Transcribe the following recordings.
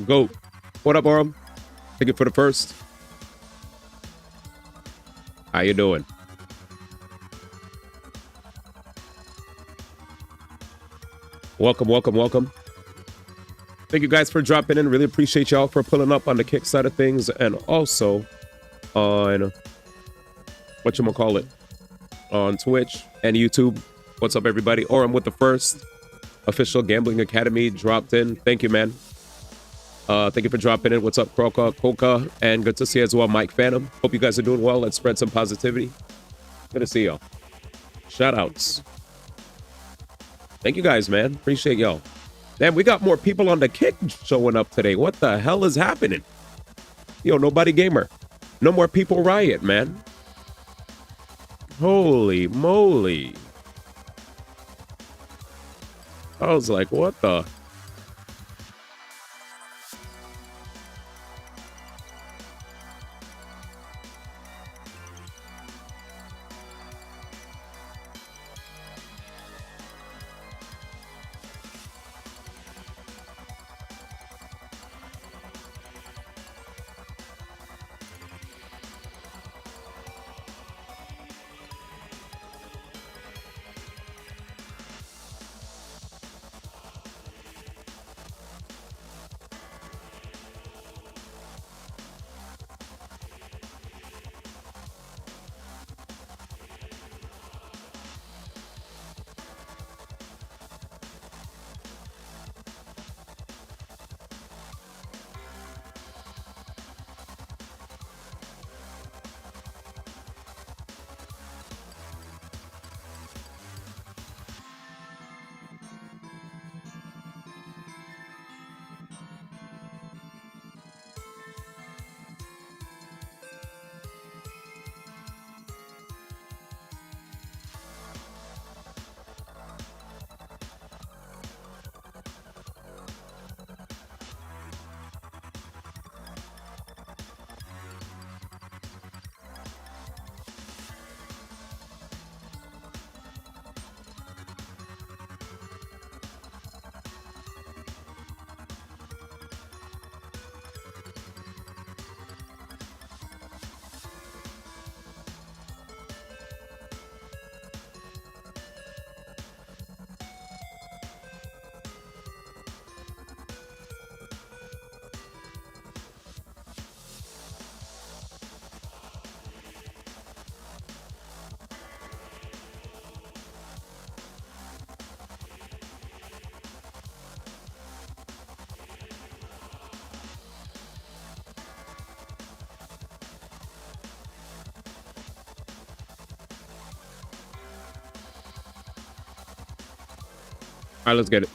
Go. What up, Orem? Thank you for the first. How you doing? Welcome, welcome, welcome. Thank you guys for dropping in. Really appreciate y'all for pulling up on the kick side of things and also on whatchamacallit, on Twitch and YouTube. What's up, everybody? Orem with the first official Gambling Academy dropped in. Thank you, man. Thank you for dropping in. What's up, Kroka, Coca? And good to see you as well, Mike Phantom. Hope you guys are doing well. Let's spread some positivity. Good to see y'all. Shout outs. Thank you guys, man. Appreciate y'all. Damn, we got more people on the kick showing up today. What the hell is happening? Yo, nobody gamer. No more people riot, man. Holy moly. I was like, what the? All right, let's get it.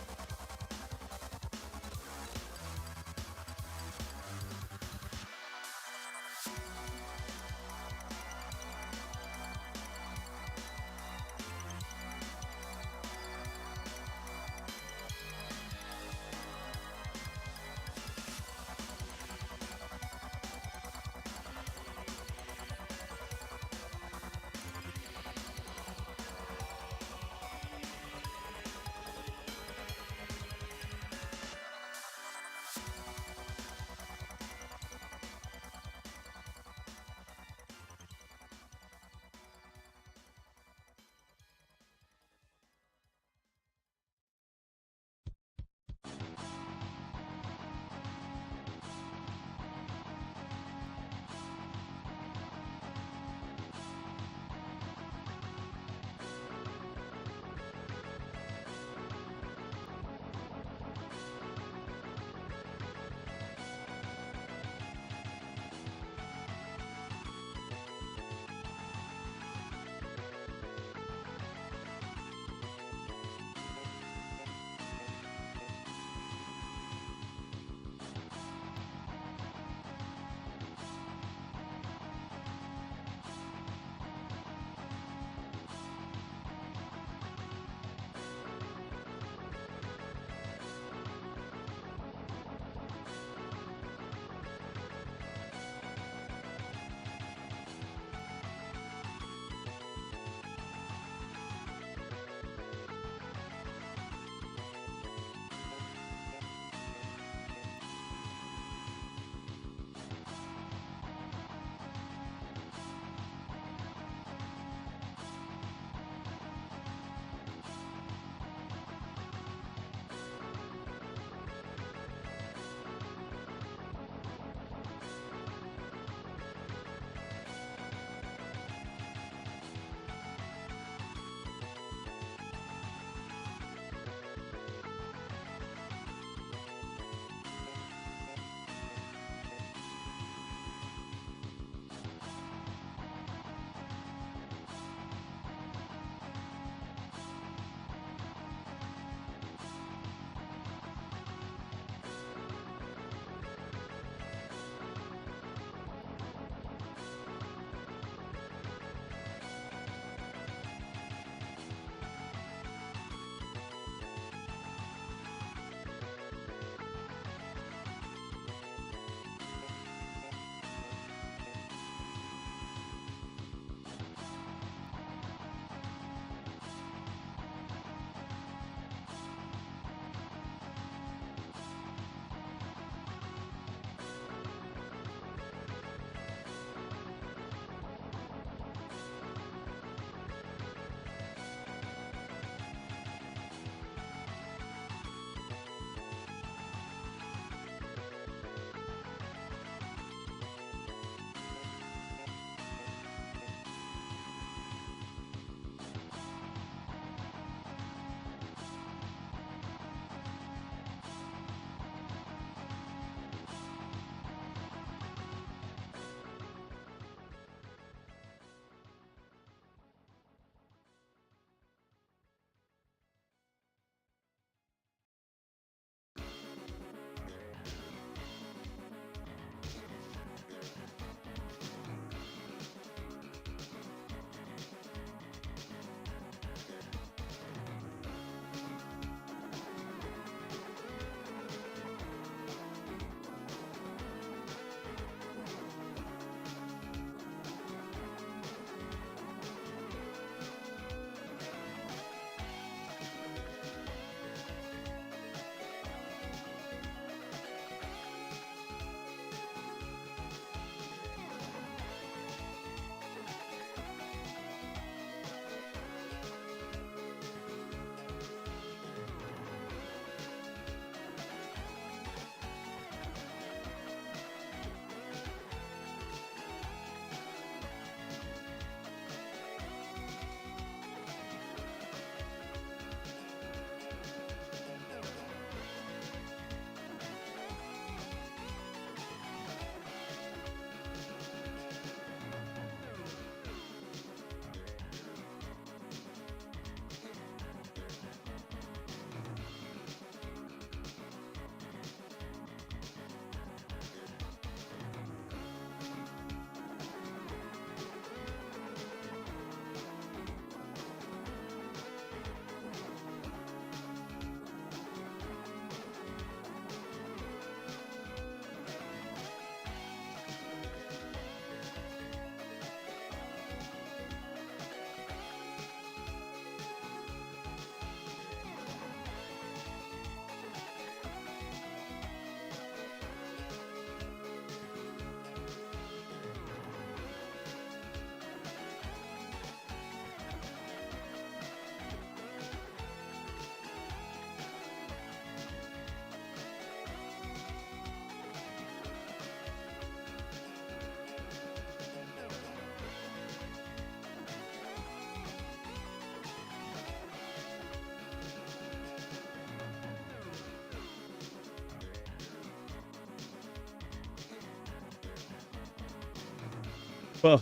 Oh,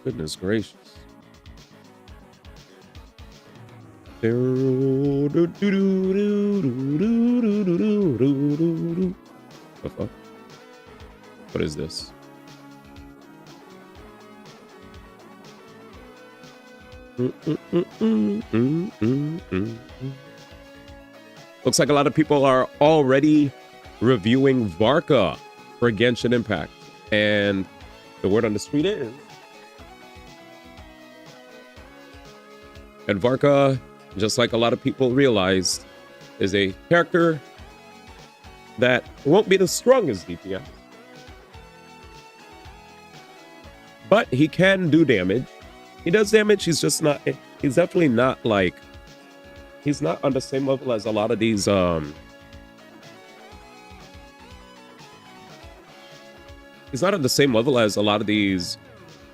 goodness gracious. The fuck? What is this? Looks like a lot of people are already reviewing Varka for Genshin Impact. And the word on the street is... And Varka, just like a lot of people realized, is a character that won't be the strongest DPS. But he can do damage. He does damage, he's just not... He's definitely not like... He's not on the same level as a lot of these... He's not on the same level as a lot of these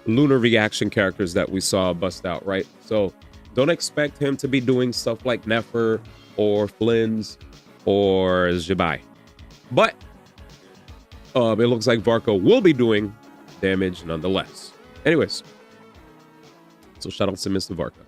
lunar reaction characters that we saw bust out, right? So don't expect him to be doing stuff like Nefer or Flynn's or Zhibai. But it looks like Varka will be doing damage nonetheless. Anyways, so shout out to Mr. Varka.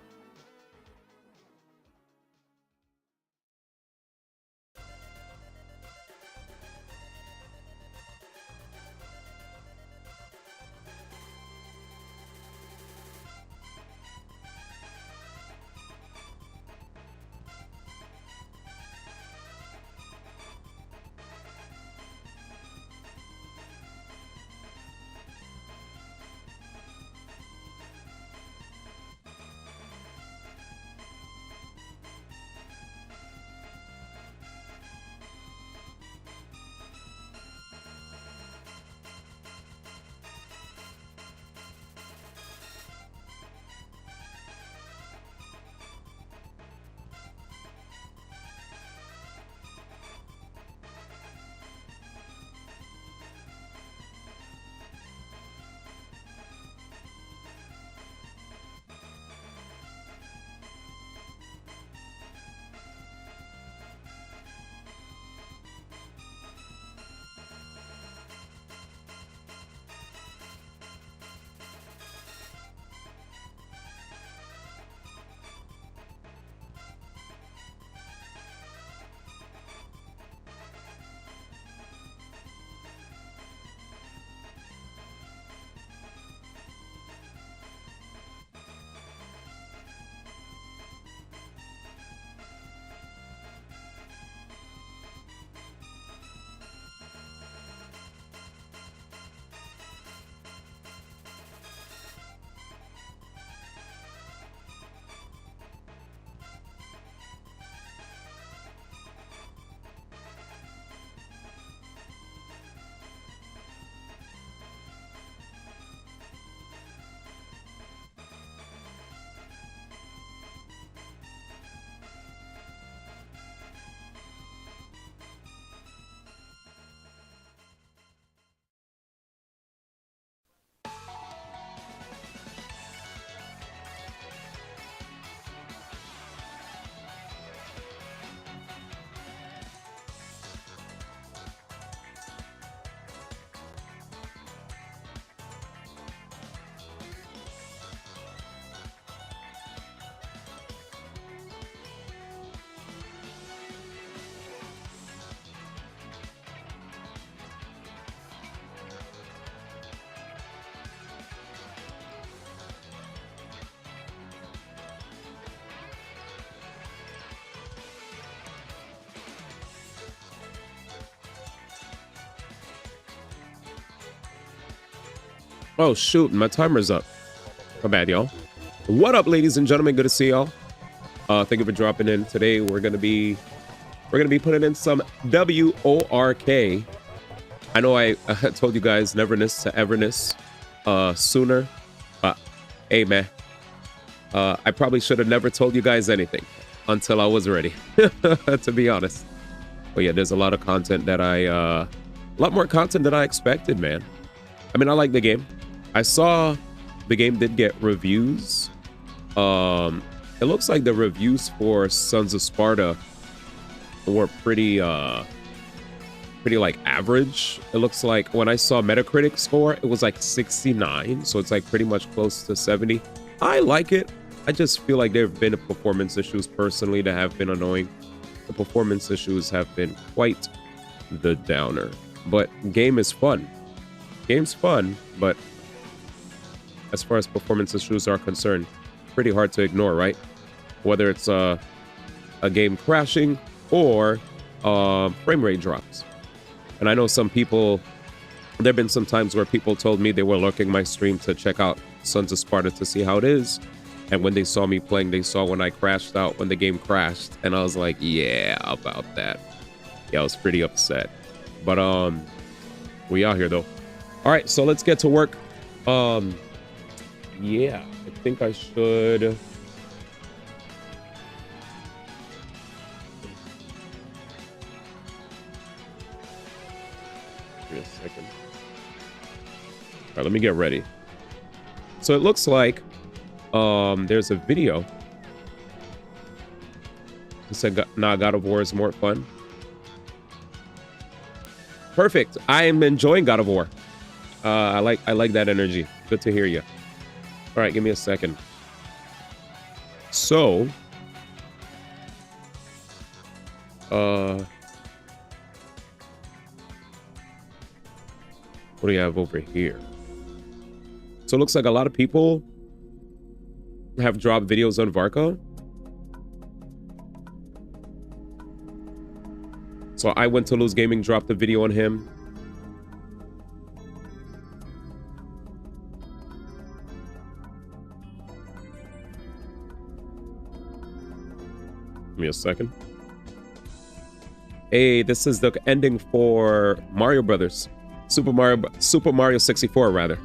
Oh shoot, my timer's up. My bad, y'all. What up, ladies and gentlemen? Good to see y'all. Thank you for dropping in. Today we're gonna be putting in some WORK. I know I told you guys neverness to everness sooner, but hey man, I probably should have never told you guys anything until I was ready, to be honest. But yeah, there's a lot of content that a lot more content than I expected, man. I mean, I like the game. I saw the game did get reviews. It looks like the reviews for Sons of Sparta were pretty pretty like average. It looks like when I saw Metacritic score, it was like 69. So it's like pretty much close to 70. I like it. I just feel like there have been performance issues personally that have been annoying. The performance issues have been quite the downer. But game is fun. Game's fun, but as far as performance issues are concerned, pretty hard to ignore, right? Whether it's a game crashing or frame rate drops. And I know some people, there have been some times where people told me they were lurking my stream to check out Sons of Sparta to see how it is. And when they saw me playing, they saw when I crashed out, when the game crashed. And I was like, yeah, about that. Yeah, I was pretty upset. But we out here though. All right, so let's get to work. Yeah, I think I should. Give me a second. All right, let me get ready. So it looks like there's a video. It said, nah, God of War is more fun. Perfect. I am enjoying God of War. I like that energy. Good to hear you. All right, give me a second. So, what do you have over here? So it looks like a lot of people have dropped videos on Varka. So I Went to Lose Gaming dropped a video on him. Give me a second. Hey, this is the ending for Mario Brothers. Super Mario 64, rather.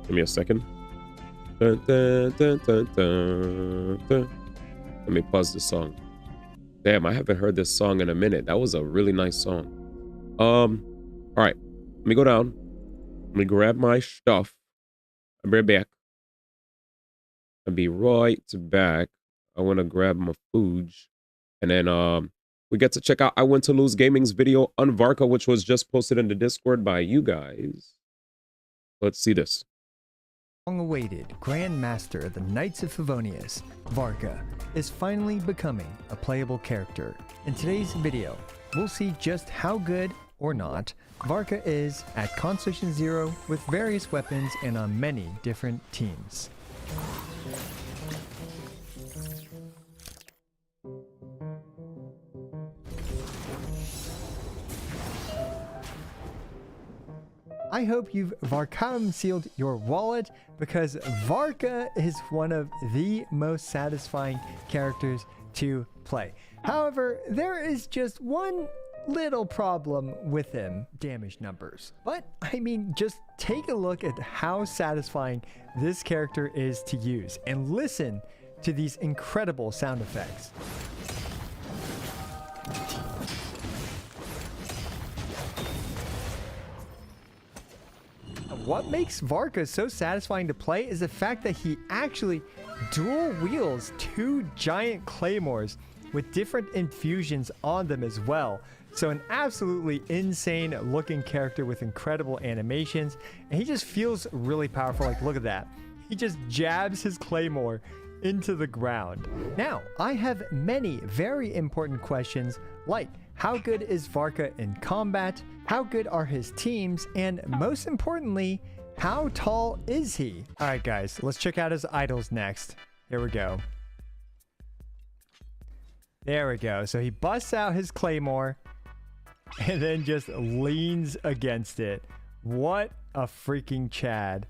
Give me a second. Dun, dun, dun, dun, dun, dun. Let me pause this song. Damn, I haven't heard this song in a minute. That was a really nice song. All right. Let me go down. Let me grab my stuff. I'll be right back. I'll be right back. I want to grab my food. And then we get to check out I Went to Lose Gaming's video on Varka, which was just posted in the Discord by you guys. Let's see this. Long-awaited Grand Master of the Knights of Favonius, Varka, is finally becoming a playable character. In today's video, we'll see just how good, or not, Varka is at Constellation Zero with various weapons and on many different teams. I hope you've Varka sealed your wallet, because Varka is one of the most satisfying characters to play. However, there is just one little problem with him: damage numbers. But I mean, just take a look at how satisfying this character is to use and listen to these incredible sound effects. What makes Varka so satisfying to play is the fact that he actually dual wields two giant claymores with different infusions on them as well. So an absolutely insane looking character with incredible animations, and he just feels really powerful. Like, look at that. He just jabs his claymore into the ground. Now, I have many very important questions, like how good is Varka in combat? How good are his teams? And most importantly, how tall is he? All right, guys, let's check out his idols next. Here we go. There we go. So he busts out his claymore and then just leans against it. What a freaking Chad.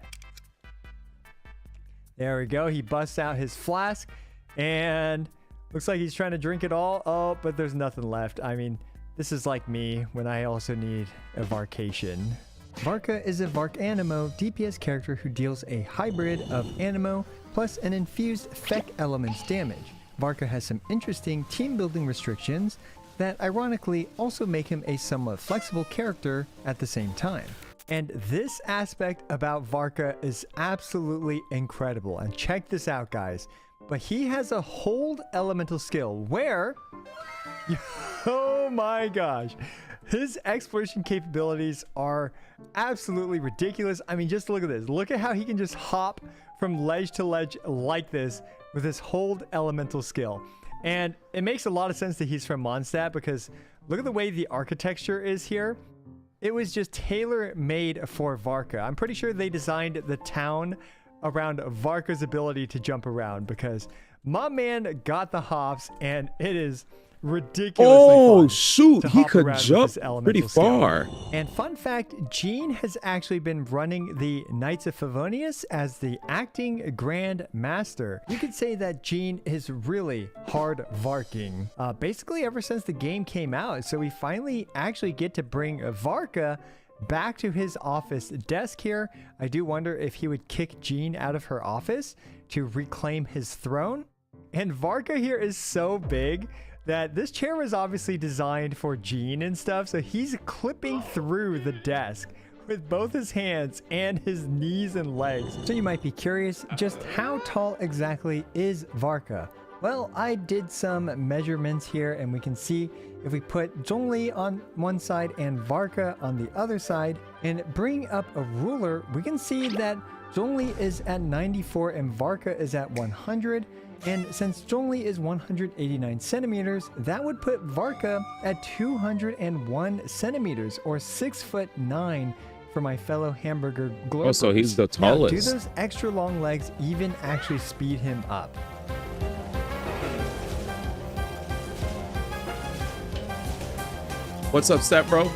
There we go. He busts out his flask and looks like he's trying to drink it all. Oh, but there's nothing left. I mean, this is like me when I also need a Varcation. Varka is a Vark-Animo DPS character who deals a hybrid of Animo plus an infused Feck elements damage. Varka has some interesting team building restrictions that ironically also make him a somewhat flexible character at the same time. And this aspect about Varka is absolutely incredible. And check this out, guys. But he has a hold elemental skill where Oh my gosh. His exploration capabilities are absolutely ridiculous. I mean, just look at this. Look at how he can just hop from ledge to ledge like this with his hold elemental skill. And it makes a lot of sense that he's from Mondstadt because look at the way the architecture is here. It was just tailor-made for Varka. I'm pretty sure they designed the town around Varka's ability to jump around because my man got the hops and it is ridiculously fun shoot, to he hop could around with jump this elemental pretty skill. far. And fun fact, Gene has actually been running the Knights of Favonius as the acting Grand Master. You could say that Gene is really hard Varking, basically ever since the game came out. So we finally actually get to bring Varka back to his office desk here. I do wonder if he would kick Gene out of her office to reclaim his throne. And Varka here is so big that this chair was obviously designed for Gene and stuff, so he's clipping through the desk with both his hands and his knees and legs. So you might be curious, just how tall exactly is Varka? Well, I did some measurements here, and we can see if we put Zhongli on one side and Varka on the other side, and bring up a ruler, we can see that Zhongli is at 94 and Varka is at 100. And since Zhongli is 189 centimeters, that would put Varka at 201 centimeters, or 6'9" for my fellow hamburger globers. Also, he's the Now, tallest. do those extra long legs even actually speed him up? What's up, Stat Bro?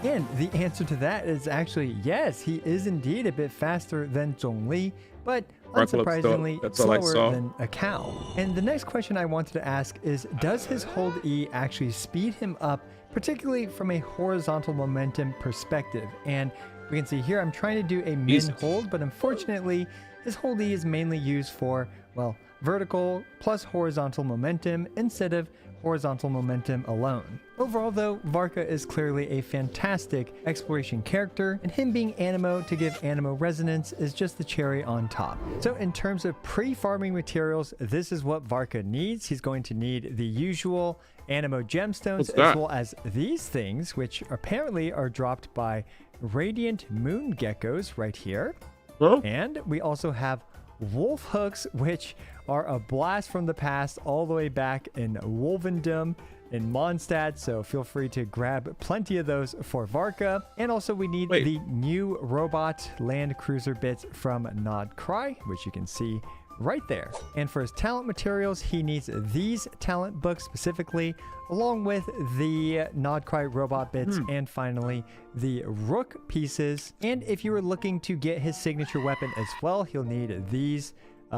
And the answer to that is actually yes, he is indeed a bit faster than Zhongli, but unsurprisingly slower than a cow. And the next question I wanted to ask is, does his hold E actually speed him up, particularly from a horizontal momentum perspective? And we can see here I'm trying to do a min hold, but unfortunately his hold E is mainly used for, well, vertical plus horizontal momentum instead of horizontal momentum alone. Overall though, Varka is clearly a fantastic exploration character, and him being Animo to give Animo resonance is just the cherry on top. So in terms of pre-farming materials, this is what Varka needs. He's going to need the usual Animo gemstones as well as these things, which apparently are dropped by Radiant Moon Geckos right here. Huh? And we also have wolf hooks, which are a blast from the past all the way back in Wolvendom in Mondstadt, so feel free to grab plenty of those for Varka. And also we need the new robot land cruiser bits from Nodcry, which you can see right there. And for his talent materials, he needs these talent books specifically, along with the Nodcry robot bits, and finally the rook pieces. And if you were looking to get his signature weapon as well, he'll need these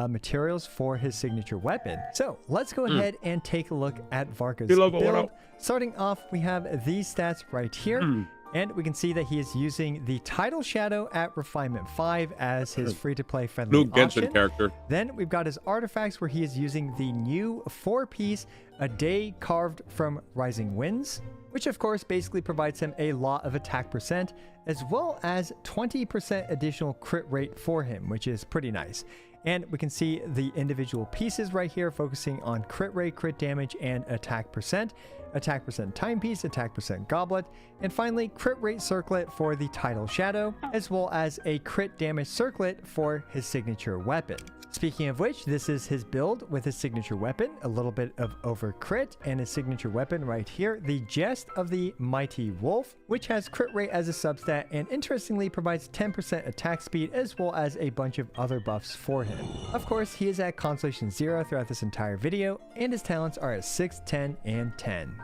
materials for his signature weapon. So let's go ahead and take a look at Varka's build. Starting off, we have these stats right here. And we can see that he is using the Tidal Shadow at Refinement 5 as his free-to-play friendly option. Character. Then we've got his artifacts where he is using the new 4-piece A Day Carved from Rising Winds, which of course basically provides him a lot of attack percent, as well as 20% additional crit rate for him, which is pretty nice. And we can see the individual pieces right here focusing on crit rate, crit damage, and attack percent timepiece, attack percent goblet, and finally crit rate circlet for the Tidal Shadow, as well as a crit damage circlet for his signature weapon. Speaking of which, this is his build with his signature weapon, a little bit of over crit, and his signature weapon right here, the Jest of the Mighty Wolf, which has crit rate as a substat and interestingly provides 10% attack speed as well as a bunch of other buffs for him. Of course, he is at Constellation 0 throughout this entire video, and his talents are at 6, 10, and 10.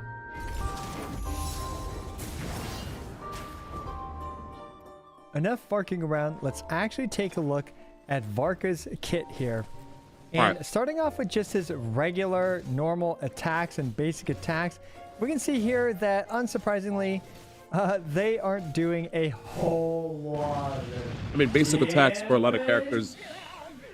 Enough barking around, let's actually take a look at Varka's kit here. And starting off with just his regular normal attacks and basic attacks, we can see here that unsurprisingly they aren't doing a whole lot of it. I mean, basic attacks for a lot of characters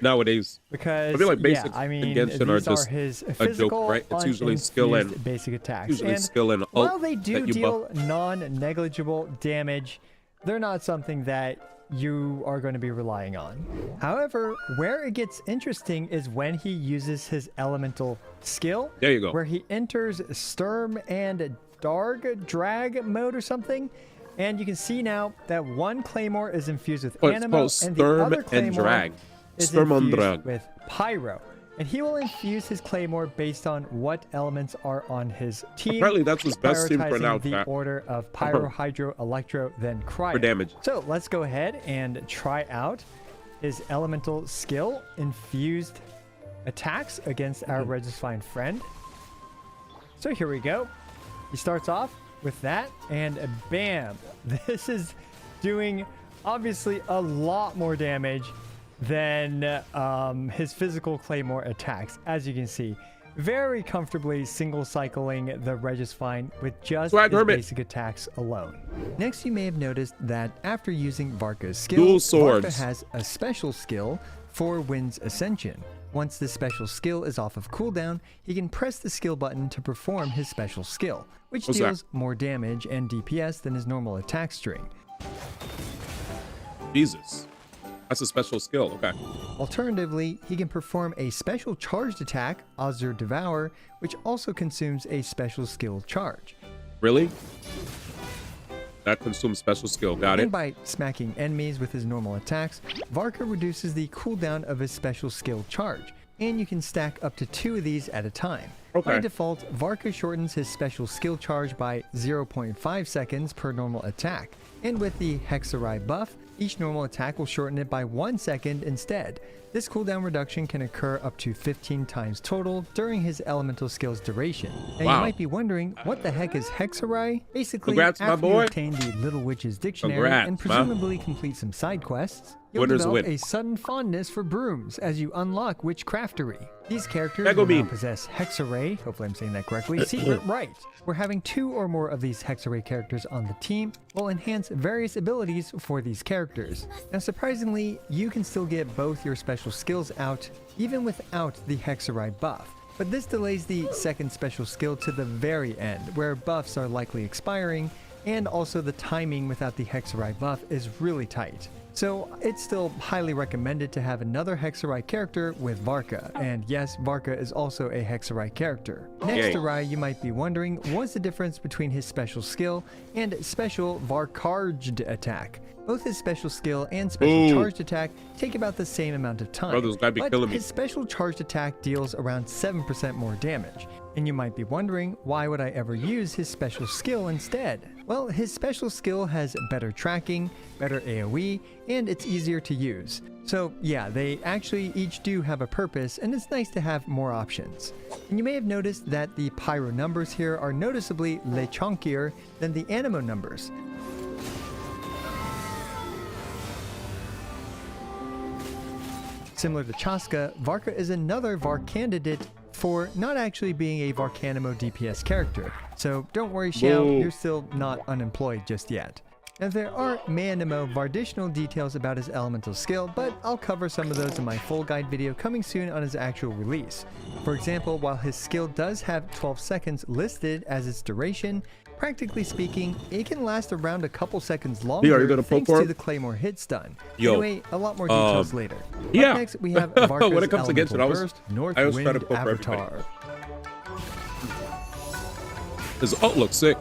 nowadays. Because I feel like basic these are just his a physical, joke, right? It's usually skill and basic attacks. Usually and skill and while they do deal non-negligible damage, they're not something that you are going to be relying on. However, where it gets interesting is when he uses his elemental skill. There you go. Where he enters Sturm and Drag mode or something. And you can see now that one Claymore is infused with Animo, and the other Claymore is infused with Pyro. And he will infuse his Claymore based on what elements are on his team. Apparently that's his best team for now. The order of Pyro, Hydro, Electro, then Cryo. For damage. So let's go ahead and try out his elemental skill, infused attacks against our Regisfine friend. So here we go. He starts off with that, and bam! This is doing obviously a lot more damage than his physical Claymore attacks. As you can see, very comfortably single cycling the Regisfine with just his basic attacks alone. Next, you may have noticed that after using Varka's skill, Varka has a special skill for Wind's Ascension. Once this special skill is off of cooldown, he can press the skill button to perform his special skill, which deals more damage and DPS than his normal attack string. Jesus. That's a special skill. Okay. Alternatively, he can perform a special charged attack, Azure Devour, which also consumes a special skill charge. Really? That consumes special skill. Got it. And by smacking enemies with his normal attacks, Varka reduces the cooldown of his special skill charge, and you can stack up to 2 of these at a time. Okay. By default, Varka shortens his special skill charge by 0.5 seconds per normal attack, and with the Hexarai buff, each normal attack will shorten it by 1 second instead. This cooldown reduction can occur up to 15 times total during his elemental skill's duration. Now you might be wondering, what the heck is Hexarai? Basically, after you obtain the Little Witch's Dictionary and presumably complete some side quests, you'll develop a sudden fondness for brooms as you unlock Witchcraftery. These characters will now possess Hexaray, hopefully I'm saying that correctly, secret right, where having 2 or more of these Hexaray characters on the team will enhance various abilities for these characters. Now surprisingly, you can still get both your special skills out even without the Hexaray buff. But this delays the second special skill to the very end, where buffs are likely expiring, and also the timing without the Hexarai buff is really tight. So it's still highly recommended to have another Hexarai character with Varka, and yes, Varka is also a Hexarai character. Next to Rai, you might be wondering, what's the difference between his special skill and special Varkarged attack? Both his special skill and special charged attack take about the same amount of time, but his special charged attack deals around 7% more damage. And you might be wondering, why would I ever use his special skill instead? Well, his special skill has better tracking, better AoE, and it's easier to use. So yeah, they actually each do have a purpose, and it's nice to have more options. And you may have noticed that the Pyro numbers here are noticeably chunkier than the Animo numbers. Similar to Chaska, Varka is another VAR candidate for not actually being a Varkanimo DPS character. So don't worry, Xiao, you're still not unemployed just yet. Now there are Manimo Vardishnal details about his elemental skill, but I'll cover some of those in my full guide video coming soon on his actual release. For example, while his skill does have 12 seconds listed as its duration, practically speaking, it can last around a couple seconds longer thanks to the Claymore hit stun. Anyway, a lot more details later. Up next, we have Varka's when it comes against it, North I was Wind trying to pull for Avatar. His ult looks sick.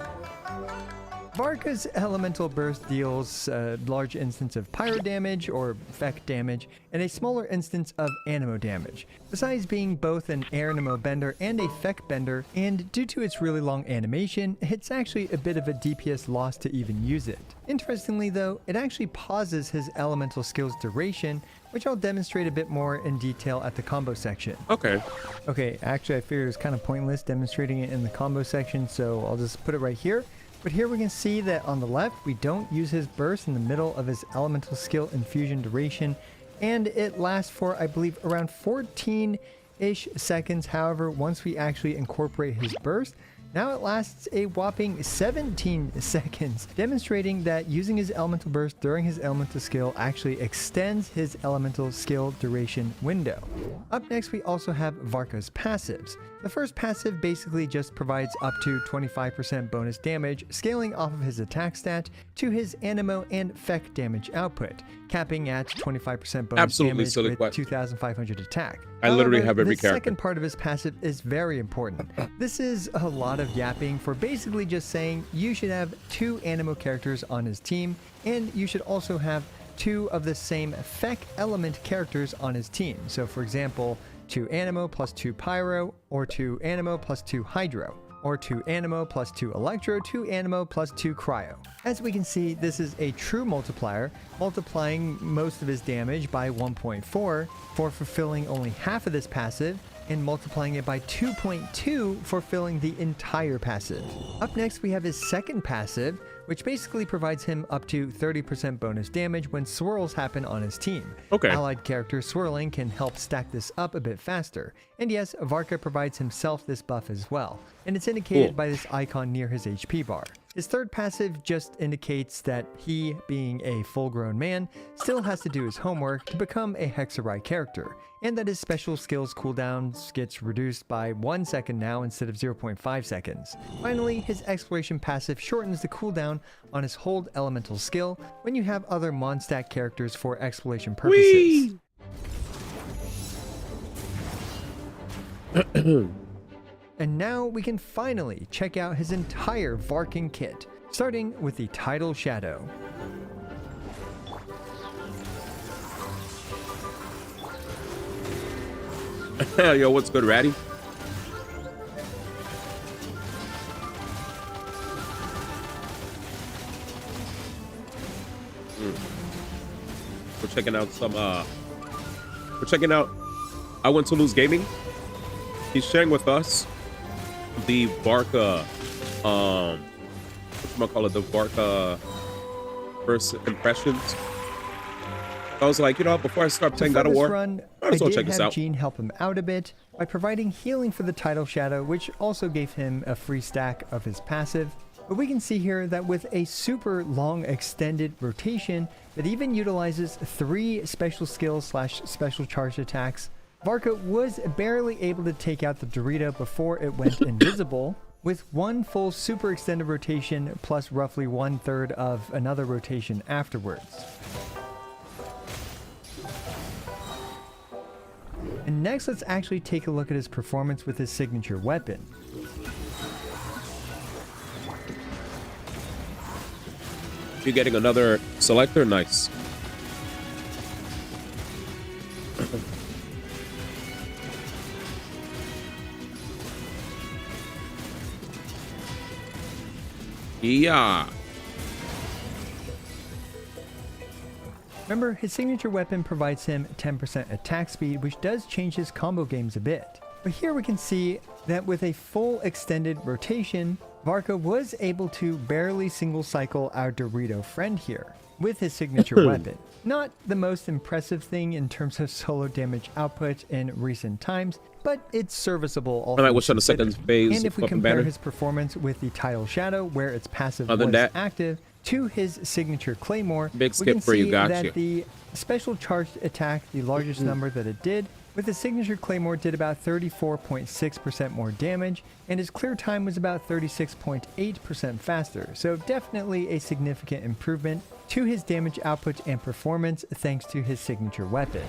Varka's elemental burst deals a large instance of pyro damage or effect damage and a smaller instance of animo damage. Besides being both an air animo bender and a feck bender, and due to its really long animation, it's actually a bit of a DPS loss to even use it. Interestingly though, it actually pauses his elemental skill's duration, which I'll demonstrate a bit more in detail at the combo section. Okay, actually I figured it was kind of pointless demonstrating it in the combo section, so I'll just put it right here. But here we can see that on the left, we don't use his burst in the middle of his elemental skill infusion duration, and it lasts for, I believe, around 14-ish seconds. However, once we actually incorporate his burst, Now it lasts a whopping 17 seconds, demonstrating that using his elemental burst during his elemental skill actually extends his elemental skill duration window. Up next, we also have Varka's passives. The first passive basically just provides up to 25% bonus damage, scaling off of his attack stat to his Animo and Feck damage output, capping at 25% bonus Absolutely damage silly with question. 2,500 attack. I literally However, have every the character. second part of his passive is very important. This is a lot of yapping for basically just saying you should have 2 Animo characters on his team, and you should also have 2 of the same Feck element characters on his team. So for example, 2 Animo plus 2 Pyro, or 2 Animo plus 2 Hydro, or 2 Animo plus 2 Electro, 2 Animo plus 2 Cryo. As we can see, this is a true multiplier, multiplying most of his damage by 1.4 for fulfilling only half of this passive, and multiplying it by 2.2 for filling the entire passive. Up next, we have his second passive, which basically provides him up to 30% bonus damage when swirls happen on his team. Okay. Allied character swirling can help stack this up a bit faster. And yes, Varka provides himself this buff as well, and it's indicated by this icon near his HP bar. His third passive just indicates that he, being a full-grown man, still has to do his homework to become a Hexarai character, and that his special skills cooldowns gets reduced by 1 second now instead of 0.5 seconds. Finally, his exploration passive shortens the cooldown on his hold elemental skill when you have other Mondstack characters for exploration purposes. And now we can finally check out his entire Varkin kit, starting with the Tidal Shadow. Yo, what's good, Ratty? We're checking out some, I Went to Lose Gaming. He's sharing with us the Varka, whatchamacallit, the Varka first impressions. I was like, you know, before I start playing God of War, Run, might as well check did this have out. Gene help him out a bit by providing healing for the Tidal Shadow, which also gave him a free stack of his passive. But we can see here that with a super long extended rotation that even utilizes 3 special skills / special charge attacks, Varka was barely able to take out the Dorito before it went invisible, with 1 full super extended rotation plus roughly 1/3 of another rotation afterwards. And next, let's actually take a look at his performance with his signature weapon. You're getting another selector? Nice. Yeah. Remember, his signature weapon provides him 10% attack speed, which does change his combo games a bit. But here we can see that with a full extended rotation, Varka was able to barely single cycle our Dorito friend here with his signature weapon. Not the most impressive thing in terms of solo damage output in recent times, but it's serviceable. All right, what's on the second phase? And if we Weapon compare banner? his performance with the Tidal Shadow, where its passive Other was than that, active, to his signature Claymore, big we skip can for you, see gotcha. that the special charged attack, the largest number that it did, with his signature Claymore did about 34.6% more damage, and his clear time was about 36.8% faster, so definitely a significant improvement to his damage output and performance thanks to his signature weapon.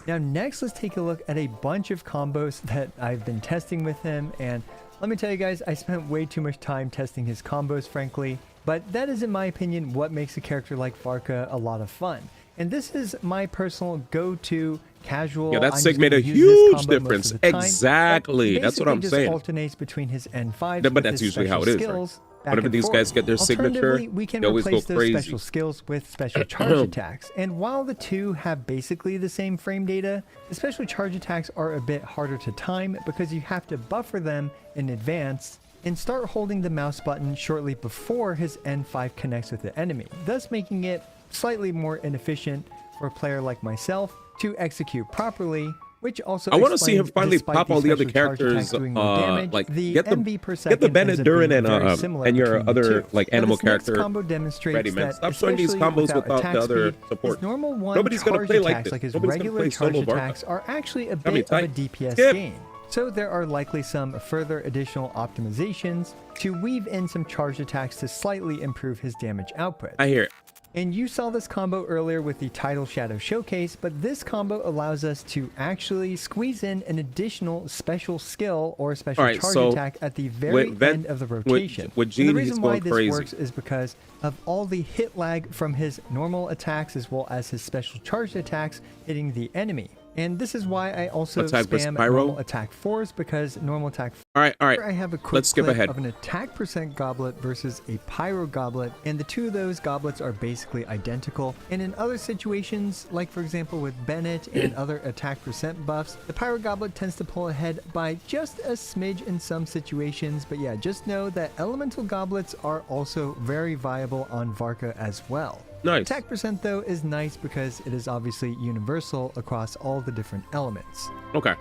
Now next, let's take a look at a bunch of combos that I've been testing with him, and let me tell you guys, I spent way too much time testing his combos, frankly, but that is, in my opinion, what makes a character like Varka a lot of fun. And this is my personal go-to casual. Yeah, that I'm sig just made gonna a use this huge combo most difference. of the time. Exactly. But That's what basically I'm just saying. alternates between his N5s But with that's his usually how special it is, right? skills, back Whenever and these forth. guys get their signature, Alternatively, we can they always go replace those crazy. special skills with special charge attacks. And while the two have basically the same frame data, the special charge attacks are a bit harder to time because you have to buffer them in advance and start holding the mouse button shortly before his N5 connects with the enemy, thus making it slightly more inefficient for a player like myself to execute properly which also I want to see him explains, finally despite pop all the other special charge attacks characters. doing more damage, Like the get MB per the second Bennett, ends up Durin, being very similar and your between the other two. like Now, animal this next character. combo demonstrates Ready, man. that Stop showing these especially combos without without attack the other speed, support. his normal one Nobody's gonna charge play like attacks, this. like his Nobody's gonna regular play charge solo Barca. attacks, are actually a Tell me, bit of a Ty. DPS Skip. gain. So there are likely some further additional optimizations to weave in some charge attacks to slightly improve his damage output. I hear it. And you saw this combo earlier with the Tidal Shadow Showcase, but this combo allows us to actually squeeze in an additional special skill or special Alright, charge so attack at the very end of the rotation. with And Gene, the he's reason why going this crazy. works is because of all the hit lag from his normal attacks as well as his special charged attacks hitting the enemy. And this is why I also Attack versus spam Pyro? normal attack 4s, because normal attack All right. here I have a quick Let's skip clip ahead. of an attack percent goblet versus a pyro goblet, and the two of those goblets are basically identical. And in other situations, like for example with Bennett and other attack percent buffs, the pyro goblet tends to pull ahead by just a smidge in some situations. But yeah, just know that elemental goblets are also very viable on Varka as well. Nice. Attack percent though is nice because it is obviously universal across all the different elements. Okay.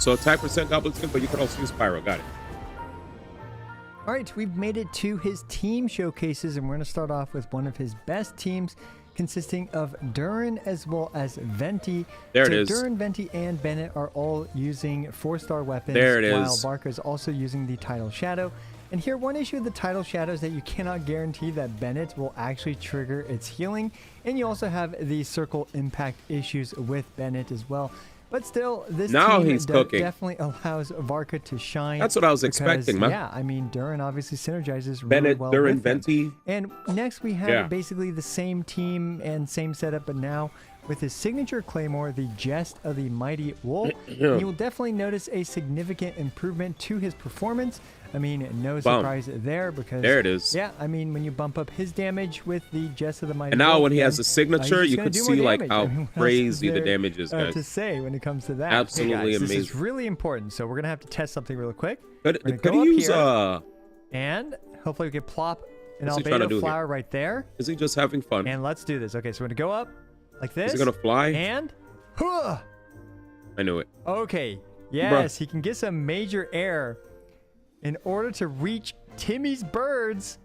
So attack percent goblet's good, but you can also use pyro. Got it. All right, we've made it to his team showcases, and we're going to start off with one of his best teams consisting of Durin as well as Venti. There so it is. Durin, Venti, and Bennett are all using 4-star weapons. There it while is. Varka is also using the Tidal Shadow. And here, one issue with the Tidal Shadow is that you cannot guarantee that Bennett will actually trigger its healing. And you also have the circle impact issues with Bennett as well. But still, this Now team he's cooking. definitely allows Varka to shine. That's what I was because, expecting, man. Yeah, I mean, Durin obviously synergizes really Bennett, well Durin, with him. Venti. And next we have Yeah. basically the same team and same setup, but now with his signature claymore, the Jest of the Mighty Wolf. You will definitely notice a significant improvement to his performance. I mean, no surprise there because... There it is. Yeah, I mean, when you bump up his damage with the Jest of the Mighty And now Wolf, when he has then, a signature, he's you gonna could do see more like damage. how I mean, what else crazy is the there, damage is, guys. to say when it comes to that. Absolutely Hey guys, This is amazing. really important, so we're going to have to test something real quick. Could We're gonna he go up use here. And hopefully we can plop an What's he trying to do albedo here? flower right there. Is he just having fun? And let's do this. Okay, so we're going to go up like this. Is he gonna fly? And... Huh! I knew it. Okay. Yes, he can get some major air in order to reach Timmy's birds.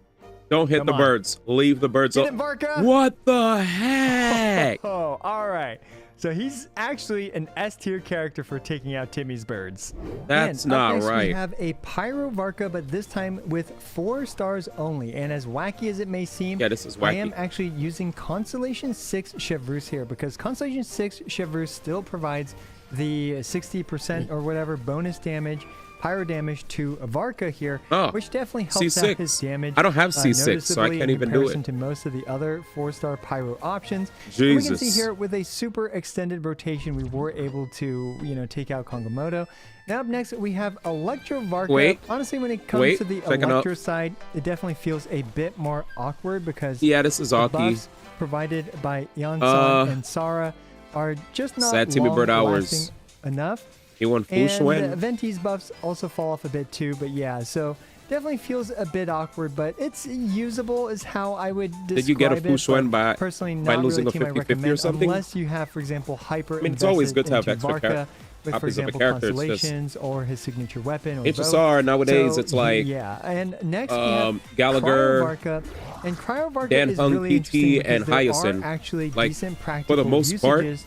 Don't hit Come the on. birds. Leave the birds. Get it, Varka? What the heck? Oh, all right. So he's actually an S tier character for taking out Timmy's birds. That's And up not next, right. We have a Pyro Varka, but this time with 4 stars only. And as wacky as it may seem, Yeah, this is I am wacky. actually using Constellation 6 Chevreuse here because Constellation 6 Chevreuse still provides the 60% or whatever bonus damage, pyro damage to Varka here, Oh, which definitely helps out C6. his damage. I don't have C6, so I noticeably can't in even do it. comparison to most of the other 4-star pyro options. And we can see Jesus. here with a super extended rotation, we were able to, take out Kongomoto. Now up next, we have Electro Varka. Wait. Honestly, when it comes Wait. to the Checking out. Electro side, it definitely feels a bit more awkward because Yeah, this is the Aki. buffs provided by Yansan and Sara are just not Sad Timmy Bird hours. long-lasting enough. He won Fu And Shuan. Venti's buffs also fall off a bit too, but yeah, so definitely feels a bit awkward, but it's usable is how I would describe Did you get a Fu it, Shuan but by personally by not losing really a team I 50-50 or recommend something? unless you have, for example, hyper mean, it's always good to have invested extra into Varka with, for copies of a example, character. It's just- Constellations or his signature weapon or HSR, both. nowadays, So, it's like, yeah, and next we have Gallagher, Cryo Varka, and Cryo Varka Dan is Hung really PT, interesting and because there Hyacinth. are actually Like, decent for practical the most part, usages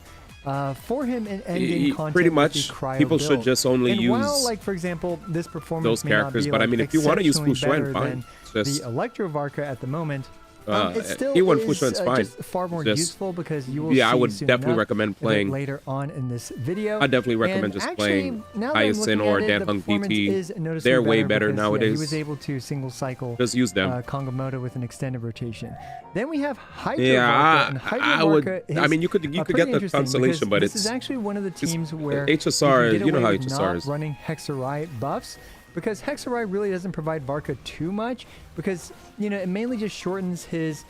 for him in endgame content pretty with much the cryo people should build. just only And use while, like, for example, this performance those may not characters, be, but I like, mean, if you want to use Fu exceptionally Shuan, better fine. than It's just the Electro Varka at the moment, it still he won Fu is Shuan's fine. just far more Just- useful because you will yeah, I see would soon definitely enough recommend a bit playing. later on in this video. I definitely recommend And just actually, playing now that I'm Hyacinth looking or at it, Dan the Hung performance PT. is noticeably They're way better because, yeah, nowadays. he was able to single cycle Just use them. Kongomoto with an extended rotation. Then we have Hydro Yeah, Varka, and Hydro I would. Varka I is, mean, you could pretty get the interesting constellation, because but this it's is actually one of the teams where HSR. you, can You know get how away with HSR not is. running Hexarai buffs because Hexarai really doesn't provide Varka too much because it mainly just shortens his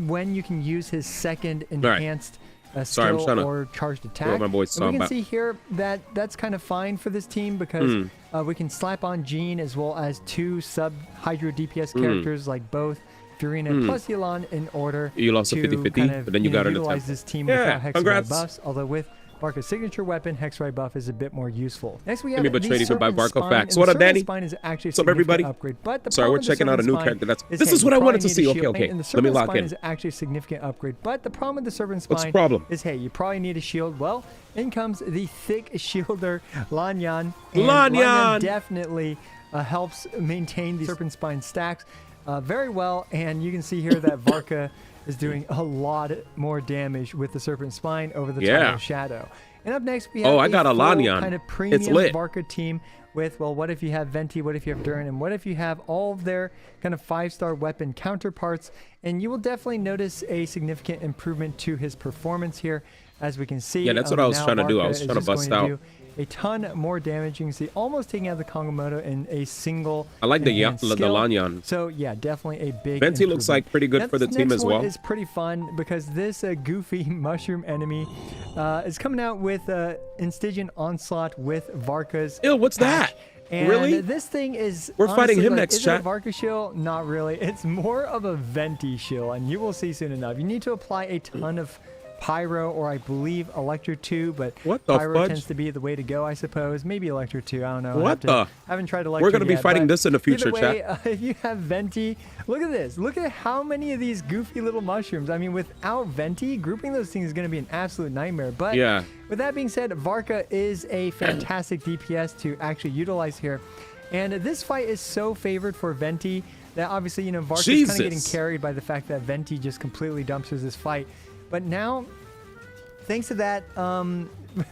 when you can use his second enhanced Sorry, I'm skill trying to or charged attack. what my boy's And we talking can about. see here that that's kind of fine for this team because we can slap on Jean as well as 2 sub Hydro DPS characters like both Furina plus Yelan in order You lost a to 50-50, kind of, but then you got an utilize attempt. this team Yeah, without Hexarai congrats. buffs. Although with Varka's signature weapon, Hexerite buff, is a bit more useful. Next, we have me the betrayed even by Serpent Varka Spine, facts. and What the up, Danny? Serpent Spine is actually a What's up, everybody? significant upgrade, but the Sorry, problem we're with the checking out a Serpent new Spine character. is, This hey, is what you I wanted probably to need see. a Okay, shield, okay. and the Let me Serpent lock Spine in. is actually a significant upgrade, but the problem with the Serpent What's Spine the problem? is, hey, you probably need a shield. Well, in comes the thick shielder Lanyan. And Lanyan definitely helps maintain the Serpent Spine stacks very well, and you can see here that Varka is doing a lot more damage with the Serpent Spine over the Tidal Shadow. And up next, we have I got a full Lanyan. kind of It's premium lit. Varka team with, well, what if you have Venti, what if you have Durin, and what if you have all of their kind of 5-star weapon counterparts, and you will definitely notice a significant improvement to his performance here, as we can see. Yeah, that's what I was now trying to do. I Varka was is trying to just bust going out. do a ton more damage. You can see almost taking out the Kongomoto in a single I like the enhanced skill. Lanyan. So yeah, definitely a big Venti looks improvement. like pretty good for the team Next as one well. is pretty fun because this goofy mushroom enemy is coming out with Instigian Onslaught with Varka's Ew, what's that? Ash. And Really? this thing is We're fighting honestly, him like, next, is it a chat. Varka shield? Not really. It's more of a Venti shield, and you will see soon enough. You need to apply a ton of Pyro, or I believe Electro 2, but What the Pyro fudge? tends to be the way to go, I suppose. Maybe Electro 2, I don't know. What I haven't tried Electro We're going to be yet, fighting but this in the future, either way, chat. if you have Venti, look at this. Look at how many of these goofy little mushrooms. I mean, without Venti, grouping those things is going to be an absolute nightmare. But Yeah. with that being said, Varka is a fantastic DPS to actually utilize here. And this fight is so favored for Venti that obviously, you know, Varka's kind of getting Jesus. carried by the fact that Venti just completely dumpsters this fight. But now, thanks to that,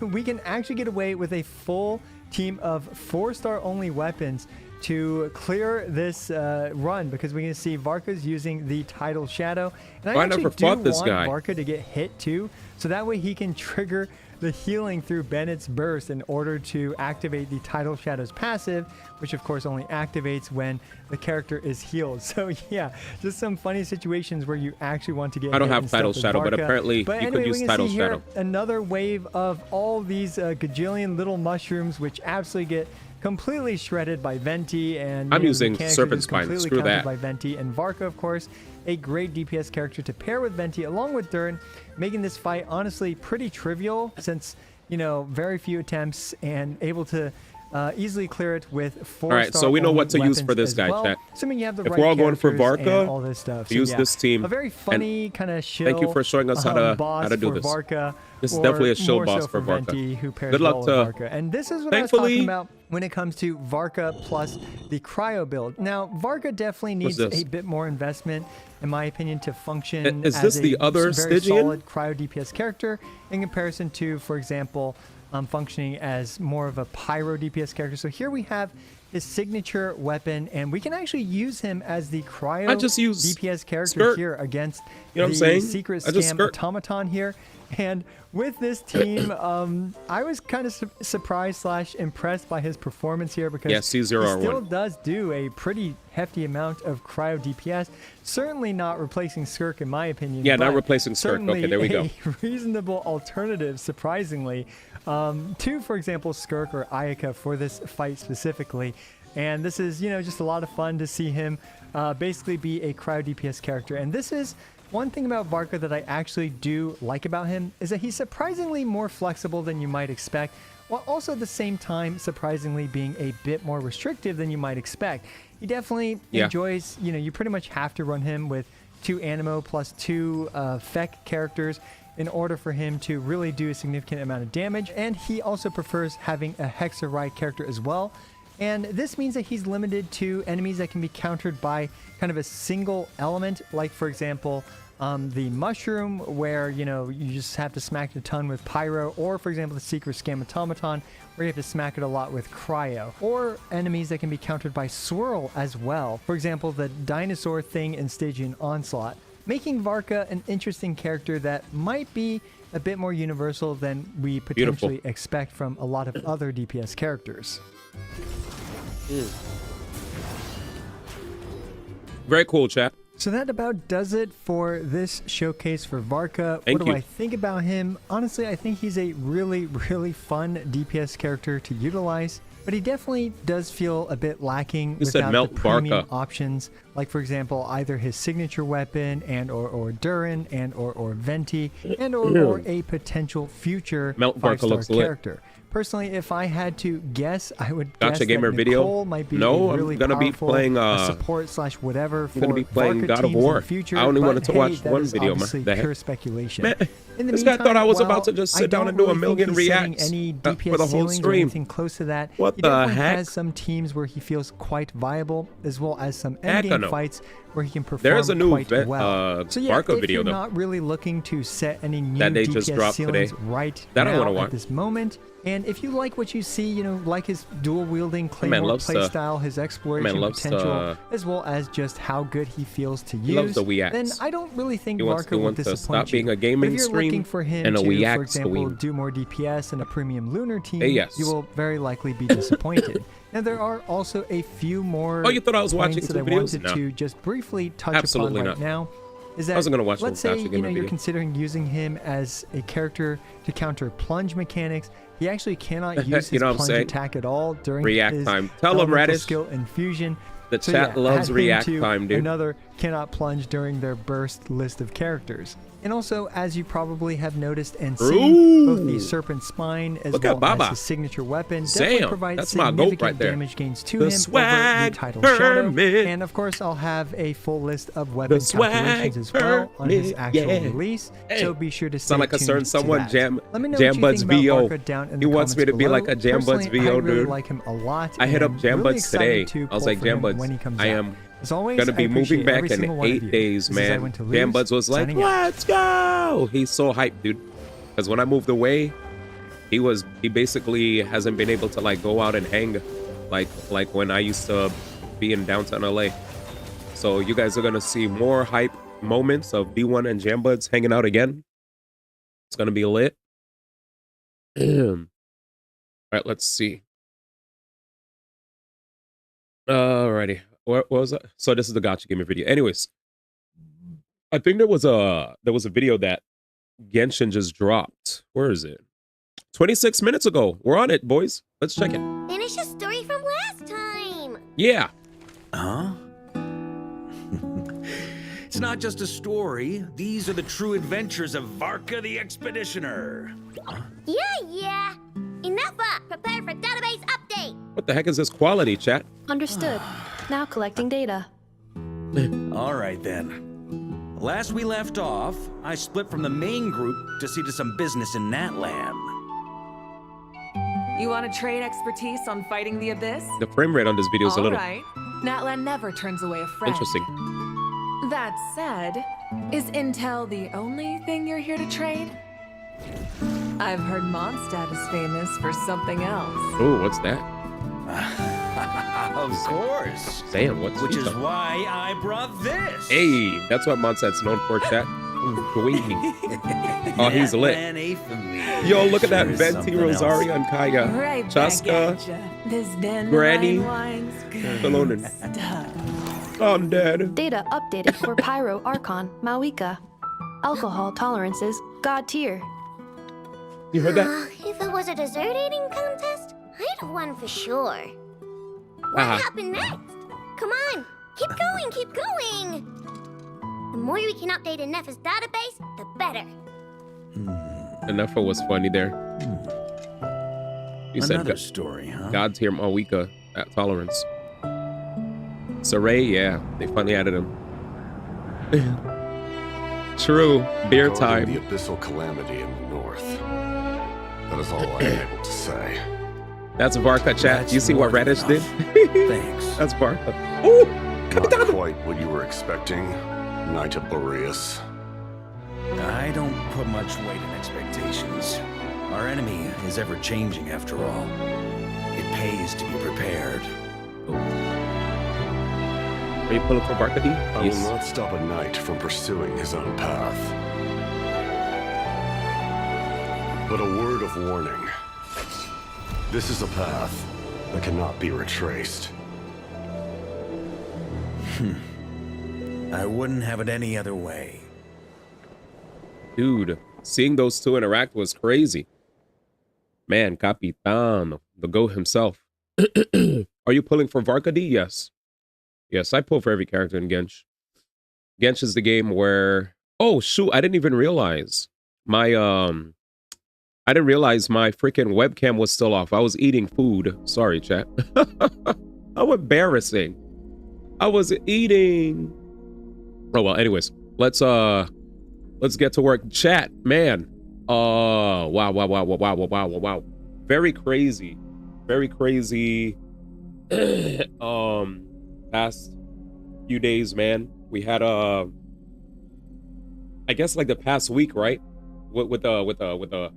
we can actually get away with a full team of 4-star only weapons to clear this run, because we can see Varka's using the Tidal Shadow. And I actually never fought this want guy. Varka to get hit too, so that way he can trigger the healing through Bennett's Burst in order to activate the Tidal Shadow's passive, which of course only activates when the character is healed. So yeah, just some funny situations where you actually want to get I don't hit have and stuff Tidal with Shadow, but Varka. apparently you could anyway, use we can Tidal see here Shadow. another wave of all these gajillion little mushrooms, which absolutely get completely shredded by Venti, and I'm the using mechanics are Serpent just Spine. completely Screw countered that. by Venti. And Varka, of course, a great DPS character to pair with Venti along with Durin, making this fight honestly pretty trivial, since, you know, very few attempts and able to easily clear it with 4-star. All right, so we know what to use weapons for this as guy, well, chat. assuming you have the If right we're all going for characters Varka, and all this stuff. So, use yeah, this team. a very funny kind of shill. Thank you for showing us how to do for this. Varka, This is or definitely a shill more boss so for Varka. Venti, who pairs Good luck well to- with Varka. And this is what I was Thankfully- talking about when it comes to Varka plus the Cryo build. Now, Varka definitely needs this? a bit more investment, in my opinion, to function Is as this a the other very Stygian? solid Cryo DPS character in comparison to, for example, functioning as more of a Pyro DPS character. So here we have his signature weapon, and we can actually use him as the Cryo I just use DPS character skirt. here against You know what I'm the saying? secret I just scam skirt. automaton here. And with this team, I was kind of surprised / impressed by his performance here, because Yeah, C0R1. he still does do a pretty hefty amount of Cryo DPS. Certainly not replacing Skirk, in my opinion. Yeah, not but replacing Skirk. Okay, certainly there we go. a reasonable alternative, surprisingly, to, for example, Skirk or Ayaka for this fight specifically. And this is, you know, just a lot of fun to see him basically be a Cryo DPS character. And this is one thing about Varka that I actually do like about him, is that he's surprisingly more flexible than you might expect, while also at the same time surprisingly being a bit more restrictive than you might expect. He definitely enjoys, you know, you pretty much have to run him with 2 Animo plus 2 Feck characters in order for him to really do a significant amount of damage. And he also prefers having a Hexerite character as well. And this means that he's limited to enemies that can be countered by kind of a single element, like, for example, the mushroom, where, you know, you just have to smack it a ton with Pyro, or, for example, the secret scam automaton, where you have to smack it a lot with Cryo, or enemies that can be countered by Swirl as well. For example, the dinosaur thing in Stygian Onslaught, making Varka an interesting character that might be a bit more universal than we potentially expect from a lot of other DPS characters. Very cool, chat. So that about does it for this showcase for Varka. Thank What do you. I think about him? Honestly, I think he's a really, really fun DPS character to utilize, but he definitely does feel a bit lacking You said without melt the premium Varka. options. Like, for example, either his signature weapon and or Durin and or Venti and or a potential future Melt Varka 5-star looks lit. character. Personally, if I had to guess, I would guess Gotcha Gamer that video? Nicole might be No, a really I'm gonna be powerful, playing, support / whatever for I'm gonna be playing Varka God of teams in War. the future. I only but wanted to hey, watch that one is video, man. obviously The heck? pure speculation. Man, In the this guy thought I was meantime, about to just sit down and do a million think he's setting reacts any for DPS the whole ceilings or stream. anything close to that. What He the definitely heck? has some teams where he feels quite viable, as well as some Heck endgame no. fights where he can perform There's a new quite well. So yeah, Varka if video, you're though. not really looking to set any new That they DPS just dropped ceilings today. right That I now wanna at watch. this moment, and if you like what you see, you know, like his dual wielding man claymore loves to- playstyle, his exploration loves to- potential, as well as just how good he feels to He loves use, the Wii then X. I don't really think He wants Varka will to disappoint stop being you. a gaming But if you're stream looking for him and a to, Wii for X to example, win. do more DPS and a premium lunar team, Yes. you will very likely be disappointed. Now, there are also a few more Oh, you thought I was watching points that I two videos? wanted No. to just briefly touch Absolutely upon right not. now. Is that, I wasn't gonna watch let's no say Gotcha you Gamer know you're video. considering using him as a character to counter plunge mechanics. He actually cannot use his You know what I'm plunge saying? attack at all during React his time. Tell him, elemental Radish. skill infusion. The So chat yeah, loves add him react to time, dude. Another cannot plunge during their burst list of characters. And also, as you probably have noticed and seen, both the Ooh. Serpent Spine as Look at well Baba. as his signature weapon definitely Damn, provides that's my goat significant right there. damage gains to The him over swag the title shadow. permit. And of course, I'll have a full list of weapon swag calculations as well on his permit, actual yeah. release. Hey, So be sure to stay sound like a certain tuned to someone, that. Jam Let me know what you Buds think about VO. Varka down in He the wants me to comments be below. like a Jam Buds Personally, VO, I really dude. like him a lot. I hit and up I'm Jam really Buds excited today. to I was pull like, for Jam him Buds, when he comes I out. am As always, gonna be I appreciate moving back every in single one of 8 you. days, This is I man. Went to Jam Lose, Buds was like, signing out. let's go. He's so hyped, dude. Because when I moved away, he basically hasn't been able to like go out and hang like when I used to be in downtown LA. So you guys are gonna see more hype moments of D1 and Jam Buds hanging out again. It's gonna be lit. All right, let's see. Alrighty, what was that? So this is the Gotcha Gamer video. Anyways, I think there was a video that Genshin just dropped. Where is it? 26 minutes ago. We're on it, boys. Let's check it. Finish a story from last time. Yeah. Huh? It's not just a story. These are the true adventures of Varka the Expeditioner. Yeah. Enough up. Prepare for database update. What the heck is this quality, chat? Understood. Now collecting data. All right, then. Last we left off, I split from the main group to see to some business in Natlan. You want to trade expertise on fighting the Abyss? The frame rate on this video is a All little right. Natlan never turns away a friend. interesting. That said, is intel the only thing you're here to trade? I've heard Mondstadt is famous for something else. Oh, what's that? Of course. Damn, what's Which he is talking- why I brought this. Hey, that's what Mondstadt's known for, chat. Oh, he's lit. Natlan Aphemy Yo, look at that sure is Venti, something else. Rosario, and Kaya. Right Chaska, back at ya. This den Granny, wine's good Salonen. stuff. I'm dead. Data updated for Pyro Archon, Mawika. Alcohol tolerances, God tier. You heard that? If it was a dessert eating contest, I'd have won for sure. What happened next? Come on, keep going. The more we can update Inef's database, the better. Enough was funny there. You said Another story, huh? God's here, Mawika at Tolerance. Saray, yeah, they finally added him. True, beer Guarding time. the abyssal calamity in the north. That is all I am able to say. That's Varka, chat. That's You see what more than Radish did? enough. Thanks. That's Varka. Oh, Not quite what you were expecting, Knight of Boreas. I don't put much weight in expectations. Our enemy is ever changing after all. It pays to be prepared. Are you pulling for Varka D? I will not stop a knight from pursuing his own path. But a word of warning. This is a path that cannot be retraced. I wouldn't have it any other way. Dude, seeing those two interact was crazy. Man, Capitan, the GOAT himself. Are you pulling for Varka D? Yes. Yes, I pull for every character in Gensh. Gensh is the game where... Oh, shoot, I didn't even realize. I didn't realize my freaking webcam was still off. I was eating food. Sorry, chat. How embarrassing. I was eating. Oh, well, anyways. Let's get to work. Chat, man. Wow. Very crazy. Very crazy. Past few days, man. We had I guess like the past week, right? With the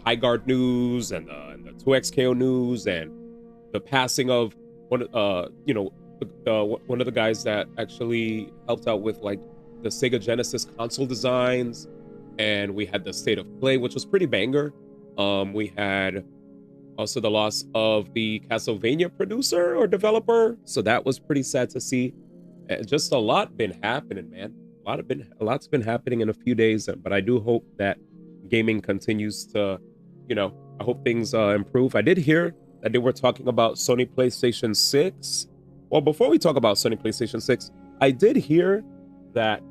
High Guard news and the 2XKO news and the passing of one of the guys that actually helped out with like the Sega Genesis console designs, and we had the State of Play, which was pretty banger. We had also the loss of the Castlevania producer or developer, so that was pretty sad to see. Just a lot been happening, man. A lot's been happening in a few days, but I do hope that gaming continues to, I hope things improve. I did hear that they were talking about Sony PlayStation 6. Well, before we talk about Sony PlayStation 6, I did hear that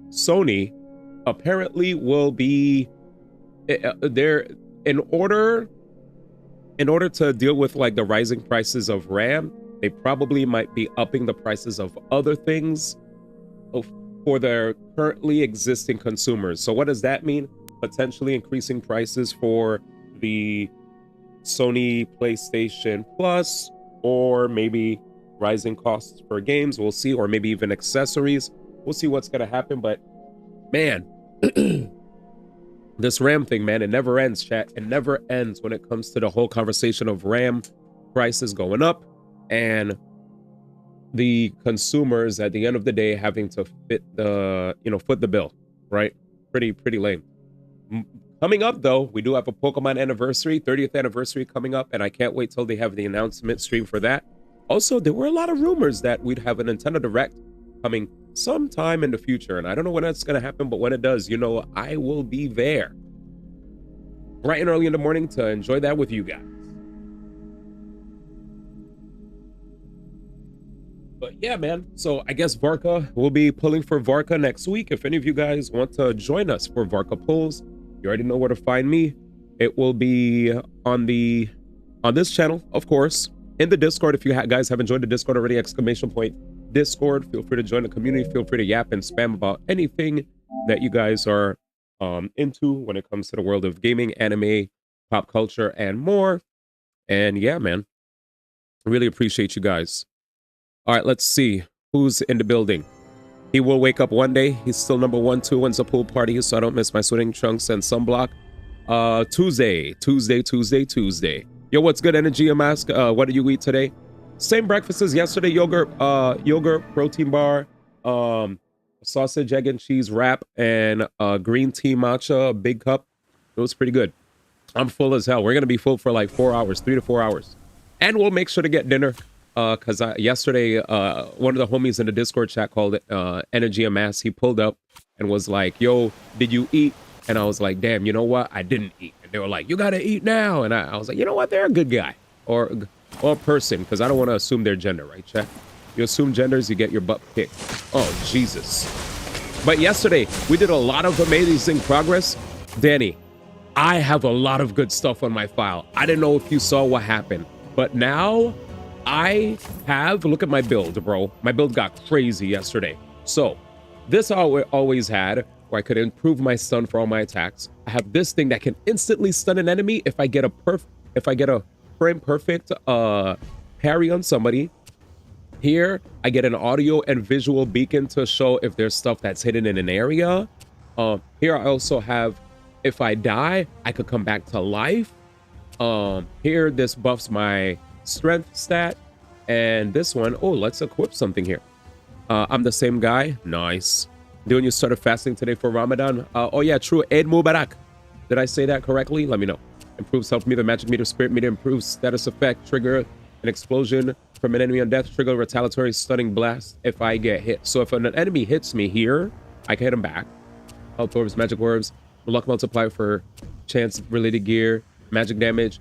Sony apparently will be there in order to deal with like the rising prices of RAM. They probably might be upping the prices of other things for their currently existing consumers. So what does that mean? Potentially increasing prices for the Sony PlayStation Plus, or maybe rising costs for games. We'll see, or maybe even accessories. We'll see what's gonna happen. But man, this RAM thing, man, it never ends, chat. It never ends when it comes to the whole conversation of RAM prices going up and the consumers at the end of the day having to foot the bill, right? Pretty lame. Coming up though, we do have a Pokemon anniversary, 30th anniversary coming up, and I can't wait till they have the announcement stream for that. Also, there were a lot of rumors that we'd have a Nintendo Direct coming sometime in the future, and I don't know when that's going to happen, but when it does, I will be there bright and early in the morning to enjoy that with you guys. But yeah, man, so I guess Varka will be pulling for Varka next week. If any of you guys want to join us for Varka pulls, you already know where to find me. It will be on this channel, of course, in the Discord. If you guys haven't joined the Discord already, ! Discord. Feel free to join the community. Feel free to yap and spam about anything that you guys are into when it comes to the world of gaming, anime, pop culture, and more. And yeah, man, really appreciate you guys. All right, let's see who's in the building. He will wake up one day. He's still number 1, 2 when's the pool party, so I don't miss my swimming trunks and sunblock. Tuesday. Yo, what's good, Energy and Mask? What did you eat today? Same breakfast as yesterday. Yogurt, protein bar, sausage, egg and cheese wrap, and green tea matcha, a big cup. It was pretty good. I'm full as hell. We're gonna be full for like 4 hours, 3 to 4 hours, and we'll make sure to get dinner. Because yesterday, one of the homies in the Discord chat called it Energy and Mass. He pulled up and was like, "Yo, did you eat?" And I was like, "Damn, you know what? I didn't eat." And they were like, "You gotta eat now." And I was like, "You know what? They're a good guy or person," because I don't want to assume their gender, right, chat? You assume genders, you get your butt kicked. Oh Jesus! But yesterday we did a lot of amazing progress. Danny, I have a lot of good stuff on my file. I didn't know if you saw what happened, but now I have, look at my build, bro. My build got crazy yesterday. So this I always had, where I could improve my stun for all my attacks. I have this thing that can instantly stun an enemy if I get a frame perfect parry on somebody. Here I get an audio and visual beacon to show if there's stuff that's hidden in an area. Here I also have, if I die, I could come back to life. Here this buffs my strength stat, and this one, oh, let's equip something here. I'm the same guy. Nice. Doing you started fasting today for Ramadan? Oh yeah, true. Eid Mubarak. Did I say that correctly? Let me know. Improves health meter, magic meter, spirit meter, improves status effect, trigger an explosion from an enemy on death, trigger a retaliatory stunning blast if I get hit. So if an enemy hits me here, I can hit him back. Health orbs, magic orbs, luck multiplier for chance related gear, magic damage,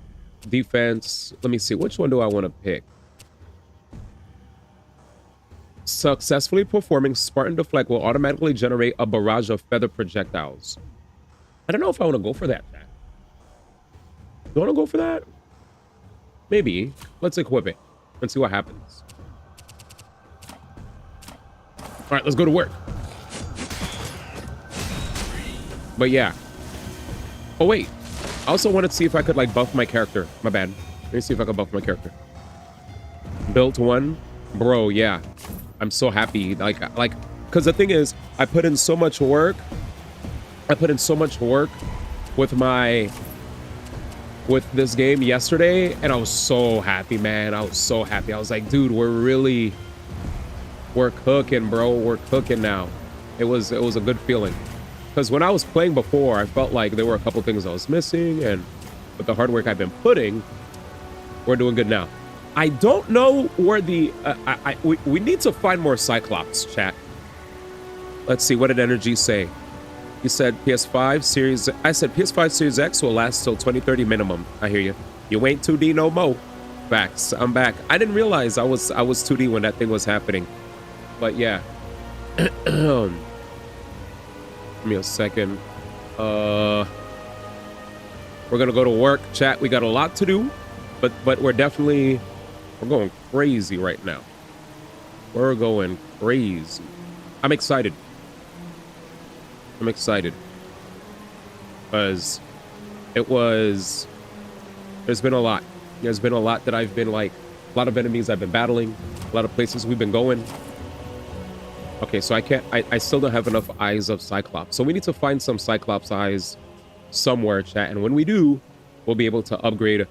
defense. Let me see, which one do I want to pick? Successfully performing Spartan Deflect will automatically generate a barrage of feather projectiles. I don't know if I want to go for that. Do you want to go for that? Maybe. Let's equip it and see what happens. All right, let's go to work. But yeah. Oh, wait. I also wanted to see if I could, like, buff my character. My bad. Let me see if I can buff my character. Built one. Bro, yeah. I'm so happy. Like, because the thing is, I put in so much work. With this game yesterday, and I was so happy, man. I was so happy. I was like, dude, we're cooking, bro. We're cooking now. It was a good feeling. Because when I was playing before, I felt like there were a couple things I was missing, and with the hard work I've been putting, we're doing good now. I don't know where the we need to find more Cyclops, chat. Let's see, what did Energy say? You said PS5 Series... I said PS5 Series X will last till 2030 minimum. I hear you. You ain't 2D no mo. Facts. I'm back. I didn't realize I was 2D when that thing was happening. But yeah. Give me a second. We're gonna go to work, chat. We got a lot to do. But we're definitely... We're going crazy right now. We're going crazy. I'm excited. I'm excited because there's been a lot. There's been a lot that I've been like, a lot of enemies I've been battling, a lot of places we've been going. Okay, so I still don't have enough eyes of Cyclops. So we need to find some Cyclops eyes somewhere, chat. And when we do, we'll be able to upgrade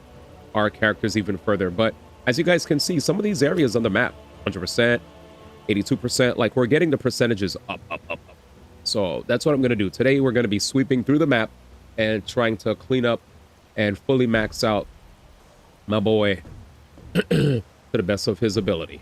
our characters even further. But as you guys can see, some of these areas on the map, 100%, 82%, like we're getting the percentages up. So that's what I'm going to do. Today, we're going to be sweeping through the map and trying to clean up and fully max out my boy to the best of his ability.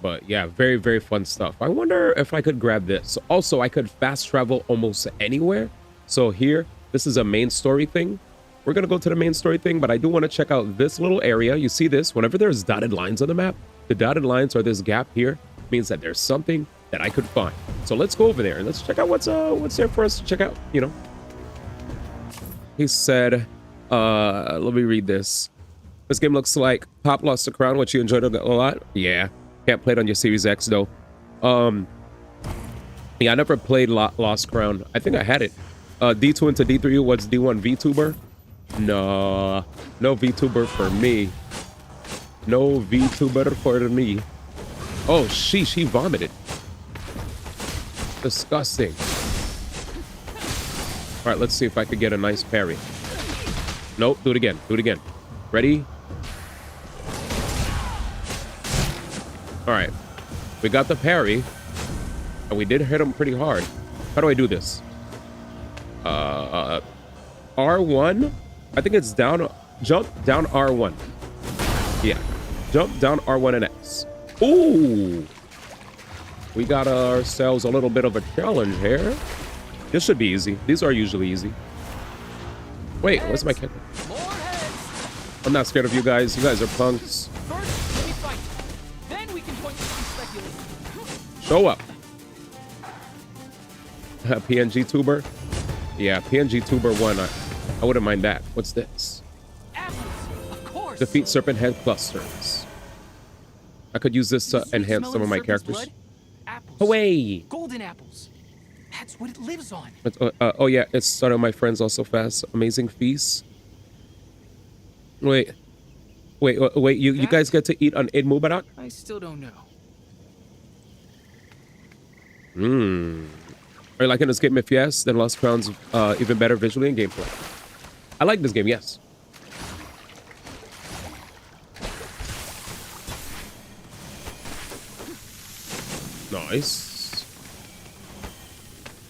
But yeah, very, very fun stuff. I wonder if I could grab this. Also, I could fast travel almost anywhere. So here, this is a main story thing. We're going to go to the main story thing, but I do want to check out this little area. You see this? Whenever there's dotted lines on the map, the dotted lines or this gap here means that there's something that I could find. So let's go over there and let's check out what's there for us to check out, you know. He said, let me read this. This game looks like Pop Lost the Crown, which you enjoyed a lot. Yeah. Can't play it on your Series X though. Yeah, I never played Lost Crown. I think I had it. D2 into D3, what's D1 VTuber? No VTuber for me. No VTuber for me. Oh, sheesh, he vomited. Disgusting. All right, let's see if I could get a nice parry. Nope, do it again. Do it again. Ready? All right. We got the parry. And we did hit him pretty hard. How do I do this? R1? I think it's down. Jump down R1. Yeah. Jump down R1 and X. Ooh. We got ourselves a little bit of a challenge here. This should be easy. These are usually easy. Wait, what's my kicker? I'm not scared of you guys. You guys are punks. First, let me fight. Then we can point to some speculation. Show up. PNG tuber? Yeah, PNG tuber 1. I wouldn't mind that. What's this? Apples, of course. Defeat serpent head clusters. I could use this to enhance some of my characters. Blood? Apples. Away! Golden apples. That's what it lives on. Oh yeah, it's starting my friends also fast. Amazing feast. Wait. You guys get to eat on Eid Mubarak? I still don't know. Are you liking this game? If yes, then Lost Crown's even better visually and gameplay. I like this game, yes. Nice.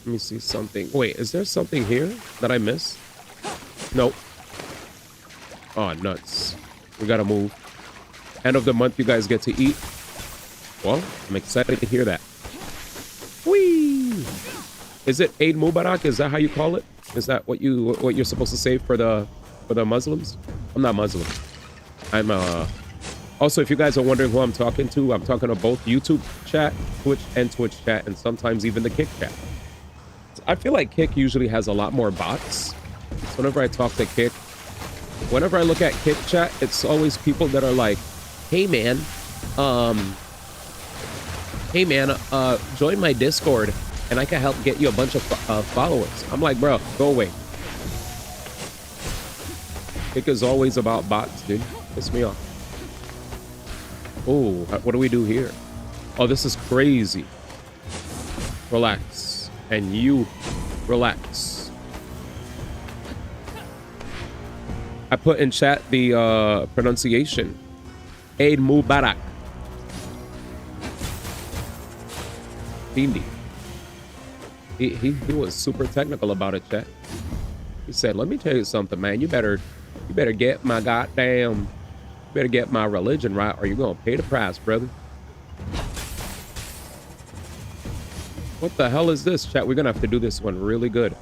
Let me see something. Wait, is there something here that I missed? Nope. Oh, nuts. We gotta move. End of the month, you guys get to eat. Well, I'm excited to hear that. Whee! Is it Eid Mubarak? Is that how you call it? Is that what you're supposed to say for the Muslims? I'm not Muslim. I'm also, if you guys are wondering who I'm talking to both YouTube chat, Twitch chat, and sometimes even the Kick chat. I feel like Kick usually has a lot more bots. So whenever I talk to Kick, whenever I look at Kick chat, it's always people that are like, hey man, join my Discord and I can help get you a bunch of followers. I'm like, bro, go away. Kick is always about bots, dude. Piss me off. Oh, what do we do here? Oh, this is crazy. Relax. And you relax. I put in chat the pronunciation. Eid Mubarak. Hindi. He was super technical about it, chat. He said, let me tell you something, man. You better get my goddamn, you better get my religion right or you're gonna pay the price, brother. What the hell is this, chat? We're gonna have to do this one really good.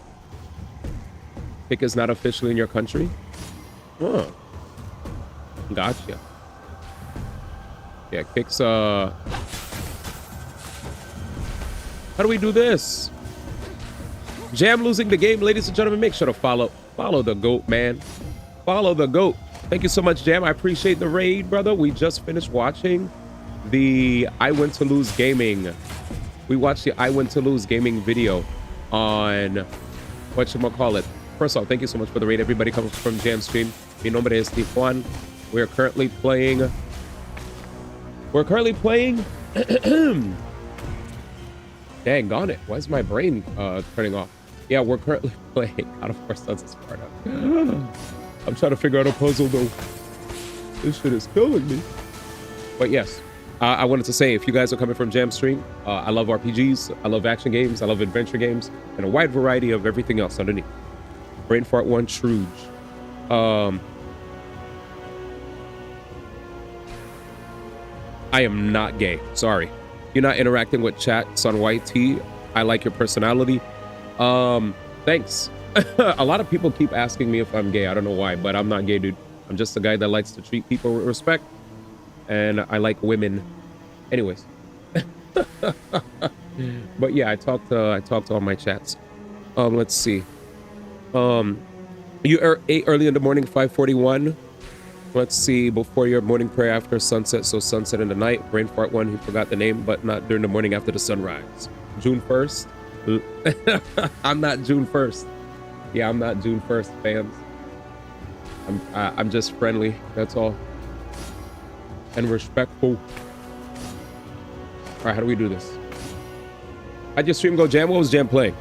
Kick is not officially in your country? Huh. Gotcha. Yeah, Kick's how do we do this? Jam losing the game, ladies and gentlemen. Make sure to follow the GOAT, man. Follow the GOAT. Thank you so much, Jam. I appreciate the raid, brother. We just finished watching the I Went to Lose Gaming. We watched the I Went to Lose Gaming video on whatchamacallit. First of all, thank you so much for the raid. Everybody coming from Jam Stream. Mi nombre es Tijuan. We're currently playing. Dang on it. Why is my brain turning off? Yeah, we're currently playing God of War Sons of Sparta. I'm trying to figure out a puzzle though. This shit is killing me. But yes, I wanted to say, if you guys are coming from Jam Stream, I love RPGs, I love action games, I love adventure games, and a wide variety of everything else underneath. Brain Fart 1, Truge. I am not gay. Sorry. You're not interacting with chat, Son YT. I like your personality. Thanks. A lot of people keep asking me if I'm gay. I don't know why, but I'm not gay, dude. I'm just a guy that likes to treat people with respect, and I like women. Anyways. But yeah, I talked to all my chats. Let's see. You ate early in the morning, 5:41. Let's see, before your morning prayer after sunset, so sunset in the night. Brain Fart 1, he forgot the name, but not during the morning after the sunrise. June 1st. I'm not June 1st. Yeah, I'm not June 1st, fans. I'm just friendly, that's all. And respectful. All right, how do we do this? How'd your stream go, Jam? What was Jam playing?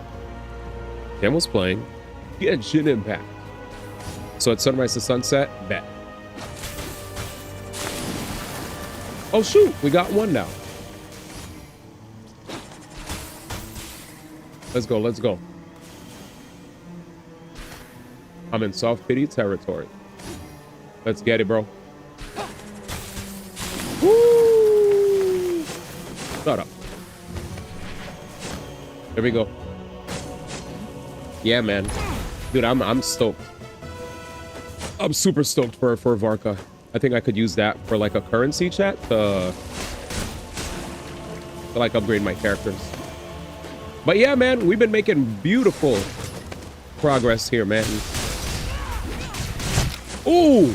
Jam was playing Genshin Impact. So it's sunrise to sunset, bet. Oh shoot, we got one now. Let's go, let's go. I'm in soft pity territory. Let's get it, bro. Woo! Shut up. There we go. Yeah, man. Dude, I'm stoked. I'm super stoked for Varka. I think I could use that for like a currency chat to like upgrade my characters. But yeah, man, we've been making beautiful progress here, man. Ooh!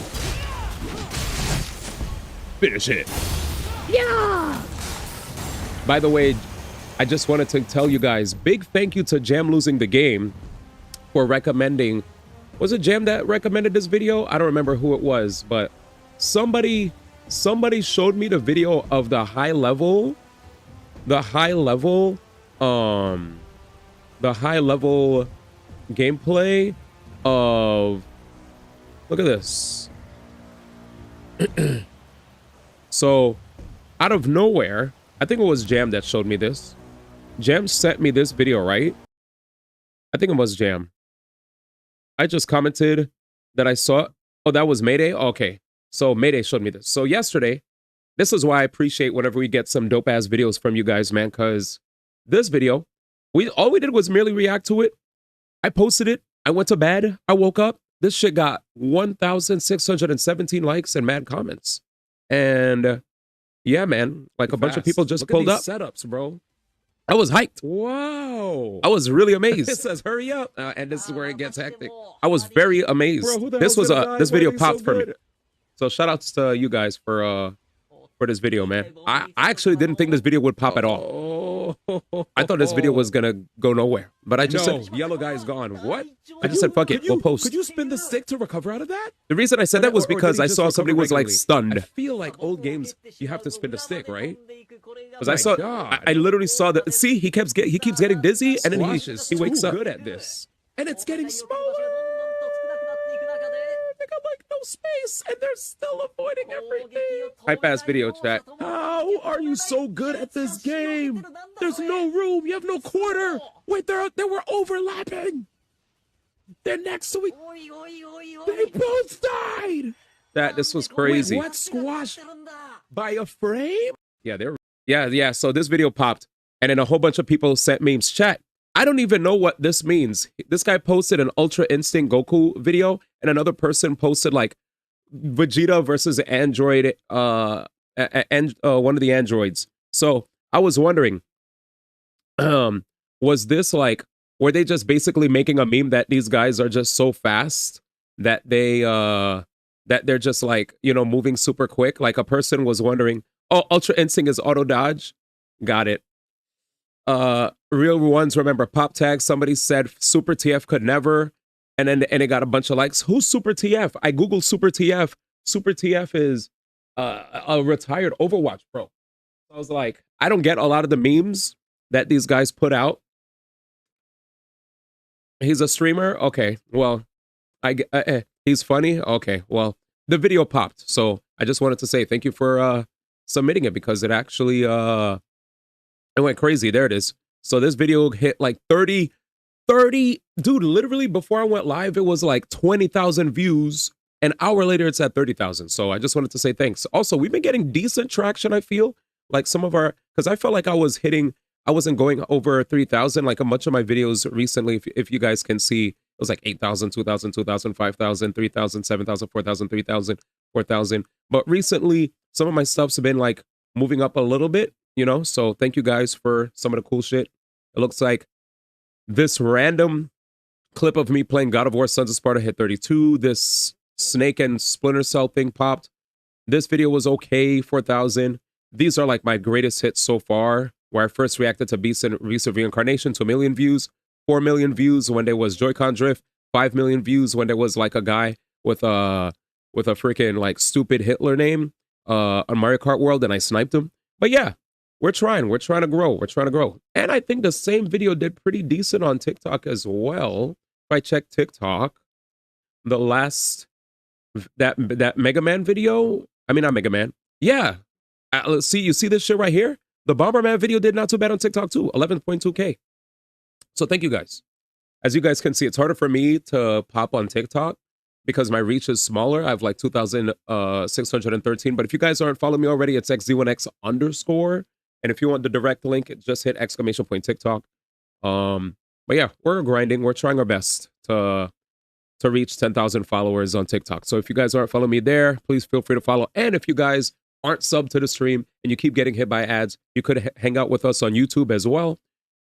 Finish it. Yeah! By the way, I just wanted to tell you guys, big thank you to Jam Losing the Game for recommending. Was it Jam that recommended this video? I don't remember who it was, but somebody showed me the video of the high level gameplay of, look at this. So out of nowhere, I think it was Jam that showed me this. Jam sent me this video, right? I think it was Jam. I just commented that I saw it. Oh, that was Mayday? Okay. So Mayday showed me this. So yesterday, This is why I appreciate whenever we get some dope ass videos from you guys, man. Because this video, all we did was merely react to it. I posted it. I went to bed. I woke up. This shit got 1,617 likes and mad comments. And yeah, man, like a bunch of people just pulled up. Setups, bro. I was hyped. Wow. I was really amazed. It says hurry up. And this is where it gets hectic. I was very amazed. Bro, who the This hell's was gonna die this video waiting popped so for me. good? So shout outs to you guys for this video, man. I actually didn't think this video would pop at all. I thought this video was gonna go nowhere, but I just said yellow guy's gone. What? I just said fuck it. We'll post. Could you spin the stick to recover out of that? The reason I said that was Or did because he I just saw recover somebody was like regularly? I stunned. feel like old games, you have to spin the stick, right? Because I saw, I literally saw that. See, he keeps getting dizzy, and then he wakes up. Good at this, and it's getting smaller. They got like no space, and they're still avoiding everything. Hype ass video, chat. How are you so good at this game? There's no room. You have no quarter. Wait, they were overlapping. They're next to each. They both died. This was crazy. Wait, what? Squashed by a frame? Yeah. So this video popped, and then a whole bunch of people sent memes. Chat. I don't even know what this means. This guy posted an Ultra Instinct Goku video, and another person posted like Vegeta versus Android, one of the androids. So I was wondering, was this like, were they just basically making a meme that these guys are just so fast that they're just like, moving super quick? Like a person was wondering, oh, Ultra Instinct is auto dodge. Got it. Real ones remember pop tag. Somebody said Super TF could never, and it got a bunch of likes. Who's Super TF? I googled Super TF. Super TF is a retired Overwatch pro. I was like, I don't get a lot of the memes that these guys put out. He's a streamer. Okay, well, he's funny. Okay, well, the video popped, so I just wanted to say thank you for submitting it, because it actually it went crazy. There it is. So this video hit like 30, dude, literally before I went live, it was like 20,000 views. An hour later, it's at 30,000. So I just wanted to say thanks. Also, we've been getting decent traction, I feel. Like some of our, because I felt like I wasn't going over 3,000. Like a bunch of my videos recently, if you guys can see, it was like 8,000, 2,000, 2,000, 5,000, 3,000, 7,000, 4,000, 3,000, 4,000. But recently, some of my stuff's been like moving up a little bit. So thank you guys for some of the cool shit. It looks like this random clip of me playing God of War Sons of Sparta hit 32. This Snake and Splinter Cell thing popped. This video was okay, 4,000. These are like my greatest hits so far, where I first reacted to Beast of Reincarnation, 2 million views, 4 million views when there was Joy-Con Drift, 5 million views when there was like a guy with a freaking like stupid Hitler name on Mario Kart World, and I sniped him. But yeah, we're trying to grow. And I think the same video did pretty decent on TikTok as well. If I check TikTok, the last, that Mega Man video, I mean, not Mega Man. Yeah. Let's see, you see this shit right here? The Bomberman video did not too bad on TikTok too, 11.2K. So thank you guys. As you guys can see, it's harder for me to pop on TikTok because my reach is smaller. I have like 2,613. But if you guys aren't following me already, it's XZ1X_. And if you want the direct link, just hit !TikTok. But yeah, we're grinding. We're trying our best to reach 10,000 followers on TikTok. So if you guys aren't following me there, please feel free to follow. And if you guys aren't subbed to the stream and you keep getting hit by ads, you could hang out with us on YouTube as well.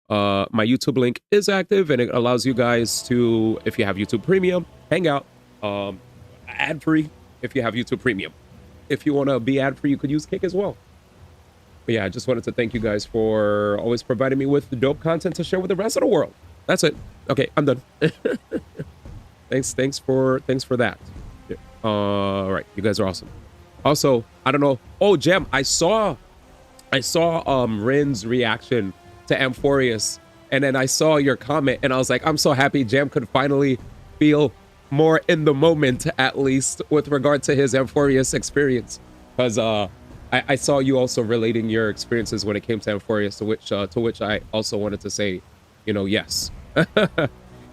My YouTube link is active, and it allows you guys to, if you have YouTube Premium, hang out ad-free if you have YouTube Premium. If you want to be ad-free, you could use Kick as well. But yeah, I just wanted to thank you guys for always providing me with the dope content to share with the rest of the world. That's it. Okay, I'm done. Thanks for that. All right, you guys are awesome. Also, I don't know. Oh, Jem, I saw Rin's reaction to Amphorius, and then I saw your comment, and I was like, I'm so happy Jam could finally feel more in the moment, at least with regard to his Amphorius experience, because I saw you also relating your experiences when it came to Amphorius, to which I also wanted to say, yes.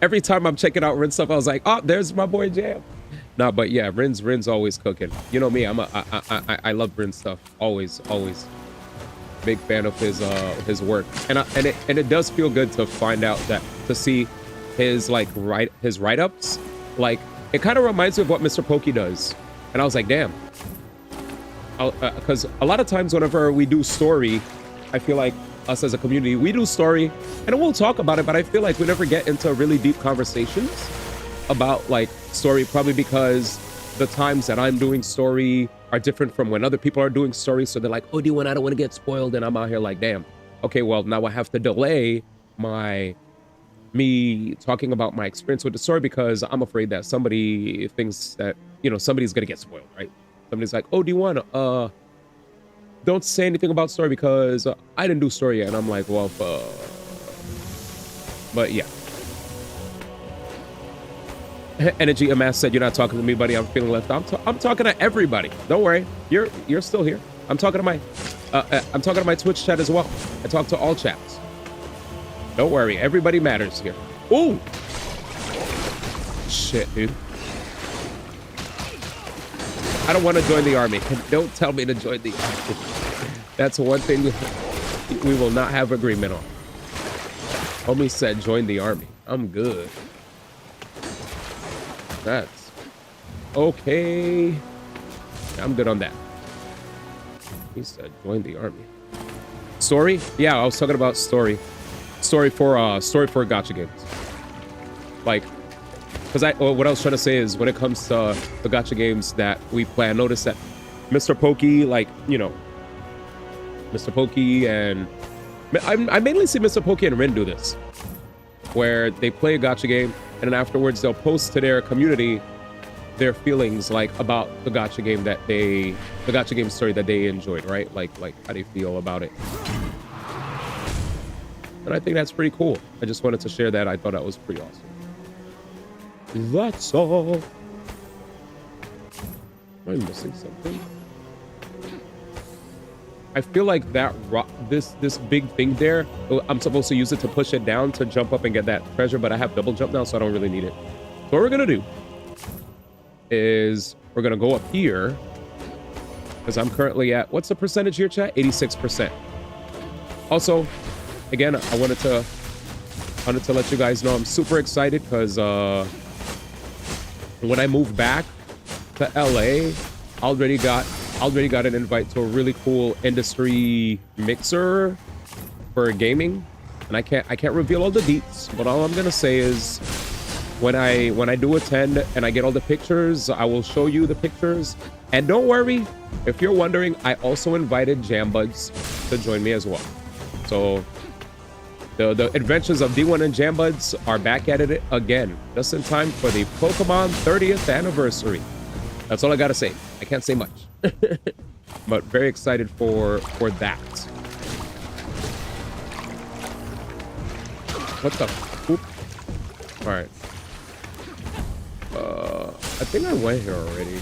Every time I'm checking out Rin stuff, I was like, oh, there's my boy Jam. Nah, but yeah, Rin's always cooking. You know me, I love Rin stuff. Always. Big fan of his work. And it does feel good to find out that, to see his like his write-ups. Like, it kind of reminds me of what Mr. Pokey does. And I was like, damn. Because a lot of times whenever we do story, I feel like us as a community, we do story and we'll talk about it, but I feel like we never get into really deep conversations about like story, probably because the times that I'm doing story are different from when other people are doing story. So they're like, oh, D1, I don't want to get spoiled. And I'm out here like, damn. Okay, well, now I have to delay me talking about my experience with the story because I'm afraid that somebody thinks that, you know, somebody's going to get spoiled, right? Somebody's like, oh, D1, don't say anything about story because I didn't do story yet. And I'm like, well, but yeah. Energy Amass said, you're not talking to me, buddy. I'm feeling left out. I'm talking to everybody. Don't worry. You're still here. I'm talking to my Twitch chat as well. I talk to all chats. Don't worry. Everybody matters here. Ooh. Shit, dude. I don't want to join the army. Don't tell me to join the army. That's one thing we will not have agreement on. Homie said join the army. I'm good. That's okay. I'm good on that. He said join the army. Story? Yeah, I was talking about story. Story for gacha games. Like, because what I was trying to say is when it comes to the gacha games that we play, I noticed that Mr. Pokey, like, you know, Mr. Pokey and I mainly see Mr. Pokey and Rin do this, where they play a gacha game and then afterwards they'll post to their community their feelings like about the gacha game story that they enjoyed, right? Like how they feel about it. And I think that's pretty cool. I just wanted to share that. I thought that was pretty awesome. That's all. Am I missing something? I feel like that this big thing there, I'm supposed to use it to push it down to jump up and get that treasure, but I have double jump now, so I don't really need it. So what we're gonna do is we're gonna go up here because I'm currently at, what's the percentage here, chat? 86%. Also, again, I wanted to let you guys know I'm super excited because when I moved back to LA, I already got an invite to a really cool industry mixer for gaming, and I can't reveal all the deets, but all I'm gonna say is when I do attend and I get all the pictures, I will show you the pictures. And don't worry, if you're wondering, I also invited Jambuds to join me as well. So the adventures of D1 and Jambuds are back at it again, just in time for the Pokemon 30th anniversary. That's all I gotta say. I can't say much. But very excited for that. What the whoop? All right. I think I went here already.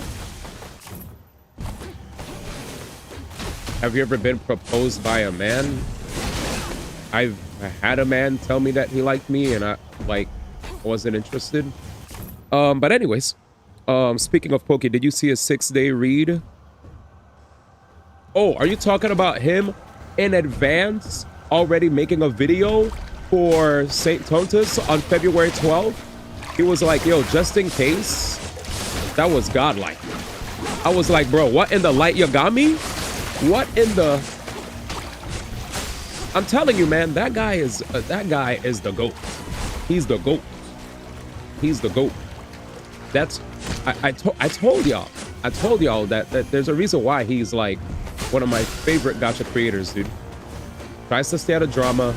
Have you ever been proposed by a man? I had a man tell me that he liked me and I wasn't interested. But anyways, speaking of Poke, did you see a 6-day read? Oh, are you talking about him in advance already making a video for St. Tontus on February 12th? He was like, yo, just in case. That was godlike. I was like, bro, what in the light Yagami? What in the... I'm telling you, man, that guy is the GOAT. He's the GOAT. He's the GOAT. That's... I told y'all that there's a reason why he's like one of my favorite gacha creators, dude. Tries to stay out of drama.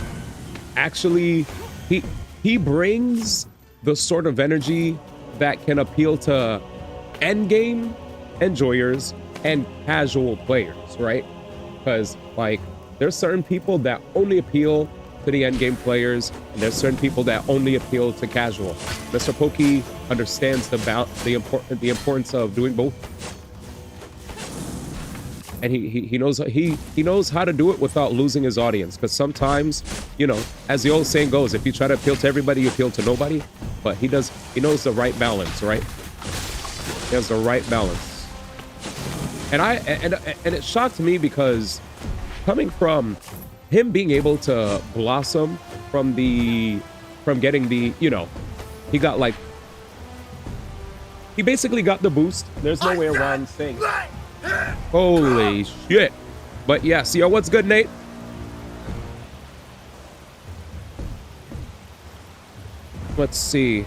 Actually, he brings the sort of energy that can appeal to endgame enjoyers and casual players, right? Because like there's certain people that only appeal to the endgame players, and there's certain people that only appeal to casual. Mr. Pokey understands the importance of doing both, and he knows how to do it without losing his audience. Because sometimes, you know, as the old saying goes, if you try to appeal to everybody, you appeal to nobody. But he knows the right balance, right? He has the right balance. And it shocked me because coming from him being able to blossom from getting the, you know, he got like, he basically got the boost. There's no way around saying. Holy shit. But yeah, see, what's good, Nate? Let's see.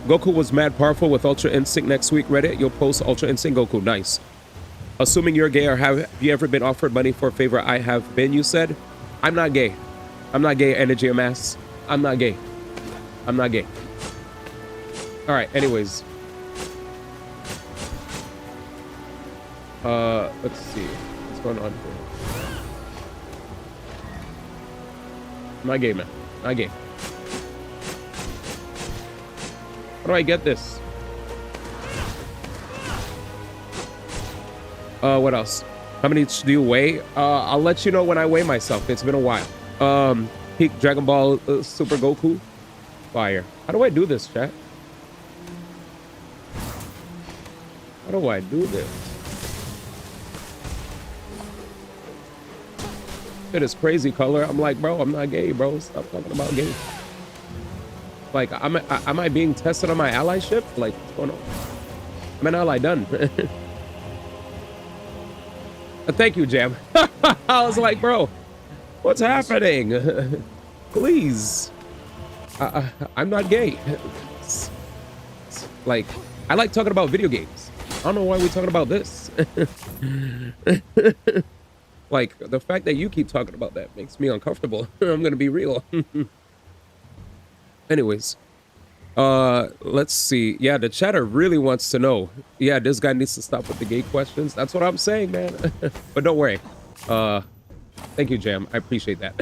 Goku was mad powerful with Ultra Instinct next week. Reddit, you'll post Ultra Instinct Goku. Nice. Assuming you're gay, or have you ever been offered money for a favor? I have been, you said. I'm not gay. I'm not gay, Energy of Mass. I'm not gay. I'm not gay. All right, anyways. Let's see. What's going on here? I'm not gay, man. Not gay. How do I get this? What else? How many do you weigh? I'll let you know when I weigh myself. It's been a while. Peak Dragon Ball Super Goku. Fire. How do I do this, chat? How do I do this? It is crazy color. I'm like, bro, I'm not gay, bro. Stop talking about gay. Like, am I being tested on my allyship? Like, what's going on? I'm an ally done. Thank you, Jam. I was like, bro, what's happening? Please. I'm not gay. Like, I like talking about video games. I don't know why we're talking about this. Like, the fact that you keep talking about that makes me uncomfortable. I'm gonna be real. Anyways, let's see. Yeah, the chatter really wants to know. Yeah, this guy needs to stop with the gay questions. That's what I'm saying, man. But don't worry. Thank you, Jam. I appreciate that.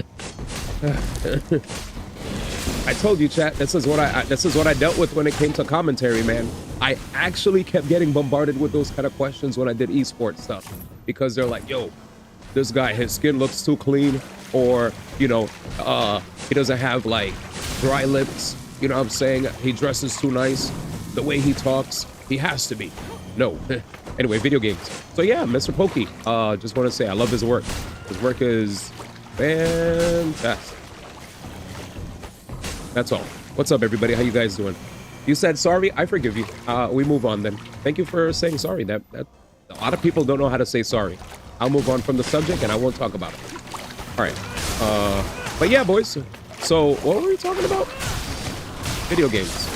I told you, chat. This is what I dealt with when it came to commentary, man. I actually kept getting bombarded with those kind of questions when I did esports stuff, because they're like, yo, this guy, his skin looks too clean, or, you know, he doesn't have like dry lips, you know what I'm saying? He dresses too nice. The way he talks, he has to be. No. Anyway, video games. So yeah, Mr. Pokey, just want to say I love his work. His work is fantastic. That's all. What's up, everybody? How you guys doing? You said sorry. I forgive you. We move on then. Thank you for saying sorry. That a lot of people don't know how to say sorry. I'll move on from the subject and I won't talk about it. All right. But yeah, boys. So what were we talking about? Video games.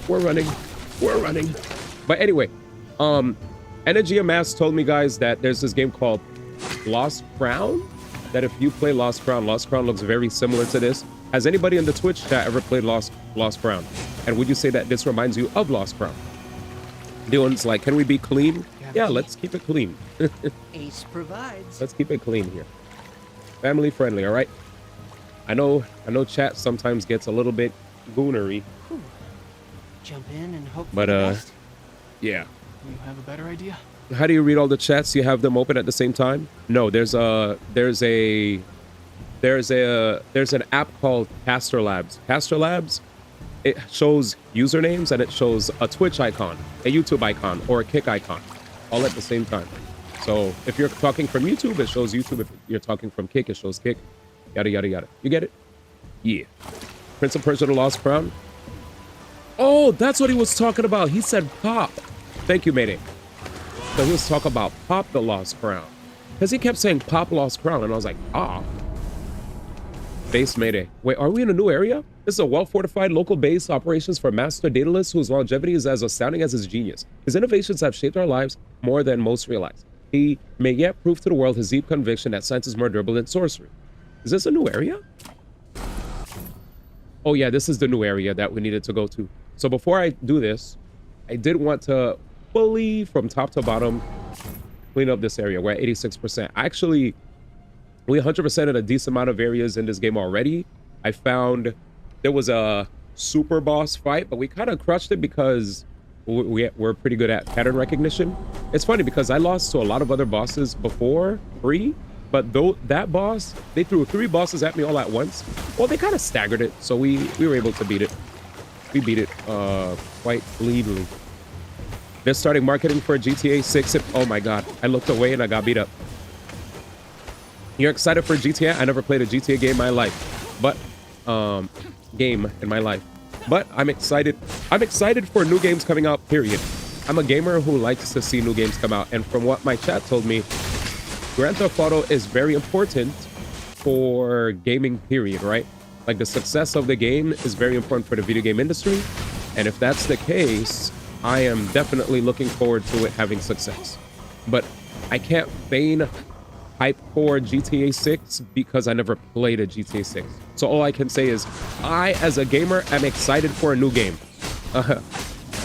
We're running. But anyway, Energy of Mass told me, guys, that there's this game called Lost Crown. That if you play Lost Crown looks very similar to this. Has anybody in the Twitch chat ever played Lost Crown? And would you say that this reminds you of Lost Crown? Dylan's like, can we be clean? Yeah, let's keep it clean. Ace provides. Let's keep it clean here. Family friendly, all right? I know chat sometimes gets a little bit goonery. Jump in and hope but for the best. Yeah. You have a better idea? How do you read all the chats? You have them open at the same time? No, there's an app called Caster Labs. Caster Labs, it shows usernames and it shows a Twitch icon, a YouTube icon, or a Kick icon, all at the same time. So if you're talking from YouTube, it shows YouTube. If you're talking from Kick, it shows Kick. Yada, yada, yada. You get it? Yeah. Prince of Persia: The Lost Crown. Oh, that's what he was talking about. He said Pop. Thank you, Mayday. So he was talking about Pop the Lost Crown. Because he kept saying Pop Lost Crown, and I was like, ah. Base Mayday. Wait, are we in a new area? This is a well-fortified local base operations for Master Daedalus, whose longevity is as astounding as his genius. His innovations have shaped our lives more than most realize. He may yet prove to the world his deep conviction that science is more durable than sorcery. Is this a new area? Oh yeah, this is the new area that we needed to go to. So before I do this, I did want to fully, from top to bottom, clean up this area. We're at 86%. Actually, we 100% in a decent amount of areas in this game already. I found there was a super boss fight, but we kind of crushed it because we're pretty good at pattern recognition. It's funny because I lost to a lot of other bosses before, but though that boss, they threw 3 bosses at me all at once. Well, they kind of staggered it, so we were able to beat it. We beat it quite cleanly. They're starting marketing for GTA 6. Oh my god. I looked away and I got beat up. You're excited for GTA? I never played a GTA game in my life. But But I'm excited. I'm excited for new games coming out, period. I'm a gamer who likes to see new games come out. And from what my chat told me, Grand Theft Auto is very important for gaming, period, right? Like the success of the game is very important for the video game industry. And if that's the case, I am definitely looking forward to it having success. But I can't feign hype for GTA 6 because I never played a GTA 6. So all I can say is I, as a gamer, am excited for a new game.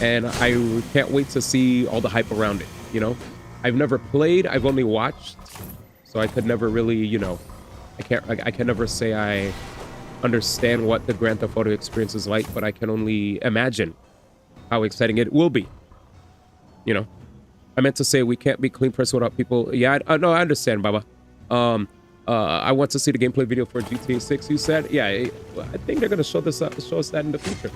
And I can't wait to see all the hype around it, you know? I've never played, I've only watched. So I could never really, you know, I can never say I understand what the Grand Theft Auto experience is like, but I can only imagine how exciting it will be. You know, I meant to say we can't be clean press without people. Yeah, no, I understand, Baba. I want to see the gameplay video for GTA 6. You said, yeah, I think they're gonna show us that in the future.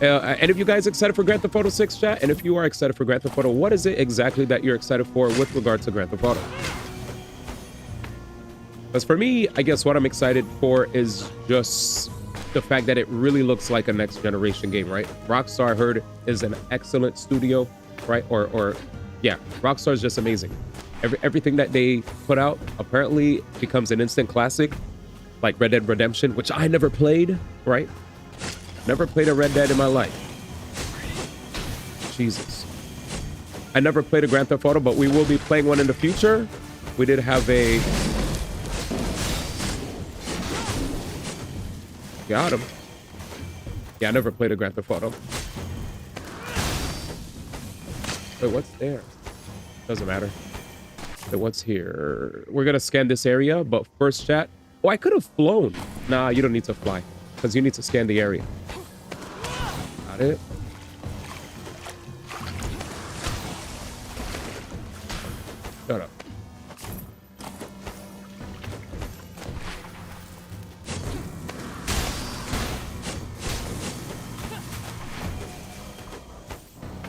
And if you guys excited for Grand Theft Auto 6, chat, and if you are excited for Grand Theft Auto, what is it exactly that you're excited for with regard to Grand Theft Auto? Because for me, I guess what I'm excited for is just the fact that it really looks like a next generation game, right? Rockstar, I heard, is an excellent studio, right? Or yeah, Rockstar is just amazing. Everything that they put out apparently becomes an instant classic, like Red Dead Redemption, which I never played, right? Never played a Red Dead in my life. Jesus. I never played a Grand Theft Auto, but we will be playing one in the future. We did have a... Got him. Yeah, I never played a Grand Theft Auto. Wait, what's there? Doesn't matter. So what's here? We're gonna scan this area, but first, chat. Oh, I could have flown. Nah, you don't need to fly, because you need to scan the area. Got it. Shut up.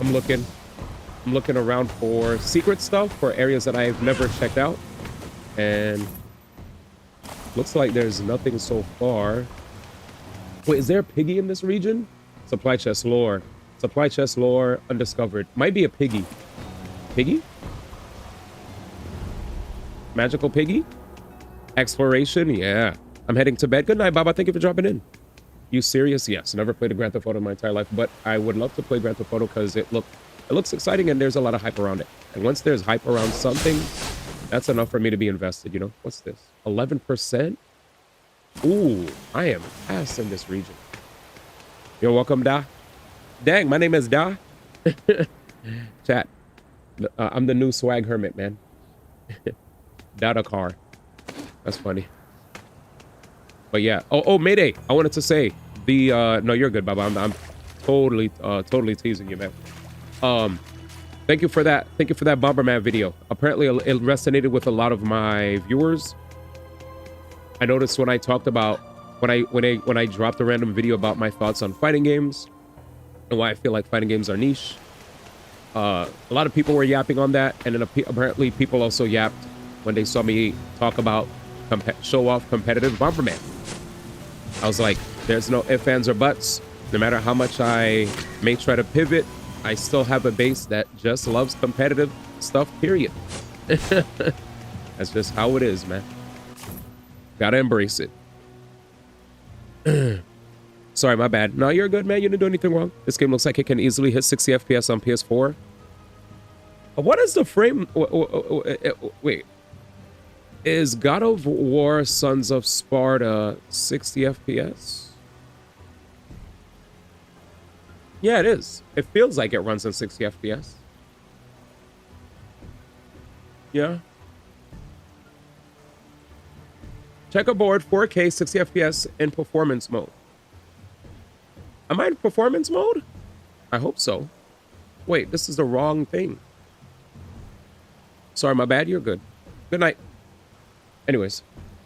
I'm looking around for secret stuff, for areas that I've never checked out. And looks like there's nothing so far. Wait, is there a piggy in this region? Supply chest lore. Supply chest lore undiscovered. Might be a piggy. Piggy? Magical piggy? Exploration? Yeah. I'm heading to bed. Good night, Baba. Thank you for dropping in. You serious? Yes. Never played a Grand Theft Auto in my entire life, but I would love to play Grand Theft Auto because it looks exciting and there's a lot of hype around it. And once there's hype around something, that's enough for me to be invested, you know? What's this? 11%? Ooh, I am fast in this region. You're welcome, Da. Dang, my name is Da. Chat. I'm the new swag hermit, man. Da car. That's funny. But yeah. Oh, Mayday. I wanted to say no, you're good, Baba. I'm totally teasing you, man. Thank you for that. Thank you for that Bomberman video. Apparently it resonated with a lot of my viewers. I noticed when I talked about when I dropped a random video about my thoughts on fighting games and why I feel like fighting games are niche. A lot of people were yapping on that, and then apparently people also yapped when they saw me talk about show off competitive Bomberman. I was like, there's no ifs, ands, or buts. No matter how much I may try to pivot, I still have a base that just loves competitive stuff, period. That's just how it is, man. Gotta embrace it. Sorry, my bad. No, you're good, man. You didn't do anything wrong. This game looks like it can easily hit 60 FPS on PS4. What is the frame? Wait. Is God of War Sons of Sparta 60 FPS? Yeah, it is. It feels like it runs on 60 FPS. Yeah. Checkerboard 4K 60 FPS in performance mode. Am I in performance mode? I hope so. Wait, this is the wrong thing. Sorry, my bad. You're good. Good night. Anyways,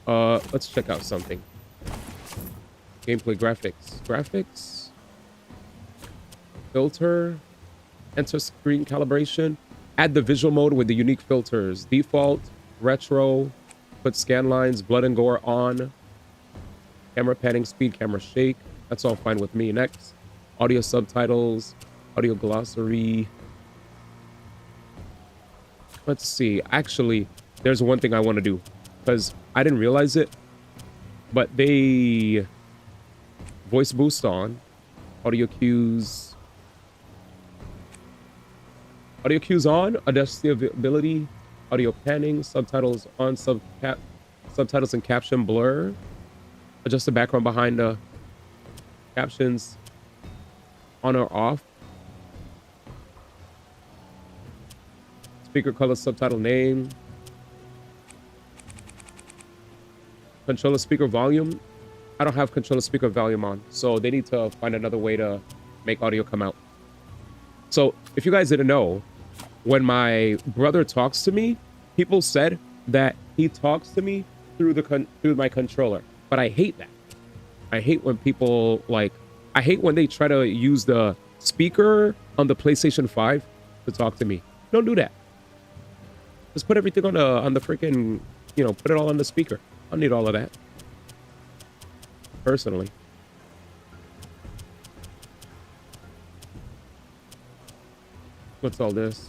let's check out something. Gameplay graphics. Graphics. Filter. Enter screen calibration. Add the visual mode with the unique filters. Default. Retro. Put scan lines. Blood and gore on. Camera panning speed. Camera shake. That's all fine with me. Next. Audio subtitles. Audio glossary. Let's see. Actually, there's one thing I want to do. Because I didn't realize it. But they... Voice boost on. Audio cues. Audio cues on. Adjustability. Audio panning. Subtitles on. Subtitles and caption blur. Adjust the background behind the captions. On or off. Speaker color, subtitle name. Controller speaker volume. I don't have controller speaker volume on, so they need to find another way to make audio come out. So if you guys didn't know, when my brother talks to me, people said that he talks to me through my controller, but I hate that. I hate when people I hate when they try to use the speaker on the PlayStation 5 to talk to me. Don't do that. Just put everything on the freaking, put it all on the speaker. I don't need all of that. Personally. What's all this?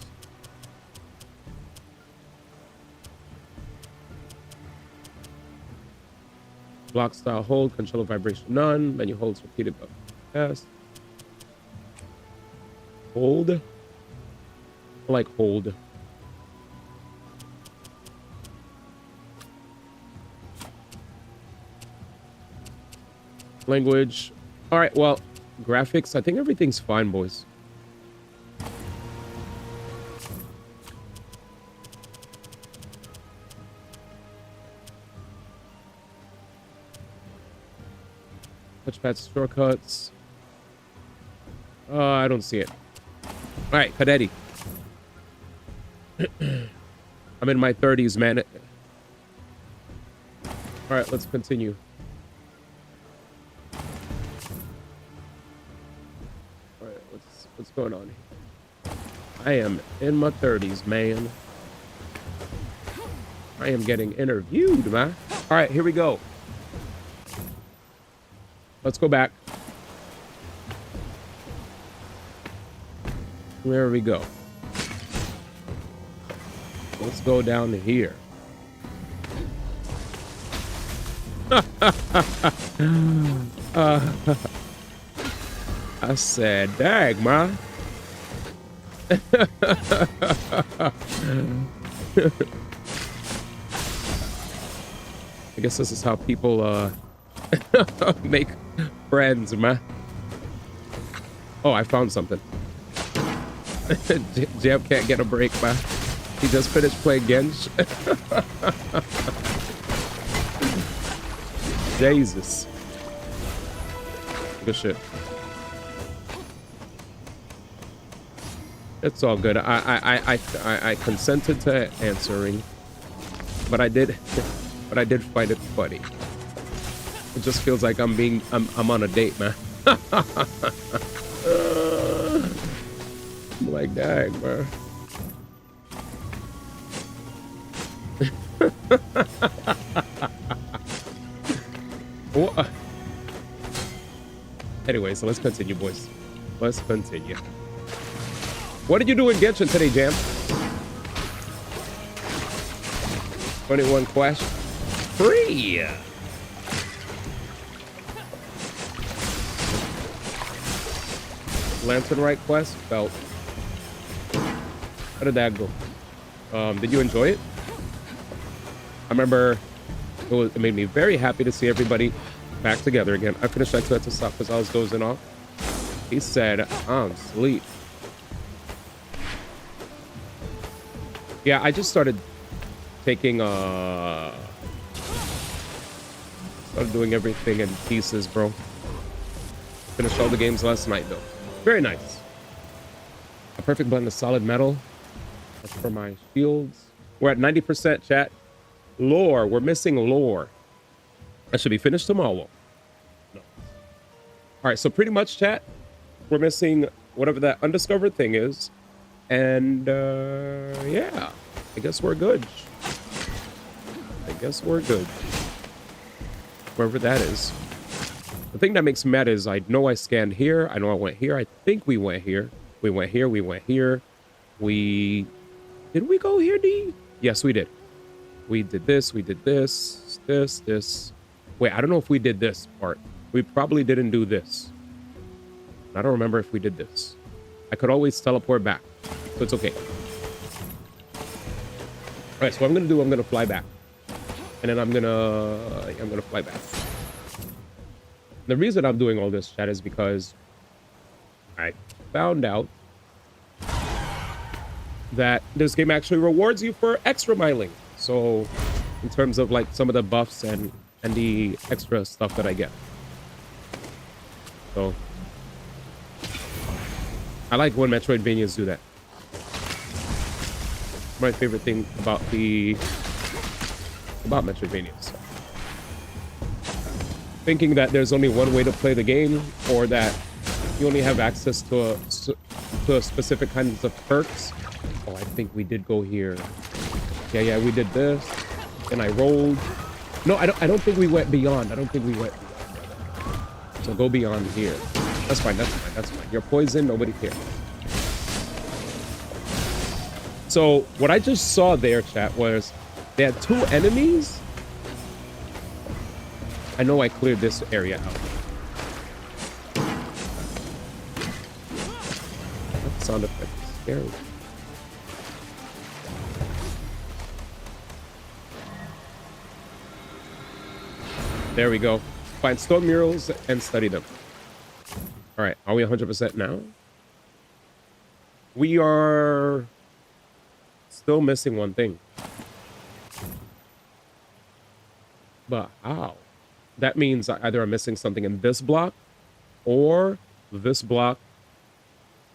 Block style hold, controller vibration none, menu holds repeated but fast. Hold. I like hold. Language. All right, well, graphics. I think everything's fine, boys. Touchpad shortcuts. I don't see it. All right, Cadetti. I'm in my 30s, man. All right, let's continue. All right, what's going on here? I am in my 30s, man. I am getting interviewed, man. All right, here we go. Let's go back. Where we go? Let's go down to here. I said, dang, man. I guess this is how people make friends, man. Oh, I found something. Jam can't get a break, man. He just finished playing Gensh. Jesus. Good shit. It's all good. I consented to answering, but I did find it funny. It just feels like I'm on a date, man. I'm like, dang, bro. What? Anyway, so let's continue, boys. Let's continue. What did you do in Genshin today, Jam? 21 quest. Free! Lantern Right quest? Felt. How did that go? Did you enjoy it? I remember it made me very happy to see everybody back together again. I finished that to stop because I was dozing off. He said, I'm asleep. Yeah, I just started taking started doing everything in pieces, bro. Finished all the games last night though. Very nice. A perfect blend of solid metal. That's for my shields. We're at 90% chat. Lore. We're missing lore. That should be finished tomorrow. No. right, so pretty much, chat, we're missing whatever that undiscovered thing is. And, yeah, I guess we're good. I guess we're good. Wherever that is. The thing that makes me mad is I know I scanned here. I know I went here. I think we went here. We went here. We went here. Did we go here, D? Yes, we did. We did this. We did this. This. Wait, I don't know if we did this part. We probably didn't do this. I don't remember if we did this. I could always teleport back. So it's okay. All right, so what I'm gonna do, I'm gonna fly back. And then I'm gonna fly back. The reason I'm doing all this, chat, is because I found out that this game actually rewards you for extra miling. So in terms of like some of the buffs and the extra stuff that I get. So I like when Metroidvanias do that. My favorite thing about Metroidvanias. Thinking that there's only one way to play the game, or that you only have access to a specific kinds of perks. Oh, I think we did go here. Yeah, we did this. And I rolled. No, I don't think we went beyond. I don't think we went beyond. So go beyond here. That's fine. You're poisoned. Nobody cares. So what I just saw there, chat, was they had 2 enemies. I know I cleared this area out. That sound effect is scary. There we go. Find stone murals and study them. All right, are we 100% now? We are still missing one thing. But how? That means either I'm missing something in this block or this block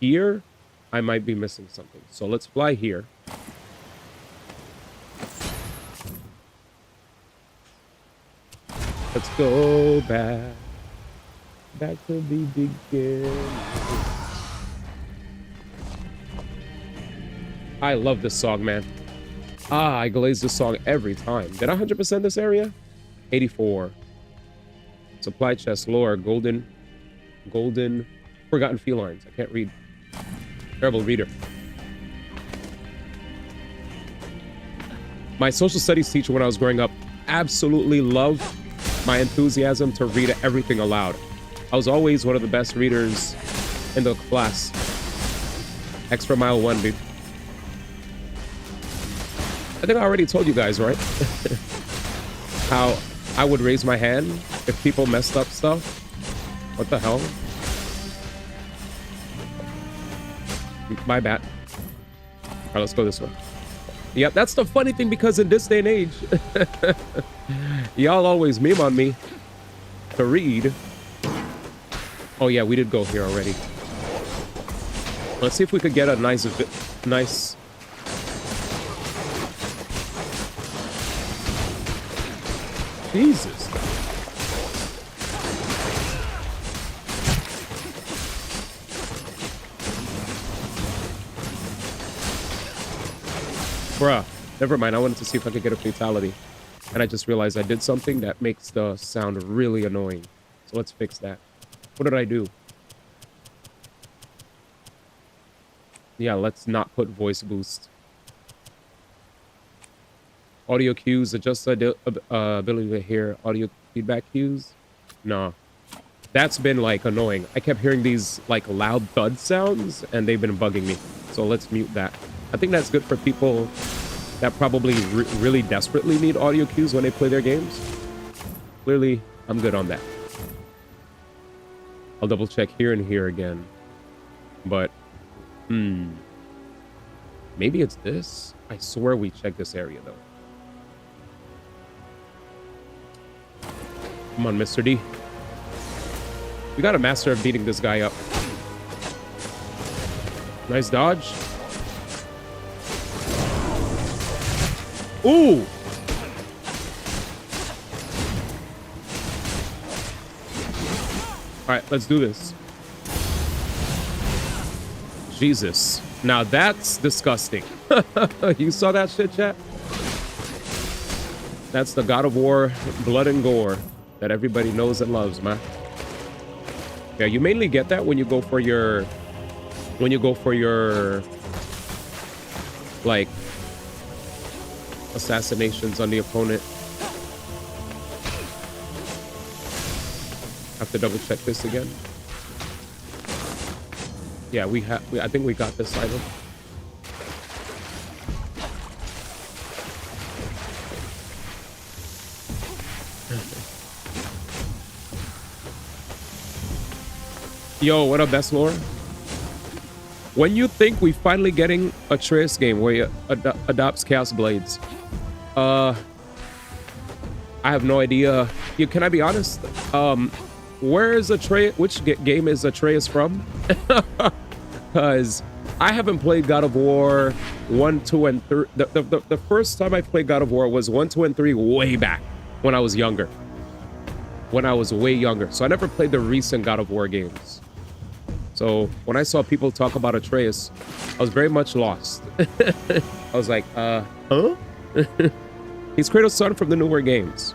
here. I might be missing something. So let's fly here. Let's go back to the beginning. I love this song, man. I glaze this song every time. Did I 100% this area? 84. Supply chest, lore, golden, forgotten felines. I can't read. Terrible reader. My social studies teacher when I was growing up absolutely loved my enthusiasm to read everything aloud. I was always one of the best readers in the class. Extra mile 1, dude. I think I already told you guys, right? How I would raise my hand if people messed up stuff. What the hell? My bad. All right, let's go this way. Yep, that's the funny thing, because in this day and age, y'all always meme on me to read. Oh yeah, we did go here already. Let's see if we could get a nice. Jesus. Bruh, never mind. I wanted to see if I could get a fatality. And I just realized I did something that makes the sound really annoying. So let's fix that. What did I do? Yeah, let's not put voice boost. Audio cues, adjust the ability to hear audio feedback cues. No. That's been like annoying. I kept hearing these like loud thud sounds and they've been bugging me. So let's mute that. I think that's good for people that probably really desperately need audio cues when they play their games. Clearly, I'm good on that. I'll double check here and here again. But, maybe it's this? I swear we checked this area though. Come on, Mr. D. We got a master of beating this guy up. Nice dodge. Ooh! right, let's do this. Jesus. Now that's disgusting. You saw that shit, chat? That's the God of War blood and gore that everybody knows and loves, man. Yeah, you mainly get that when you go for your like assassinations on the opponent. Have to double check this again. Yeah, I think we got this item. Yo, what up, best lore? When you think we finally getting a Atreus game where he adopts Chaos Blades? I have no idea. Can I be honest? Where is Atreus? Which game is Atreus from? Because I haven't played God of War 1, 2, and 3. The first time I played God of War was 1, 2, and 3 way back when I was younger. When I was way younger. So I never played the recent God of War games. So when I saw people talk about Atreus, I was very much lost. I was like, huh? He's Kratos' son from the newer games.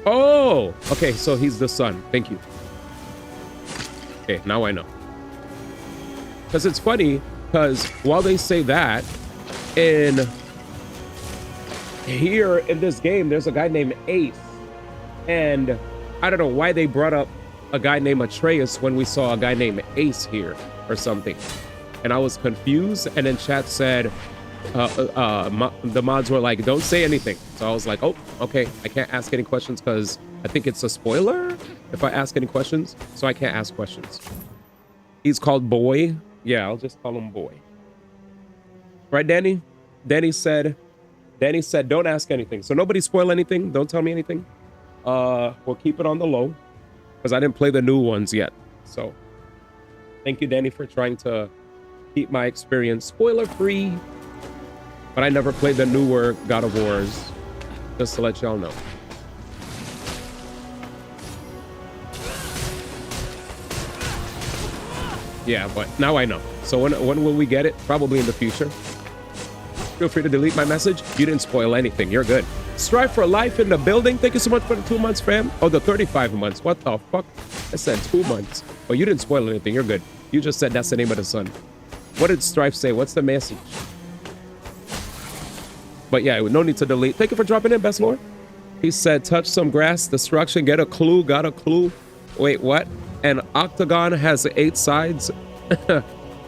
Oh, okay, so he's the son. Thank you. Okay, now I know. Because it's funny, because while they say that, here in this game, there's a guy named Ace. And I don't know why they brought up a guy named Atreus when we saw a guy named Ace here or something. And I was confused. And then chat said, the mods were like, don't say anything. So I was like, oh, okay. I can't ask any questions because I think it's a spoiler if I ask any questions. So I can't ask questions. He's called Boy. Yeah, I'll just call him Boy. Right, Danny? Danny said, don't ask anything. So nobody spoil anything. Don't tell me anything. We'll keep it on the low because I didn't play the new ones yet. So thank you, Danny, for trying to keep my experience spoiler free. But I never played the newer God of Wars, just to let y'all know. Yeah, but now I know. So when will we get it? Probably in the future. Feel free to delete my message. You didn't spoil anything. You're good. Strive for Life in the building. Thank you so much for the 2 months, fam. Oh, the 35 months. What the fuck? I said 2 months. But you didn't spoil anything. You're good. You just said that's the name of the sun. What did Strife say? What's the message? But yeah, no need to delete. Thank you for dropping in, best lord. He said, touch some grass, destruction, get a clue, got a clue. Wait, what? An octagon has 8 sides.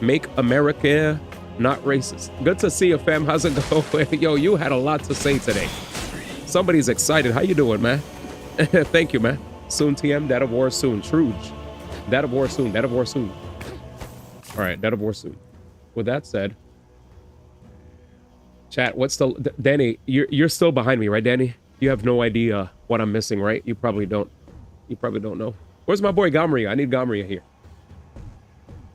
Make America not racist. Good to see you, fam. How's it going? Yo, you had a lot to say today. Somebody's excited. How you doing, man? Thank you, man. Soon, TM. Dead of War soon. Truge. Dead of War soon. Dead of War soon. All right, Dead of War soon. With that said, chat, what's the... Danny, you're still behind me, right, Danny? You have no idea what I'm missing, right? You probably don't. You probably don't know. Where's my boy Gamria? I need Gamria here.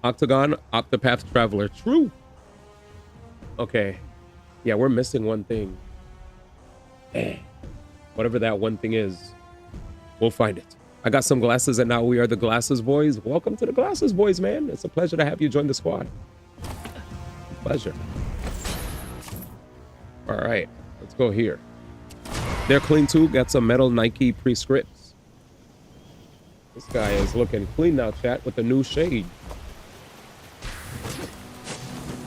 Octagon, Octopath Traveler. True. Okay. Yeah, we're missing one thing. Whatever that one thing is, we'll find it. I got some glasses and now we are the Glasses Boys. Welcome to the Glasses Boys, man. It's a pleasure to have you join the squad. Pleasure. All right, let's go here. They're clean too. Got some metal Nike prescripts. This guy is looking clean now, chat, with the new shade.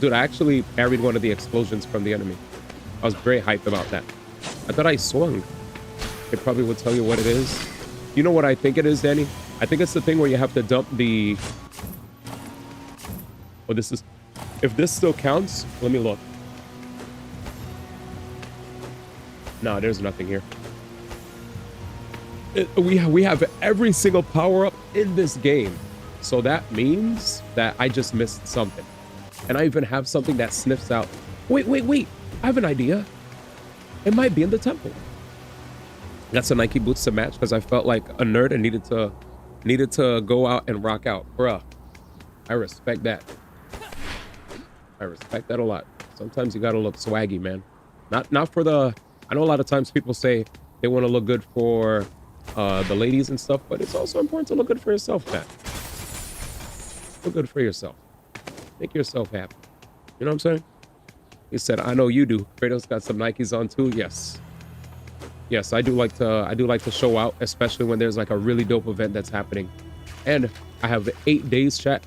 Dude, I actually parried one of the explosions from the enemy. I was very hyped about that. I thought I swung. It probably would tell you what it is. You know what I think it is, Danny? I think it's the thing where you have to dump the... Oh, this is... If this still counts, let me look. No, there's nothing here. We have every single power-up in this game. So that means that I just missed something. And I even have something that sniffs out. Wait. I have an idea. It might be in the temple. Got some Nike boots to match because I felt like a nerd and needed to go out and rock out. Bruh, I respect that. I respect that a lot. Sometimes you gotta look swaggy, man. Not for the... I know a lot of times people say they want to look good for the ladies and stuff, but it's also important to look good for yourself, Pat. Look good for yourself. Make yourself happy. You know what I'm saying? He said, I know you do. Kratos got some Nikes on too. Yes. Yes, I do like to show out, especially when there's like a really dope event that's happening. And I have 8 days, chat.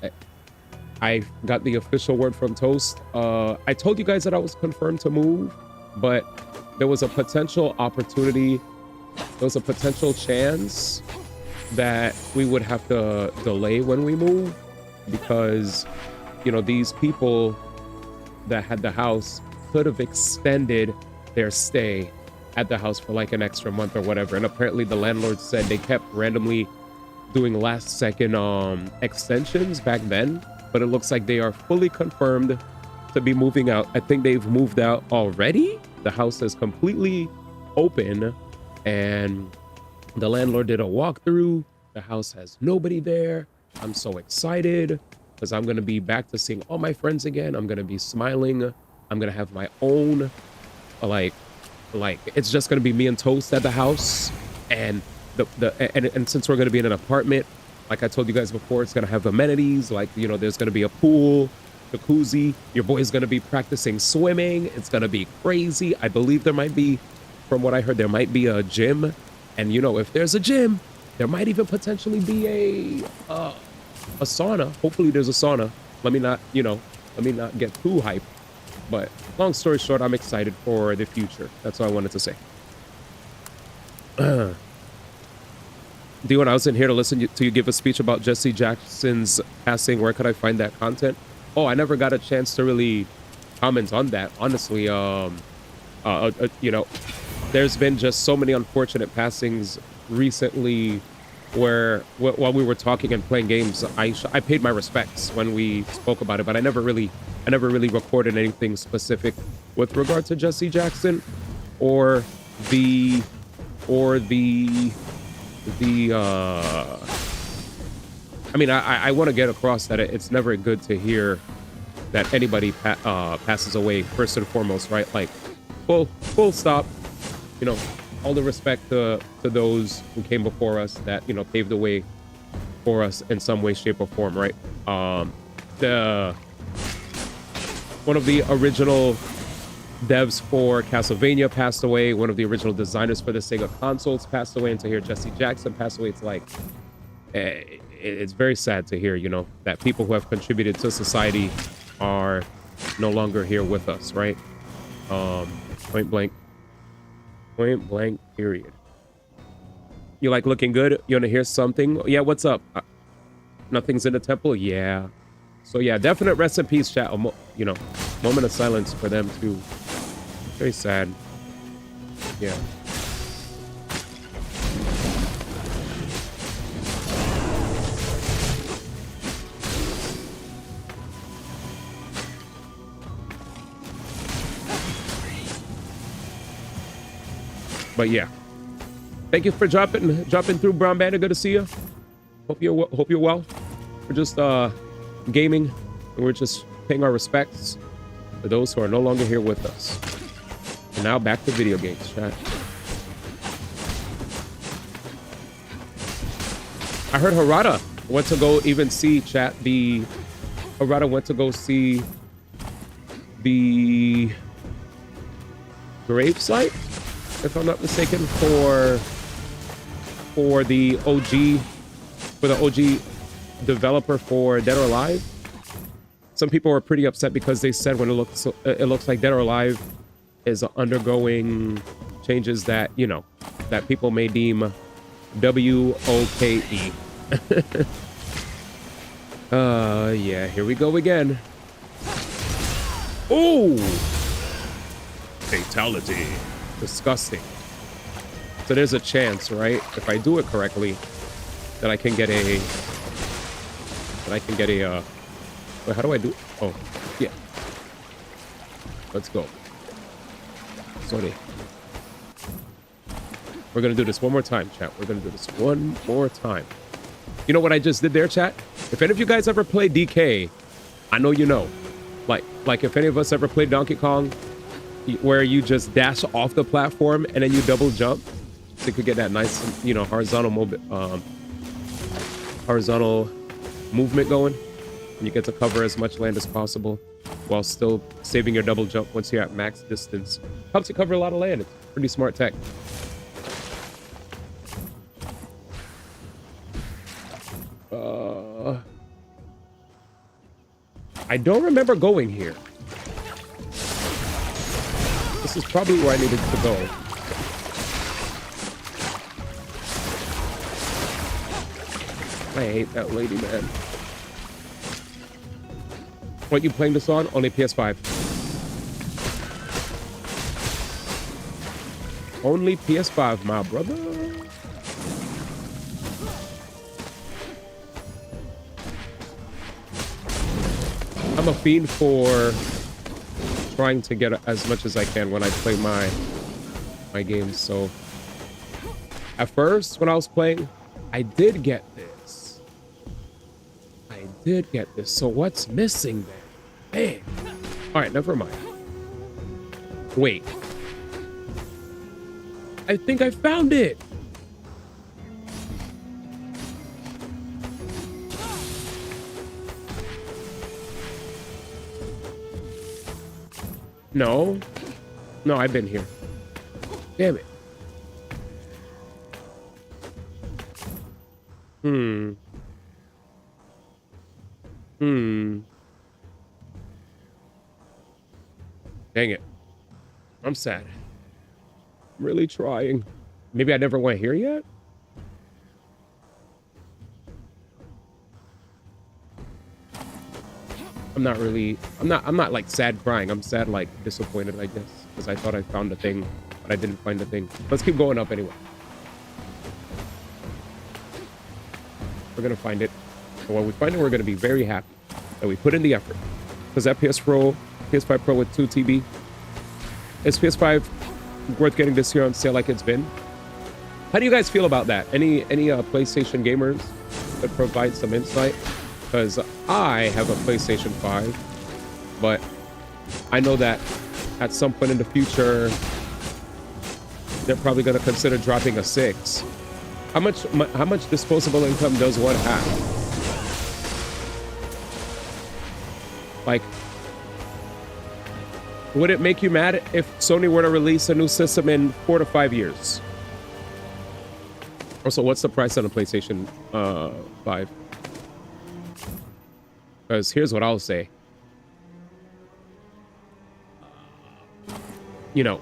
I got the official word from Toast. I told you guys that I was confirmed to move, but there was a potential opportunity. There was a potential chance that we would have to delay when we move because, you know, these people that had the house could have extended their stay at the house for like an extra month or whatever. And apparently the landlord said they kept randomly doing last second extensions back then, but it looks like they are fully confirmed to be moving out. I think they've moved out already. The house is completely open and the landlord did a walkthrough. The house has nobody there. I'm so excited because I'm going to be back to seeing all my friends again. I'm going to be smiling. I'm going to have my own, like it's just going to be me and Toast at the house. And and since we're going to be in an apartment, like I told you guys before, it's going to have amenities. Like, you know, there's going to be a pool, jacuzzi. Your boy's going to be practicing swimming. It's going to be crazy. I believe there might be, from what I heard, there might be a gym. And, you know, if there's a gym, there might even potentially be a sauna. Hopefully there's a sauna. Let me not get too hyped. But long story short, I'm excited for the future. That's all I wanted to say. Dion, I was in here to listen to you give a speech about Jesse Jackson's passing. Where could I find that content? Oh, I never got a chance to really comment on that. Honestly, you know, there's been just so many unfortunate passings recently where while we were talking and playing games, I paid my respects when we spoke about it, but I never really recorded anything specific with regard to Jesse Jackson or the I mean, I want to get across that it's never good to hear that anybody passes away first and foremost, right? Like full stop. You know, all the respect to those who came before us that, you know, paved the way for us in some way, shape, or form, right? One of the original devs for Castlevania passed away. One of the original designers for the Sega consoles passed away. And to hear Jesse Jackson pass away, it's like, it's very sad to hear, you know, that people who have contributed to society are no longer here with us, right? Point blank, period. You like looking good? You want to hear something? Yeah, what's up? Nothing's in the temple? Yeah. So yeah, definite rest in peace, chat. You know, moment of silence for them too. Very sad. Yeah. But yeah, thank you for dropping through, Brown Bandit. Good to see you. Hope you're well. We're just gaming, and we're just paying our respects to those who are no longer here with us. And now back to video games, chat. I heard Harada went to go even see Harada went to go see the gravesite, if I'm not mistaken, for the OG developer for Dead or Alive. Some people were pretty upset because they said when it looks like Dead or Alive is undergoing changes that, you know, that people may deem WOKE. Yeah, here we go again. Ooh! Fatality. Disgusting. So there's a chance, right? If I do it correctly, that I can get a... Wait, how do I do? Oh, yeah. Let's go. Sorry. We're gonna do this one more time, chat. We're gonna do this one more time. You know what I just did there, chat? If any of you guys ever played DK, I know you know. Like if any of us ever played Donkey Kong, where you just dash off the platform and then you double jump. so you could get that nice, you know, horizontal movement going. And you get to cover as much land as possible while still saving your double jump once you're at max distance. Helps you cover a lot of land. It's pretty smart tech. I don't remember going here. This is probably where I needed to go. I hate that lady, man. What you playing this on? Only PS5. Only PS5, my brother. I'm a fiend for trying to get as much as I can when I play my games. So at first, when I was playing, I did get this. So what's missing then? Man. All right, never mind. Wait. I think I found it. No, I've been here. Damn it. Dang it. I'm sad. I'm really trying. Maybe I never went here yet? I'm not like sad crying. I'm sad like disappointed, I guess, because I thought I found a thing, but I didn't find a thing. Let's keep going up anyway. We're gonna find it. And when we find it, we're gonna be very happy that we put in the effort. Because that PS5 Pro with 2 TB, is PS5 worth getting this year on sale like it's been? How do you guys feel about that? Any PlayStation gamers that provide some insight? Because I have a PlayStation 5, but I know that at some point in the future, they're probably going to consider dropping a 6. How much disposable income does one have? Like, would it make you mad if Sony were to release a new system in 4 to 5 years? Also, what's the price on a PlayStation 5? Because here's what I'll say. You know,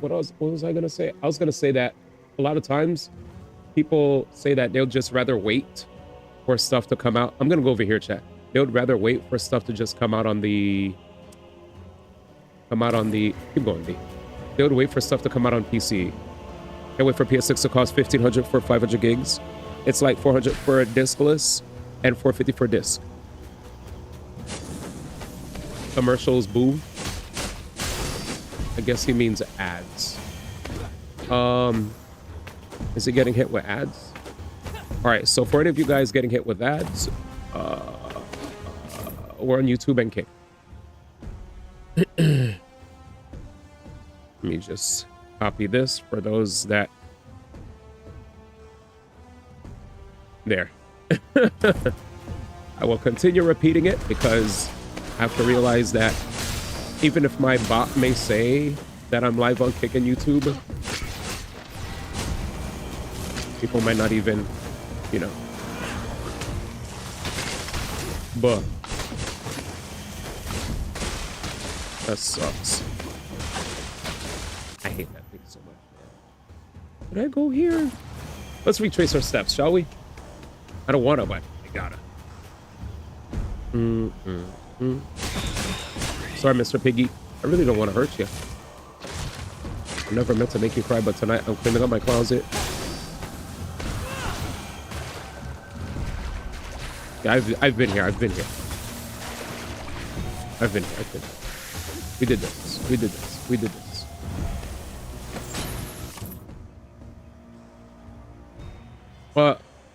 what was I gonna say? I was gonna say that a lot of times people say that they'll just rather wait for stuff to come out. I'm gonna go over here, chat. They would rather wait for stuff to just come out on the keep going, D. They would wait for stuff to come out on PC. They wait for PS6 to cost $1,500 for 500 gigs. It's like $400 for a discless and $450 for a disc. Commercials, boo. I guess he means ads. Is he getting hit with ads? All right, so for any of you guys getting hit with ads, we're on YouTube and Kick. Let me just copy this for those that... There. I will continue repeating it because I have to realize that even if my bot may say that I'm live on Kick and YouTube, people might not even, you know. But that sucks. I hate that thing so much, man. Did I go here? Let's retrace our steps, shall we? I don't want to, but I gotta. Sorry, Mr. Piggy. I really don't want to hurt you. I never meant to make you cry, but tonight I'm cleaning up my closet. Yeah, I've been here. We did this.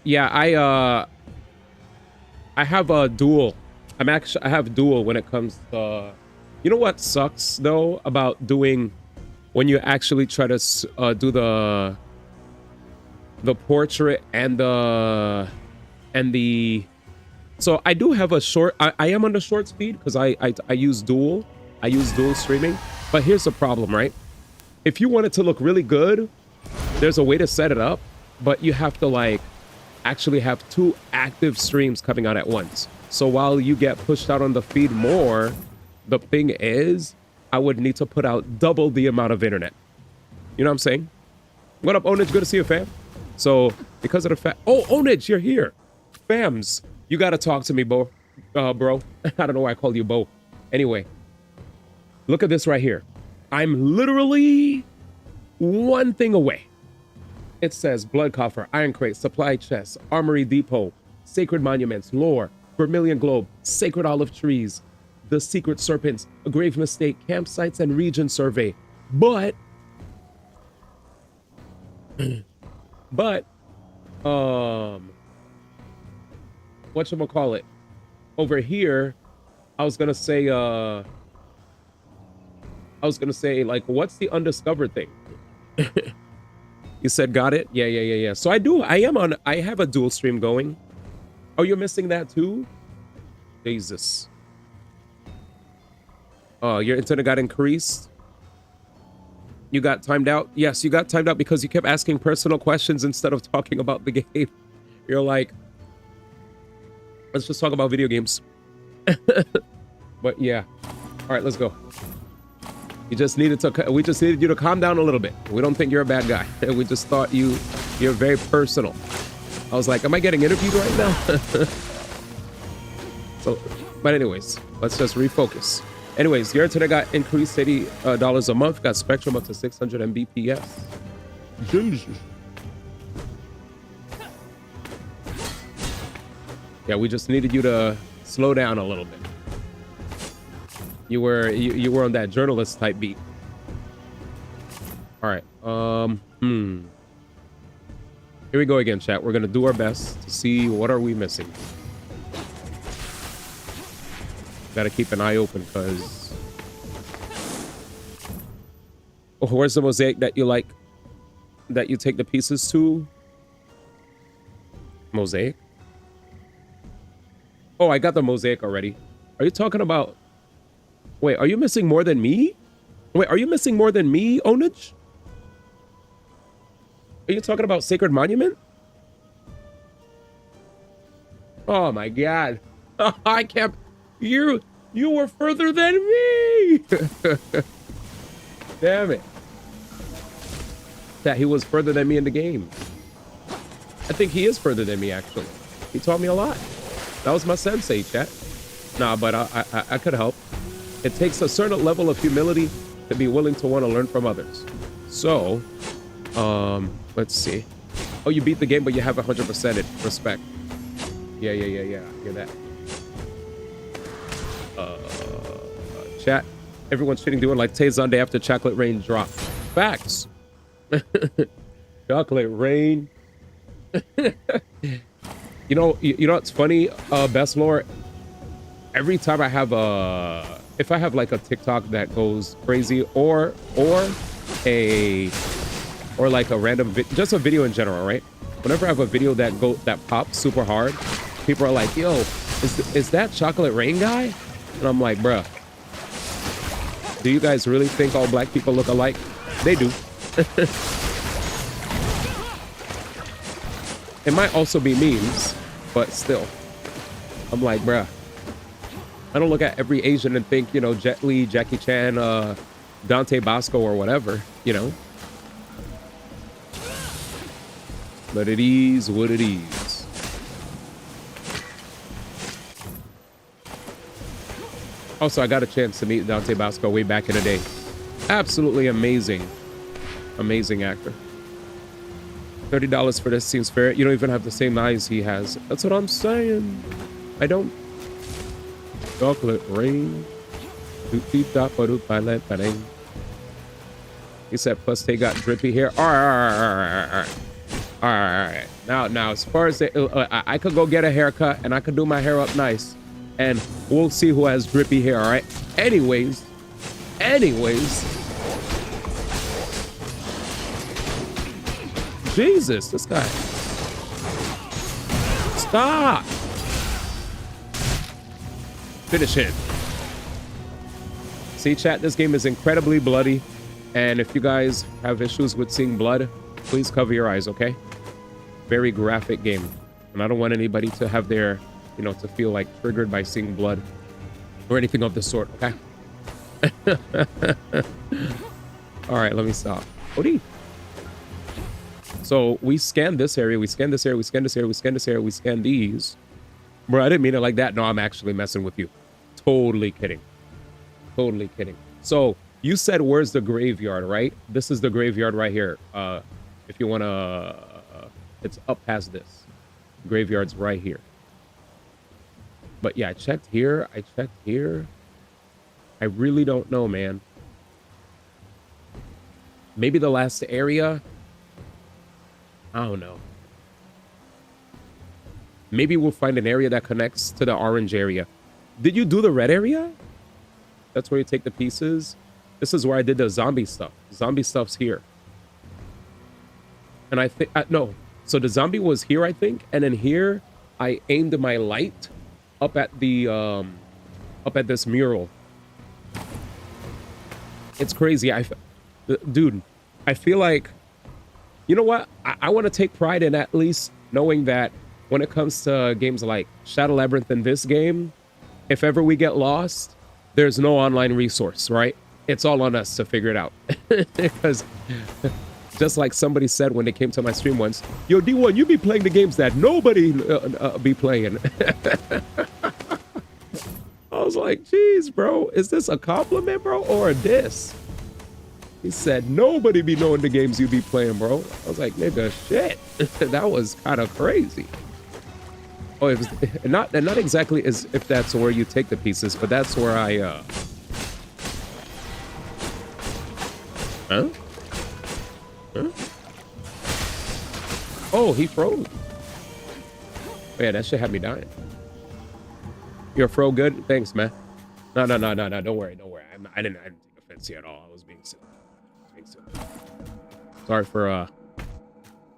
Yeah, I have a dual. I have dual when it comes to, you know what sucks though about doing when you actually try to do the portrait and the so I do have a short, I am on the short speed because I use dual streaming. But here's the problem, right? If you want it to look really good, there's a way to set it up, but you have to like actually have 2 active streams coming out at once. So while you get pushed out on the feed more, the thing is, I would need to put out double the amount of internet. You know what I'm saying? What up, Onage? Good to see you, fam. So because of the fact, oh, Onage, you're here. Fams, you got to talk to me, bro. Bro. I don't know why I called you Bo. Anyway, look at this right here. I'm literally one thing away. It says Blood Coffer, Iron Crate, Supply Chest, Armory Depot, Sacred Monuments, Lore, Vermilion Globe, Sacred Olive Trees, The Secret Serpents, A Grave Mistake, Campsites, and Region Survey. But whatchamacallit? Over here, I was gonna say like, what's the undiscovered thing? You said got it? Yeah. So I have a dual stream going. Oh, you're missing that too? Jesus. Oh, your internet got increased? You got timed out? Yes, you got timed out because you kept asking personal questions instead of talking about the game. You're like, let's just talk about video games. But yeah. All right, let's go. We just needed you to calm down a little bit. We don't think you're a bad guy. We just thought you're very personal. I was like, am I getting interviewed right now? So, but anyways, let's just refocus. Anyways, your internet got increased $80 a month. Got Spectrum up to 600 Mbps. Jesus. Yeah, we just needed you to slow down a little bit. You were on that journalist type beat. All right. Here we go again, chat. We're gonna do our best to see what are we missing. Gotta keep an eye open because. Oh, where's the mosaic that you like? That you take the pieces to? Mosaic? Oh, I got the mosaic already. Are you talking about? Wait, are you missing more than me? Wait, are you missing more than me, Onage? Are you talking about Sacred Monument? Oh my God. I can't. You were further than me. Damn it. That he was further than me in the game. I think he is further than me, actually. He taught me a lot. That was my sensei, chat. Nah, but I could help. It takes a certain level of humility to be willing to want to learn from others. So, let's see. Oh, you beat the game, but you have 100% it. Respect. Yeah. Hear that. Chat. Everyone's shitting doing like Tay Sunday after Chocolate Rain drop. Facts. Chocolate Rain. You know what's funny? Best Lore. Every time I have if I have like a TikTok that goes crazy or like a random just a video in general, right? Whenever I have a video that pops super hard, people are like, yo, is that Chocolate Rain guy? And I'm like, bruh, do you guys really think all black people look alike? They do. It might also be memes, but still. I'm like, bruh, I don't look at every Asian and think, you know, Jet Li, Jackie Chan, Dante Bosco or whatever, you know. But it is what it is. Also, I got a chance to meet Dante Bosco way back in the day. Absolutely amazing. Amazing actor. $30 for this seems fair. You don't even have the same eyes he has. That's what I'm saying. I don't. Chocolate Rain. He said, plus they got drippy hair. All right. Now, as far as I could go get a haircut and I could do my hair up nice, and we'll see who has drippy hair. All right. Anyways. Jesus, this guy. Stop. Finish him. See, chat, this game is incredibly bloody. And if you guys have issues with seeing blood, please cover your eyes, okay? Very graphic game. And I don't want anybody to have their, you know, to feel like triggered by seeing blood or anything of the sort, okay? All right, let me stop. Odie. So we scanned this area, we scanned this area, we scanned this area, we scanned this area, we scanned these. Bro, I didn't mean it like that. No, I'm actually messing with you. Totally kidding. Totally kidding. So you said, where's the graveyard, right? This is the graveyard right here. If you want to, it's up past this. Graveyard's right here. But yeah, I checked here. I checked here. I really don't know, man. Maybe the last area. I don't know. Maybe we'll find an area that connects to the orange area. Did you do the red area? That's where you take the pieces. This is where I did the zombie stuff. Zombie stuff's here. And I think, no. So the zombie was here, I think. And then here, I aimed my light up at the, up at this mural. It's crazy. Dude, I feel like, you know what? I want to take pride in at least knowing that when it comes to games like Shadow Labyrinth in this game, if ever we get lost, there's no online resource, right? It's all on us to figure it out. Because just like somebody said when they came to my stream once, yo, D1, you be playing the games that nobody be playing. I was like, geez, bro, is this a compliment, bro, or a diss? He said, nobody be knowing the games you be playing, bro. I was like, nigga, shit. That was kind of crazy. Oh, it was not exactly as if that's where you take the pieces, but that's where I, Huh? Oh, he froze. Oh, yeah, that shit had me dying. You're fro good? Thanks, man. No. Don't worry. I didn't take offense here at all. I was being silly. Sorry for, I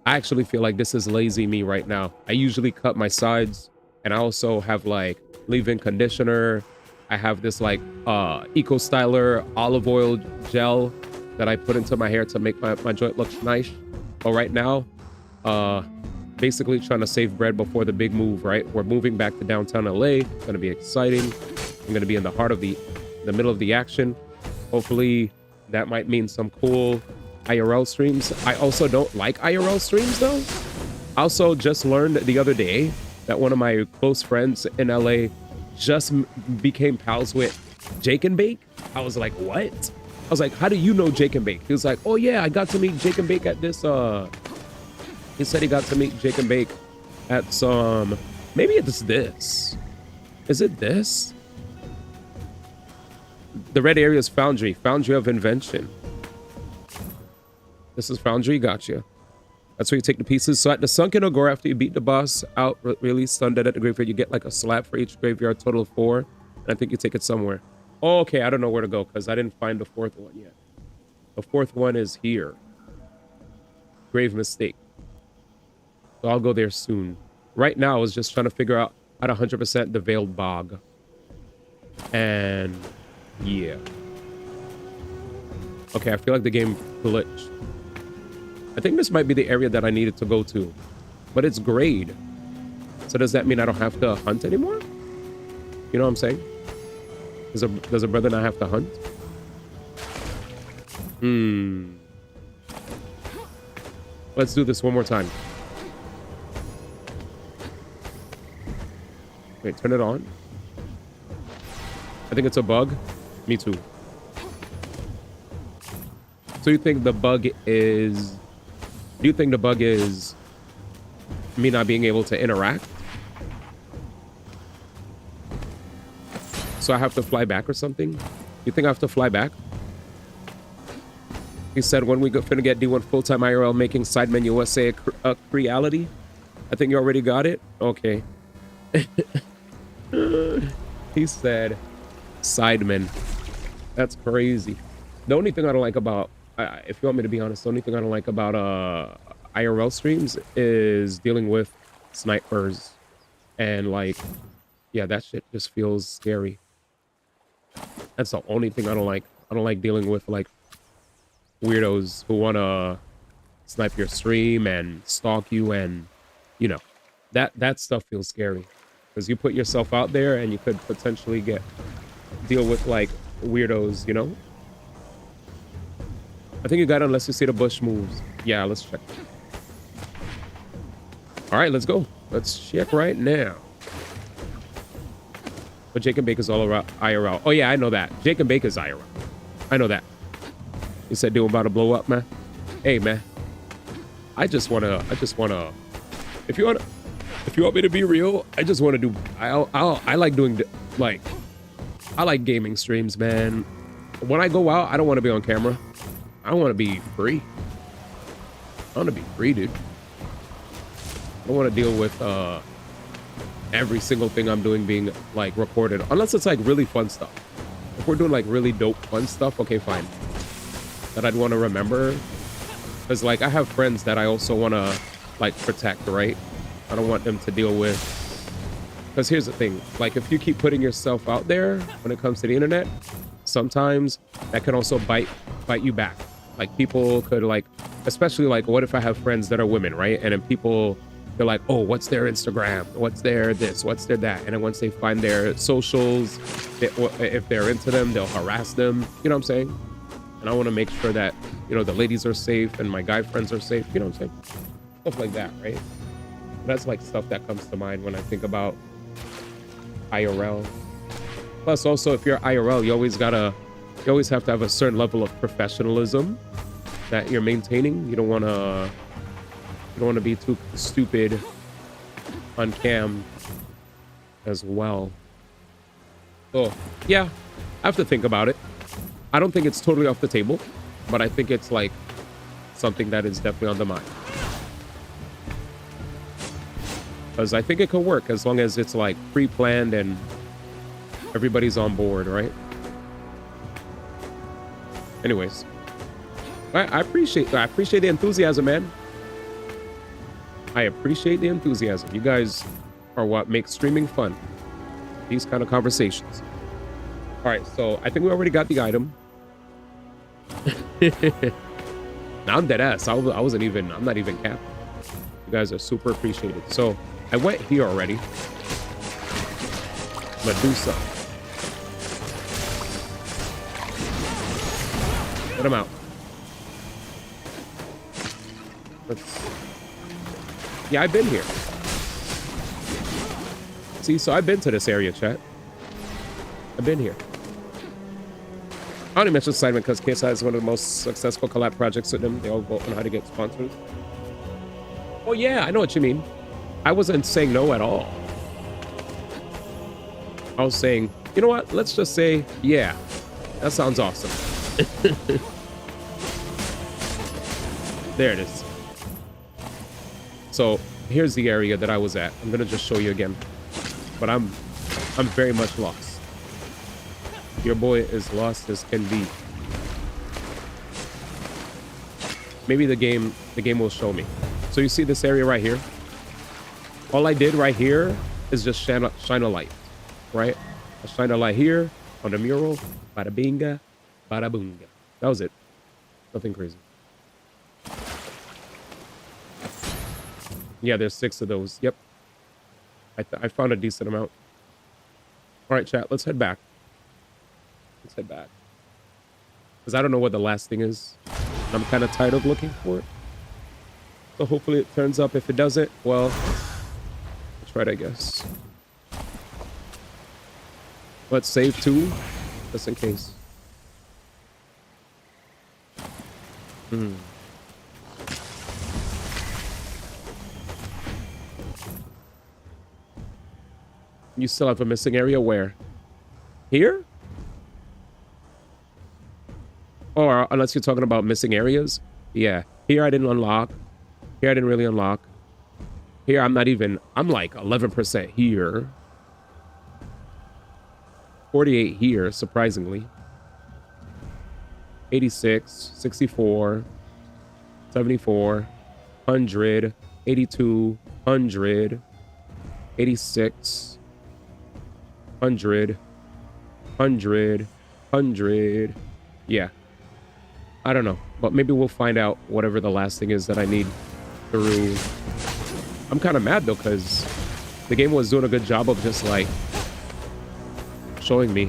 actually feel like this is lazy me right now. I usually cut my sides, and I also have like leave-in conditioner. I have this like Eco Styler olive oil gel that I put into my hair to make my joint look nice. But right now, basically trying to save bread before the big move, right? We're moving back to downtown LA. It's gonna be exciting. I'm gonna be in the heart of the middle of the action. Hopefully that might mean some cool IRL streams. I also don't like IRL streams though. Also just learned the other day that one of my close friends in LA just became pals with Jake and Bake. I was like, what? I was like, how do you know Jake and Bake? He was like, oh yeah, I got to meet Jake and Bake at this, he said he got to meet Jake and Bake at some, maybe it's this. Is it this? The red area is Foundry of Invention. This is Foundry, gotcha. That's where you take the pieces. So at the Sunken Agora, after you beat the boss out, release Undead at the graveyard, you get like a slab for each graveyard, total of 4. And I think you take it somewhere. Oh, okay, I don't know where to go because I didn't find the 4th one yet. The 4th one is here. Grave mistake. So I'll go there soon. Right now, I was just trying to figure out how to 100% the Veiled Bog. And yeah. Okay, I feel like the game glitched. I think this might be the area that I needed to go to. But it's grade. So does that mean I don't have to hunt anymore? You know what I'm saying? Does a brother not have to hunt? Let's do this one more time. Wait, turn it on. I think it's a bug. Me too. So you think the bug is... Do you think the bug is me not being able to interact? So I have to fly back or something? You think I have to fly back? He said when we finna get D1 full-time IRL making Sidemen USA a reality. I think you already got it? Okay. He said Sidemen. That's crazy. The only thing I don't like about, if you want me to be honest, the only thing I don't like about IRL streams is dealing with snipers and like, yeah, that shit just feels scary. That's the only thing I don't like. I don't like dealing with like weirdos who want to snipe your stream and stalk you, and you know, that stuff feels scary because you put yourself out there and you could potentially deal with like weirdos, you know. I think you got it unless you see the bush moves. Yeah, let's check. All right, let's go. Let's check right now. But Jake and Baker's all around IRL. Oh yeah, I know that. Jake and Baker's IRL. I know that. You said they were about to blow up, man. Hey, man. I just wanna. If you want me to be real, I just want to do. I like doing like. I like gaming streams, man. When I go out, I don't want to be on camera. I want to be free. I want to be free, dude. I don't want to deal with every single thing I'm doing being like recorded, unless it's like really fun stuff. If we're doing like really dope fun stuff, okay, fine. That I'd want to remember, because like I have friends that I also want to like protect, right? I don't want them to deal with, because here's the thing, like if you keep putting yourself out there when it comes to the internet, sometimes that can also bite you back. Like people could like, especially like what if I have friends that are women, right? And then people, they're like, oh, what's their Instagram? What's their this? What's their that? And then once they find their socials, if they're into them, they'll harass them. You know what I'm saying? And I want to make sure that, you know, the ladies are safe and my guy friends are safe. You know what I'm saying? Stuff like that, right? That's like stuff that comes to mind when I think about IRL. Plus also, if you're IRL, you always have to have a certain level of professionalism that you're maintaining. You don't want to be too stupid on cam as well. So yeah, I have to think about it. I don't think it's totally off the table, but I think it's like something that is definitely on the mind. Because I think it could work as long as it's like pre-planned and everybody's on board, right? Anyways, I appreciate the enthusiasm, man. I appreciate the enthusiasm. You guys are what makes streaming fun. These kind of conversations. All right, so I think we already got the item. Now I'm dead ass. I'm not even capping. You guys are super appreciated. So I went here already. Medusa. Let him out. Yeah, I've been here. See, so I've been to this area, chat. I've been here. I only mentioned Simon because KSI is one of the most successful collab projects with them. They all vote on how to get sponsors. Oh yeah, I know what you mean. I wasn't saying no at all. I was saying, you know what? Let's just say, yeah, that sounds awesome. There it is. So here's the area that I was at. I'm gonna just show you again, but I'm very much lost. Your boy is lost as can be. Maybe the game will show me. So you see this area right here? All I did right here is just shine a light, right? I shine a light here on the mural. Bada binga, bada boonga. That was it. Nothing crazy. Yeah, there's 6 of those. Yep. I found a decent amount. All right, chat. Let's head back. Let's head back. Because I don't know what the last thing is. I'm kind of tired of looking for it. So hopefully it turns up. If it doesn't, well, that's right, I guess. Let's save 2, just in case. You still have a missing area where? Here? Or unless you're talking about missing areas. Yeah. Here I didn't unlock. Here I didn't really unlock. Here I'm like 11% here. 48 here, surprisingly. 86, 64, 74, 100, 82, 100, 86, 100, 100, 100. Yeah. I don't know, but maybe we'll find out whatever the last thing is that I need through. I'm kind of mad though, because the game was doing a good job of just like showing me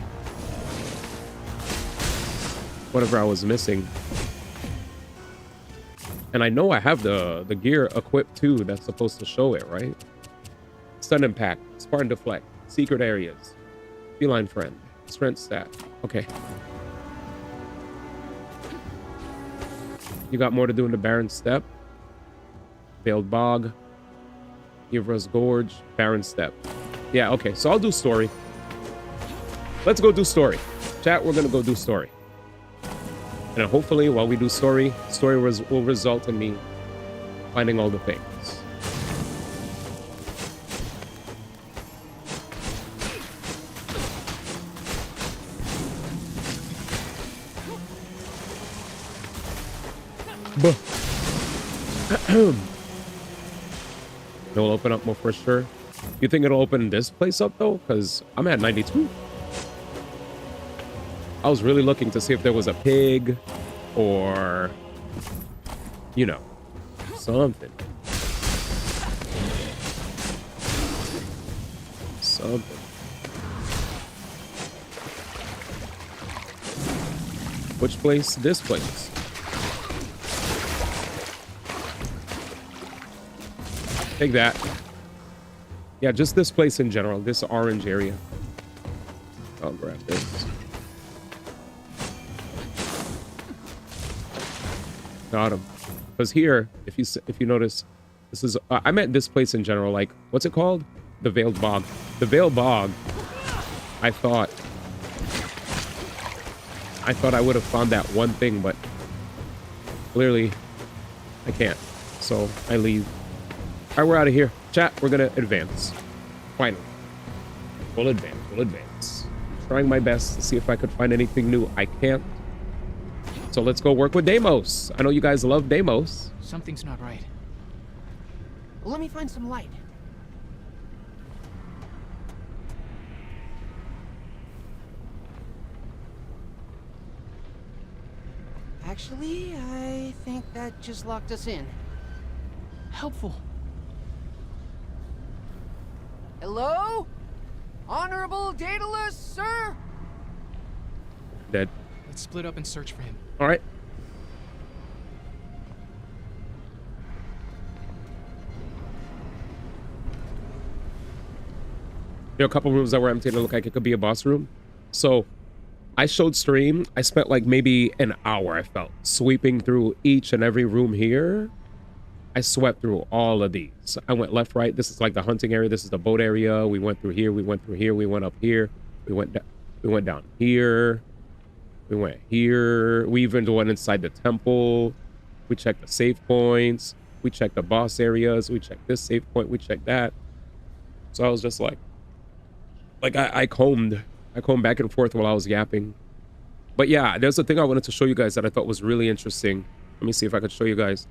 whatever I was missing. And I know I have the gear equipped too that's supposed to show it, right? Stun impact, Spartan deflect, secret areas, feline friend, strength stat. Okay. You got more to do in the Barren Steppe. Veiled Bog. Yvra's Gorge. Barren Steppe. Yeah, okay. So I'll do story. Let's go do story. Chat, we're going to go do story. And hopefully, while we do story will result in me finding all the things. It'll open up more for sure. You think it'll open this place up though? Because I'm at 92. I was really looking to see if there was a pig or, you know, something. Something. Which place? This place. Take that. Yeah, just this place in general, this orange area. I'll grab this. Got him. Because here, if you notice, this is I meant this place in general. Like, what's it called? The Veiled Bog. The Veiled Bog. I thought I would have found that one thing, but clearly I can't. So I leave. All right, we're out of here. Chat, we're gonna advance. Finally. We'll advance. Trying my best to see if I could find anything new. I can't. So let's go work with Deimos. I know you guys love Deimos. Something's not right. Let me find some light. Actually, I think that just locked us in. Helpful. Hello? Honorable Daedalus, sir? Dead. Let's split up and search for him. All right. There are a couple rooms that were empty that look like it could be a boss room. So I showed stream. I spent like maybe an hour, I felt, sweeping through each and every room here. I swept through all of these. I went left, right. This is like the hunting area. This is the boat area. We went through here. We went through here. We went up here. We went down here. We went here. We even went inside the temple. We checked the save points. We checked the boss areas. We checked this save point. We checked that. So I was just like I combed back and forth while I was yapping. But yeah, there's a thing I wanted to show you guys that I thought was really interesting. Let me see if I could show you guys.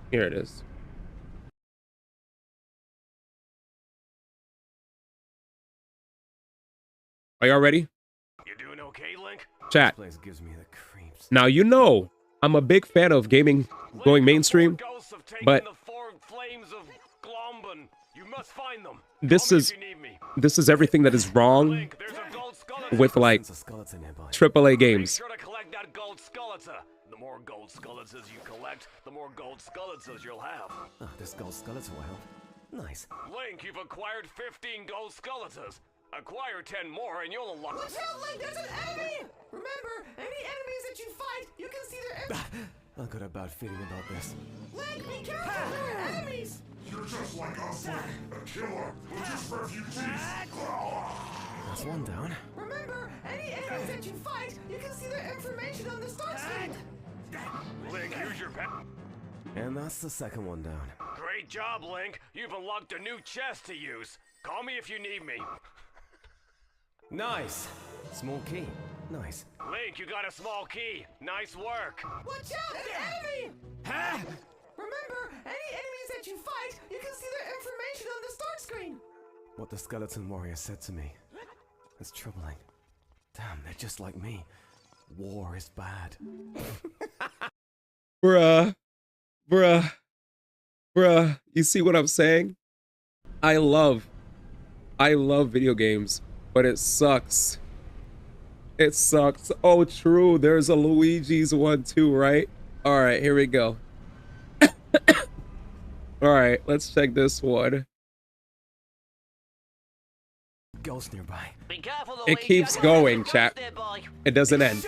Here it is. Are y'all ready? You doing okay, Link? Chat. This place gives me the creeps. Now, you know, I'm a big fan of gaming going mainstream, but this is everything that is wrong with like AAA games. The more gold skeletons you collect, the more gold skeletons you'll have. Oh, this gold skeleton will help. Nice. Link, you've acquired 15 gold skeletons. Acquire 10 more and you'll unlock— Watch out, Link! There's an enemy! Remember, any enemies that you fight, you can see their— I've got a bad feeling about this. Link, be careful! There are enemies! You're just like us, Link. A killer. We're just refugees. That's one down. Remember, any enemies that you fight, you can see their information on the start screen. Link, use your pen. And that's the second one down. Great job, Link. You've unlocked a new chest to use. Call me if you need me. Nice. Small key. Nice. Link, you got a small key. Nice work. Watch out! An enemy! Ha! Remember, any enemies that you fight, you can see their information on the start screen. What the skeleton warrior said to me. It's troubling. Damn, they're just like me. War is bad. Bruh. You see what I'm saying? I love video games, but it sucks. It sucks. Oh, true. There's a Luigi's one too, right? All right, here we go. All right, let's check this one. Ghost nearby. Be careful, It Luigi. keeps going, chat. It doesn't end.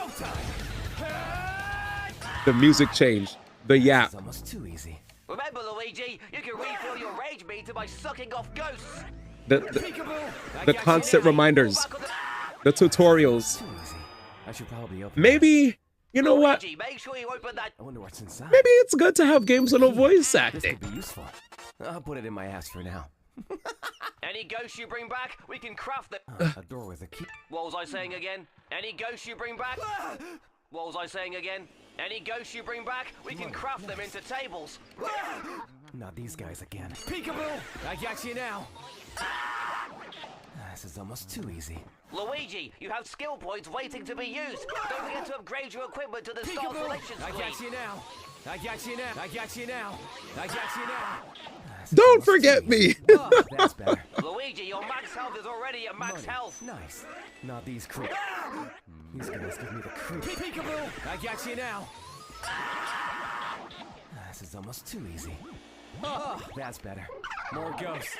The music changed. The yap. It's almost too easy. Remember, Luigi, you can refill your rage meter by sucking off ghosts. The constant reminders. The tutorials. Too easy. I should probably open Maybe, you know what? Luigi, make sure you open that. I wonder what's inside. Maybe it's good to have games with no voice This acting. could be useful. I'll put it in my ass for now. Any ghosts you bring back, we can craft them. A door with a key. What was I saying again? Any ghosts you bring back? What was I saying again? Any ghosts you bring back, we can craft them into tables. Not these guys again. Peekaboo! I got you now. This is almost too easy. Luigi, you have skill points waiting to be used. Don't forget to upgrade your equipment to the star selection I screen. got you now. I got you now. I got you now. I got you now. Don't forget me. Oh, that's better. Luigi, your max health is already at max health. Nice. Not these creeps. These guys give me the creep. Peekaboo! I got you now. This is almost too easy. Oh, that's better. More ghosts.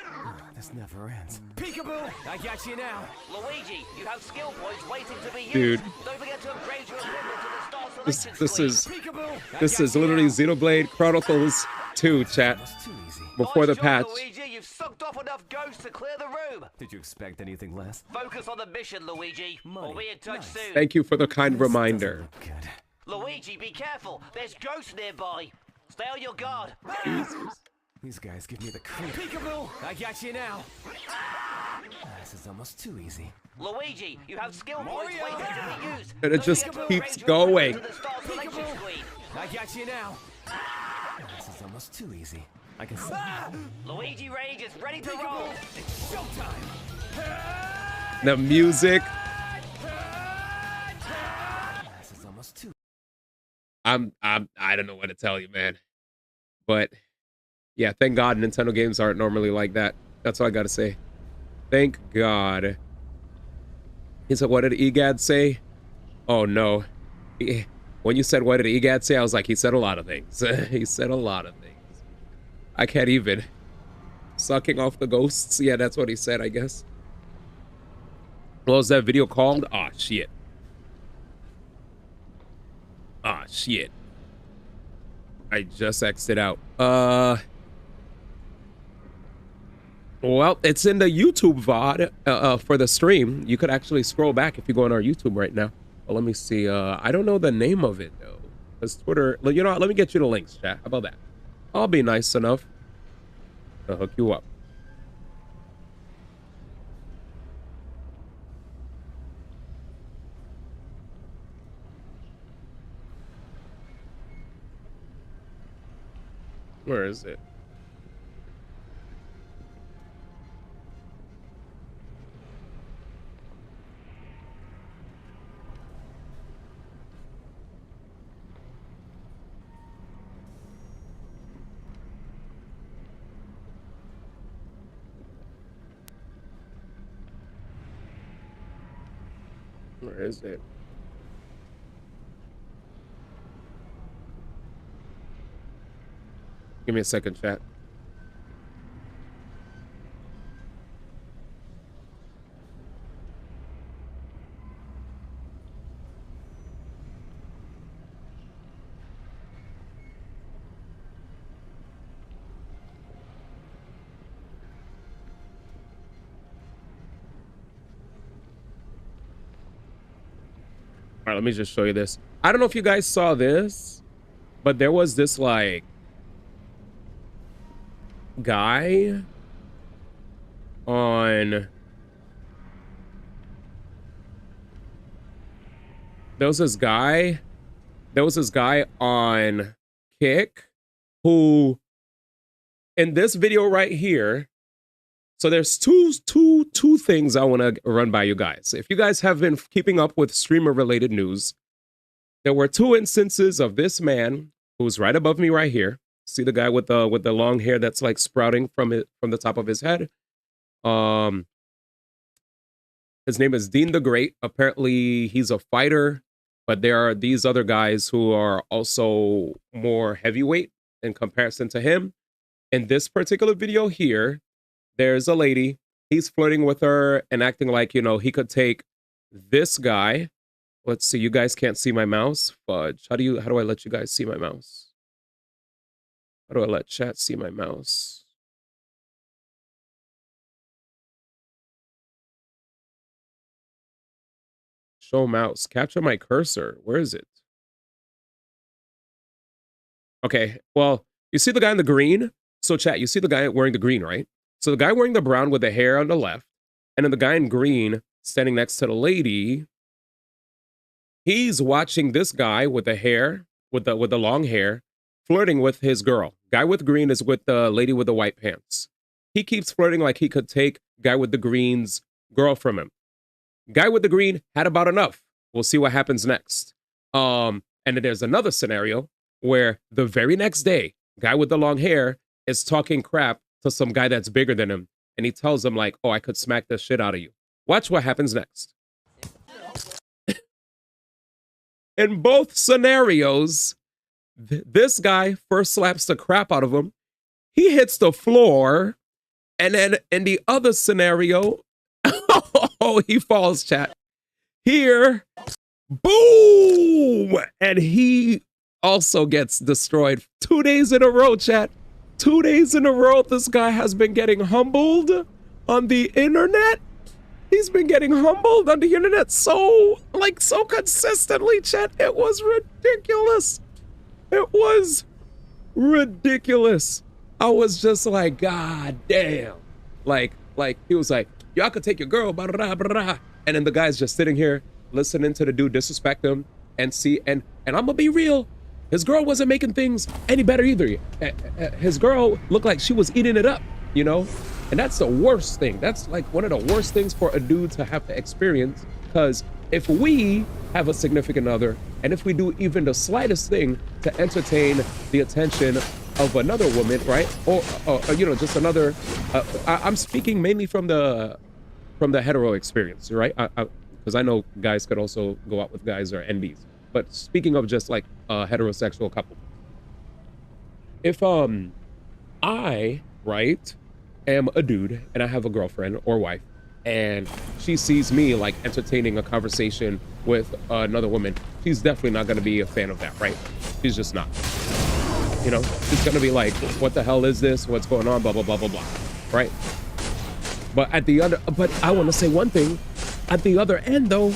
This never ends. Peekaboo! I got you now. Luigi, you have skill points waiting to be used. Dude. Don't forget to upgrade your equipment to the star This selection screen. this is literally Xenoblade Chronicles 2, chat. Almost too easy. Before the Nice job, patch. Luigi, you've sucked off enough ghosts to clear the room. Did you expect anything less? Focus on the mission, Luigi. We'll be in touch soon. Thank you for the kind reminder. Good. Luigi, be careful. There's ghosts nearby. Stay on your guard. These guys give me the creep. Peekaboo! I got you now. This is almost too easy. Luigi, you have skill points waiting to be used. And it Don't just forget to keeps upgrade your going. equipment to the star selection screen. I got you now. This is almost too easy. I can see. Luigi Rage is ready to roll. It's showtime. The music. This is almost too. I don't know what to tell you, man. But yeah, thank God Nintendo games aren't normally like that. That's all I gotta say. Thank God. He said, what did EGAD say? Oh no. When you said what did EGAD say, I was like, he said a lot of things. He said a lot of things. I can't even. Sucking off the ghosts. Yeah, that's what he said, I guess. What was that video called? Aw, shit. Ah, shit. I just X'd it out. Well, it's in the YouTube VOD for the stream. You could actually scroll back if you go on our YouTube right now. Well, let me see. I don't know the name of it, though. Because Twitter... You know what? Let me get you the links, chat. How about that? I'll be nice enough to hook you up. Where is it? Where is it? Give me a second, chat. All right, let me just show you this. I don't know if you guys saw this. But there was this like guy on there was this guy on Kick who in this video right here. So there's two things I want to run by you guys. If you guys have been keeping up with streamer related news, there were 2 instances of this man who's right above me right here. See the guy with the long hair that's like sprouting from the top of his head. His name is Dean the Great. Apparently he's a fighter, but there are these other guys who are also more heavyweight in comparison to him. In this particular video here, there's a lady, he's flirting with her and acting like, you know, he could take this guy. Let's see, you guys can't see my mouse. Fudge. How do I let you guys see my mouse? How do I let chat see my mouse? Show mouse. Capture my cursor. Where is it? Okay, well, you see the guy in the green? So chat, you see the guy wearing the green, right? So the guy wearing the brown with the hair on the left, and then the guy in green standing next to the lady, he's watching this guy with the hair, with the long hair, flirting with his girl. Guy with green is with the lady with the white pants. He keeps flirting like he could take guy with the green's girl from him. Guy with the green had about enough. We'll see what happens next. And then there's another scenario where the very next day, guy with the long hair is talking crap to some guy that's bigger than him. And he tells him like, oh, I could smack the shit out of you. Watch what happens next. In both scenarios, this guy first slaps the crap out of him. He hits the floor. And then in the other scenario, oh, he falls, chat. Here, boom! And he also gets destroyed 2 days in a row, chat. 2 days in a row, this guy has been getting humbled on the internet. He's been getting humbled on the internet so consistently, chat. It was ridiculous. It was ridiculous. I was just like, God damn. Like he was like, y'all could take your girl, blah, blah, blah, blah. And then the guy's just sitting here listening to the dude disrespect him and see, and I'm gonna be real. His girl wasn't making things any better either. His girl looked like she was eating it up, you know? And that's the worst thing. That's like one of the worst things for a dude to have to experience. Because if we have a significant other, and if we do even the slightest thing to entertain the attention of another woman, right? Or you know, just another, I'm speaking mainly from the hetero experience, right? Because I know guys could also go out with guys or NBs. But speaking of just like a heterosexual couple, if I, right, am a dude and I have a girlfriend or wife, and she sees me like entertaining a conversation with another woman, she's definitely not gonna be a fan of that, right? She's just not. You know, she's gonna be like, what the hell is this? What's going on? Blah, blah, blah, blah, blah, right? But but I wanna say one thing, at the other end though,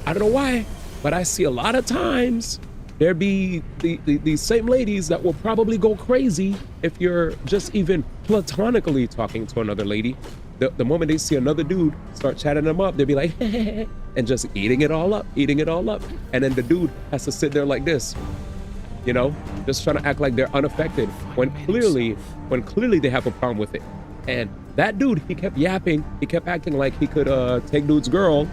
I don't know why, but I see a lot of times there be these same ladies that will probably go crazy if you're just even platonically talking to another lady. The moment they see another dude start chatting them up, they'll be like, and just eating it all up. And then the dude has to sit there like this, you know, just trying to act like they're unaffected when clearly they have a problem with it. And that dude, he kept yapping. He kept acting like he could take dude's girl.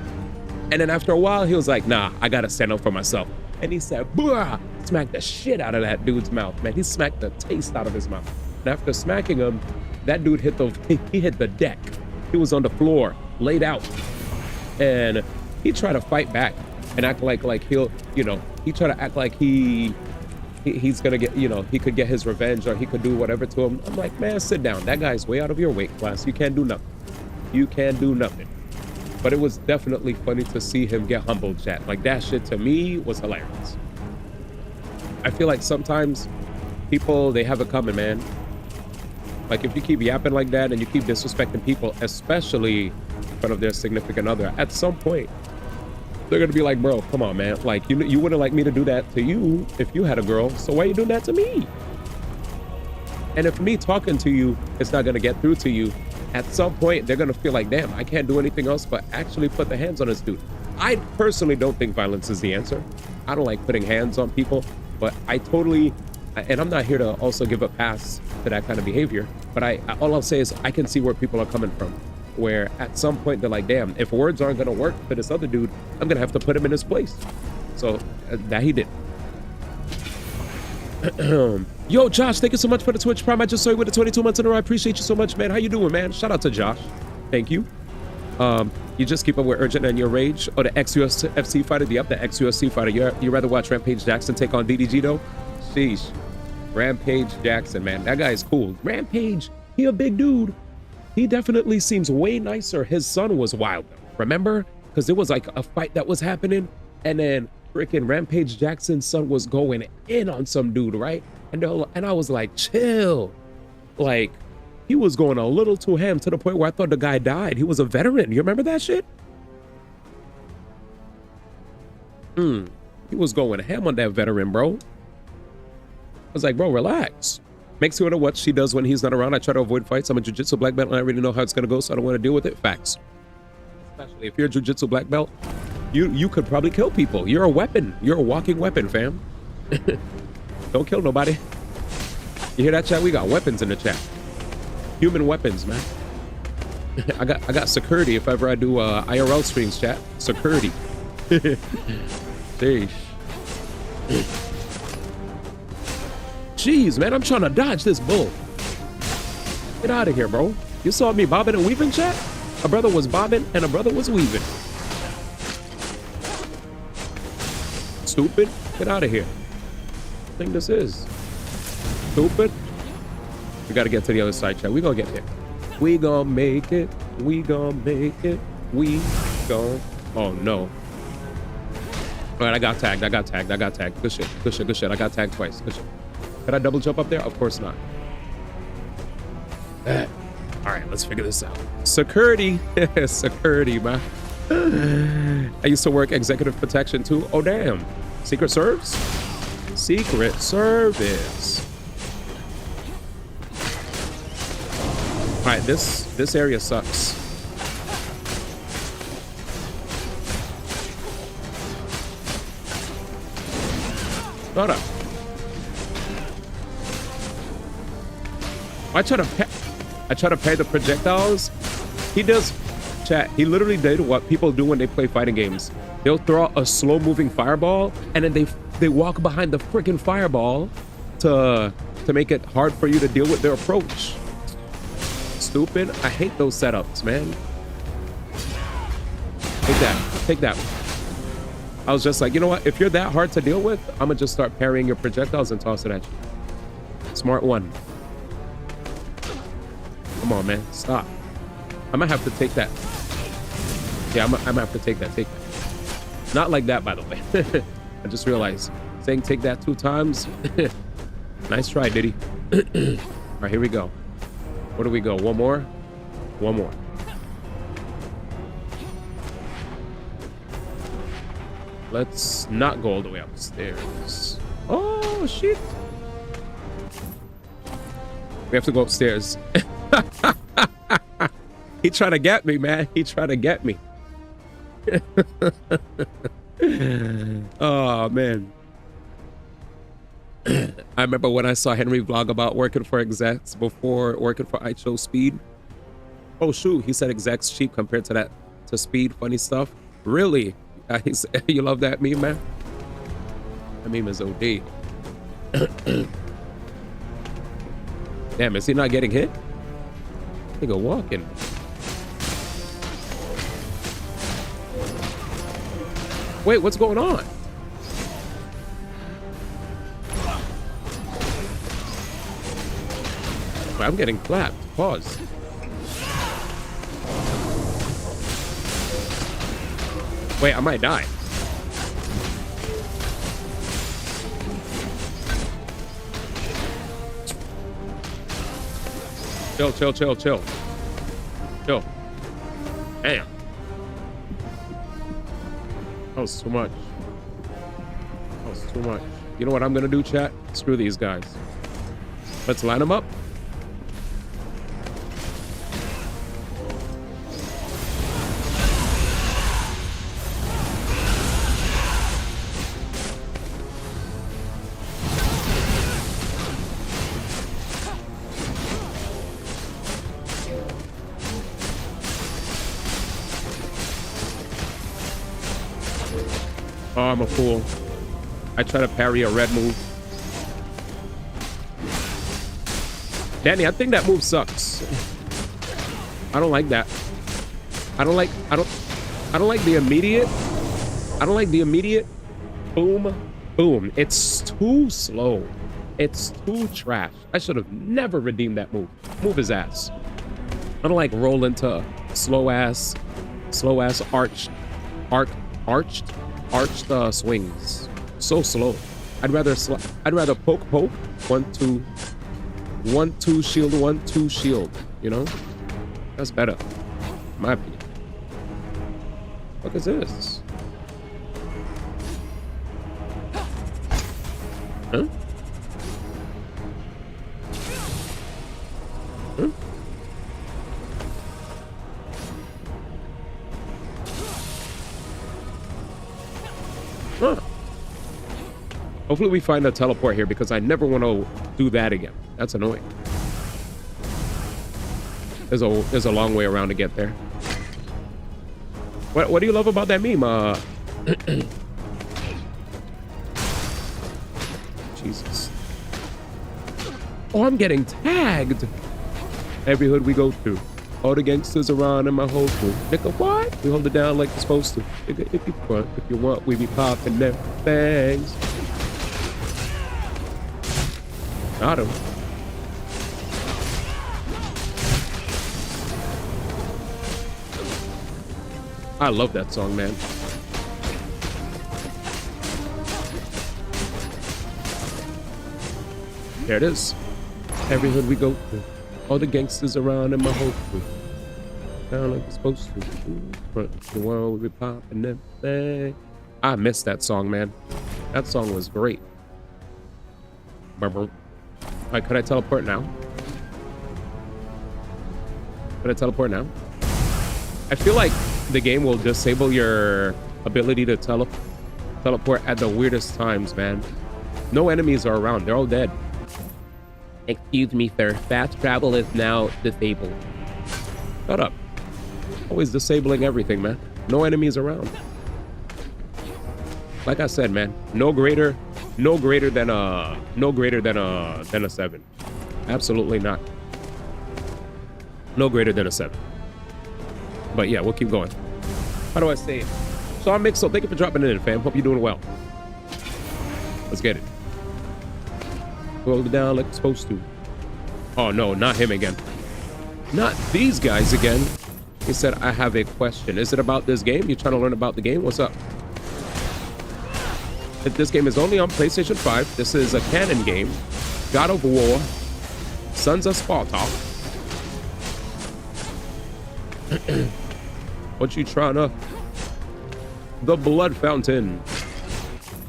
And then after a while, he was like, nah, I gotta stand up for myself. And he said, blah, smacked the shit out of that dude's mouth, man. He smacked the taste out of his mouth. And after smacking him, that dude hit the deck. He was on the floor, laid out. And he tried to fight back and act like he'll, you know, he tried to act like he's gonna get, you know, he could get his revenge or he could do whatever to him. I'm like, man, sit down. That guy's way out of your weight class. You can't do nothing. You can't do nothing. But it was definitely funny to see him get humbled, chat. Like, that shit to me was hilarious. I feel like sometimes people, they have it coming, man. Like, if you keep yapping like that and you keep disrespecting people, especially in front of their significant other, at some point, They're gonna be like, bro, come on, man. Like, you wouldn't like me to do that to you if you had a girl. So why are you doing that to me? And if me talking to you, it's not gonna get through to you, at some point, they're gonna feel like, damn, I can't do anything else but actually put the hands on this dude. I personally don't think violence is the answer. I don't like putting hands on people, but I totally, and I'm not here to also give a pass to that kind of behavior, but all I'll say is I can see where people are coming from, where at some point they're like, damn, if words aren't gonna work for this other dude, I'm gonna have to put him in his place. So that he did. Yo, Josh, thank you so much for the Twitch Prime. I just saw you with the 22 months in a row. I appreciate you so much, man. How you doing, man? Shout out to Josh. Thank you. You just keep up with Urgent and your rage. Oh, the ex-UFC fighter. Yep, the ex-UFC fighter. You rather watch Rampage Jackson take on DDG, though? Sheesh. Rampage Jackson, man. That guy is cool. Rampage, he a big dude. He definitely seems way nicer. His son was wild, though. Remember? Because there was like a fight that was happening, and then freaking Rampage Jackson's son was going in on some dude, right? And I was like, chill. Like, he was going a little too ham to the point where I thought the guy died. He was a veteran. You remember that shit? He was going ham on that veteran, bro. I was like, bro, relax. Makes me wonder what she does when he's not around. I try to avoid fights. I'm a jiu-jitsu black belt and I already know how it's gonna go, so I don't want to deal with it. Facts. Especially if you're a jiu-jitsu black belt, you could probably kill people. You're a weapon. You're a walking weapon, fam. Don't kill nobody. You hear that, chat? We got weapons in the chat. Human weapons, man. I got security if ever I do IRL streams, chat. Security. Sheesh. Jeez, man, I'm trying to dodge this bull. Get out of here, bro. You saw me bobbing and weaving, chat? A brother was bobbing and a brother was weaving. Stupid. Get out of here. I think this is stupid. We got to get to the other side, chat. We gonna get there. We gonna make it. We gonna make it. We gonna. Oh no. All right, I got tagged. Good shit. I got tagged twice. Good shit. Could I double jump up there? Of course not. All right, let's figure this out. Security. Security, man. I used to work executive protection too. Oh, damn. Secret Service? Secret Service. All right, this area sucks. Shut up. I try to pay the projectiles. He does, chat. He literally did what people do when they play fighting games. They'll throw out a slow-moving fireball, and then they walk behind the freaking fireball to make it hard for you to deal with their approach. Stupid. I hate those setups, man. Take that. I was just like, you know what? If you're that hard to deal with, I'm gonna just start parrying your projectiles and toss it at you. Smart one. Come on, man. Stop. I'm gonna have to take that. Yeah, I'm gonna have to take that. Take that. Not like that, by the way. I just realized saying take that 2 times. Nice try, Diddy. All right, here we go. Where do we go? One more. Let's not go all the way upstairs. Oh, shit. We have to go upstairs. He trying to get me, man. He trying to get me. Oh, man. I remember when I saw Henry vlog about working for execs before working for I Chose Speed. Oh, shoot. He said execs cheap compared to Speed. Funny stuff. Really? You love that meme, man? That meme is OD. Damn, is he not getting hit? Nigga walking. Wait, what's going on? Wait, I'm getting clapped. Pause. Wait, I might die. Chill. Damn. That was too much. That was too much. You know what I'm gonna do, chat? Screw these guys. Let's line them up. Oh, I'm a fool. I try to parry a red move. Danny, I think that move sucks. I don't like that. I don't like the immediate boom, boom. It's too slow. It's too trash. I should have never redeemed that move. Move his ass. I don't like roll into slow ass arched swings. So slow. I'd rather poke 1-2 shield 1-2 shield, you know? That's better. In my opinion. What is this? Huh? Huh? Huh. Hopefully we find a teleport here because I never want to do that again. That's annoying. There's a long way around to get there. What do you love about that meme? Jesus. Oh, I'm getting tagged. Every hood we go through. All the gangsters around in my whole crew. Nigga, what? We hold it down like we're supposed to. Nigga, if you front, if you want, we be popping them things. Got him. I love that song, man. There it is. Every hood we go through. All the gangsters around in my whole crew. Down like we're supposed to. Front of the world, we be popping them things. I missed that song, man. That song was great. Alright, could I teleport now? Could I teleport now? I feel like the game will disable your ability to teleport at the weirdest times, man. No enemies are around. They're all dead. Excuse me, sir. Fast travel is now disabled. Shut up. Always disabling everything, man. No enemies around. Like I said, man, no greater than a 7. Absolutely not. No greater than a 7. But yeah, we'll keep going. How do I say it? So I'm Mixo. Thank you for dropping in, fam. Hope you're doing well. Let's get it. Hold it down like it's supposed to. Oh no, not him again. Not these guys again. He said, I have a question. Is it about this game? You trying to learn about the game? What's up? This game is only on PlayStation 5. This is a canon game. God of War. Sons of Sparta. What you trying to? The Blood Fountain.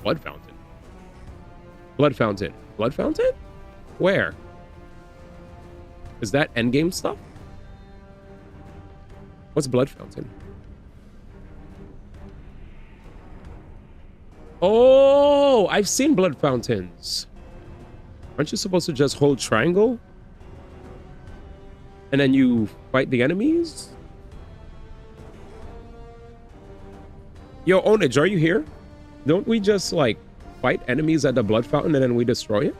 Blood Fountain. Blood Fountain. Blood Fountain? Where? Is that endgame stuff? What's Blood Fountain? Oh, I've seen Blood Fountains. Aren't you supposed to just hold triangle? And then you fight the enemies? Yo, Onage, are you here? Don't we just, like, fight enemies at the Blood Fountain and then we destroy it?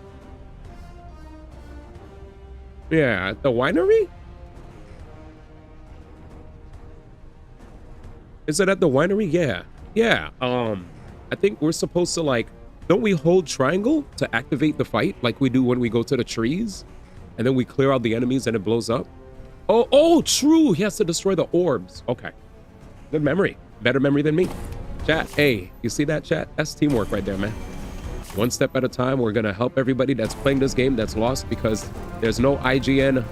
Yeah, at the winery? Is it at the winery? Yeah. Yeah. I think we're supposed to, like, don't we hold triangle to activate the fight like we do when we go to the trees? And then we clear out the enemies and it blows up? Oh, true. He has to destroy the orbs. Okay. Good memory. Better memory than me. Chat, hey, you see that, chat? That's teamwork right there, man. One step at a time. We're going to help everybody that's playing this game that's lost because there's no IGN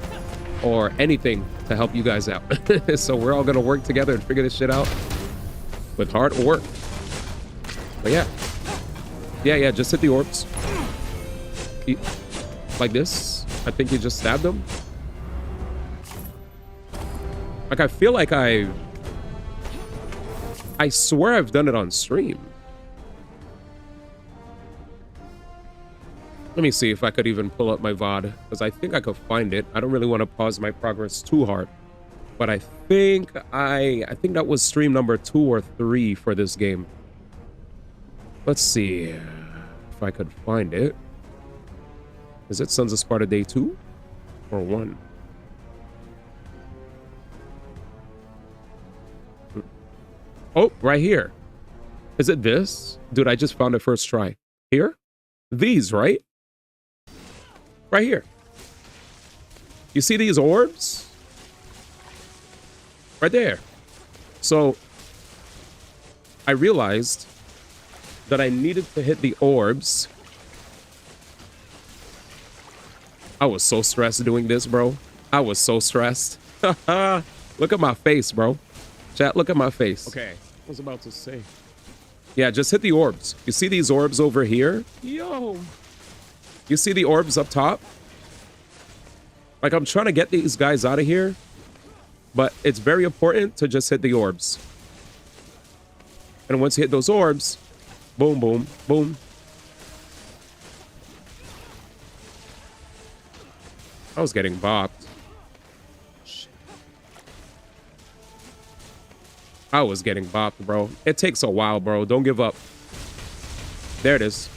or anything to help you guys out. So we're all going to work together and figure this shit out with hard work. But yeah. Yeah, just hit the orbs. Like this. I think you just stabbed him. Like, I feel like I swear I've done it on stream. Let me see if I could even pull up my VOD, because I think I could find it. I don't really want to pause my progress too hard. But I think that was stream number 2 or 3 for this game. Let's see if I could find it. Is it Sons of Sparta Day 2 or 1? Oh, right here. Is it this? Dude, I just found it first try. Here? These, right? Right here. You see these orbs? Right there. So, I realized that I needed to hit the orbs. I was so stressed doing this, bro. I was so stressed. Look at my face, bro. Chat, look at my face. Okay, I was about to say. Yeah, just hit the orbs. You see these orbs over here? Yo. You see the orbs up top? Like, I'm trying to get these guys out of here, but it's very important to just hit the orbs. And once you hit those orbs, boom, boom, boom. I was getting bopped. I was getting bopped, bro. It takes a while, bro. Don't give up. There it is.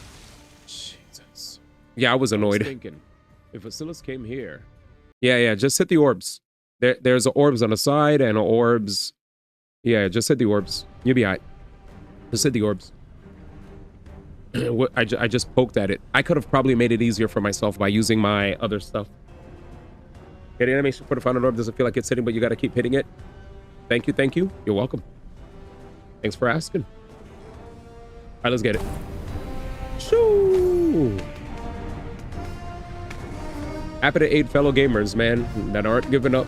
Jesus. Yeah, I was annoyed. Thinking, if Vasilis came here. Yeah, just hit the orbs. There's orbs on the side and orbs. Yeah, just hit the orbs. You'll be all right. Just hit the orbs. I just poked at it. I could have probably made it easier for myself by using my other stuff. Yeah, the animation for the final orb doesn't feel like it's hitting, but you got to keep hitting it. Thank you. You're welcome. Thanks for asking. All right, let's get it. Shoo! Happy to aid fellow gamers, man, that aren't giving up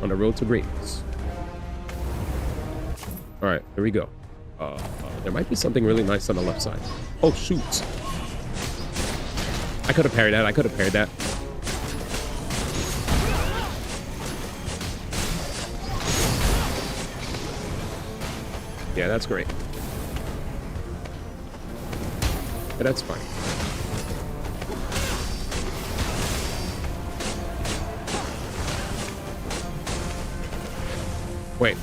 on the road to greatness. All right, here we go. There might be something really nice on the left side. Oh, shoot. I could have parried that. Yeah, that's great. Yeah, that's fine. Wait.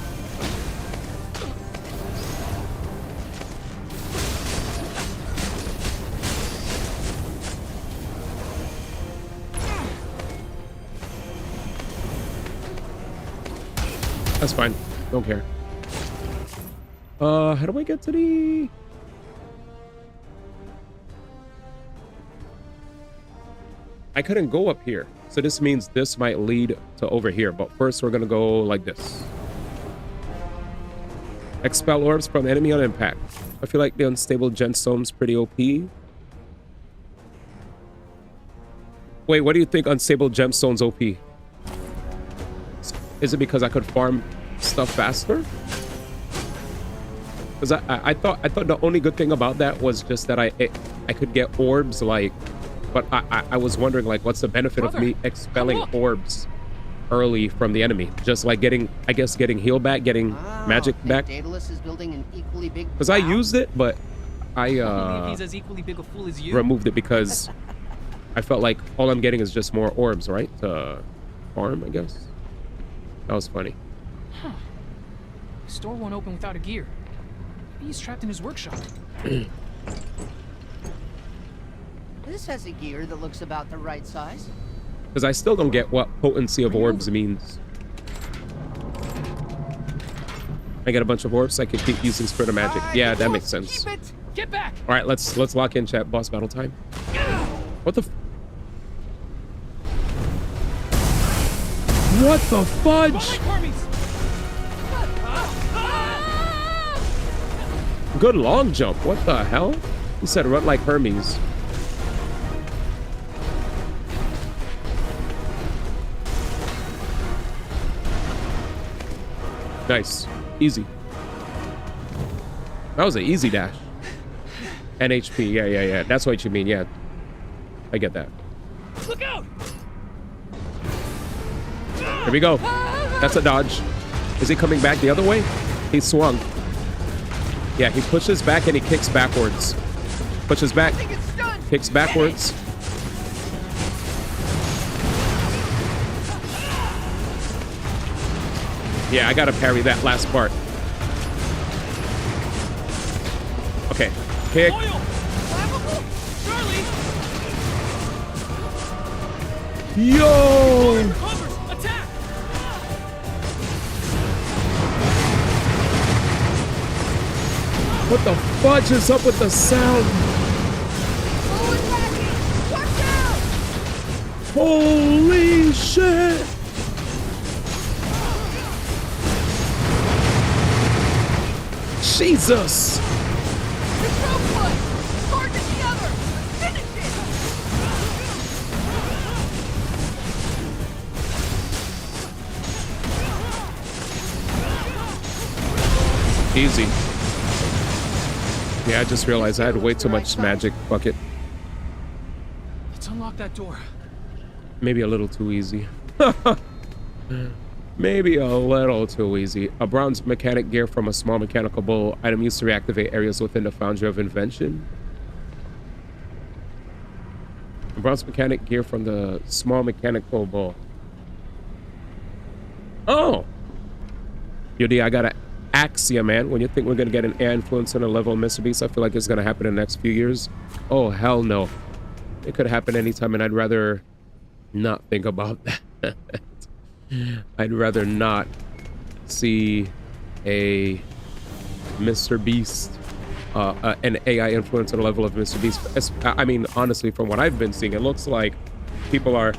That's fine. Don't care. How do I get to the... I couldn't go up here. So this means this might lead to over here. But first we're gonna go like this. Expel orbs from enemy on impact. I feel like the unstable gemstone's pretty OP. Wait, what do you think unstable gemstone's OP? Is it because I could farm stuff faster? Because I thought the only good thing about that was just that I could get orbs, like, but I was wondering, like, what's the benefit of me expelling orbs early from the enemy? Just like getting heal back, getting magic back. Because I used it, but I he's as equally big a fool as you. Removed it because I felt like all I'm getting is just more orbs, right? To farm, I guess. That was funny. Huh. The store won't open without a gear. Maybe he's trapped in his workshop. This has a gear that looks about the right size. Because I still don't get what potency of orbs means. I get a bunch of orbs, I can keep using Spirit of Magic. Yeah, that makes sense. Keep it. Get back. All right, let's lock in, chat. Boss battle time. What the? What the fudge? Good long jump. What the hell? He said run like Hermes. Nice. Easy. That was an easy dash. NHP. Yeah. That's what you mean. Yeah. I get that. Look out! Here we go. That's a dodge. Is he coming back the other way? He swung. Yeah, he pushes back and he kicks backwards. Pushes back, kicks backwards. Yeah, I gotta parry that last part. Okay, kick. Yo! What the fudge is up with the sound? Holy shit! Jesus! Easy. Yeah, I just realized I had way too much magic. Fuck it. Let's unlock that door. Maybe a little too easy. Maybe a little too easy. A bronze mechanic gear from a small mechanical bull. Item used to reactivate areas within the Foundry of Invention. A bronze mechanic gear from the small mechanical bull. Oh! Yudi, I gotta ask you, man. When you think we're gonna get an AI influence on a level of Mr. Beast, I feel like it's gonna happen in the next few years. Oh, hell no. It could happen anytime, and I'd rather not think about that. I'd rather not see a Mr. Beast, an AI influence on a level of Mr. Beast. I mean, honestly, from what I've been seeing, it looks like people are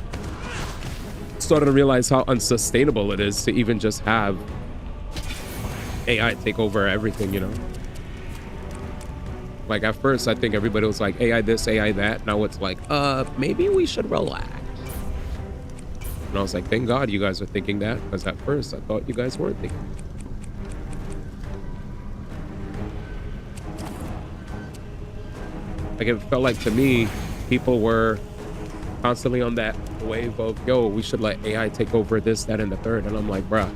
starting to realize how unsustainable it is to even just have AI take over everything, you know? Like, at first, I think everybody was like, AI this, AI that. Now it's like, maybe we should relax. And I was like, thank God you guys are thinking that, because at first I thought you guys weren't thinking. Like, it felt like to me, people were constantly on that wave of, yo, we should let AI take over this, that, and the third. And I'm like, bruh,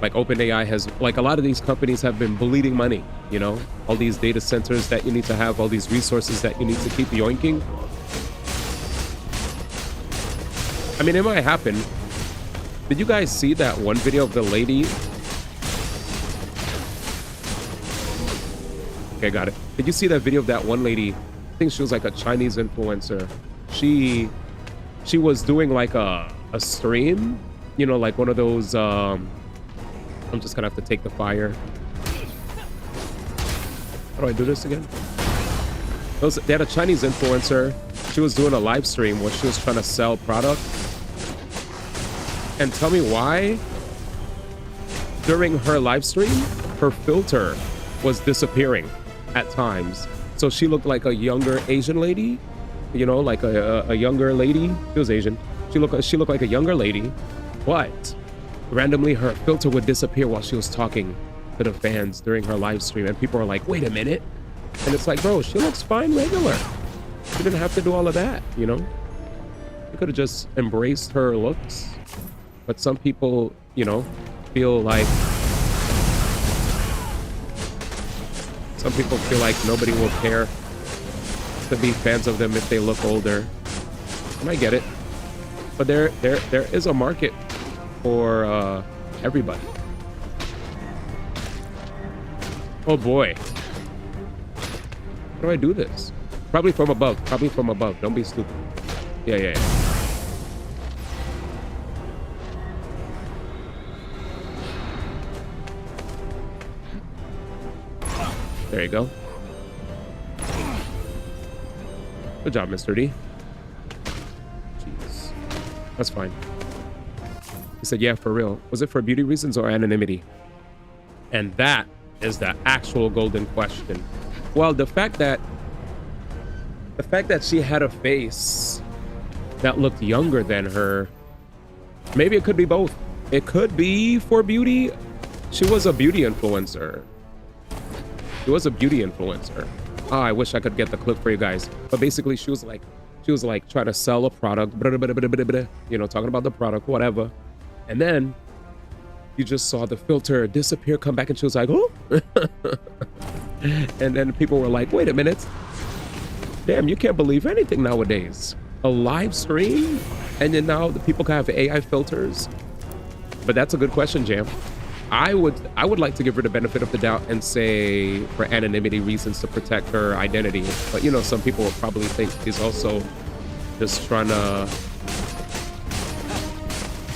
like OpenAI has, like a lot of these companies have been bleeding money, you know, all these data centers that you need to have, all these resources that you need to keep yoinking. I mean, it might happen. Did you guys see that one video of the lady? Okay, got it. Did you see that video of that one lady? I think she was like a Chinese influencer. She was doing like a stream, you know, like one of those, I'm just gonna have to take the fire. How do I do this again? They had a Chinese influencer. She was doing a live stream where she was trying to sell product. And tell me why during her live stream, her filter was disappearing at times. So she looked like a younger Asian lady, you know, like a younger lady. She was Asian. She looked like a younger lady, but randomly her filter would disappear while she was talking to the fans during her live stream. And people are like, wait a minute. And it's like, bro, she looks fine regular. She didn't have to do all of that, you know? You could have just embraced her looks. But some people, you know, feel like... Some people feel like nobody will care to be fans of them if they look older. And I get it. But there is a market for everybody. Oh boy. How do I do this? Probably from above. Probably from above. Don't be stupid. Yeah. There you go. Good job, Mr. D. Jeez. That's fine. He said, yeah, for real. Was it for beauty reasons or anonymity? And that is the actual golden question. Well, the fact that she had a face that looked younger than her, maybe it could be both. It could be for beauty. She was a beauty influencer. She was a beauty influencer. Oh, I wish I could get the clip for you guys. But basically, she was like trying to sell a product, you know, talking about the product, whatever. And then you just saw the filter disappear, come back, and she was like, oh. And then people were like, wait a minute. Damn, you can't believe anything nowadays. A live stream? And then now the people can have AI filters? But that's a good question, Jam. I would like to give her the benefit of the doubt and say for anonymity reasons to protect her identity. But you know, some people will probably think she's also just trying to,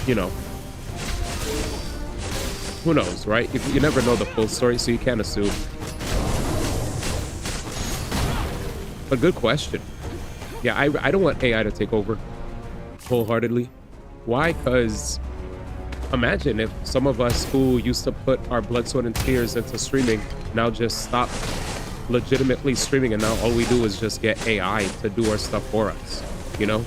you know, who knows, right? You never know the full story, so you can't assume. But good question. Yeah, I don't want AI to take over wholeheartedly. Why? Because imagine if some of us who used to put our blood, sweat, and tears into streaming now just stop legitimately streaming, and now all we do is just get AI to do our stuff for us. You know,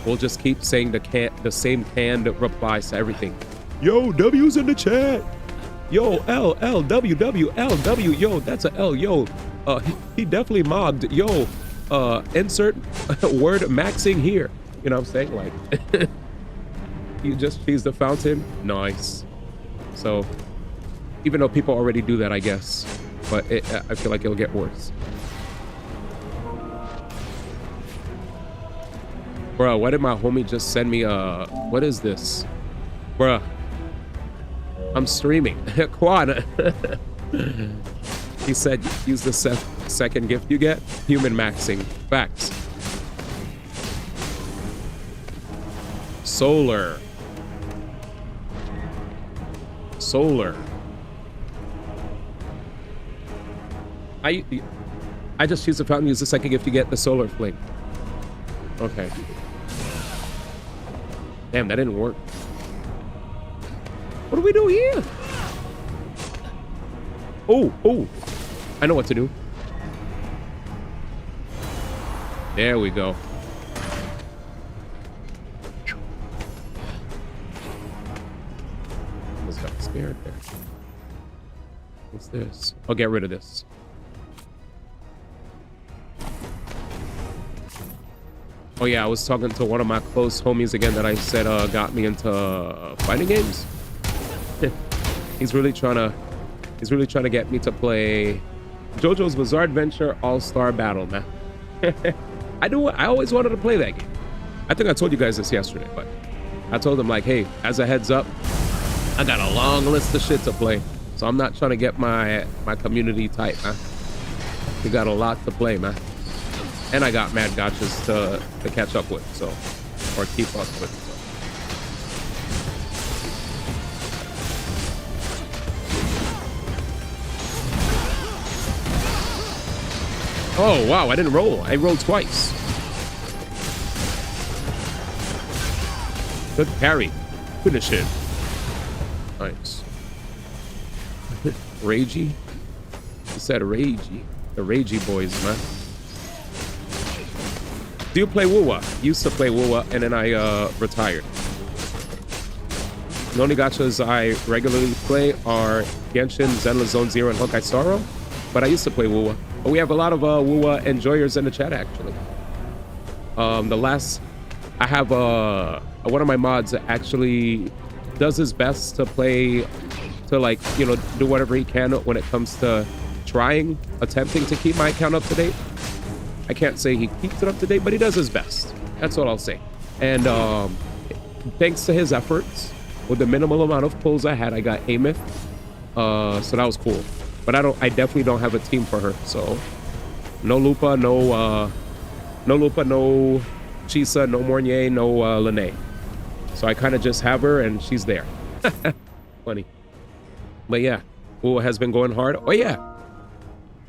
we'll just keep saying the same canned replies to everything. Yo, W's in the chat. Yo, L, W, W, L, W. Yo, that's a L. Yo, he definitely mogged. Yo, insert word maxing here. You know what I'm saying? Like, you just cheese the fountain. Nice. So, even though people already do that, I guess, but I feel like it'll get worse. Bruh, why did my homie just send me what is this? Bruh, I'm streaming. Quad. He said, use the second gift you get. Human maxing. Facts. Solar. I just use the fountain, use the second gift you get, the solar flame. Okay. Damn, that didn't work. What do we do here? Oh, I know what to do. There we go. Almost got scared there. What's this? I'll get rid of this. Oh yeah, I was talking to one of my close homies again that I said got me into fighting games. He's really trying to get me to play JoJo's Bizarre Adventure All-Star Battle, man. I always wanted to play that game. I think I told you guys this yesterday, but I told him like, hey, as a heads up, I got a long list of shit to play, so I'm not trying to get my community tight, man. We got a lot to play, man. And I got mad gotchas to catch up with, so, or keep up with. So. Oh, wow, I didn't roll. I rolled twice. Good carry. Finish it. Nice. Ragey? You said ragey. The ragey boys, man. Do you play Wuwa? Used to play Wuwa, and then I retired. The only gachas I regularly play are Genshin, Zenless Zone Zero, and Honkai Star Rail. But I used to play Wuwa. But we have a lot of Wuwa enjoyers in the chat, actually. I have one of my mods that actually does his best to play, to like, you know, do whatever he can when it comes to attempting to keep my account up to date. I can't say he keeps it up to date, but he does his best. That's what I'll say. And thanks to his efforts, with the minimal amount of pulls I had, I got Amith. So that was cool. But I definitely don't have a team for her. So no Lupa, no Chisa, no Mornier, no Lene. So I kind of just have her and she's there. Funny. But yeah, Wuwa has been going hard. Oh yeah.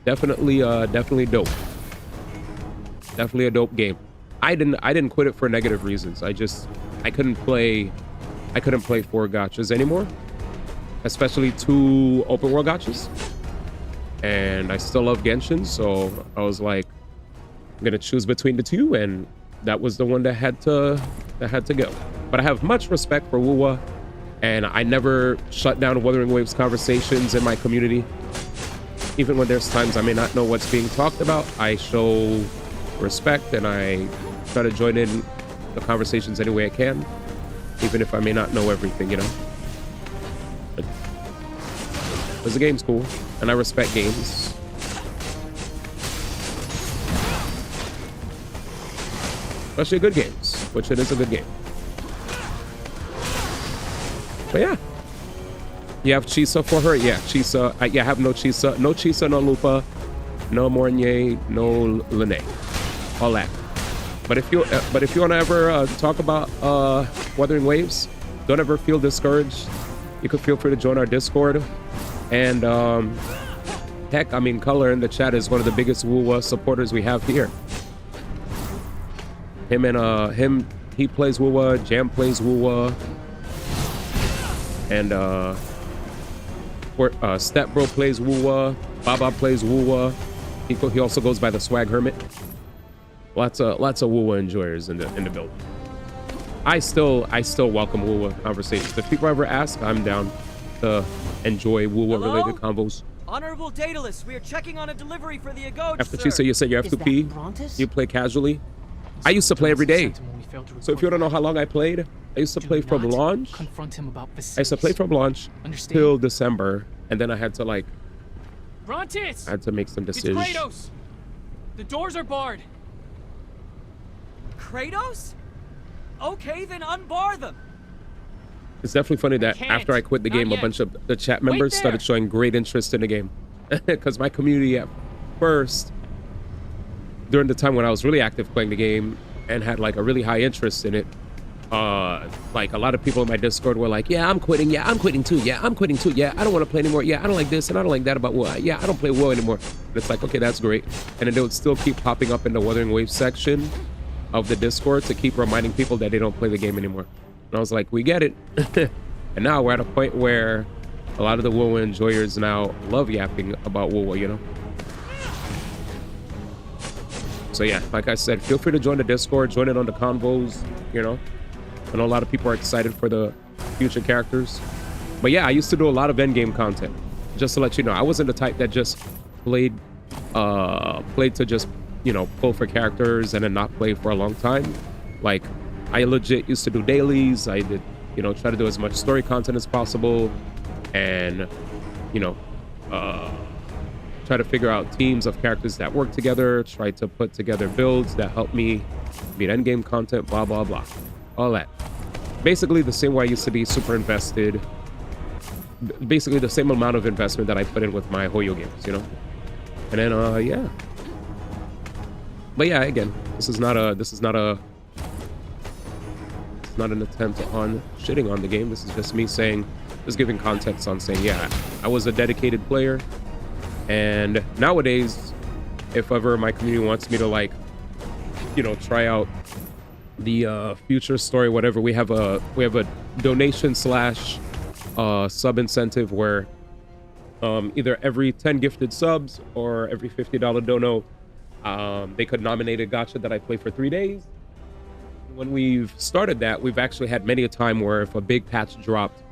Definitely dope. Definitely a dope game. I didn't quit it for negative reasons. I couldn't play 4 gachas anymore, especially 2 open world gachas. And I still love Genshin, so I was like, I'm gonna choose between the 2, and that was the one that had to go. But I have much respect for Wuwa, and I never shut down Wuthering Waves conversations in my community. even when there's times I may not know what's being talked about, I show respect and I try to join in the conversations any way I can, even if I may not know everything, you know. Because the game's cool, and I respect games. Especially good games, which it is a good game. But yeah. You have Chisa for her? Yeah, Chisa. I have no Chisa. No Chisa, no Lupa, no Mornier, no Lene. All that. But if you want to ever talk about Wuthering Waves, don't ever feel discouraged. You can feel free to join our Discord. And heck, I mean, Color in the chat is one of the biggest Wuwa supporters we have here. He plays Wuwa, Jam plays Wuwa, and Step Bro plays Wuwa, Baba plays Wuwa. He also goes by the Swag Hermit. Lots of Wuwa enjoyers in the build. I still welcome Wuwa conversations. If people ever ask, I'm down to enjoy Wuwa related convos. Honorable Daedalus, we are checking on a delivery for the Agoge, After Chisa, you said you have to pee. You play casually. I used to play every day. So if you don't know how long I played, I used to play from launch. I used to play from launch till December, and then I had to I had to make some decisions. It's Kratos. The doors are barred. Kratos? Okay, then unbar them. It's definitely funny that after I quit the game, a bunch of the chat members started showing great interest in the game. Because my community at first, during the time when I was really active playing the game and had like a really high interest in it, like a lot of people in my Discord were like, yeah, I'm quitting. Yeah, I'm quitting too. Yeah, I'm quitting too. Yeah, I don't want to play anymore. Yeah, I don't like this and I don't like that about WoW. Yeah, I don't play WoW anymore. And it's like, okay, that's great. And then they would still keep popping up in the Wuthering Waves section of the Discord to keep reminding people that they don't play the game anymore. And I was like, we get it. And now we're at a point where a lot of the WoW enjoyers now love yapping about WoW, you know? So yeah, like I said, feel free to join the Discord, join in on the convos, you know? I know a lot of people are excited for the future characters. But yeah, I used to do a lot of endgame content. Just to let you know, I wasn't the type that just played to just, you know, pull for characters and then not play for a long time. Like, I legit used to do dailies. I did, you know, try to do as much story content as possible, and, you know, try to figure out teams of characters that work together, try to put together builds that help me beat endgame content, blah, blah, blah. All that. Basically the same way I used to be super invested. Basically the same amount of investment that I put in with my Hoyo games, you know? And then, yeah. But yeah, again, this is not an attempt on shitting on the game. This is just me saying, just giving context on saying, yeah, I was a dedicated player. And nowadays, if ever my community wants me to, like, you know, try out the future story, whatever, we have a donation / sub incentive where either every 10 gifted subs or every $50 dono, they could nominate a gacha that I play for 3 days. When we've started that, we've actually had many a time where if a big patch dropped,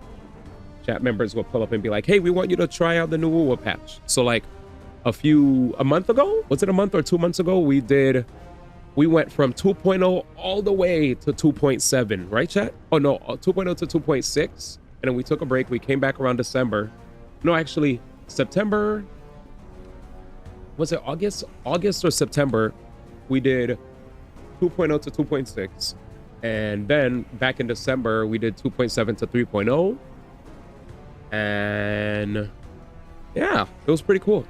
chat members will pull up and be like, hey, we want you to try out the new WoW patch. So like a month ago, was it a month or 2 months ago, we went from 2.0 all the way to 2.7, right, chat? Oh no, 2.0 to 2.6. And then we took a break. We came back around December. No, actually September. Was it August? August or September, we did 2.0 to 2.6. And then back in December, we did 2.7 to 3.0. And yeah, it was pretty cool.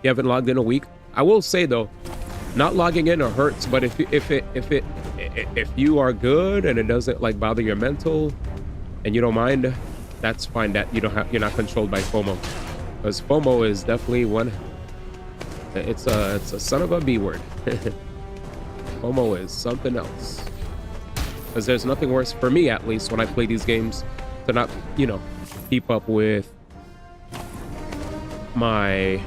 You haven't logged in a week. I will say though, not logging in hurts, but if you are good and it doesn't like bother your mental and you don't mind, that's fine. That you're not controlled by FOMO, because FOMO is definitely one. It's a son of a B word. FOMO is something else, because there's nothing worse for me, at least when I play these games, to not, you know, keep up with my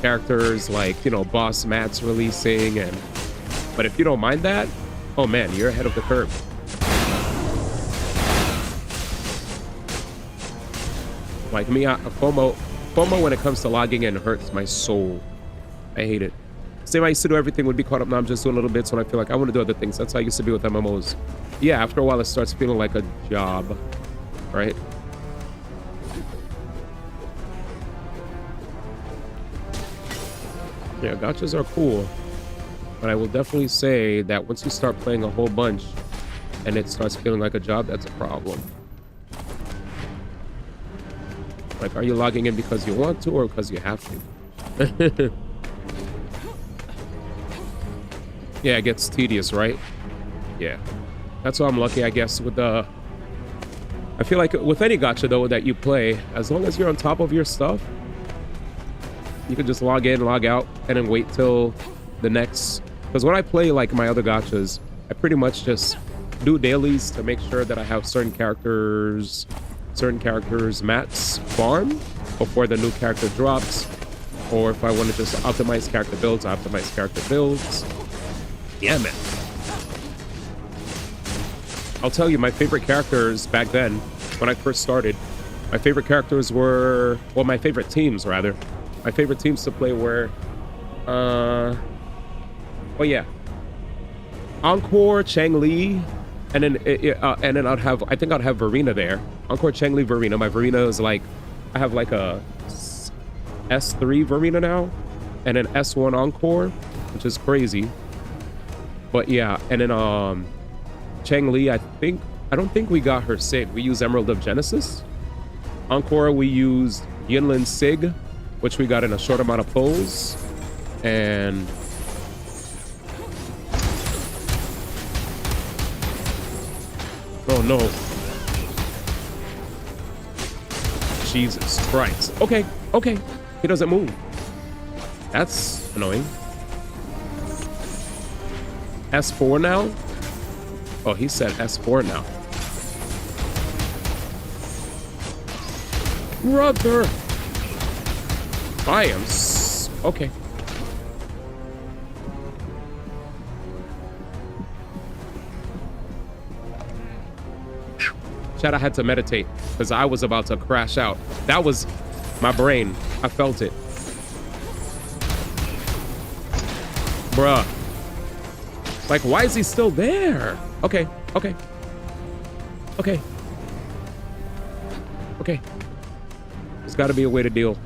characters, like, you know, boss mats releasing. But if you don't mind that, oh man, you're ahead of the curve. Like me, FOMO FOMO when it comes to logging in hurts my soul. I hate it. Same I used to do everything would be caught up. Now I'm just doing little bits when I feel like I want to do other things. That's how I used to be with MMOs. Yeah, after a while it starts feeling like a job, right? Yeah, gachas are cool. But I will definitely say that once you start playing a whole bunch and it starts feeling like a job, that's a problem. Like, are you logging in because you want to or because you have to? Yeah, it gets tedious, right? Yeah. That's why I'm lucky, I guess, with the... I feel like with any gacha, though, that you play, as long as you're on top of your stuff, you can just log in, log out, and then wait till the next... Because when I play, like, my other gachas, I pretty much just do dailies to make sure that I have certain characters mats farm before the new character drops. Or if I want to just optimize character builds, I optimize character builds. Yeah, man. I'll tell you, my favorite characters back then, when I first started, my favorite characters were... Well, my favorite teams, rather. My favorite teams to play were... Oh yeah, Encore, Chang-Li, and then I'd have, I think I'd have Verena there. Encore, Chang-Li, Verena. My Verena is like, I have like a S3 Verena now, and an S1 Encore, which is crazy. But yeah, and then Chang-Li, I don't think we got her Sig. We use Emerald of Genesis. Encore, we used Yinlin Sig, which we got in a short amount of pulls, and oh no. Jesus Christ. Okay, okay. He doesn't move. That's annoying. S4 now? Oh, he said S4 now. Brother! I am okay. Chad, I had to meditate because I was about to crash out. That was my brain. I felt it. Bruh. Like, why is he still there? Okay, okay. Okay. Okay. There's got to be a way to deal.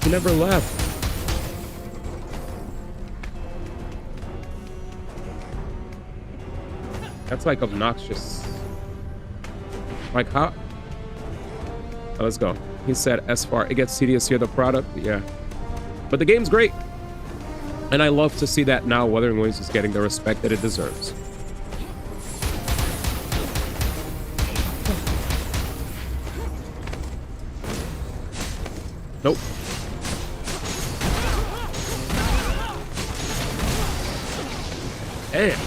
He never left. That's like obnoxious. Like how? Oh, let's go. He said S-Far. It gets tedious here, the product. Yeah. But the game's great. And I love to see that now Wuthering Waves is getting the respect that it deserves. Nope. Damn.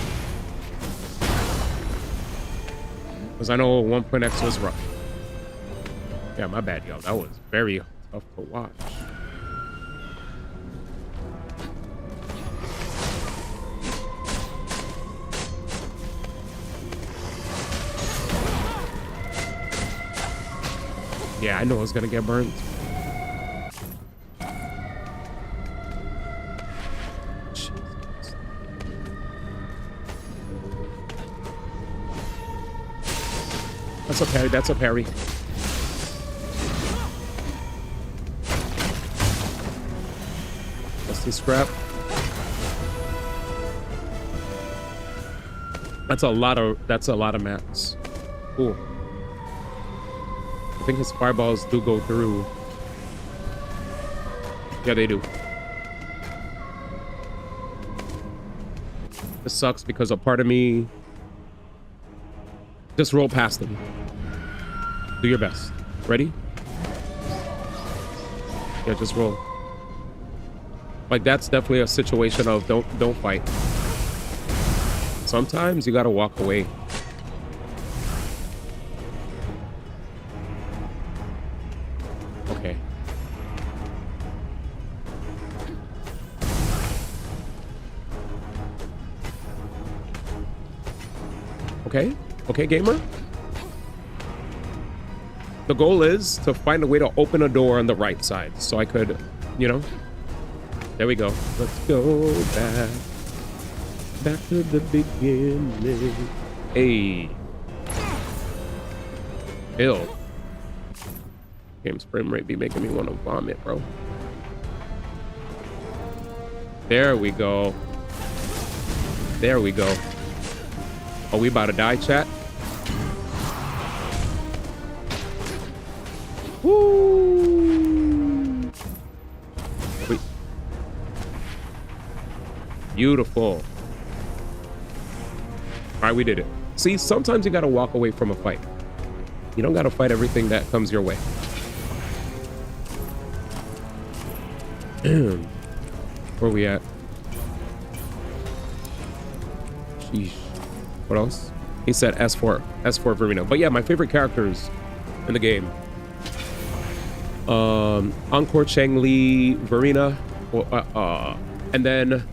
Because I know 1.x was rough. Yeah, my bad, yo. That was very tough to watch. Yeah, I know I was gonna get burned. That's a parry, that's a parry. Dusty scrap. That's a lot of mats. Cool. I think his fireballs do go through. Yeah, they do. This sucks because a part of me just roll past them. Do your best. Ready? Yeah, just roll. Like that's definitely a situation of don't fight. Sometimes you gotta walk away. Okay. Okay. Okay, gamer. the goal is to find a way to open a door on the right side so I could, you know, there we go. Let's go back to the beginning. Hey. Ew. Game's frame rate be making me want to vomit, bro. There we go. There we go. Oh, we about to die, chat? Woo! Wait. Beautiful. All right, we did it. See, sometimes you gotta walk away from a fight. You don't gotta fight everything that comes your way. Where we at? Sheesh. What else? He said S4 Verena. But yeah, my favorite characters in the game. Encore Cheng Li, Verena, and then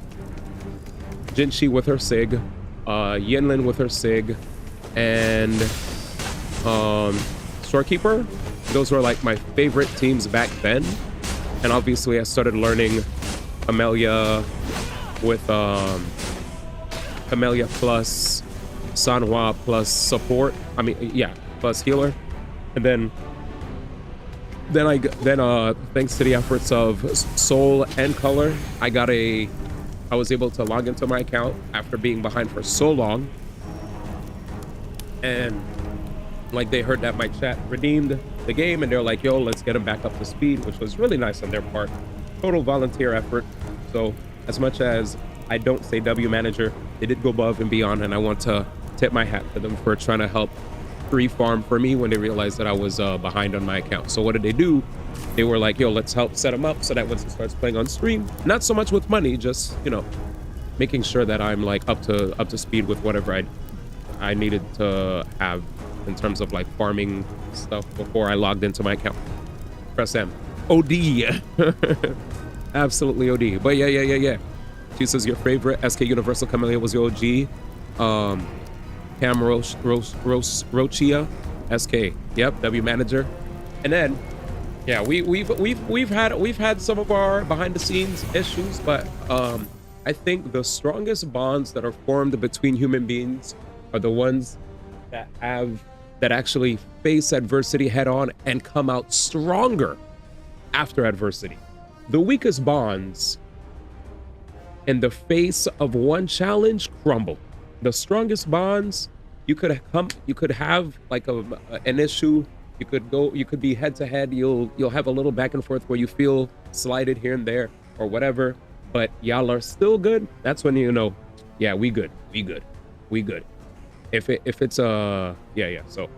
Jinxi with her Sig, Yinlin with her Sig, and Storekeeper. Those were like my favorite teams back then. And obviously I started learning Amelia with Amelia plus Sanhua plus support. I mean, yeah, plus healer. And then thanks to the efforts of Soul and Color, I was able to log into my account after being behind for so long. And like they heard that my chat redeemed the game and they're like, yo, let's get them back up to speed, which was really nice on their part. Total volunteer effort. So as much as I don't say W manager, they did go above and beyond, and I want to tip my hat to them for trying to help free farm for me when they realized that I was behind on my account. So what did they do? They were like, yo, let's help set him up so that once he starts playing on stream, not so much with money, just, you know, making sure that I'm like up to speed with whatever I needed to have in terms of like farming stuff before I logged into my account. Press M. OD. Absolutely OD. But yeah. She says your favorite SK Universal Camellia was your OG. Cam Rochia SK. Yep, W manager. And then yeah, we've had some of our behind the scenes issues, but I think the strongest bonds that are formed between human beings are the ones that actually face adversity head on and come out stronger after adversity. The weakest bonds in the face of one challenge crumble. The strongest bonds, you could have like an issue, you could be head to head, you'll have a little back and forth where you feel slighted here and there or whatever, but y'all are still good. That's when you know, yeah, we good. If it's yeah. So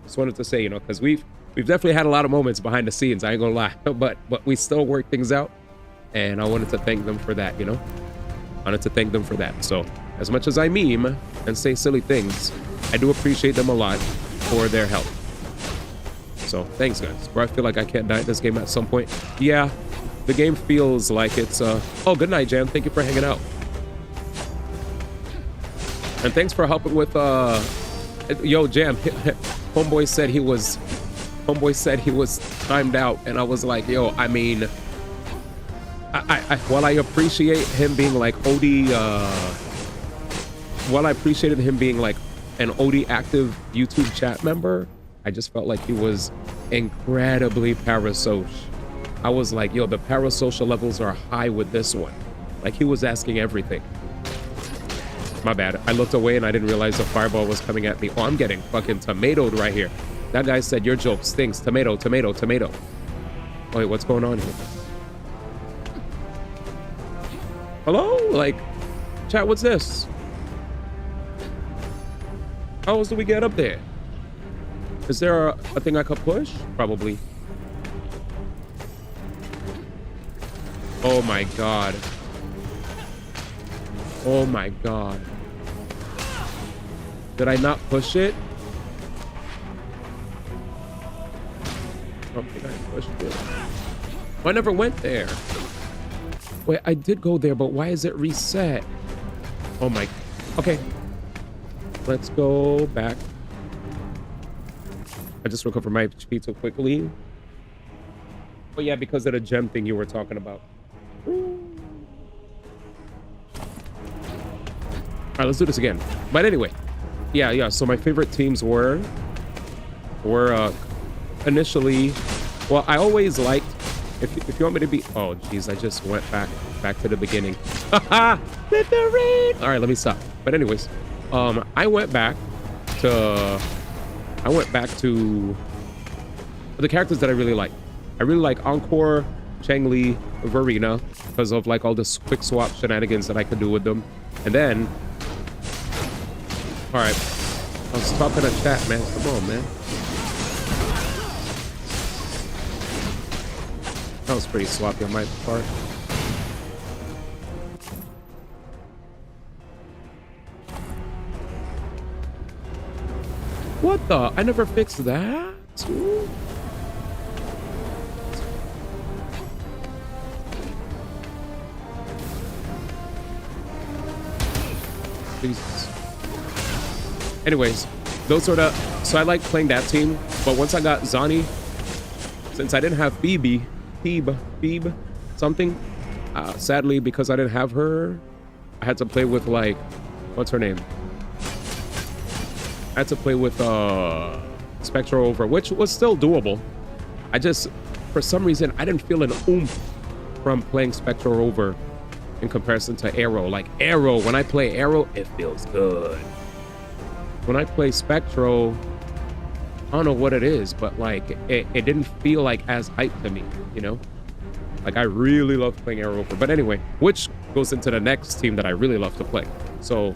just wanted to say, you know, because we've definitely had a lot of moments behind the scenes, I ain't gonna lie, but we still work things out, and I wanted to thank them for that, you know. So as much as I meme and say silly things, I do appreciate them a lot for their help. So thanks, guys. Bro, I feel like I can't die at this game at some point. Yeah, the game feels like it's oh, good night, Jam. Thank you for hanging out. And thanks for helping with yo, Jam. Homeboy said he was timed out, and I was like, yo, I mean, while I appreciate him being like OD, while I appreciated him being like an OD active YouTube chat member, I just felt like he was incredibly parasocial. I was like, yo, the parasocial levels are high with this one. Like, he was asking everything. My bad. I looked away and I didn't realize a fireball was coming at me. Oh, I'm getting fucking tomatoed right here. That guy said your joke stinks. Tomato. Wait, what's going on here? Hello? Like, chat, what's this? How else do we get up there? Is there a thing I could push? Probably. Oh my god. Oh my god. Did I not push it? I don't think I pushed it. I never went there. Wait, I did go there, but why is it reset? Oh my... Okay. Let's go back. I just recovered my HP too quickly. But yeah, because of the gem thing you were talking about. All right, let's do this again. But anyway, yeah. So my favorite teams were initially, well, I always liked, if you want me to be, oh geez, I just went back to the beginning. All right, let me stop. But anyways, I went back to the characters that I really like. I really like Encore, Changli, Verena, because of like all this quick swap shenanigans that I could do with them. And then, all right, I was talking to chat, man. Come on, man. That was pretty sloppy on my part. What the? I never fixed that? Ooh. Jesus. Anyways, those are the, so I like playing that team, but once I got Zani, since I didn't have Phoebe something, sadly, because I didn't have her, I had to play with like, what's her name? I had to play with Spectra over, which was still doable. I just, for some reason, I didn't feel an oomph from playing Spectra over in comparison to Arrow. Like Arrow, when I play Arrow, it feels good. When I play Spectro, I don't know what it is, but like it didn't feel like as hype to me, you know? Like I really love playing Arrow over. But anyway, which goes into the next team that I really love to play. So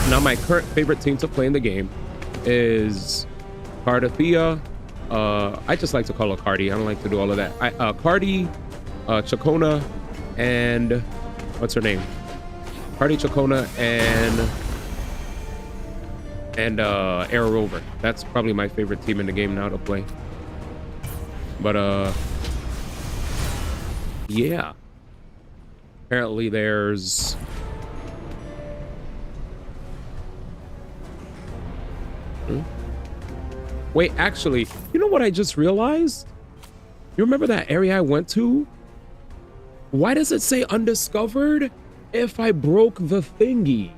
now my current favorite team to play in the game is Cardithea. I just like to call her Cardi. I don't like to do all of that. Cardi, Chacona, and what's her name? Cardi, Chacona, and Arrow Rover. That's probably my favorite team in the game now to play. But yeah. Apparently there's wait, actually, you know what I just realized? You remember that area I went to? Why does it say undiscovered if I broke the thingy?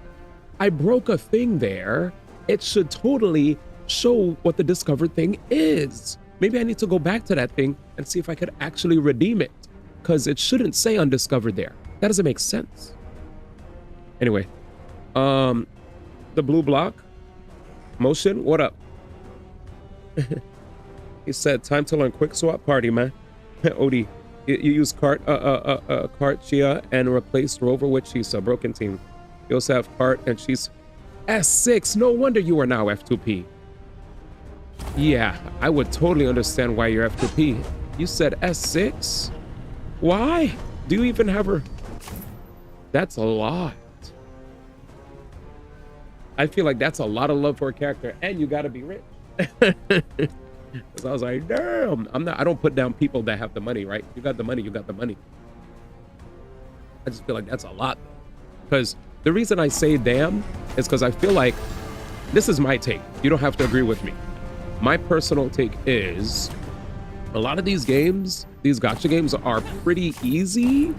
I broke a thing there. It should totally show what the discovered thing is. Maybe I need to go back to that thing and see if I could actually redeem it, because it shouldn't say undiscovered there. That doesn't make sense. Anyway, the blue block, Motion, what up? He said, time to learn quick swap party, man. Odie, you use Cart Chia and replaced Rover with Chisa, broken team. You also have Cart and she's S6. No wonder you are now F2P. Yeah, I would totally understand why you're F2P. You said S6? Why? Do you even have her? That's a lot. I feel like that's a lot of love for a character, and you gotta be rich. Because I was like, damn, I don't put down people that have the money, right? You got the money, you got the money. I just feel like that's a lot. Because the reason I say damn is because I feel like, this is my take. You don't have to agree with me. My personal take is, a lot of these games, these gacha games are pretty easy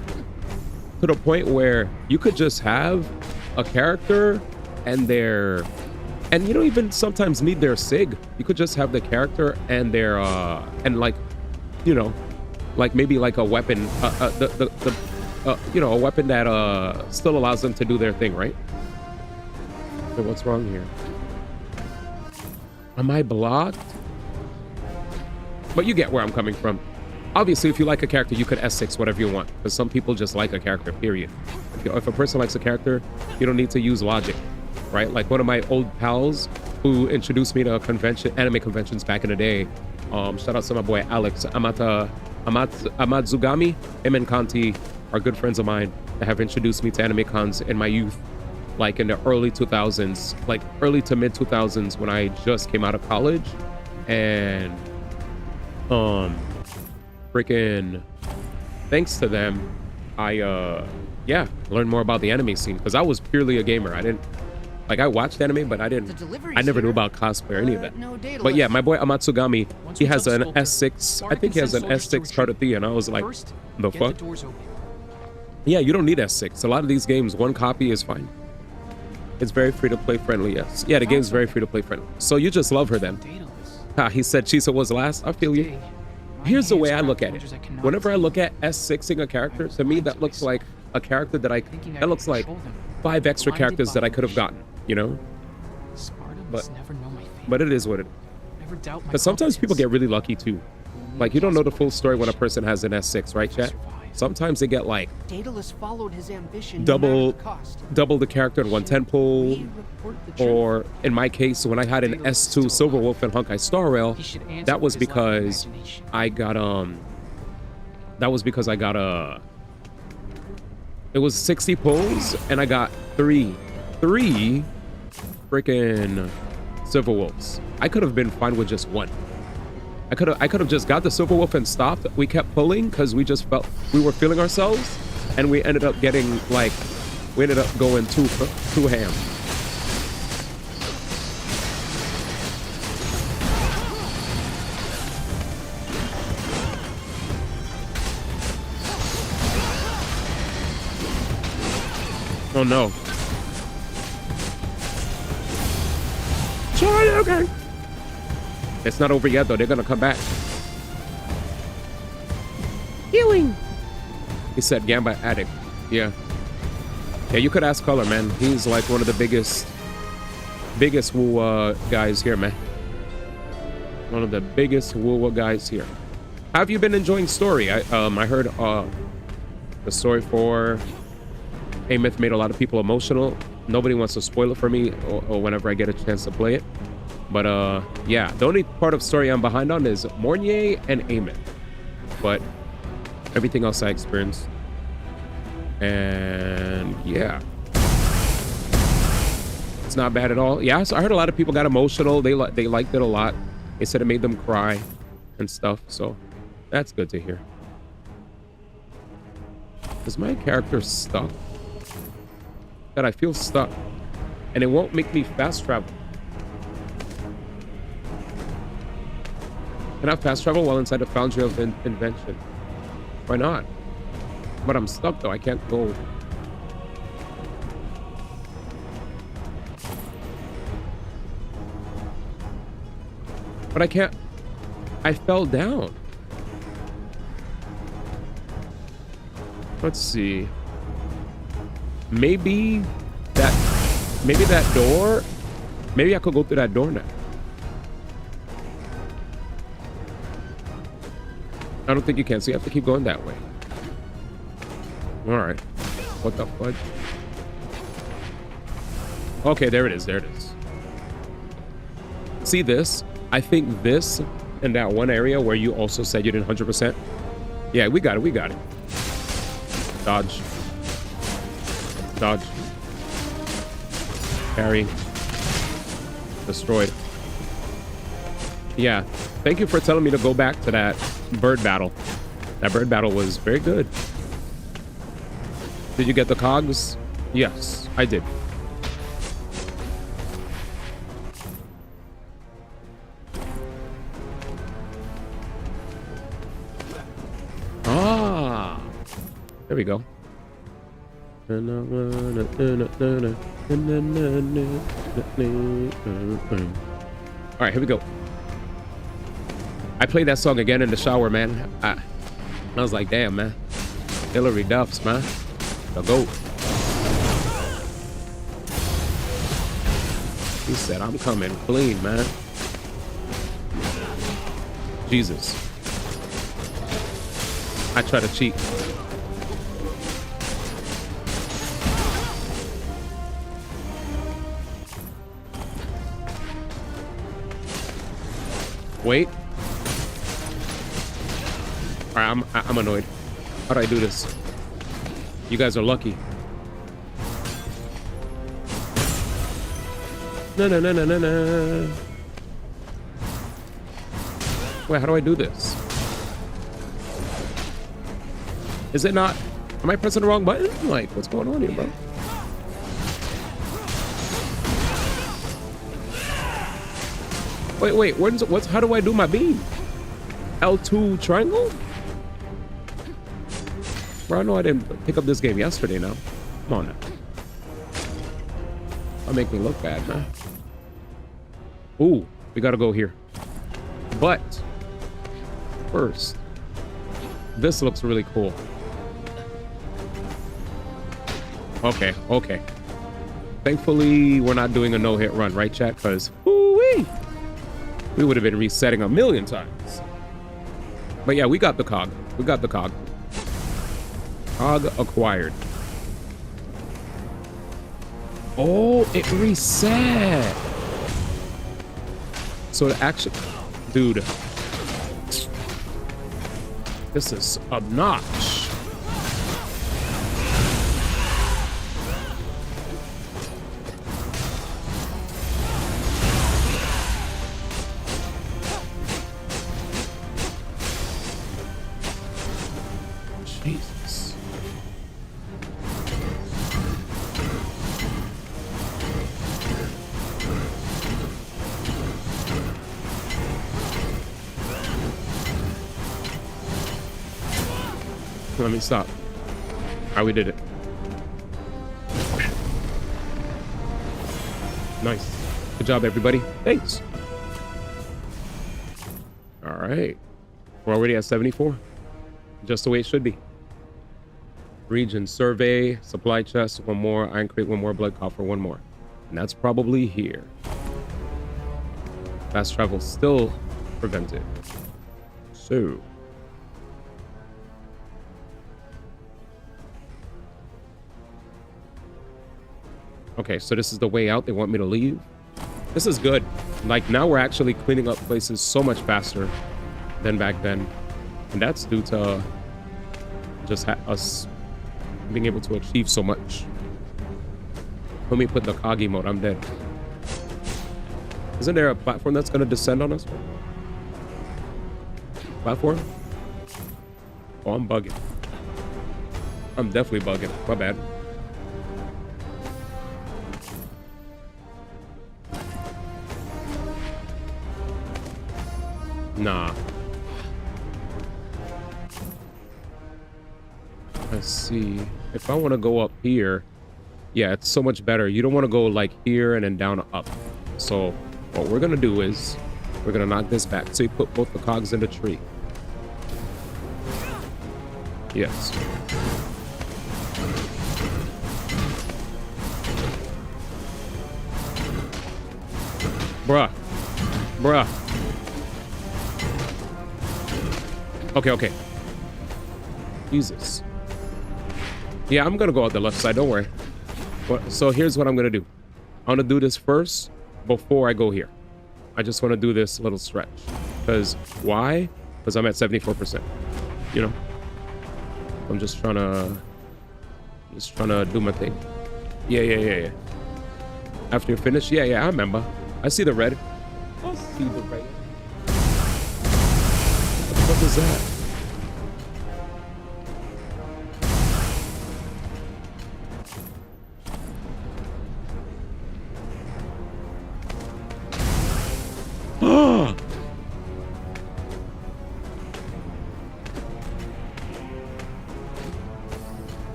to the point where you could just have a character and and you don't even sometimes need their sig. You could just have the character and their and like, you know, like maybe like a weapon, you know, a weapon that still allows them to do their thing, right? So what's wrong here? Am I blocked? But you get where I'm coming from. Obviously, if you like a character, you could S6 whatever you want, because some people just like a character, period. If a person likes a character, you don't need to use logic, right? Like one of my old pals who introduced me to anime conventions back in the day. Shout out to my boy Alex Amazugami. Him and Kanti are good friends of mine that have introduced me to anime cons in my youth, like in the early 2000s, like early to mid 2000s when I just came out of college. And freaking thanks to them, I yeah, learned more about the anime scene, because I was purely a gamer. I Like I watched anime, but I never knew about cosplay or any of that. No data But yeah, left. my boy Amatsugami, Once he we has touch an Sculptor, S6. I Sparta think he can has send an soldiers to S6 Carter retreat. 3, and I was like, First, the get fuck? the doors open. Yeah, you don't need S6. A lot of these games, one copy is fine. It's very free to play friendly, yes. Yeah, the game's very free to play friendly. So you just love her then. Ha, he said Chisa was last. I feel you. Here's the way I look at it. Whenever I look at S6ing a character, to me that looks like a character that looks like 5 extra characters that I could have gotten, you know? But it is what it is. Because sometimes people get really lucky too. Like you don't know the full story when a person has an S6, right, chat? Sometimes they get like Daedalus followed his ambition no double matter the cost. the character in 110 pull, or in my case when I had an S2 Silver Wolf and Honkai Star Rail, that was because I got it was 60 pulls and I got three freaking Silver Wolves. I could have been fine with just one. I could have just got the Silver Wolf and stopped. We kept pulling because we just felt we were feeling ourselves, and we ended up getting like we ended up going too ham. Oh no. Sorry, okay. It's not over yet though, they're gonna come back. Healing. He said Gamba Addict. Yeah. Yeah, you could ask Color, man. He's like one of the biggest woo guys here, man. One of the biggest woo guys here. How have you been enjoying story? I heard the story for A-Myth made a lot of people emotional. Nobody wants to spoil it for me or whenever I get a chance to play it. But yeah, the only part of story I'm behind on is Mornier and A-Myth. But everything else I experienced. And yeah. It's not bad at all. Yeah, so I heard a lot of people got emotional. They liked it a lot. They said it made them cry and stuff. So that's good to hear. Is my character stuck? That I feel stuck. And it won't make me fast travel. Can I fast travel while inside the Foundry of Invention? Why not? But I'm stuck though, I can't go. But I can't, I fell down. Let's see. Maybe that door, maybe I could go through that door now. I don't think you can, so you have to keep going that way. All right. What the fudge? Okay, there it is. There it is. See this? I think this in that one area where you also said you didn't 100%. Yeah, we got it. We got it. Dodge. Dodge. Parry. Destroyed. Yeah. Thank you for telling me to go back to that bird battle. That bird battle was very good. Did you get the cogs? Yes, I did. Ah, there we go. All right, here we go. I played that song again in the shower, man. I was like, damn, man. Hillary Duff's, man. The GOAT. He said, I'm coming clean, man. Jesus. I try to cheat. Wait. All right, I'm annoyed. How do I do this? You guys are lucky. No. Wait, how do I do this? Is it not? Am I pressing the wrong button? Like, what's going on here, bro? Wait. How do I do my beam? L2 triangle? Bro, I know I didn't pick up this game yesterday now. Come on now. Don't make me look bad, man. Ooh, we gotta go here. But first, this looks really cool. Okay. Thankfully, we're not doing a no-hit run, right, chat? Because, we would have been resetting a million times. But yeah, we got the cog. Cog acquired. Oh, it reset. So it actually, dude, this is obnoxious. Jesus. Let me stop. How we did it. Nice. Good job, everybody. Thanks. All right. We're already at 74. Just the way it should be. Region survey, supply chest, one more. Iron crate, one more. Blood coffer, one more. And that's probably here. Fast travel still prevented. So. Okay, so this is the way out. They want me to leave. This is good. Like, now we're actually cleaning up places so much faster than back then. And that's due to just us being able to achieve so much. Let me put the Kagi mode. I'm dead. Isn't there a platform that's going to descend on us? Platform? Oh, I'm bugging. I'm definitely bugging. My bad. Nah. Let's see. If I want to go up here, yeah, it's so much better. You don't want to go like here and then down up. So what we're gonna do is we're gonna knock this back. So you put both the cogs in the tree. Yes. Bruh. Okay. Jesus. Yeah, I'm gonna go out the left side, don't worry. So here's what I'm gonna do. I'm gonna do this first before I go here. I just want to do this little stretch. Because why? Because I'm at 74%. You know? I'm just trying to do my thing. Yeah. After you're finished? Yeah, I remember. I see the red. I see the red. What the fuck is that?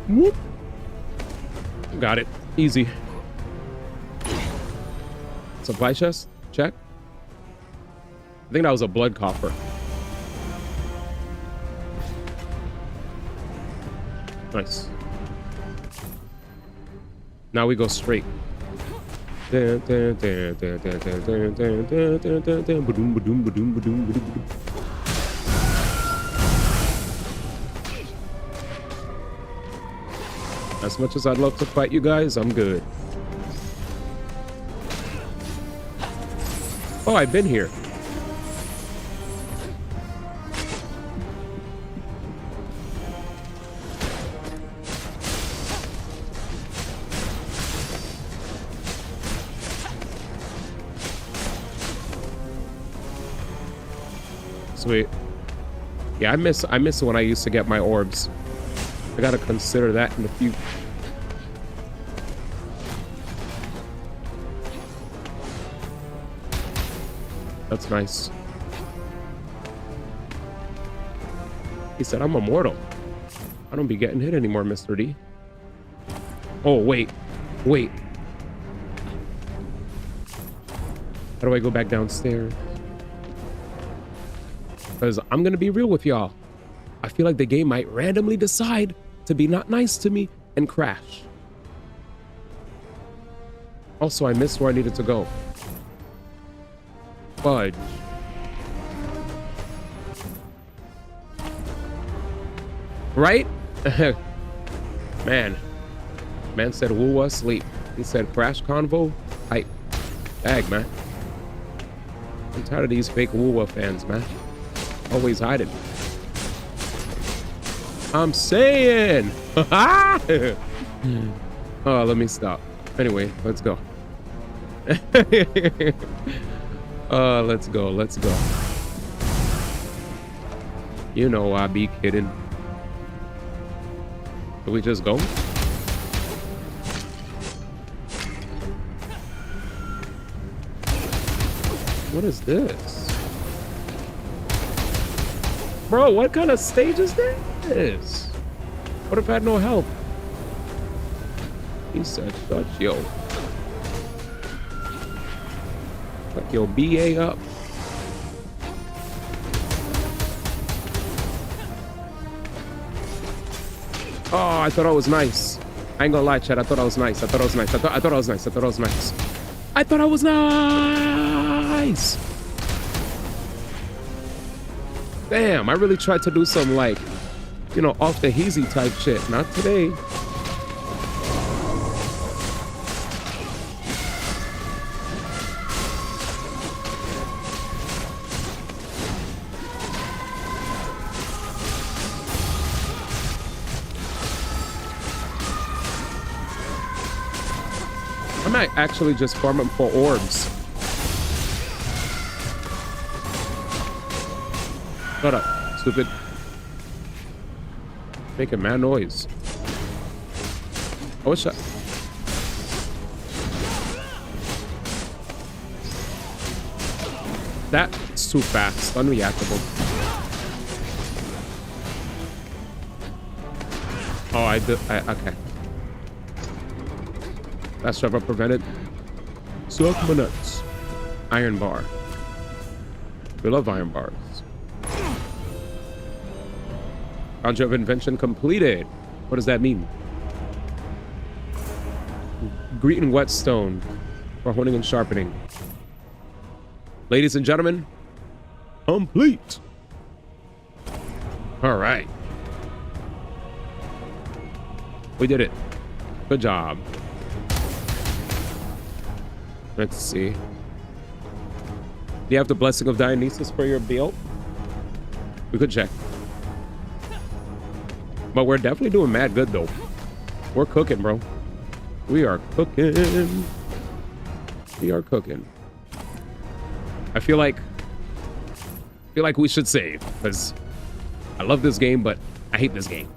Whoop. Got it. Easy. Supply chest? Check. I think that was a blood coffer. Nice. Now we go straight. As much as I'd love to fight you guys, I'm good. Oh, I've been here. Sweet. Yeah, I miss when I used to get my orbs. I gotta consider that in the future. That's nice. He said, I'm immortal. I don't be getting hit anymore, Mr. D. Oh, wait. Wait. How do I go back downstairs? Because I'm going to be real with y'all. I feel like the game might randomly decide to be not nice to me and crash. Also, I missed where I needed to go. Fudge. Right? Man said woo was sleep. He said crash convo hype. Dag, man. I'm tired of these fake woo fans, man. Always hiding. I'm saying. Oh, let me stop. Anyway, let's go. Let's go. Let's go. You know I be kidding. Can we just go? What is this? Bro, what kind of stage is this? What if I had no help? He said, shut yo. Fuck your BA up. Oh, I thought I was nice. I ain't gonna lie, Chad. I thought I was nice. I thought I was nice. I thought I was nice. I thought I was nice. I thought I was nice. Damn, I really tried to do some, like, you know, off the heezy type shit. Not today. I might actually just farm them for orbs. Shut up, stupid. Making mad noise. I wish I... That's too fast. Unreactable. Oh, okay. That's Trevor prevented. Suck my nuts. Iron bar. We love iron bars. Conjure of invention completed. What does that mean? Greeting whetstone for honing and sharpening. Ladies and gentlemen, complete. All right. We did it. Good job. Let's see. Do you have the blessing of Dionysus for your build? We could check. But we're definitely doing mad good though. We're cooking, bro. We are cooking. We are cooking. I feel like we should save because I love this game, but I hate this game.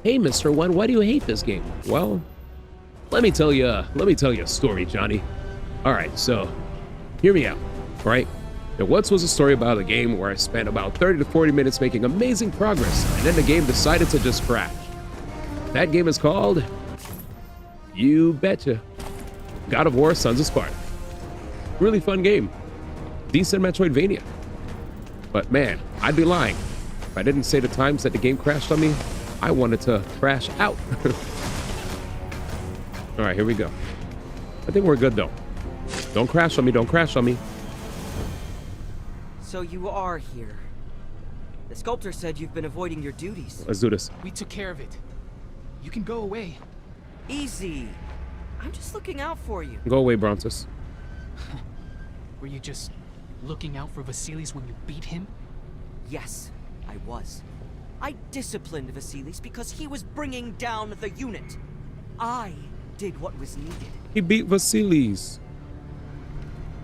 Hey, Mr. One, why do you hate this game? Well, let me tell you a story, Johnny. All right, so hear me out, right? There once was a story about a game where I spent about 30 to 40 minutes making amazing progress, and then the game decided to just crash. That game is called, you betcha, God of War: Sons of Sparta. Really fun game. Decent Metroidvania. But man, I'd be lying if I didn't say the times that the game crashed on me, I wanted to crash out. All right, here we go. I think we're good though. Don't crash on me, don't crash on me. So you are here. The sculptor said you've been avoiding your duties. Let's do this. We took care of it. You can go away. Easy. I'm just looking out for you. Go away, Brontus. Were you just looking out for Vasilis when you beat him? Yes, I was. I disciplined Vasilis because he was bringing down the unit. I did what was needed. He beat Vasilis.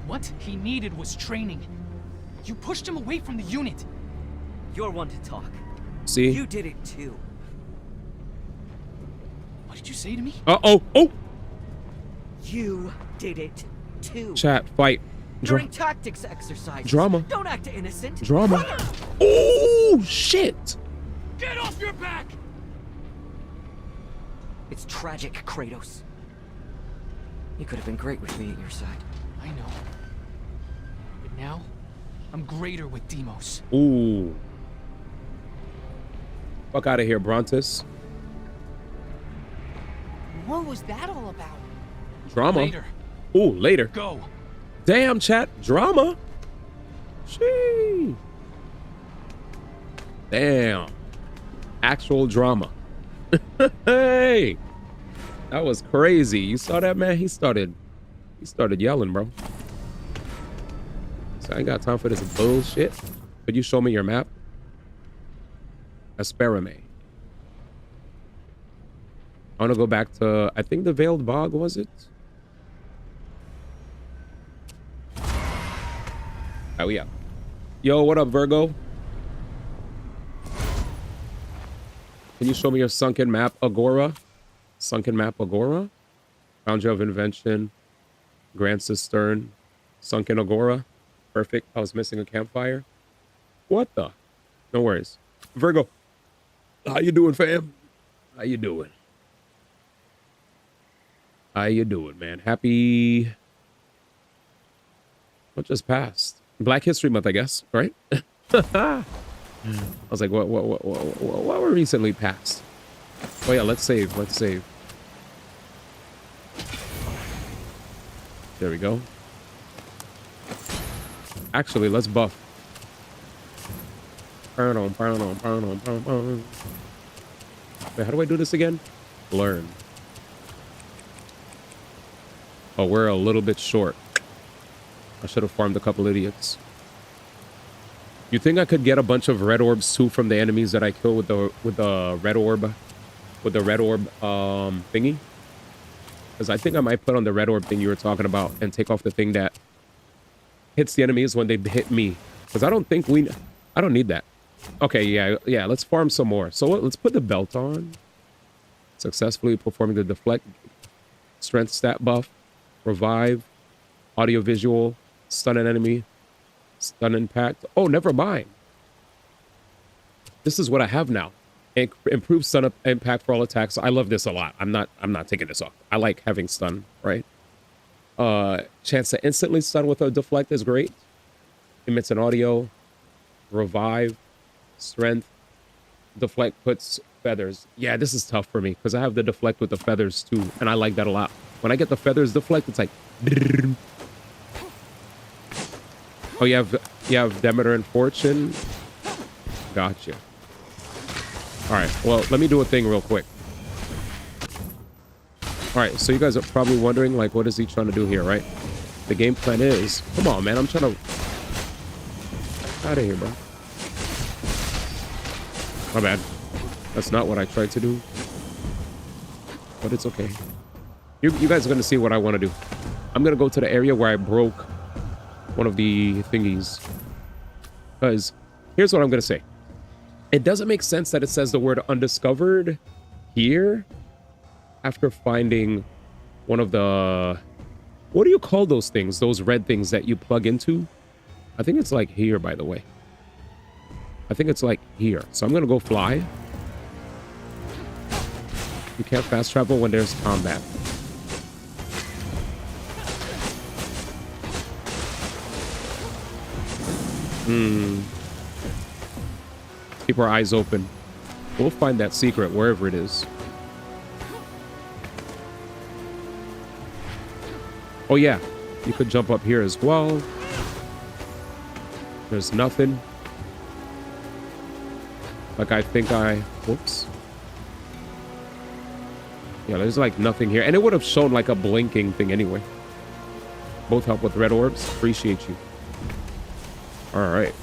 What he needed was training. You pushed him away from the unit. You're one to talk. See? You did it too. What did you say to me? Oh! You did it too. Chat, fight. during tactics exercises. Drama. Don't act innocent. Drama. Oh, shit. Get off your back! It's tragic, Kratos. You could have been great with me at your side. I know. But now, I'm greater with Deimos. Ooh. Fuck out of here, Brontis. What was that all about? Drama. Later. Ooh, later. Go. Damn, chat. Drama. Shee. Damn. Actual drama. Hey. That was crazy. You saw that, man? He started yelling, bro. So I ain't got time for this bullshit. Could you show me your map? Esperime. I want to go back to, I think the Veiled Bog, was it? Oh, yeah. Yo, what up, Virgo? Can you show me your sunken map, Agora? Sunken map, Agora? Foundry of Invention. Grand Cistern. Sunken Agora. Perfect. I was missing a campfire. What the? No worries. Virgo. How you doing, fam? How you doing? How you doing, man? Happy... What just passed? Black History Month, I guess, right? I was like, what were recently passed? Oh yeah, let's save. Let's save. There we go. Actually, let's buff. Wait, how do I do this again? Learn. Oh, we're a little bit short. I should have farmed a couple idiots. You think I could get a bunch of red orbs too from the enemies that I kill with the red orb, thingy? Because I think I might put on the red orb thing you were talking about and take off the thing that hits the enemies when they hit me. Because I don't need that. Okay, yeah. Let's farm some more. So let's put the belt on. Successfully performing the deflect, strength stat buff, revive, audio visual, stun an enemy, stun impact. Oh, never mind. This is what I have now. Improve stun impact for all attacks. I love this a lot. I'm not taking this off. I like having stun, right? Chance to instantly stun with a deflect is great. Emits an audio, revive, strength, deflect puts feathers. Yeah, this is tough for me because I have the deflect with the feathers too, and I like that a lot. When I get the feathers deflect, it's like. Oh, you have Demeter and Fortune. Gotcha. All right. Well, let me do a thing real quick. All right. So you guys are probably wondering, like, what is he trying to do here, right? The game plan is, come on, man. I'm trying to out of here, bro. My bad. That's not what I tried to do. But it's okay. You guys are going to see what I want to do. I'm going to go to the area where I broke one of the thingies. Because here's what I'm going to say. It doesn't make sense that it says the word undiscovered here after finding one of the... What do you call those things? Those red things that you plug into? I think it's like here, by the way. I think it's like here. So I'm going to go fly. You can't fast travel when there's combat. Keep our eyes open. We'll find that secret wherever it is. Oh yeah, you could jump up here as well. There's nothing. Like whoops. Yeah, there's like nothing here. And it would have shown like a blinking thing anyway. Both help with red orbs. Appreciate you. All right.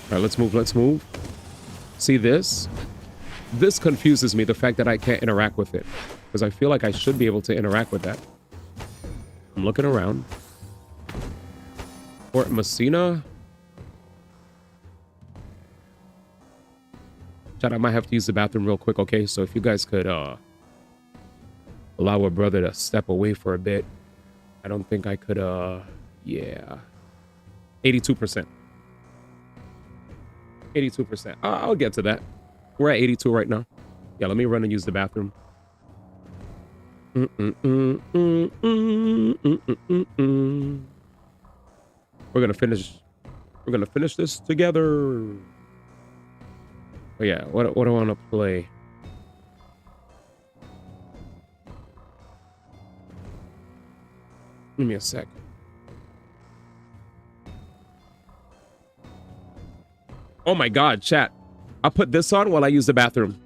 All right, let's move. Let's move. See this? This confuses me, the fact that I can't interact with it. Because I feel like I should be able to interact with that. I'm looking around. Fort Messina. Chat, I might have to use the bathroom real quick, okay? So if you guys could, allow a brother to step away for a bit. I don't think I could, yeah. 82%. 82%. I'll get to that. We're at 82 right now. Yeah, let me run and use the bathroom. We're gonna finish this together. Oh yeah, what do I want to play? Give me a sec. Oh my god, chat. I'll put this on while I use the bathroom.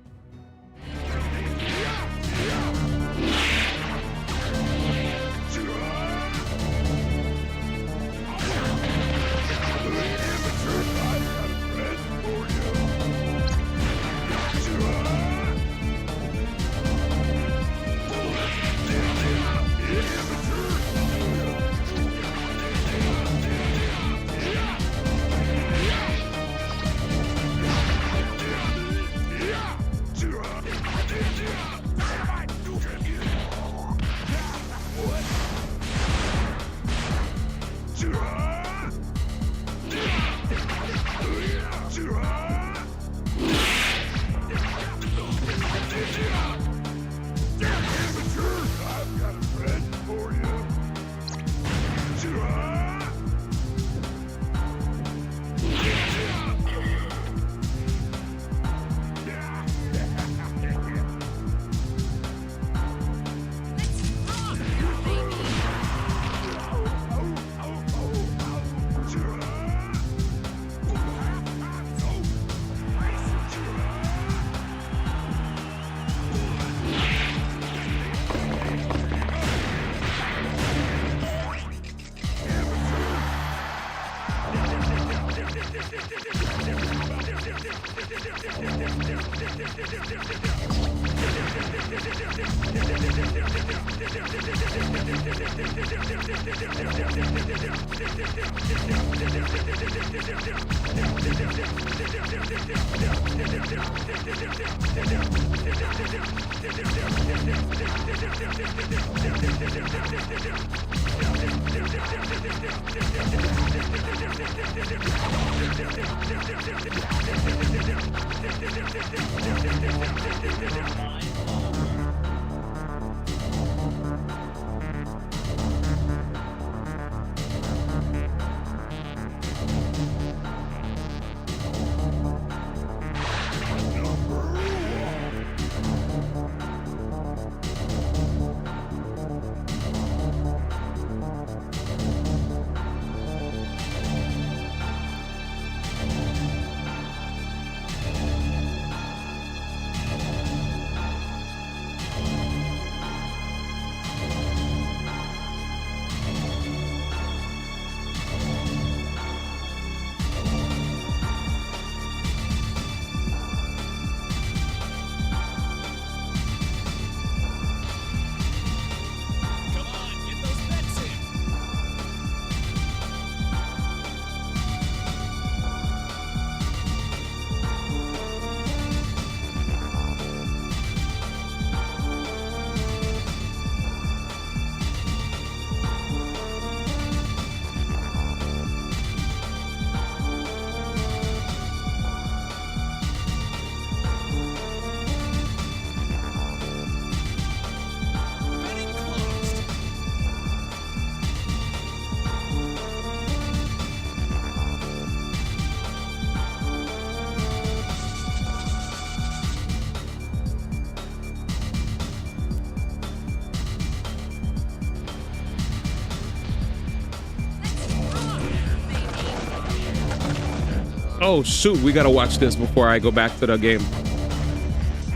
Oh shoot, we gotta watch this before I go back to the game.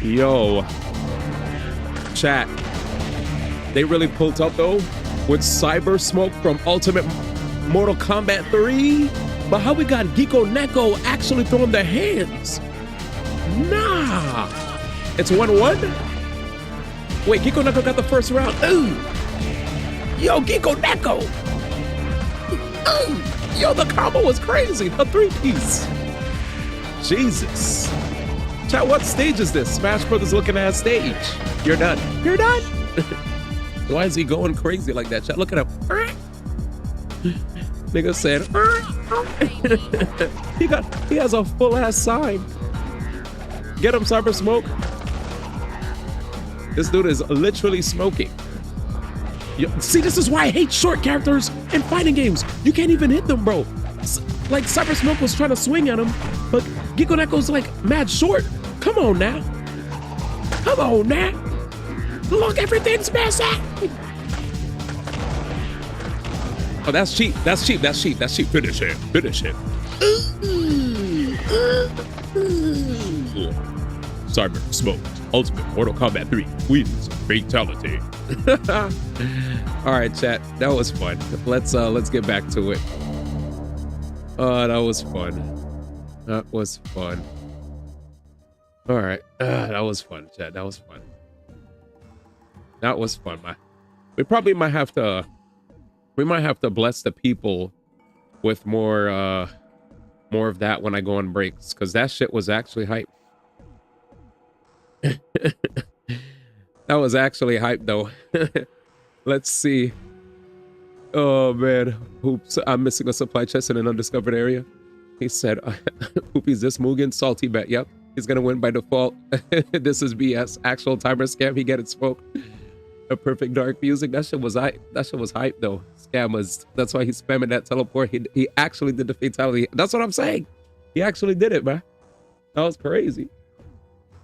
Yo, chat, they really pulled up though with Cyber Smoke from Ultimate Mortal Kombat 3. But how we got Geeko Neko actually throwing their hands? Nah, it's 1-1. Wait, Geeko Neko got the first round. Ooh. Yo, Geeko Neko. Ooh. Yo, the combo was crazy. A 3-piece. Jesus. Chat, what stage is this? Smash Brothers looking at stage. You're done. You're done. Why is he going crazy like that, chat? Look at him. Nigga said, he has a full ass sign. Get him, Cyber Smoke. This dude is literally smoking. See, this is why I hate short characters in fighting games. You can't even hit them, bro. Like, Cyber Smoke was trying to swing at him, but Gecko Neko's like mad short. Come on now. Come on now. Look, everything's messy. Oh, that's cheap. That's cheap. That's cheap. That's cheap. Finish him. Finish him. Cyber Smoke Ultimate Mortal Kombat 3 wins fatality. All right, chat. That was fun. Let's get back to it. Oh, that was fun. That was fun. All right. That was fun, chat. That was fun. That was fun, man. We probably might have to. We might have to bless the people with more of that when I go on breaks, because that shit was actually hype. That was actually hype, though. Let's see. Oh man, Hoops, I'm missing a supply chest in an undiscovered area. He said, "Hoopy's this Mugen salty bet. Yep, he's gonna win by default." This is BS. Actual timer scam. He get it smoked. A perfect dark music. That shit was hype. That shit was hype though. Scammers. That's why he's spamming that teleport. He actually did the fatality. That's what I'm saying. He actually did it, man. That was crazy.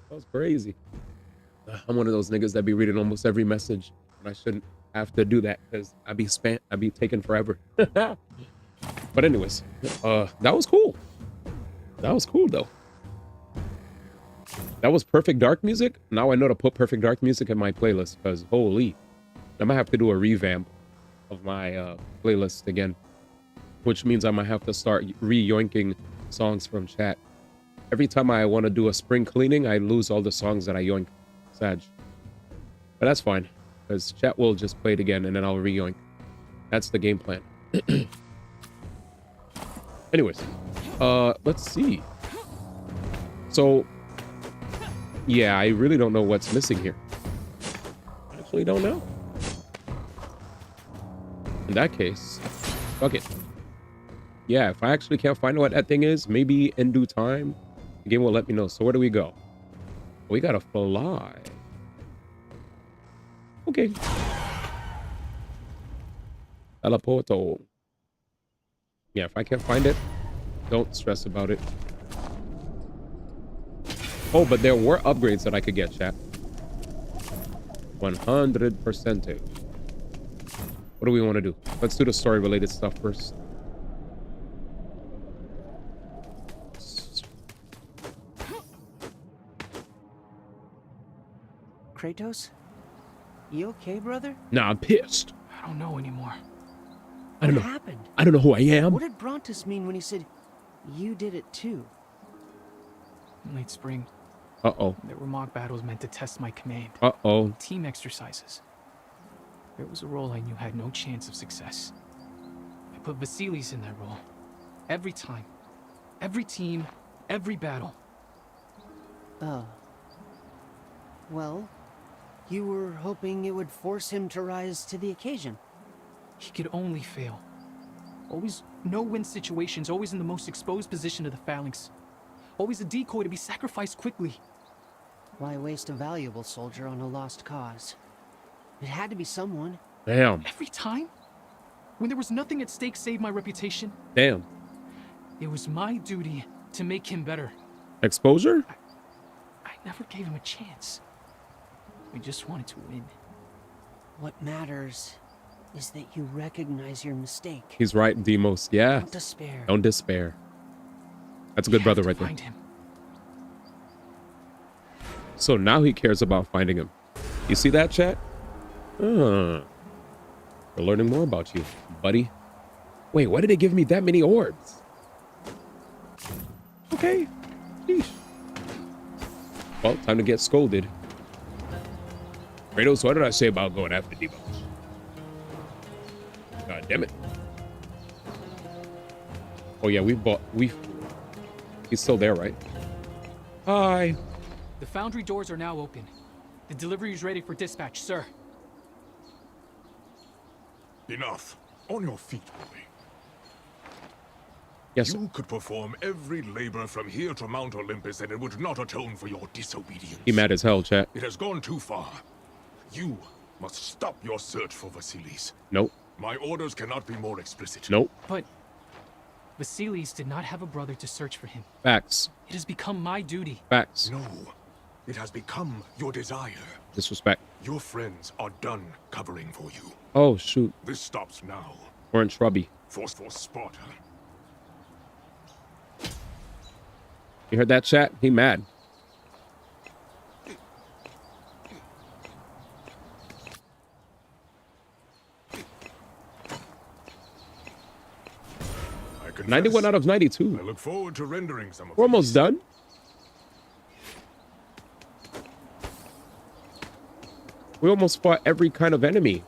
That was crazy. I'm one of those niggas that be reading almost every message, and I shouldn't have to do that because I'd be taking forever. But anyways, that was cool. That was cool though. That was perfect dark music. Now I know to put perfect dark music in my playlist, because holy, I might have to do a revamp of my playlist again, which means I might have to start re-yoinking songs from chat. Every time I want to do a spring cleaning, I lose all the songs that I yoink. Sag. But that's fine, because chat will just play it again and then I'll re-yoink. That's the game plan. Anyways, let's see. So, yeah, I really don't know what's missing here. I actually don't know. In that case, fuck it. Yeah, if I actually can't find what that thing is, maybe in due time, the game will let me know. So where do we go? We gotta fly. Okay. Teleporto. Yeah, if I can't find it, don't stress about it. Oh, but there were upgrades that I could get, chat. 100%. What do we want to do? Let's do the story-related stuff first. Kratos? You okay, brother? Nah, I'm pissed. I don't know anymore. I don't know. What happened? I don't know who I am. What did Brontus mean when he said you did it too? In late spring. Uh-oh. There were mock battles meant to test my command. Uh-oh. Team exercises. There was a role I knew had no chance of success. I put Vasilis in that role. Every time. Every team. Every battle. Oh. Well, you were hoping it would force him to rise to the occasion. He could only fail. Always no-win situations, always in the most exposed position of the phalanx. Always a decoy to be sacrificed quickly. Why waste a valuable soldier on a lost cause? It had to be someone. Damn. Every time? When there was nothing at stake save my reputation? Damn. It was my duty to make him better. Exposure? I never gave him a chance. We just wanted to win. What matters is that you recognize your mistake. He's right, Demos. Yeah. Don't despair. Don't despair. That's a good brother right there. Find him. So now he cares about finding him. You see that, chat? We're learning more about you, buddy. Wait, why did they give me that many orbs? Okay. Sheesh. Well, time to get scolded. Kratos, what did I say about going after Demos? God damn it. Oh yeah, he's still there, right? Hi. The foundry doors are now open. The delivery is ready for dispatch, sir. Enough. On your feet, boy. Yes, You could perform every labor from here to Mount Olympus, and it would not atone for your disobedience. he mad as hell, chat. It has gone too far. You must stop your search for Vasilis. Nope. My orders cannot be more explicit. Nope. But Vasilis did not have a brother to search for him. Facts. It has become my duty. Facts. No. It has become your desire. Disrespect. Your friends are done covering for you. Oh, shoot. This stops now. We're in trouble. For Sparta. You heard that, chat? He mad. I confess, 91 out of 92. I look forward to rendering some of We're almost done. We almost fought every kind of enemy.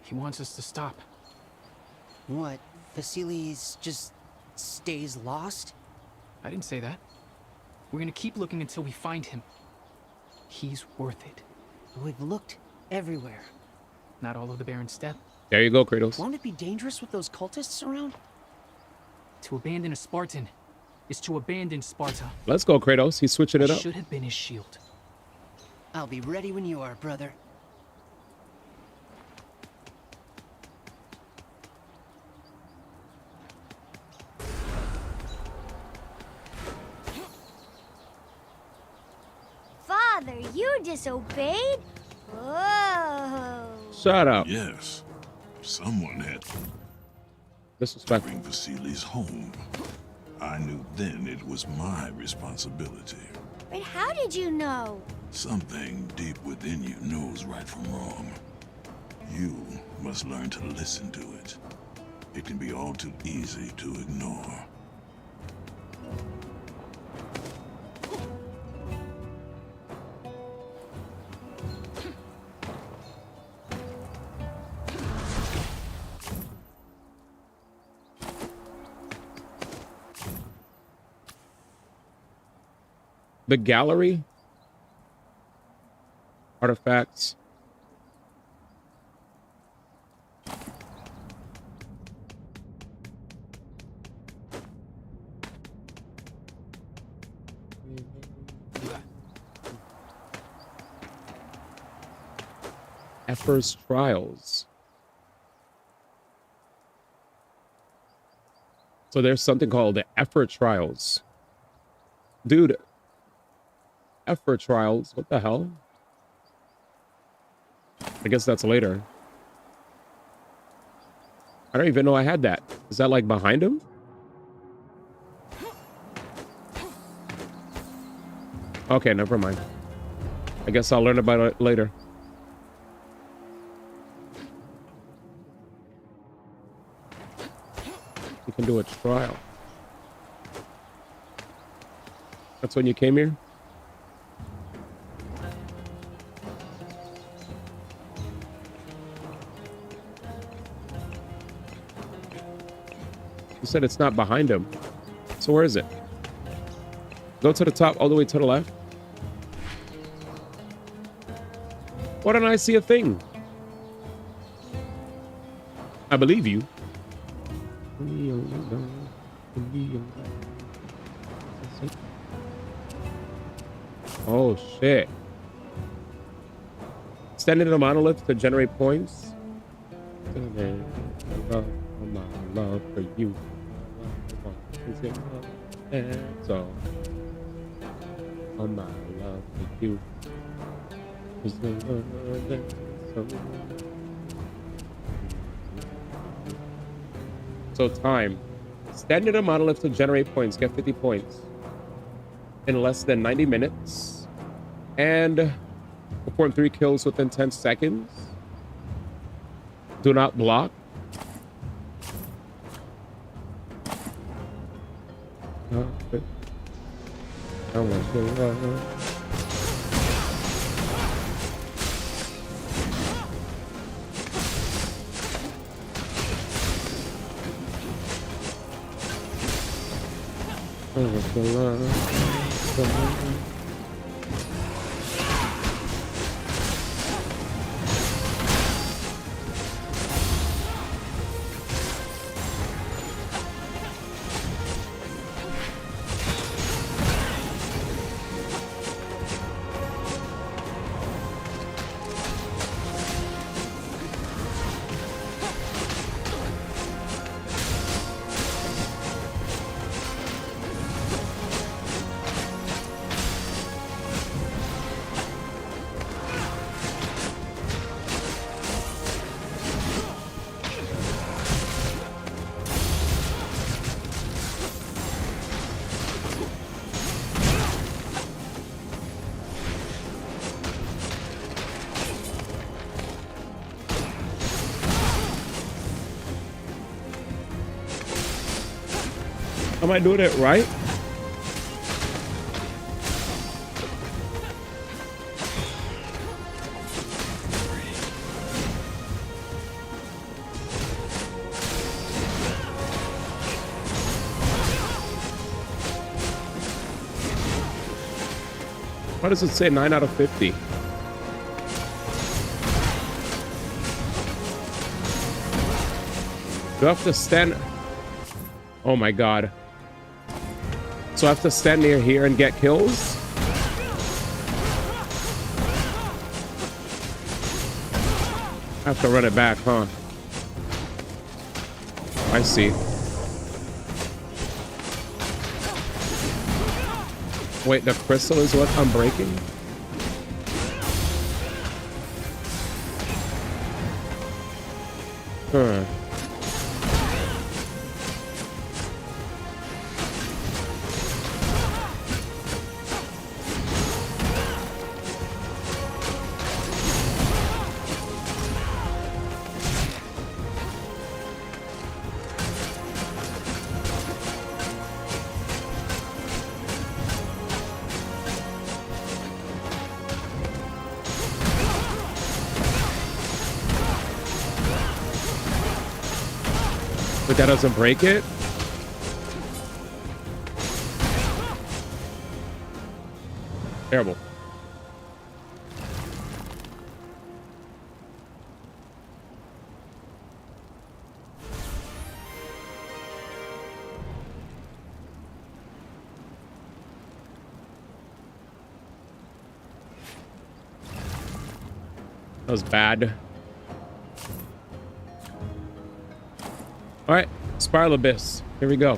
He wants us to stop. What? Vasilis just stays lost? I didn't say that. We're gonna keep looking until we find him. He's worth it. We've looked everywhere. Not all of the Barren Steppe. There you go, Kratos. Won't it be dangerous with those cultists around? To abandon a Spartan is to abandon Sparta. Let's go, Kratos. He's switching it I up. should have been his shield. I'll be ready when you are, brother. Father, you disobeyed? Whoa. Shut up. Yes. Someone had to Disrespect. bring Vasilis home. I knew then it was my responsibility. But how did you know? Something deep within you knows right from wrong. You must learn to listen to it. It can be all too easy to ignore. The gallery. Artifacts. Effort's trials. So there's something called the effort trials. Dude, effort trials. What the hell? I guess that's later. I don't even know I had that. Is that like behind him? Okay, never mind. I guess I'll learn about it later. You can do a trial. That's when you came here? You said it's not behind him. So where is it? Go to the top, all the way to the left. Why don't I see a thing? I believe you. Oh shit. Standing in a monolith to generate points. My love for you. So, oh my love for you. So time. Stand in a monolith to generate points. Get 50 points in less than 90 minutes. And perform 3 kills within 10 seconds. Do not block. How much you love? Am I doing it right? Why does it say 9 out of 50? Do I have to stand? Oh my god. So I have to stand near here and get kills? I have to run it back, huh? I see. Wait, the crystal is what I'm breaking? Huh. But that doesn't break it? Terrible. That was bad. All right, Spiral Abyss. Here we go.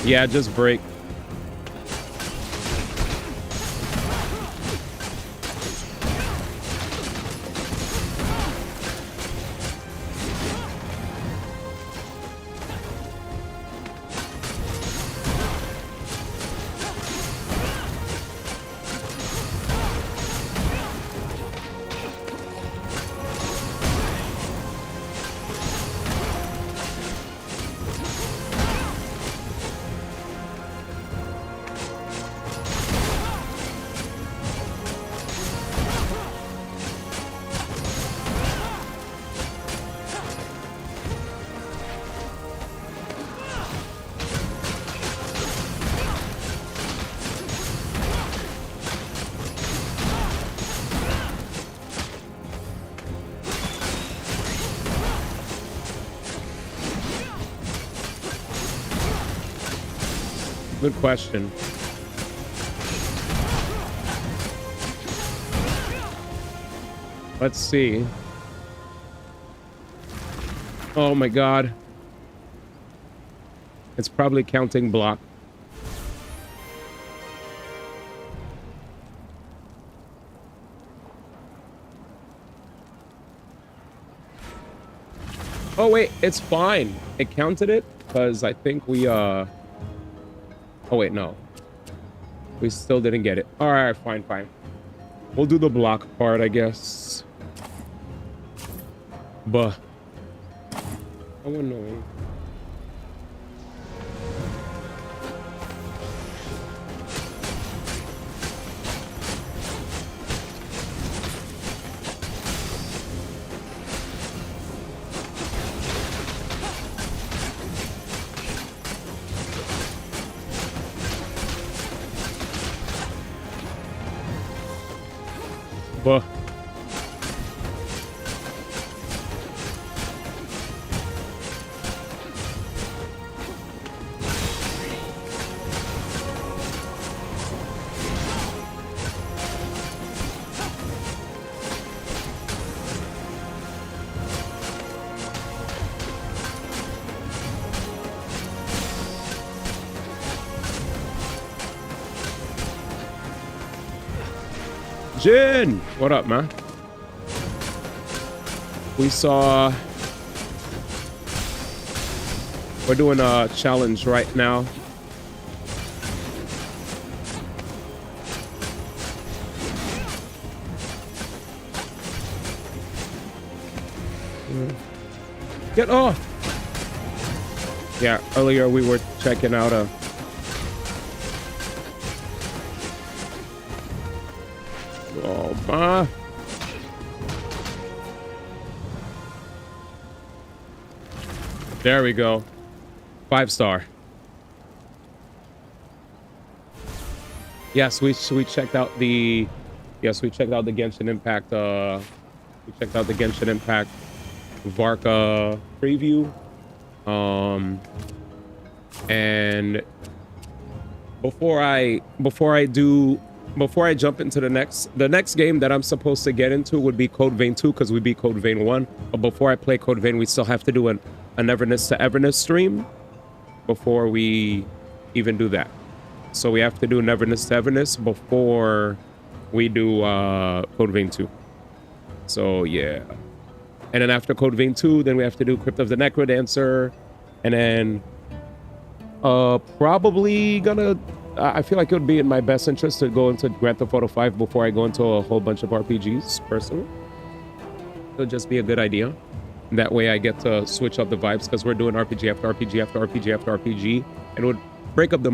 Yeah, just break. Good question. Let's see. Oh my god. It's probably counting block. Oh wait, it's fine. It counted it because I think we oh wait, no. We still didn't get it. All right, fine. We'll do the block part, I guess. But how annoying. But Jin, what up, man? We saw we're doing a challenge right now. Get off! Yeah, earlier we were checking out a... Oh, ma. There we go. 5-star. Yes, we checked out the... Yes, we checked out the Genshin Impact, we checked out the Genshin Impact Varka preview. And before I jump into the next game that I'm supposed to get into would be Code Vein 2, because we beat Code Vein 1. But before I play Code Vein, we still have to do an Everness to Everness stream before we even do that. So we have to do an Everness to Everness before we do Code Vein 2. So yeah. And then after Code Vein 2, then we have to do Crypt of the Necrodancer. And then probably gonna... I feel like it would be in my best interest to go into Grand Theft Auto 5 before I go into a whole bunch of RPGs, personally. It'll just be a good idea. That way I get to switch up the vibes, because we're doing RPG after RPG after RPG after RPG. And it would break up the...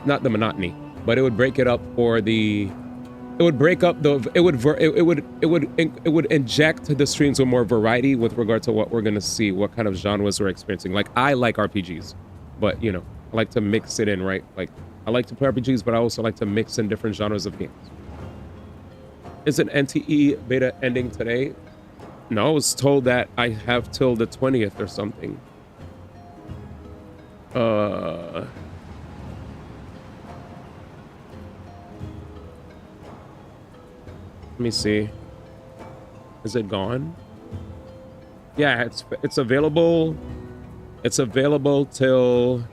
not the monotony, but it would break it up for the... It would break up the... It would inject the streams with more variety with regard to what we're going to see, what kind of genres we're experiencing. Like, I like RPGs, but, you know, I like to mix it in, right? Like, I like to play RPGs, but I also like to mix in different genres of games. Is an NTE beta ending today? No, I was told that I have till the 20th or something. Let me see. Is it gone? Yeah, it's available. It's available till...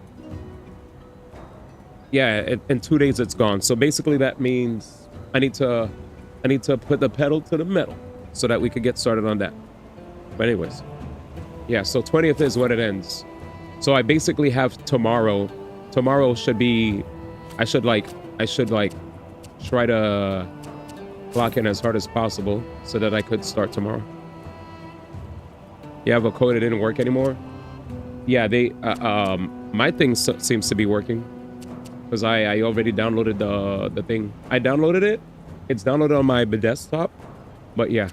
Yeah, in 2 days it's gone. So basically that means I need to put the pedal to the metal so that we could get started on that. But anyways, yeah, so 20th is when it ends. So I basically have tomorrow. Tomorrow should be... I should try to clock in as hard as possible so that I could start tomorrow. You have a code that didn't work anymore? Yeah, they my thing seems to be working, because I already downloaded the thing. I downloaded it. It's downloaded on my desktop. But yeah,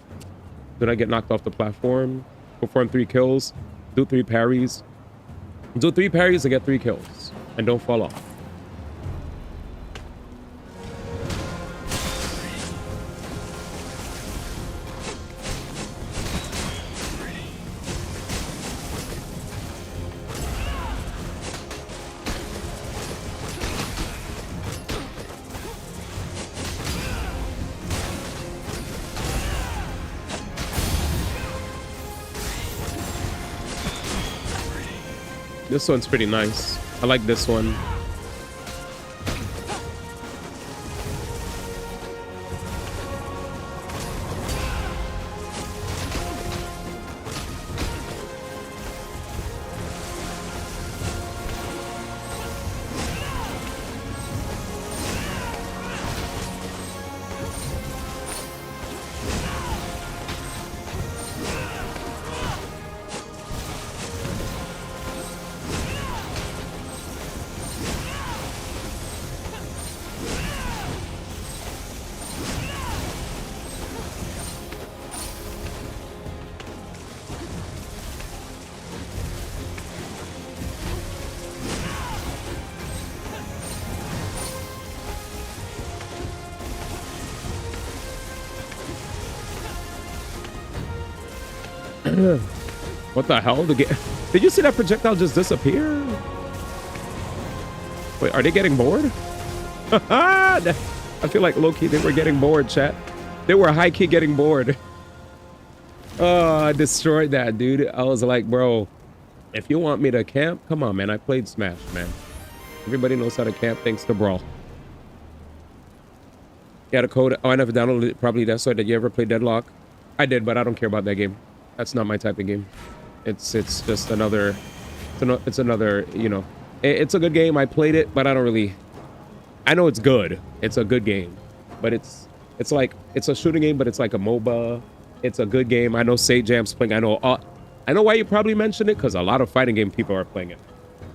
did I get knocked off the platform? Perform 3 kills, do 3 parries. Do 3 parries to get 3 kills, and don't fall off. This one's pretty nice. I like this one. What the hell? Did you see that projectile just disappear? Wait, are they getting bored? I feel like low-key they were getting bored, chat. They were high-key getting bored. Oh, I destroyed that, dude. I was like, bro, if you want me to camp, come on, man. I played Smash, man. Everybody knows how to camp thanks to Brawl. Yeah, the code. Oh, I never downloaded it. Probably that's why. Did you ever play Deadlock? I did, but I don't care about that game. That's not my type of game. It's just another, it's another, you know, it's a good game. I played it, but I don't really, I know it's good. It's a good game, but it's like, it's a shooting game, but it's like a MOBA. It's a good game. I know Sage Jam's playing. I know I know why you probably mentioned it, because a lot of fighting game people are playing it,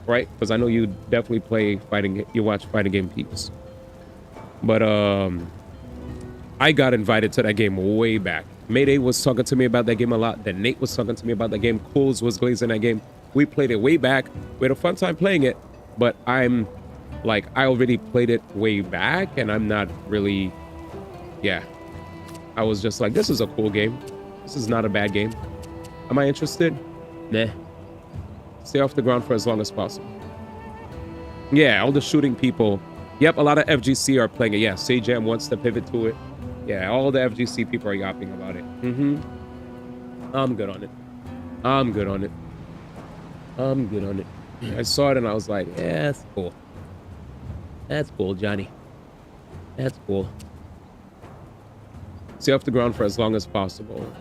right? Because I know you definitely play fighting, you watch fighting game peeps. But I got invited to that game way back. Mayday was talking to me about that game a lot. Then Nate was talking to me about that game. Cools was glazing that game. We played it way back. We had a fun time playing it. But I'm like, I already played it way back, and I'm not really, yeah. I was just like, this is a cool game. This is not a bad game. Am I interested? Nah. Stay off the ground for as long as possible. Yeah, all the shooting people. Yep, a lot of FGC are playing it. Yeah, Sajam wants to pivot to it. Yeah, all the FGC people are yapping about it. I'm good on it. I'm good on it. I'm good on it. I saw it and I was like, yeah, that's cool. That's cool, Johnny. That's cool. Stay off the ground for as long as possible.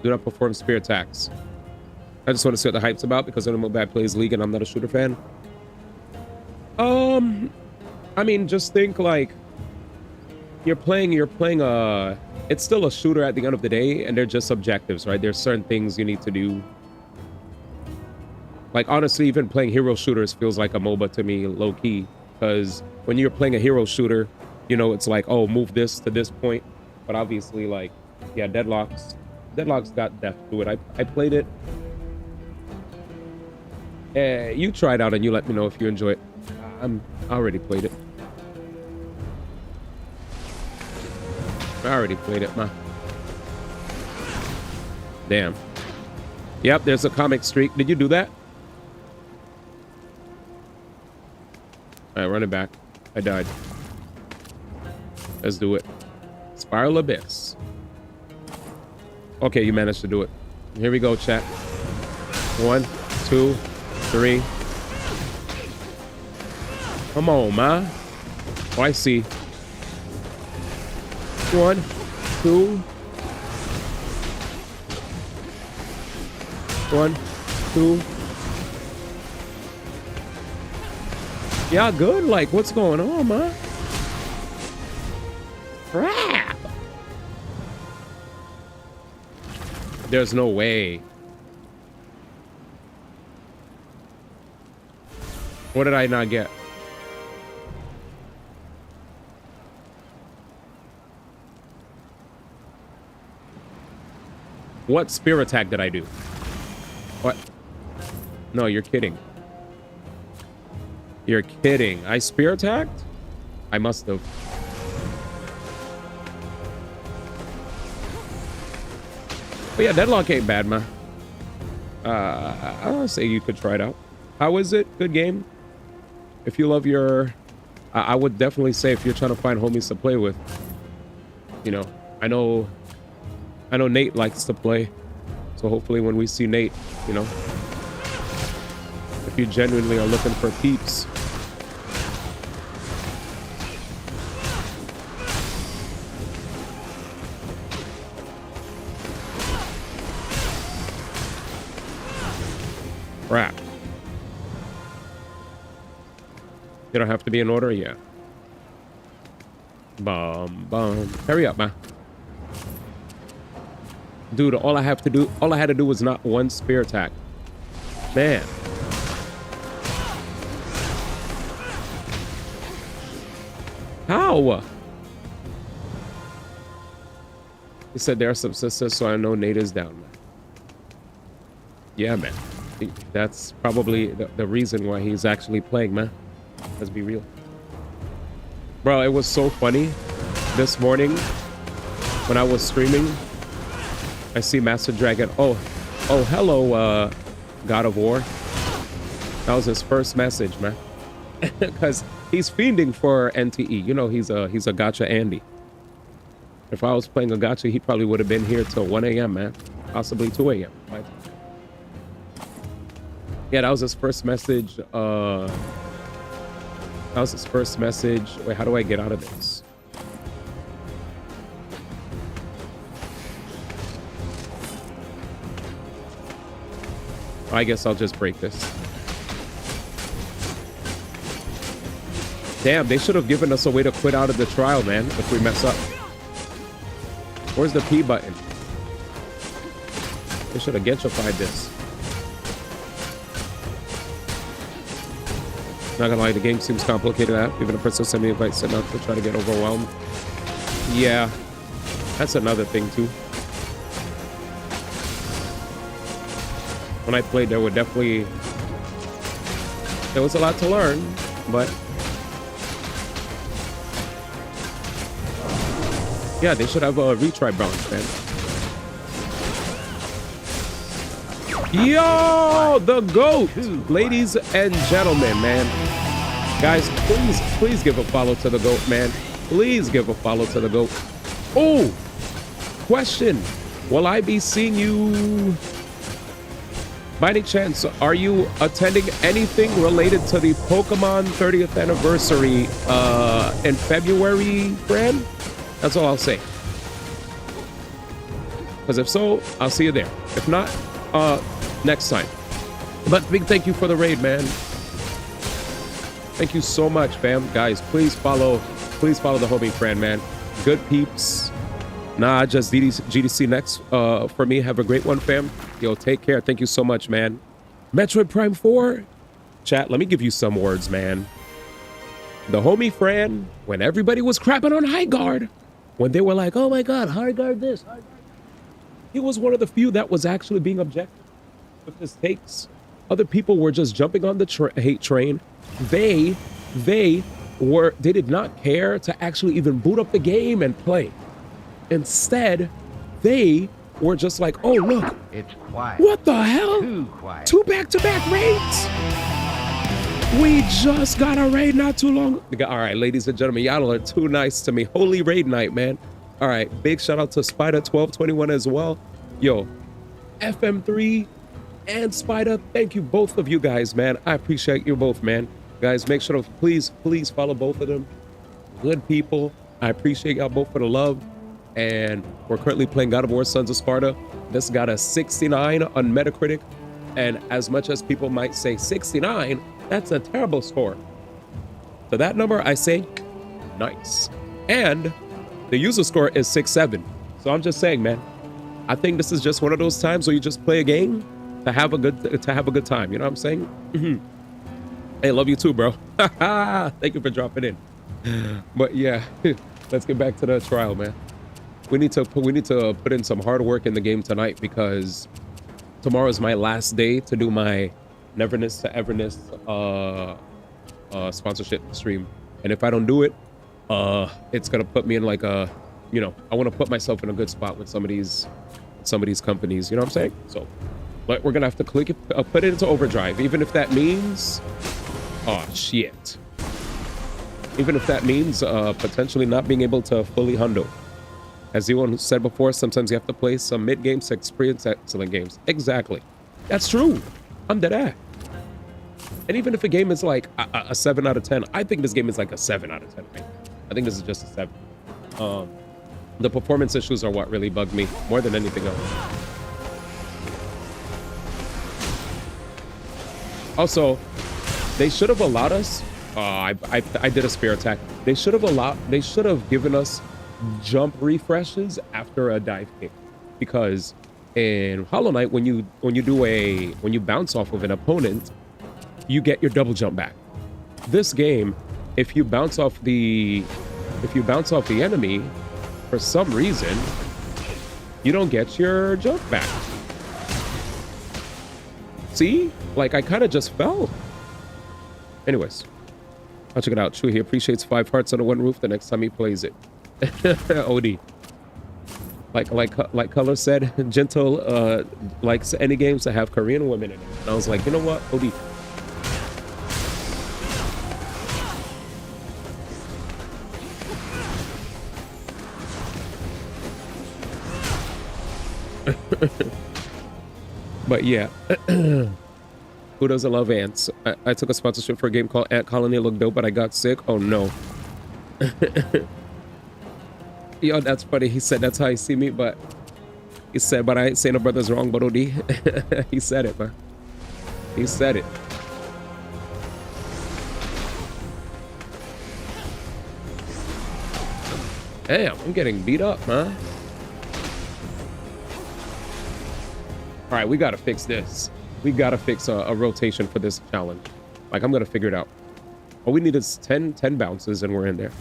Do not perform spear attacks. I just want to see what the hype's about because I know Mobad plays League and I'm not a shooter fan. I mean, just think like you're playing it's still a shooter at the end of the day, and they're just objectives, right? There's certain things you need to do. Like, honestly, even playing hero shooters feels like a MOBA to me, low key, because when you're playing a hero shooter, you know, it's like, oh, move this to this point. But obviously, like, yeah, Deadlock's got depth to it. I played it. You try it out and you let me know if you enjoy it. I already played it. I already played it, man. Damn. Yep, there's a comic streak. Did you do that? All right, run it back. I died. Let's do it. Spiral Abyss. Okay, you managed to do it. Here we go, chat. 1, 2, 3. Come on, man. Oh, I see. 1, 2. 1, 2. Yeah, good. Like, what's going on, man? Crap. There's no way. What did I not get? What spear attack did I do? What? No, you're kidding. You're kidding. I spear attacked? I must have. But yeah, Deadlock ain't bad, man. I would say you could try it out. How is it? Good game. If you love your... I would definitely say if you're trying to find homies to play with. You know, I know Nate likes to play. So hopefully when we see Nate, you know, if you genuinely are looking for peeps. Crap. You don't have to be in order? Yeah. Bum. Hurry up, man. Dude, all I had to do was not one spear attack. Man. How? He said there are some sisters, so I know Nate is down, man. Yeah, man. That's probably the reason why he's actually playing, man. Let's be real. Bro, it was so funny. This morning, when I was streaming, I see Master Dragon. Oh, hello, God of War. That was his first message, man. Because he's fiending for NTE. You know, he's a gacha Andy. If I was playing a gacha, he probably would have been here till 1 a.m., man. Possibly 2 a.m. Yeah, that was his first message. That was his first message. Wait, how do I get out of this? I guess I'll just break this. Damn, they should have given us a way to quit out of the trial, man, if we mess up. Where's the P button? They should have gentrified this. Not gonna lie, the game seems complicated. Even a person sent me invites set up to try to get overwhelmed. Yeah, that's another thing too. When I played, there was a lot to learn, but yeah, they should have a retry branch, man. Yo, the GOAT, ladies and gentlemen, man. Guys, please give a follow to the GOAT, man. Please give a follow to the GOAT. Oh, question. Will I be seeing you? By any chance, are you attending anything related to the Pokemon 30th anniversary in February, Fran? That's all I'll say. Because if so, I'll see you there. If not, next time. But big thank you for the raid, man. Thank you so much, fam. Guys, please follow the homie Fran, man. Good peeps. Nah, just GDC next for me. Have a great one, fam. Yo, take care. Thank you so much, man. Metroid Prime 4. Chat, let me give you some words, man. The homie Fran, when everybody was crapping on High Guard, when they were like, oh my God, High Guard this, High Guard, he was one of the few that was actually being objective with his takes. Other people were just jumping on the hate train. They did not care to actually even boot up the game and play. Instead, they were just like, oh, look. It's quiet. What the hell? Too quiet. 2 back-to-back raids? We just got a raid not too long. All right, ladies and gentlemen, y'all are too nice to me. Holy raid night, man. All right, big shout out to Spider1221 as well. Yo, FM3 and Spider, thank you, both of you guys, man. I appreciate you both, man. Guys, make sure to please follow both of them. Good people. I appreciate y'all both for the love. And we're currently playing God of War Sons of Sparta. This got a 69 on Metacritic. And as much as people might say 69, that's a terrible score. To that number, I say nice. And the user score is 6.7. So I'm just saying, man, I think this is just one of those times where you just play a game to have a good time. You know what I'm saying? Hey, love you too, bro. Thank you for dropping in. But yeah, let's get back to the trial, man. We need to put in some hard work in the game tonight because tomorrow is my last day to do my Neverness to Everness sponsorship stream. And if I don't do it, it's gonna put me in like a, you know, I want to put myself in a good spot with some of these companies. You know what I'm saying? So, but we're gonna have to put it into overdrive, even if that means, oh shit. Even if that means potentially not being able to fully hundo. As Ewan said before, sometimes you have to play some mid games to experience excellent games. Exactly. That's true. I'm dead ass. And even if a game is like a 7 out of 10, I think this game is like a 7 out of 10. Right? I think this is just a 7. The performance issues are what really bugged me more than anything else. Also, they should have allowed us. I did a spear attack. They should have given us jump refreshes after a dive kick, because in Hollow Knight, when you bounce off of an opponent, you get your double jump back. This game, if you bounce off the enemy, for some reason, you don't get your jump back. See, like I kind of just fell. Anyways, I'll check it out. True, he appreciates 5 hearts under one roof the next time he plays it. OD. Like Color said, Gentle likes any games that have Korean women in it. And I was like, you know what, OD. But yeah. Who doesn't love ants? I took a sponsorship for a game called Ant Colony. It looked dope, but I got sick. Oh no. Yo, that's funny. He said that's how he see me, but he said, but I ain't saying no brother's wrong, but OD. He said it, man. He said it. Damn, I'm getting beat up, man. All right, we got to fix this. We got to fix a rotation for this challenge. Like, I'm going to figure it out. All we need is 10 bounces and we're in there.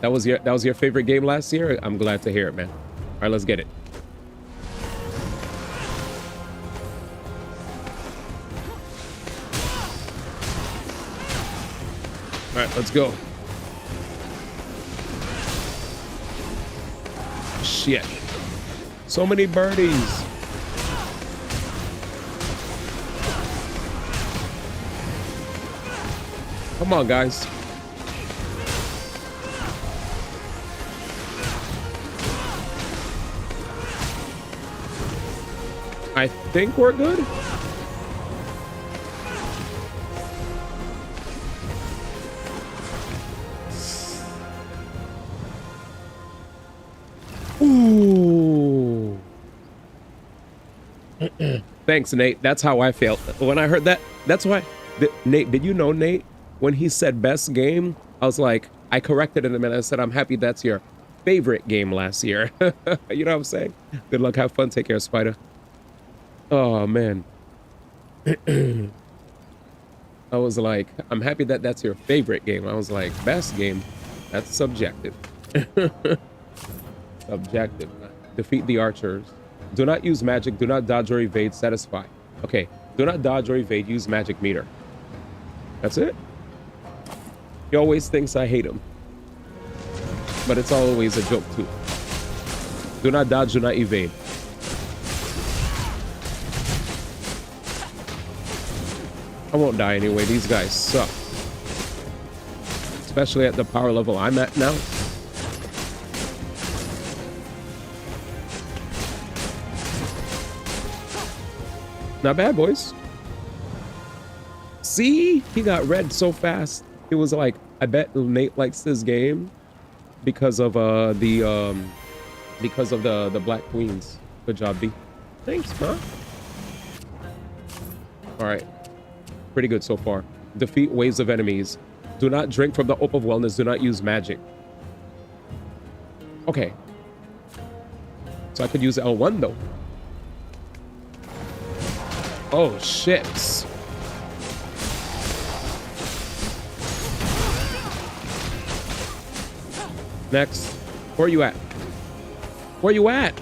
That was your favorite game last year? I'm glad to hear it, man. All right, let's get it. All right, let's go. Shit. So many birdies. Come on, guys. I think we're good. Ooh. Thanks, Nate. That's how I felt when I heard that. That's why, Nate, did you know, Nate, when he said best game, I was like, I corrected him and I said, I'm happy that's your favorite game last year. You know what I'm saying? Good luck. Have fun. Take care, Spider. Oh, man. I was like, I'm happy that that's your favorite game. I was like, best game? That's subjective. Subjective. Defeat the archers. Do not use magic. Do not dodge or evade. Satisfy. Okay. Do not dodge or evade. Use magic meter. That's it. He always thinks I hate him. But it's always a joke, too. Do not dodge. Do not evade. I won't die anyway. These guys suck. Especially at the power level I'm at now. Not bad, boys. See? He got red so fast. It was like, I bet Nate likes this game because of the Black Queens. Good job, B. Thanks, huh? All right. Pretty good so far. Defeat waves of enemies. Do not drink from the Hope of Wellness. Do not use magic. Okay. So I could use L1 though. Oh, shit. Next. Where are you at? Where are you at?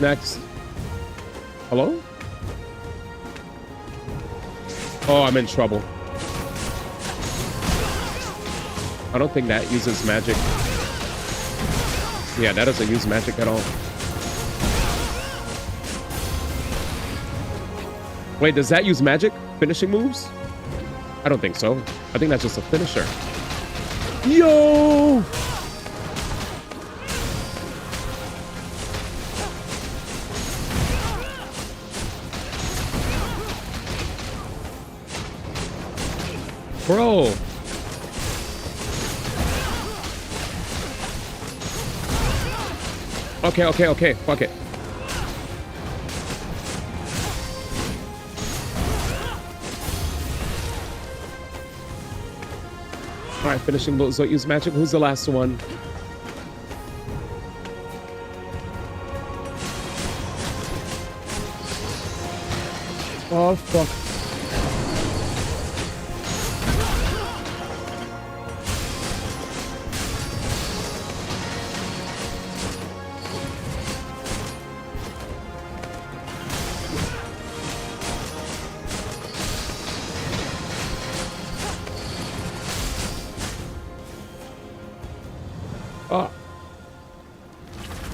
Next. Hello? Oh, I'm in trouble. I don't think that uses magic. Yeah, that doesn't use magic at all. Wait, does that use magic? Finishing moves? I don't think so. I think that's just a finisher. Yo! Bro. Okay. Fuck it. All right, finishing blows don't use magic. Who's the last one? Oh, fuck.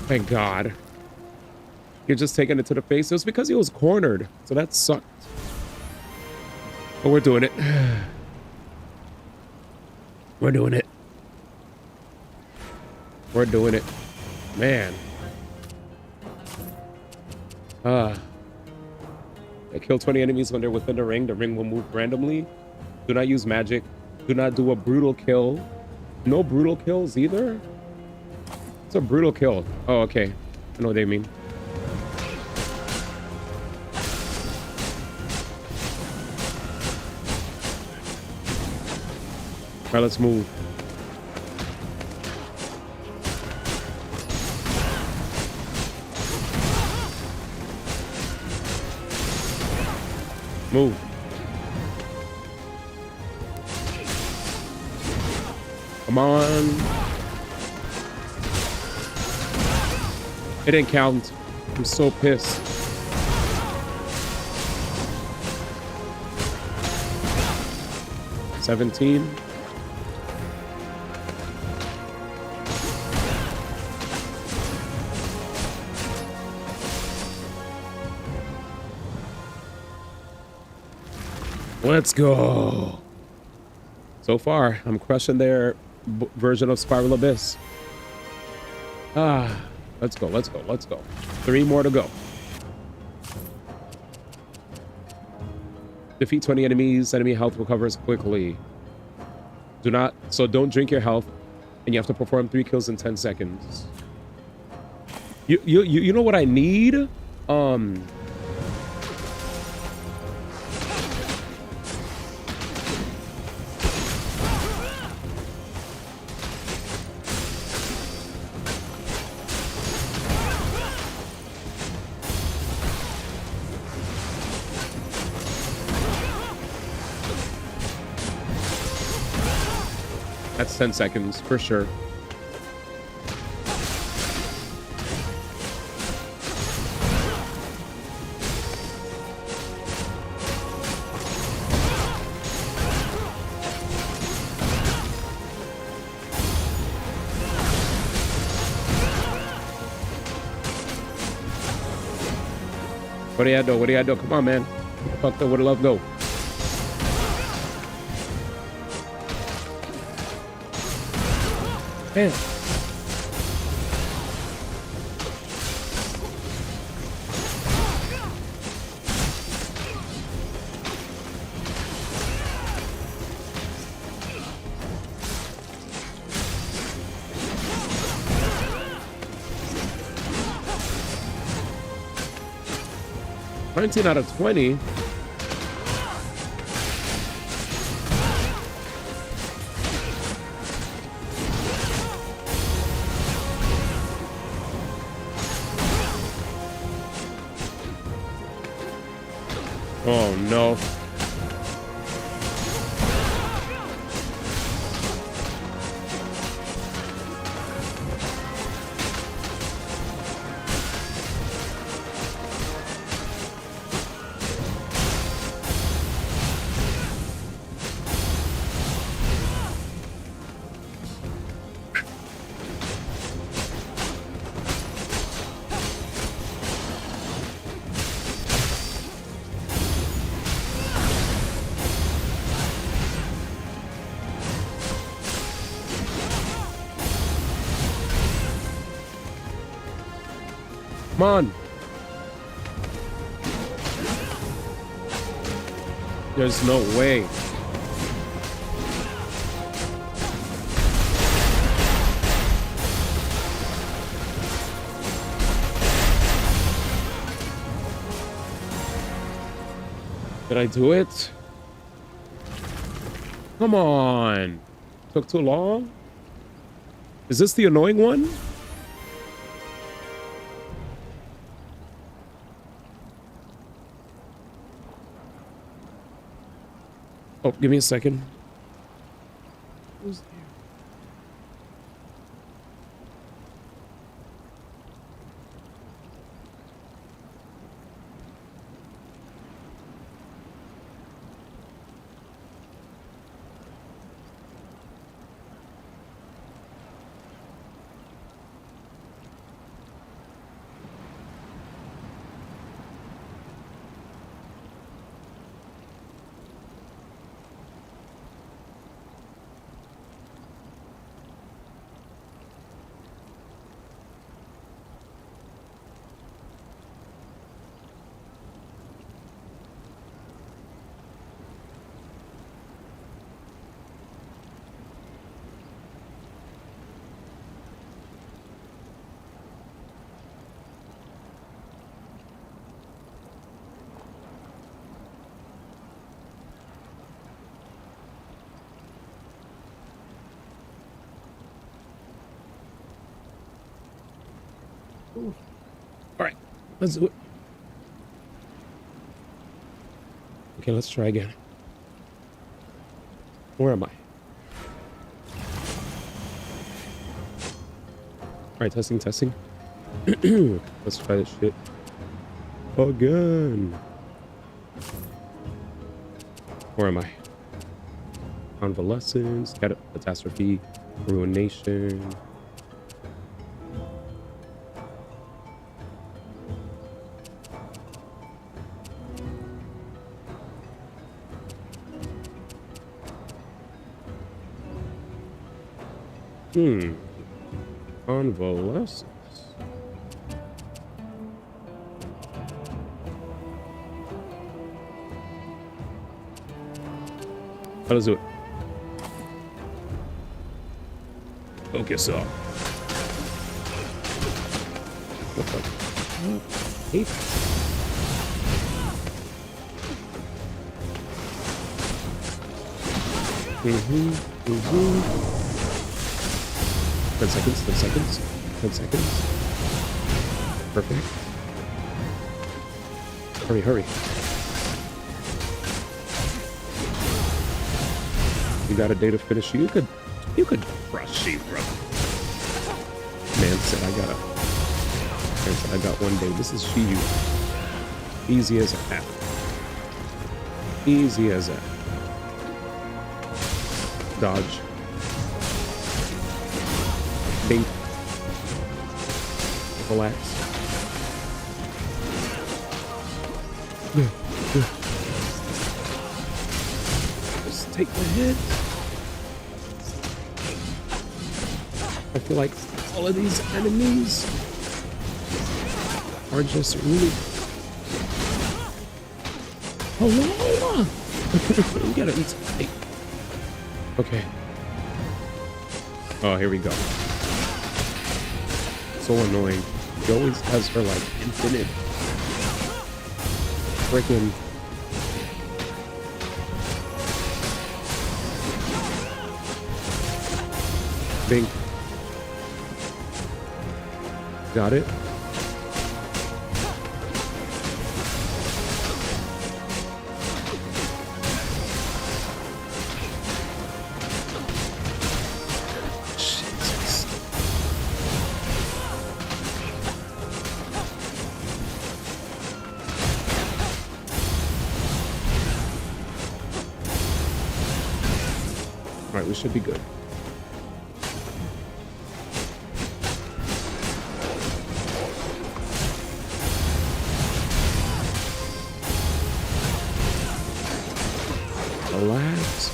Thank God. You're just taking it to the face. It was because he was cornered. So that sucked. But we're doing it. We're doing it. We're doing it. Man. Kill 20 enemies when they're within the ring. The ring will move randomly. Do not use magic. Do not do a brutal kill. No brutal kills either. It's a brutal kill. Oh, okay. I know what they mean. right, let's move. Move. Come on. It didn't count. I'm so pissed. $17. Let's go. So far, I'm crushing their version of Spiral Abyss. Let's go, let's go, let's go. 3 more to go. Defeat 20 enemies. Enemy health recovers quickly. Don't drink your health, and you have to perform 3 kills in 10 seconds. You know what I need? That's 10 seconds for sure. What do you do? What do you do? Come on, man. Fuck the where the love go? Man. $19 out of 20. Oh no. Come on. There's no way. Did I do it? Come on. Took too long? Is this the annoying one? Oh, give me a second. Who's there? All right, let's do it. Okay, let's try again. Where am I? All right, testing. Let's try this shit again. Where am I? Convalescence, catastrophe, ruination. Convalescence. Let's do it. Focus up. What the? Hey. Mm-hmm. 10 seconds. Perfect. Hurry. You got a day to finish. You could crush you, bro. Man said I got one day. This is Shiyu. Easy as that. Easy as that. Dodge. Bink. Relax. Just take the hit. I feel like all of these enemies are just really... Hello! We gotta eat some cake. Okay. Oh, here we go. So annoying. She always has her like infinite freaking Bink. Got it. All right, we should be good. Relax.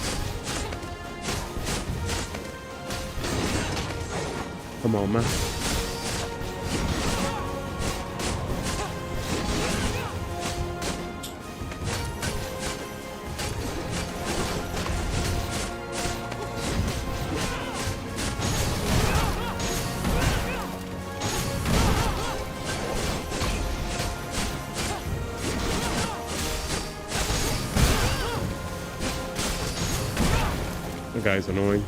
Come on, man. The guy's annoying.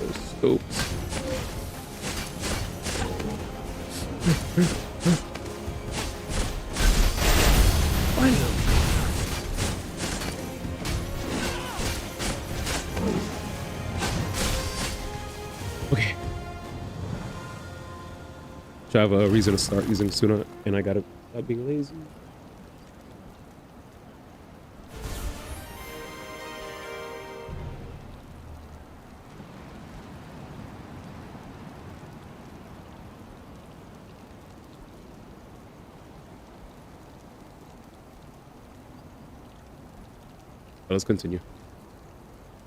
Those scopes. Find him. Okay. Should I have a reason to start using Suna, and I gotta stop being lazy? Let's continue.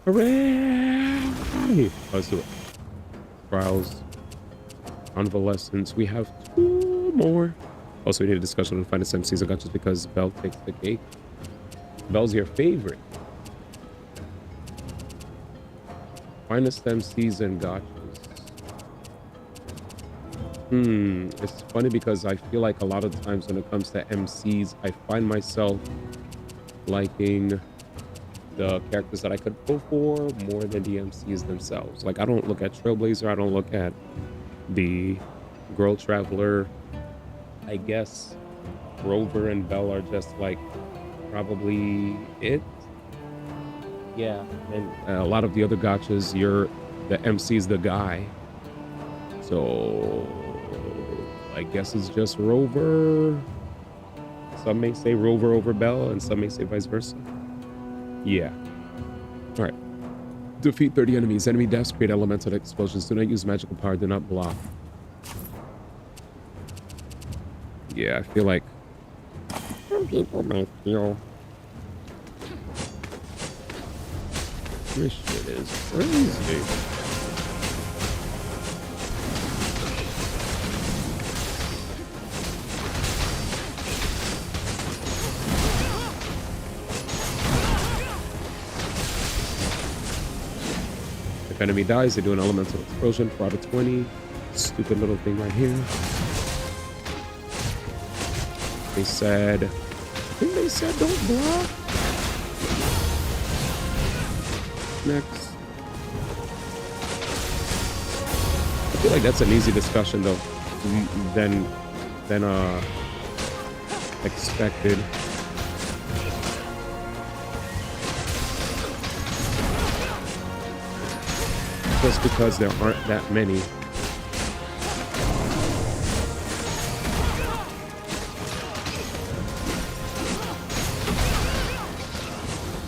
Hooray! Let's do it. Trials. Convalescence. We have 2 more. Also, we need a discussion on the finest MCs. I got just because Belle takes the cake. Belle's your favorite. Finest MCs and gotchas. It's funny because I feel like a lot of times when it comes to MCs, I find myself liking the characters that I could go for more than the MCs themselves. Like, I don't look at Trailblazer, I don't look at the Girl Traveler, I guess Rover and Belle are just like probably it. Yeah, and a lot of the other gotchas, the MC's the guy. So I guess it's just Rover. Some may say Rover over Belle, and some may say vice versa. Yeah. All right. Defeat 30 enemies. Enemy deaths create elemental explosions. Do not use magical power. Do not block. Yeah, I feel like some people might feel this shit is crazy. If enemy dies, they do an elemental explosion for out of 20. Stupid little thing right here. They said, I think they said don't block. Next. I feel like that's an easy discussion though, than expected. Just because there aren't that many.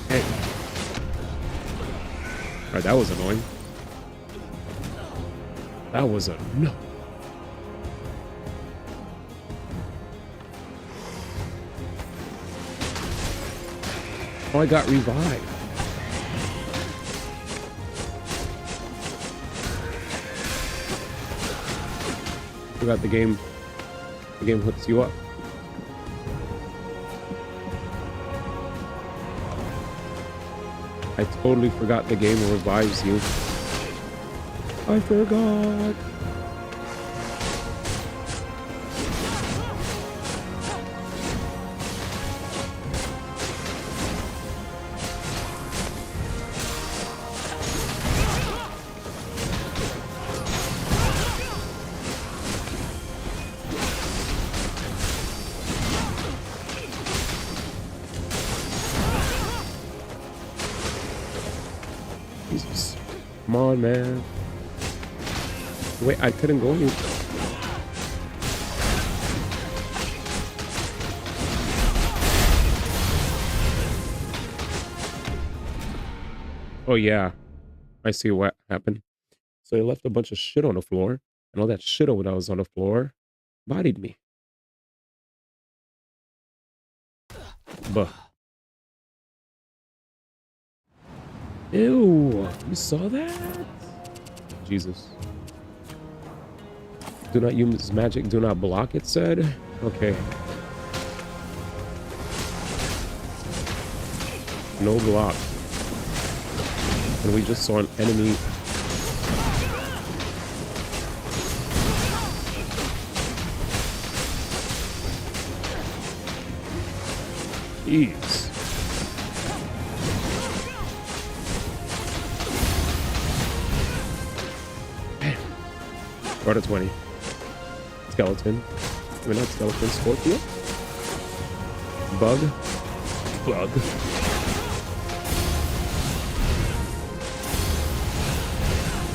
Hey. Alright, that was annoying. That was a no. Oh, I got revived. Forgot the game hooks you up. I totally forgot the game revives you. I forgot. Jesus. Come on, man. Wait, I couldn't go any. Oh, yeah. I see what happened. So they left a bunch of shit on the floor, and all that shit that was on the floor bodied me. Buh. Ew, you saw that? Jesus. Do not use magic, do not block, it said. Okay. No block. And we just saw an enemy. Jeez. Sparta 20. Skeleton. I mean, not skeleton. Scorpio. Bug. Bug.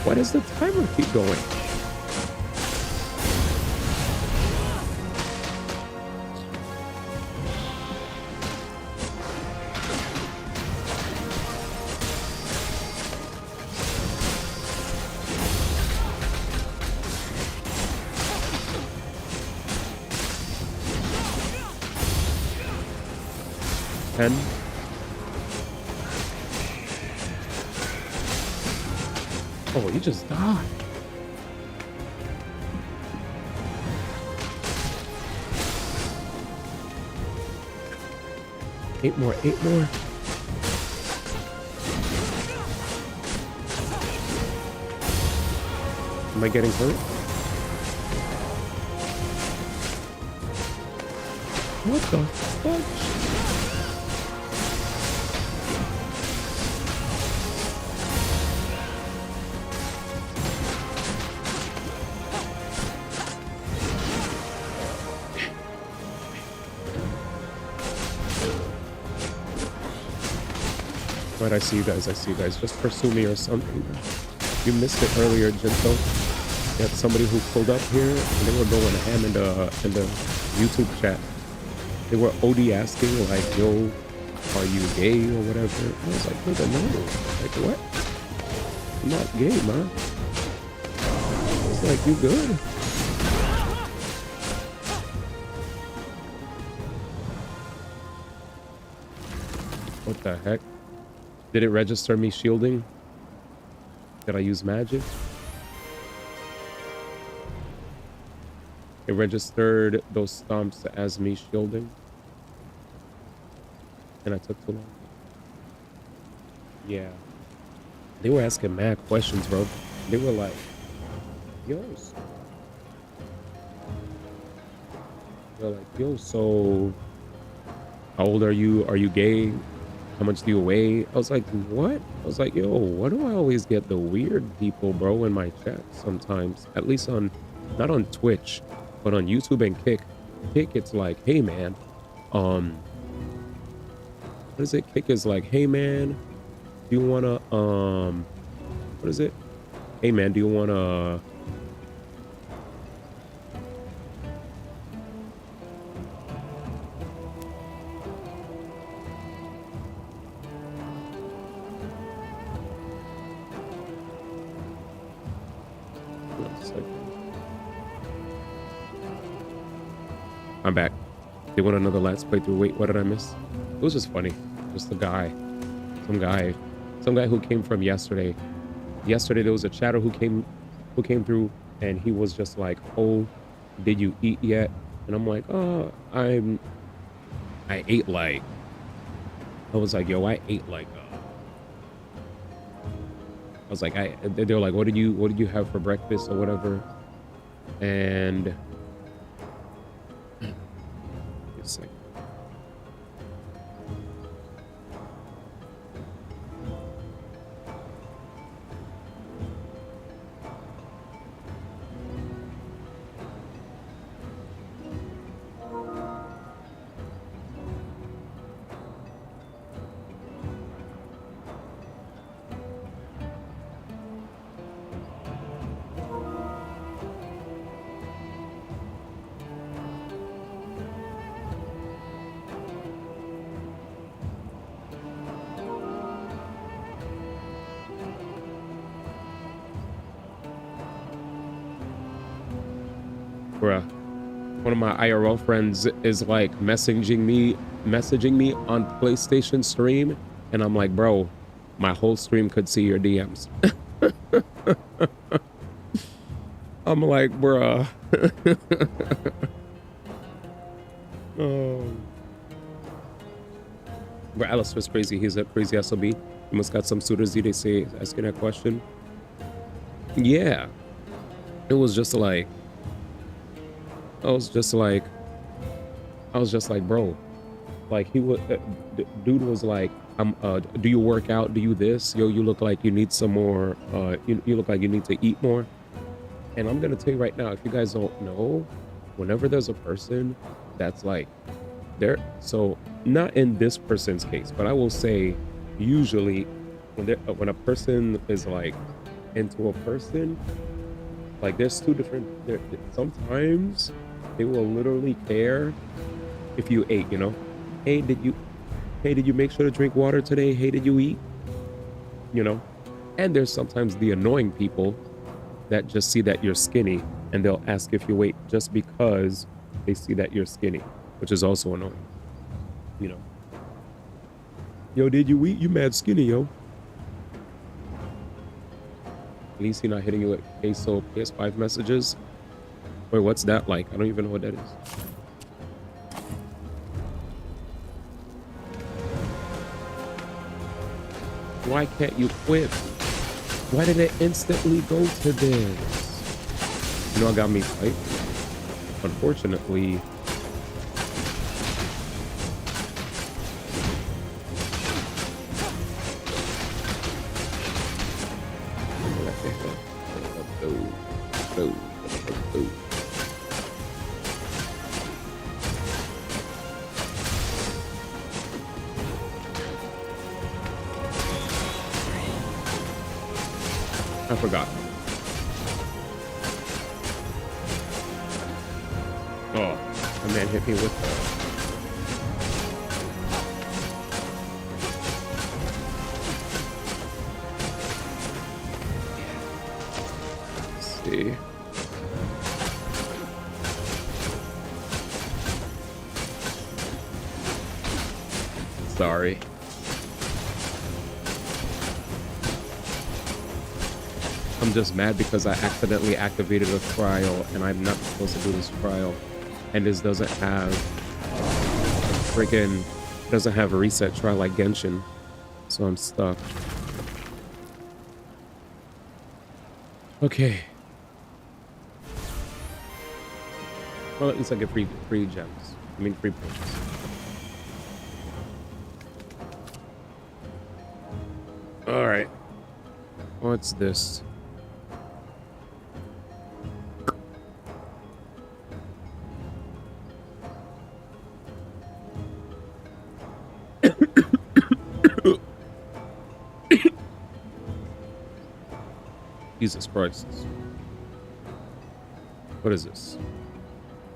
Why does the timer keep going? Oh, you just died. Eight more, 8 more. Am I getting hurt? What the fudge? Right, I see you guys. I see you guys. Just pursue me or something. You missed it earlier, Jinto. You had somebody who pulled up here and they were going ham in the YouTube chat. They were OD asking like, yo, are you gay or whatever? I was like, nigga, no. Like, what? I'm not gay, man. I was like, you good? What the heck? Did it register me shielding? Did I use magic? It registered those stomps as me shielding. And I took too long. Yeah. They were asking mad questions, bro. They were like, yo. They're like, yo, so how old are you? Are you gay? How much do you weigh? I was like, what? I was like, yo, why do I always get the weird people, bro, in my chat sometimes? At least on, not on Twitch, but on YouTube and Kick. Kick, it's like, hey, man. What is it? Kick is like, hey, man, do you want to, what is it? Hey, man, do you want to... I'm back. They want another last playthrough. Wait, what did I miss? It was just funny. Just a guy. Some guy who came from yesterday. Yesterday there was a chatter who came through and he was just like, oh, did you eat yet? And I'm like, oh, I ate like, I was like, yo, I ate like I was like, they were like, what did you have for breakfast or whatever? And it's like, one of my IRL friends is like messaging me on PlayStation stream, and I'm like, bro, my whole stream could see your DMs. I'm like, bruh. Oh. But Alice was crazy. He's a crazy SOB. He must got some suitors, they say, asking that question. Yeah. It was just like, I was just like, bro, like he would, dude was like, do you work out? Do you this? Yo, you look like you need some more, you look like you need to eat more. And I'm going to tell you right now, if you guys don't know, whenever there's a person that's like, so not in this person's case, but I will say usually when a person is like into a person, like there's two different, sometimes they will literally care if you ate, you know? Hey, did you make sure to drink water today? Hey, did you eat? You know? And there's sometimes the annoying people that just see that you're skinny and they'll ask if you ate just because they see that you're skinny, which is also annoying, you know? Yo, did you eat? You mad skinny, yo. At least he's not hitting you with queso PS5 messages. Wait, what's that like? I don't even know what that is. Why can't you quit? Why did it instantly go to this? You know, I got me right. Unfortunately, forgot. Oh, the man hit me with Let's see. Sorry. I'm just mad because I accidentally activated a trial and I'm not supposed to do this trial. And this doesn't have a reset trial like Genshin. So I'm stuck. Okay. Well, at least I get free gems. I mean free points. All right. What's this? Jesus Christ. What is this?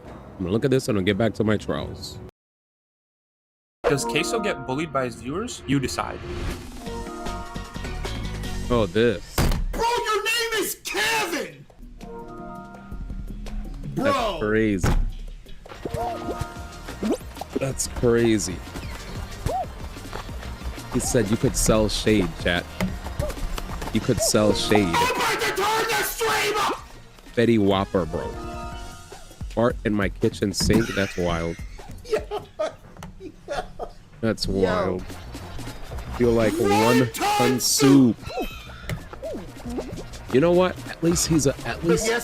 I'm gonna look at this and I'll get back to my trials. Does Queso get bullied by his viewers? You decide. Oh, this. Bro, your name is Kevin! Bro! That's crazy. That's crazy. He said you could sell shade, chat. You could sell shade. I'm about to turn the stream up! Betty Whopper, bro. Fart in my kitchen sink? That's wild. That's wild. Feel like 1 ton soup. You know what? At least Yes,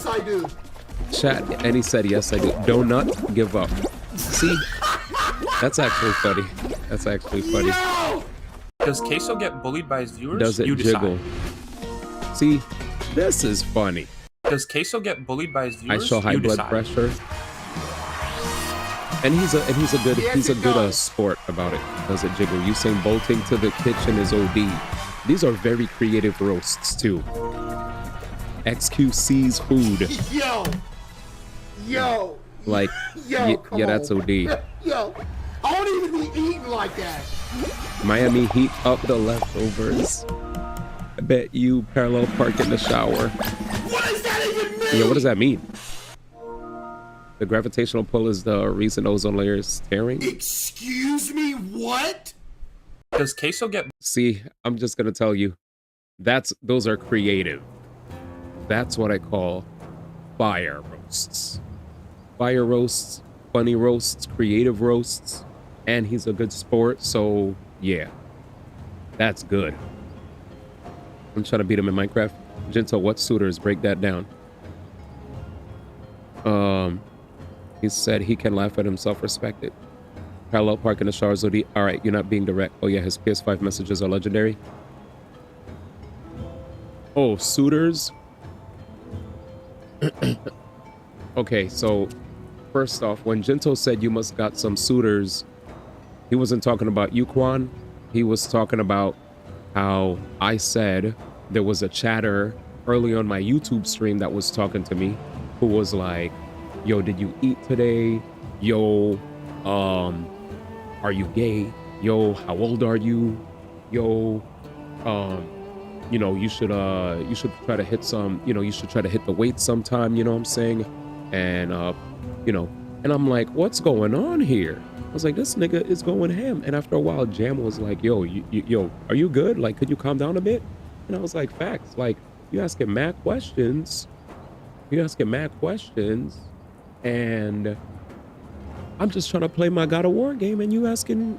I do. Chat, and he said yes I do. Do not give up. See? That's actually funny. That's actually funny. Does Queso get bullied by his viewers? Does it you jiggle? decide. See? This is funny. Does Queso get bullied by his viewers? I show high you blood decide. pressure. And he's a good sport about it. Does it jiggle? Usain bolting to the kitchen is OD. These are very creative roasts too. XQC's food. Yo. Like, Yo, come yeah, that's on. OD. Yo, I don't even be eating like that. Miami heat up the leftovers. I bet you parallel park in the shower. What does that even mean? Yeah, what does that mean? The gravitational pull is the reason ozone layer is tearing. Excuse me, what? Does Queso get... See, I'm just gonna tell you, those are creative. That's what I call fire roasts. Fire roasts, funny roasts, creative roasts, and he's a good sport, so yeah, that's good. I'm trying to beat him in Minecraft. Gentle, what suitors? Break that down. He said he can laugh at himself, respect it. Parallel park in the shower, Zodi. All right, you're not being direct. Oh yeah, his PS5 messages are legendary. Oh, suitors. Okay, so first off, when Jinto said you must got some suitors, he wasn't talking about you, Quan. He was talking about how I said there was a chatter early on my YouTube stream that was talking to me, who was like, yo, did you eat today? Yo, are you gay? Yo, how old are you? Yo, you know, you should try to hit some, you know, you should try to hit the weight sometime, you know what I'm saying? And, you know, and I'm like, what's going on here? I was like, this nigga is going ham. And after a while, Jam was like, yo, yo, are you good? Like, could you calm down a bit? And I was like, facts. Like, you asking mad questions. And I'm just trying to play my God of War game, and you asking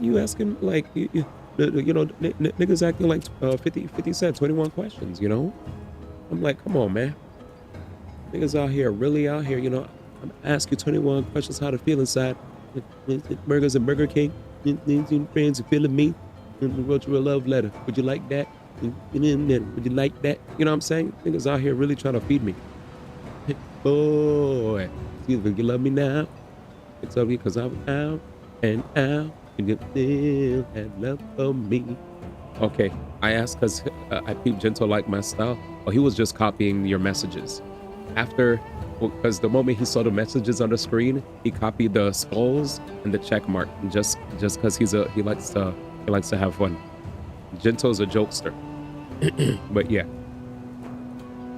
like, you know, niggas acting like 50 Cent, 21 questions, you know? I'm like, come on, man. Niggas out here, really out here, you know? I'm asking you 21 questions how to feel inside. Burgers and Burger King. Friends are feeling me. Wrote you a love letter. Would you like that? Would you like that? You know what I'm saying? Niggas out here really trying to feed me. Boy, you think you love me now? It's over because I'm out and out. And you still have love for me. Okay, I asked because I peeped Gentle like my style. Oh, he was just copying your messages. After, because the moment he saw the messages on the screen, he copied the skulls and the check mark. Just because he likes to have fun. Gentle's a jokester. But yeah,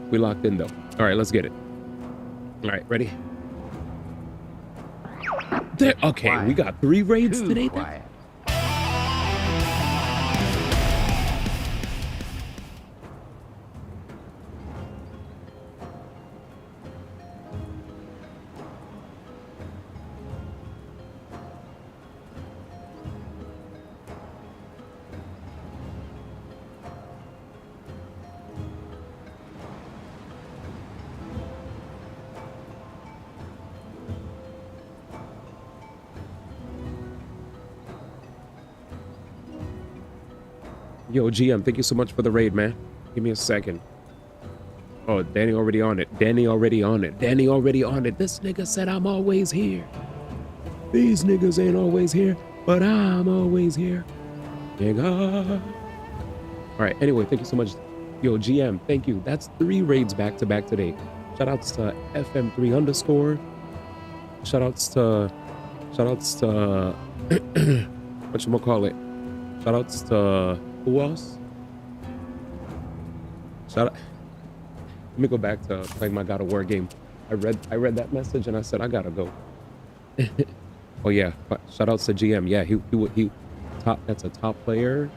we locked in though. All right, let's get it. All right, ready? There, okay, we got 3 raids today. Quiet. Yo, GM, thank you so much for the raid, man. Give me a second. Oh, Danny already on it. Danny already on it. Danny already on it. This nigga said I'm always here. These niggas ain't always here, but I'm always here. Nigga. All right, anyway, thank you so much. Yo, GM, thank you. That's 3 raids back to back today. Shout outs to FM3_. Shout outs to whatchamacallit. Shout outs to who else? Shout out. Let me go back to playing my God of War game. I read that message and I said I gotta go. Oh yeah, but shout outs to GM. Yeah, he top. That's a top player,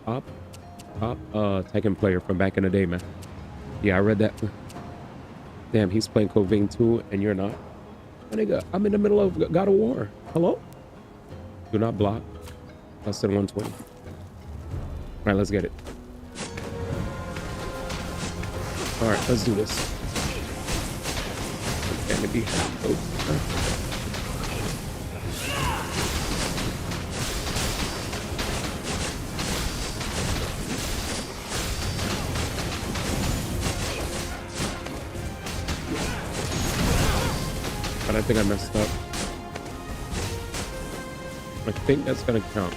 top Tekken player from back in the day, man. Yeah, I read that. Damn, he's playing Code Vein 2 and you're not. My nigga, I'm in the middle of God of War. Hello? Do not block. Less than 120. All right, let's get it. All right, let's do this. It's gonna be but I think I messed up. I think that's gonna count.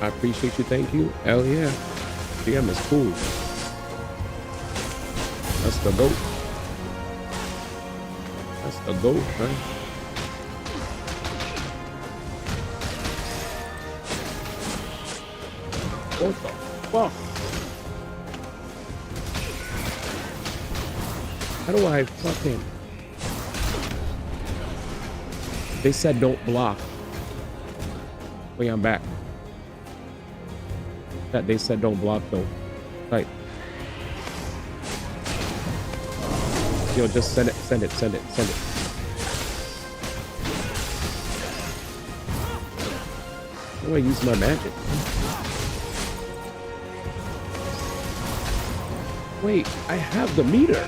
I appreciate you, thank you. Hell yeah. GM is cool. That's the GOAT. That's the GOAT, man. What the fuck? How do I fucking... They said don't block. Wait, I'm back. That they said don't block though. Right. Yo, just send it. How do I use my magic? Wait, I have the meter.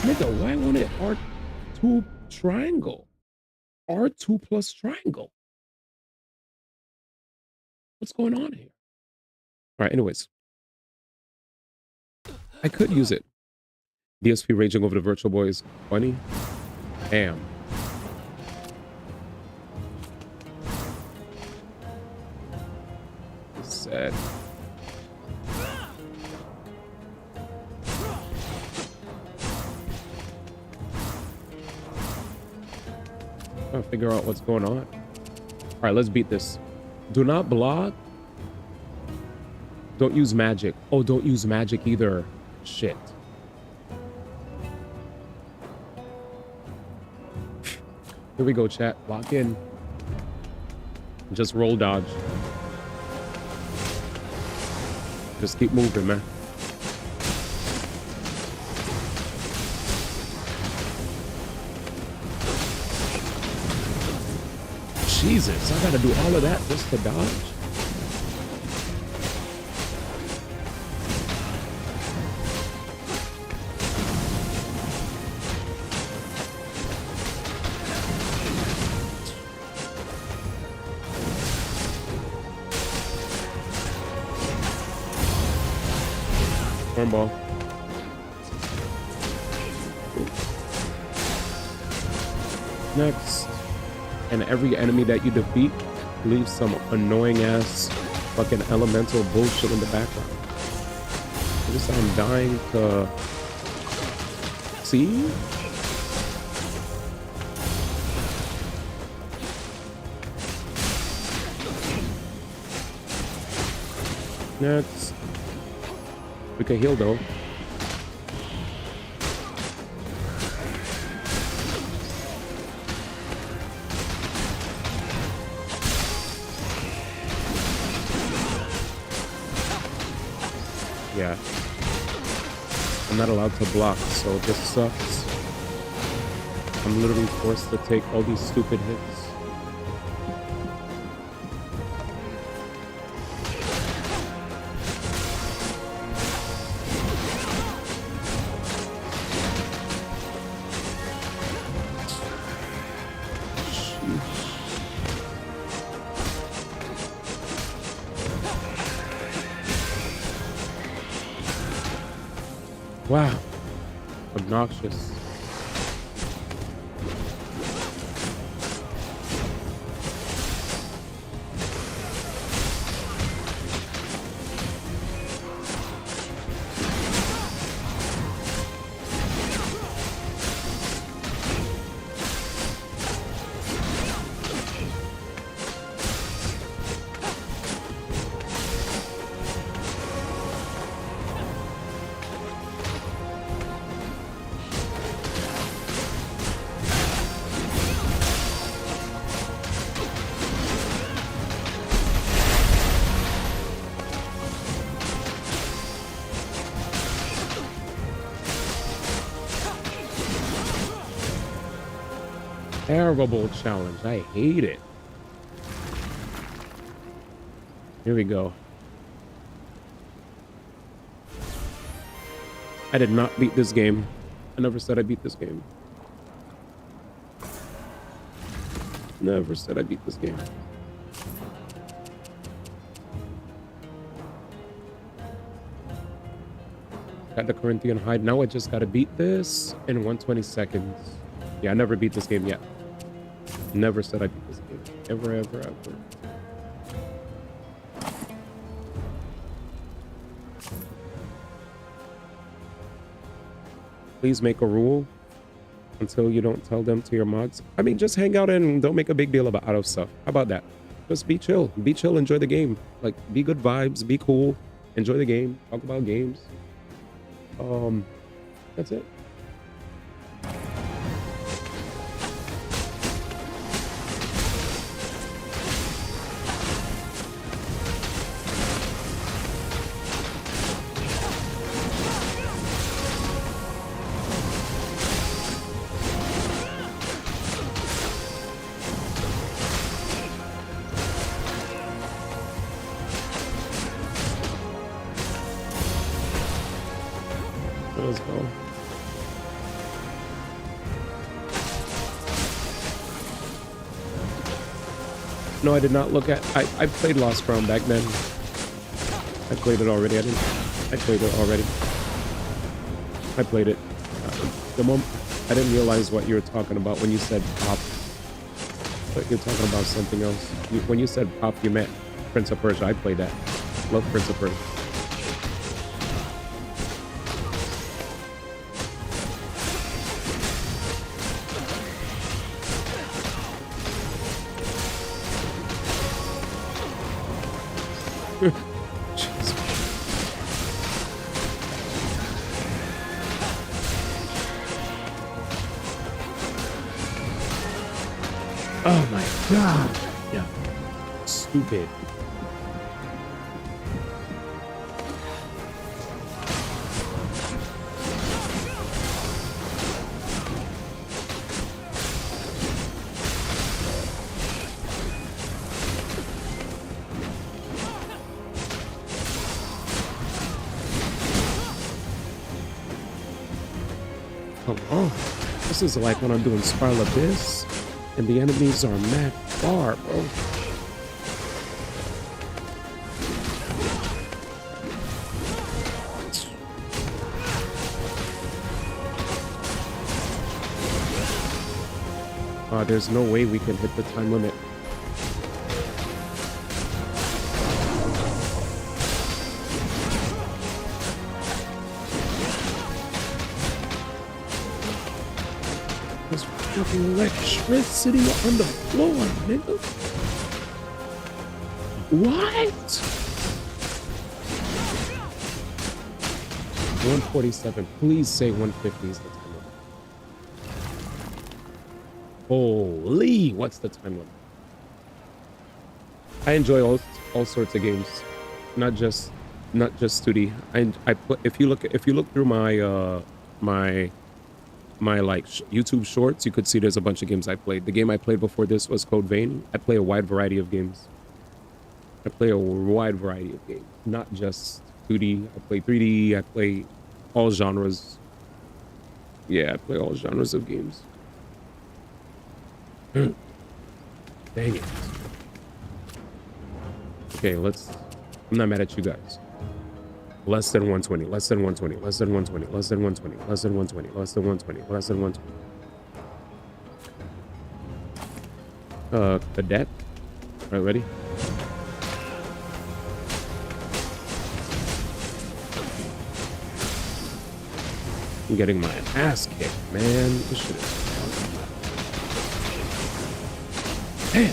Nigga, why won't it R2 triangle? R2 plus triangle. What's going on here? All right, anyways. I could use it. DSP raging over the Virtual Boy is funny. Damn. It's sad. Trying to figure out what's going on. All right, let's beat this. Do not block. Don't use magic. Oh, don't use magic either. Shit. Here we go, chat. Lock in. Just roll dodge. Just keep moving, man. Jesus, I gotta do all of that just to dodge. Ball. Next. And every enemy that you defeat leaves some annoying ass fucking elemental bullshit in the background. I guess I'm dying to see. Next. We can heal though. Yeah. I'm not allowed to block, so this sucks. I'm literally forced to take all these stupid hits. Wow. Obnoxious. Terrible challenge. I hate it. Here we go. I did not beat this game. I never said I beat this game. Never said I beat this game. Got the Corinthian hide. Now I just gotta beat this in 120 seconds. Yeah, I never beat this game yet. Never said I beat this game. Ever, ever, ever. Please make a rule until you don't tell them to your mods. I mean, just hang out and don't make a big deal about stuff. How about that? Just be chill. Be chill, enjoy the game. Like, be good vibes, be cool, enjoy the game, talk about games. That's it. Let's go. No, I did not look at. I played Lost Crown back then. I played it already. I played it already. I played it. The moment I didn't realize what you were talking about when you said pop. But you're talking about something else. When you said pop, you meant Prince of Persia. I played that. Love Prince of Persia. Oh my god. Yeah. Stupid. Come on. This is like when I'm doing Sparta Abyss. And the enemies are mad far, bro. there's no way we can hit the time limit. There's fucking electricity on the floor, nigga. What? 147. Please say 150 is the time limit. Holy, what's the time limit? I enjoy all sorts of games, not just 2D. I put if you look through my my like YouTube shorts, you could see there's a bunch of games I played. The game I played before this was Code Vein. I play a wide variety of games. Not just 2D. I play 3D. I play all genres. Yeah, I play all genres of games. Dang it. Okay, I'm not mad at you guys. Less than 120, less than 120, less than 120, less than 120, less than 120, less than 120, less than 120. Cadet. All right, ready? I'm getting my ass kicked, man. This shit is... Damn.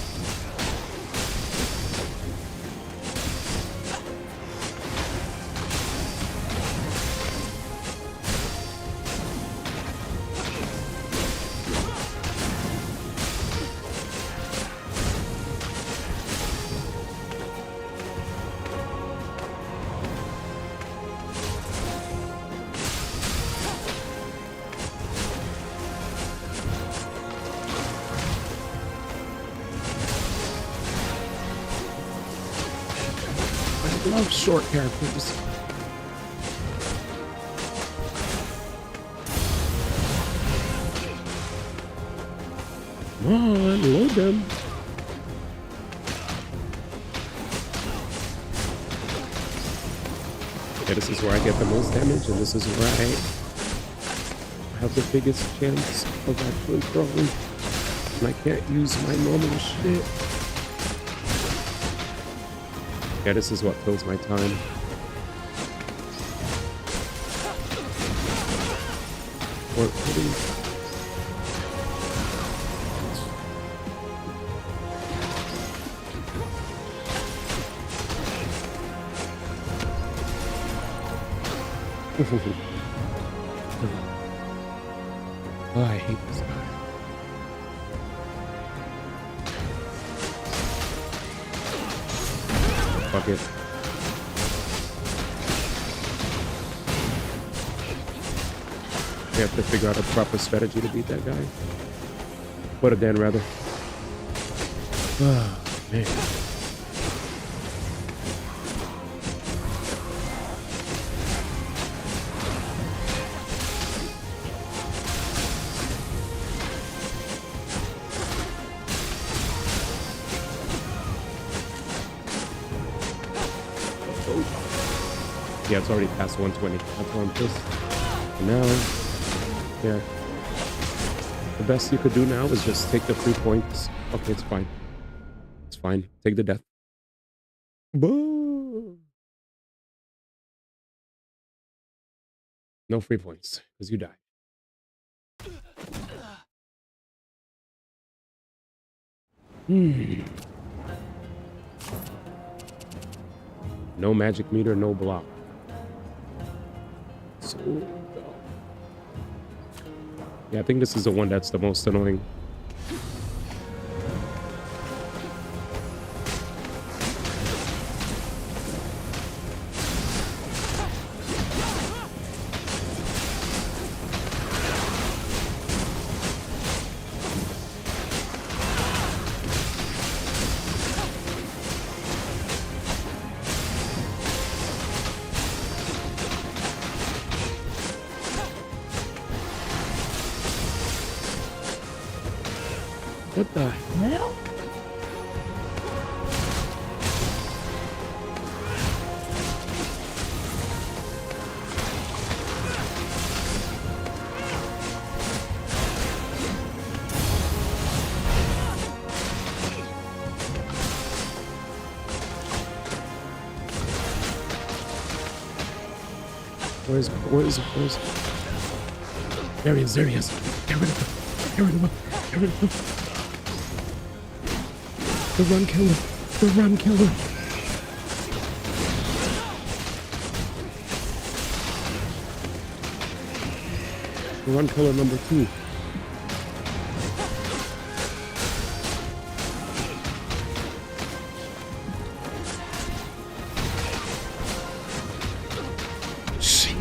I love short characters. Come on, load them. Okay, this is where I get the most damage, and this is where I have the biggest chance of actually throwing. And I can't use my normal shit. Yeah, this is what kills my time. Oh, I hate this guy. Fuck it. We have to figure out a proper strategy to beat that guy. What a Dan, rather. Oh, man. Yeah, it's already past 120. That's why I'm pissed. And now, yeah. The best you could do now is just take the 3 points. Okay, it's fine. It's fine. Take the death. Boo! No free points, because you die. No magic meter, no block. So dumb. Yeah, I think this is the one that's the most annoying. What the hell? Where is it? Where is it? Where is it? There he is. There he is. Get rid of him. Get rid of him. Get rid of him. The run killer. The run killer. The run killer number 2.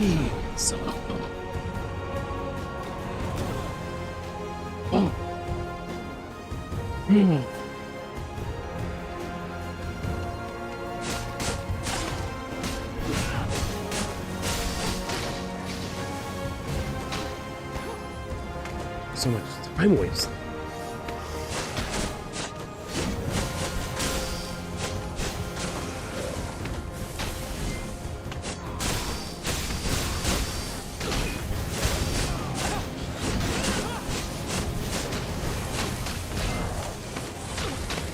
Jeez. Oh. Mm. So much time waste.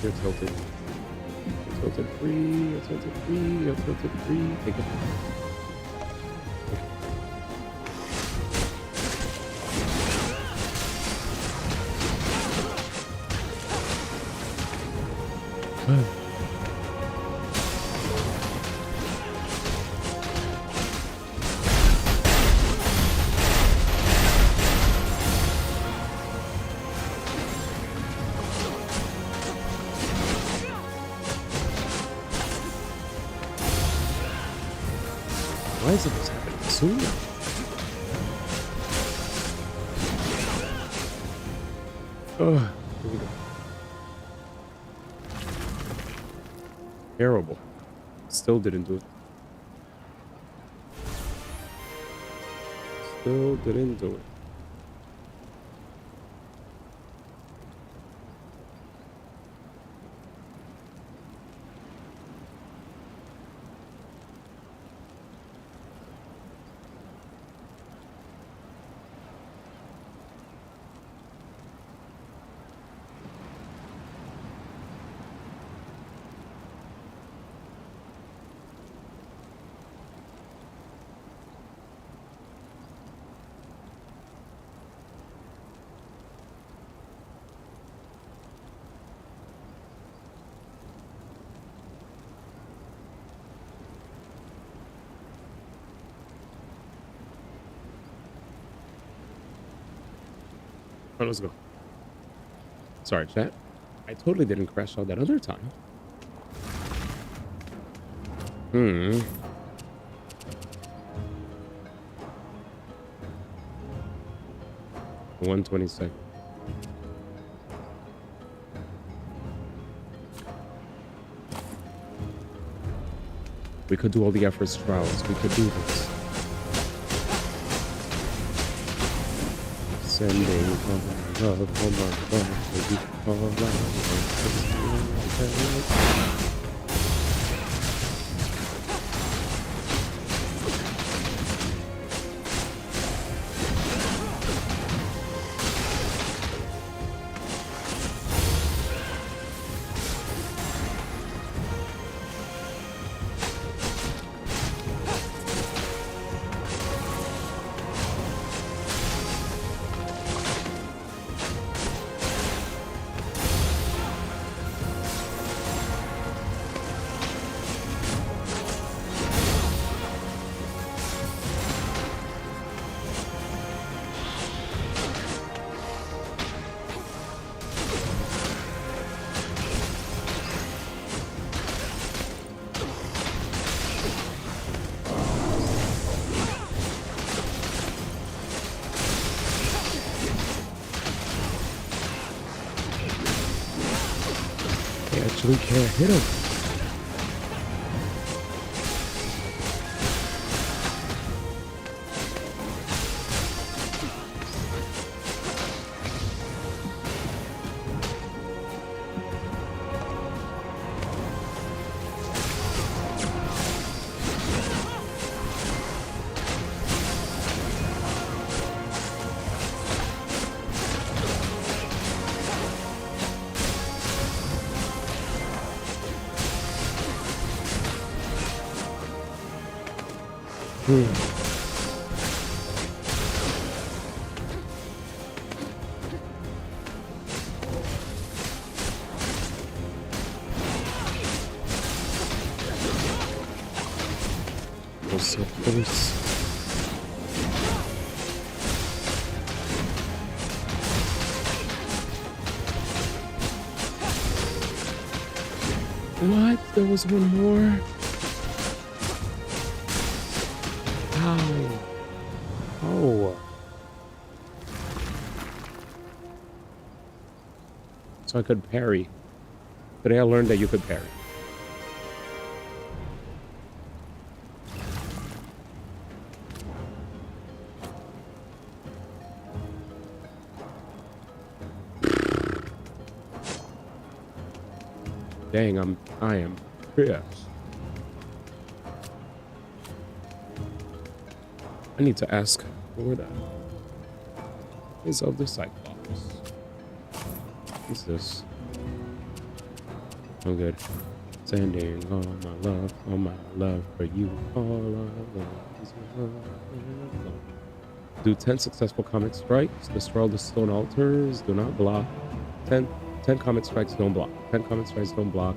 You're tilted. You're tilted free. You're tilted free. You're tilted free. Take it. Why is it this happening sooner? Oh, here we go. Terrible. Still didn't do it. Still didn't do it. All right, let's go. Sorry, chat. I totally didn't crash out that other time. 120 We could do all the efforts trials. We could do this. Sending all my love, all my love, all my love. We can't hit him. Oh, so close. What? There was one more? Ow. Oh. So I could parry. Today I learned that you could parry. Dang, I am pissed. I need to ask where that is of the Cyclops. What's this? Oh, good. Sending all my love for you. All I love is your love. Do 10 successful comet strikes. Destroy all the stone altars. Do not block. 10 comet strikes, don't block. 10 comet strikes, don't block.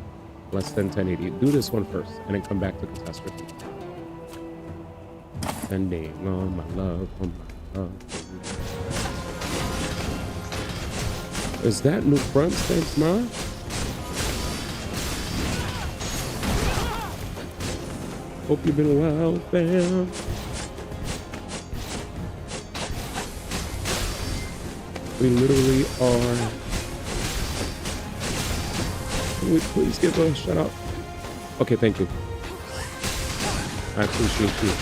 Less than 1080. Do this one first, and then come back to catastrophe. Sending all my love, Is that new front? Thanks, Ma. Hope you've been well, fam. We literally are. Can we please give a shout out? Okay, thank you. I appreciate you.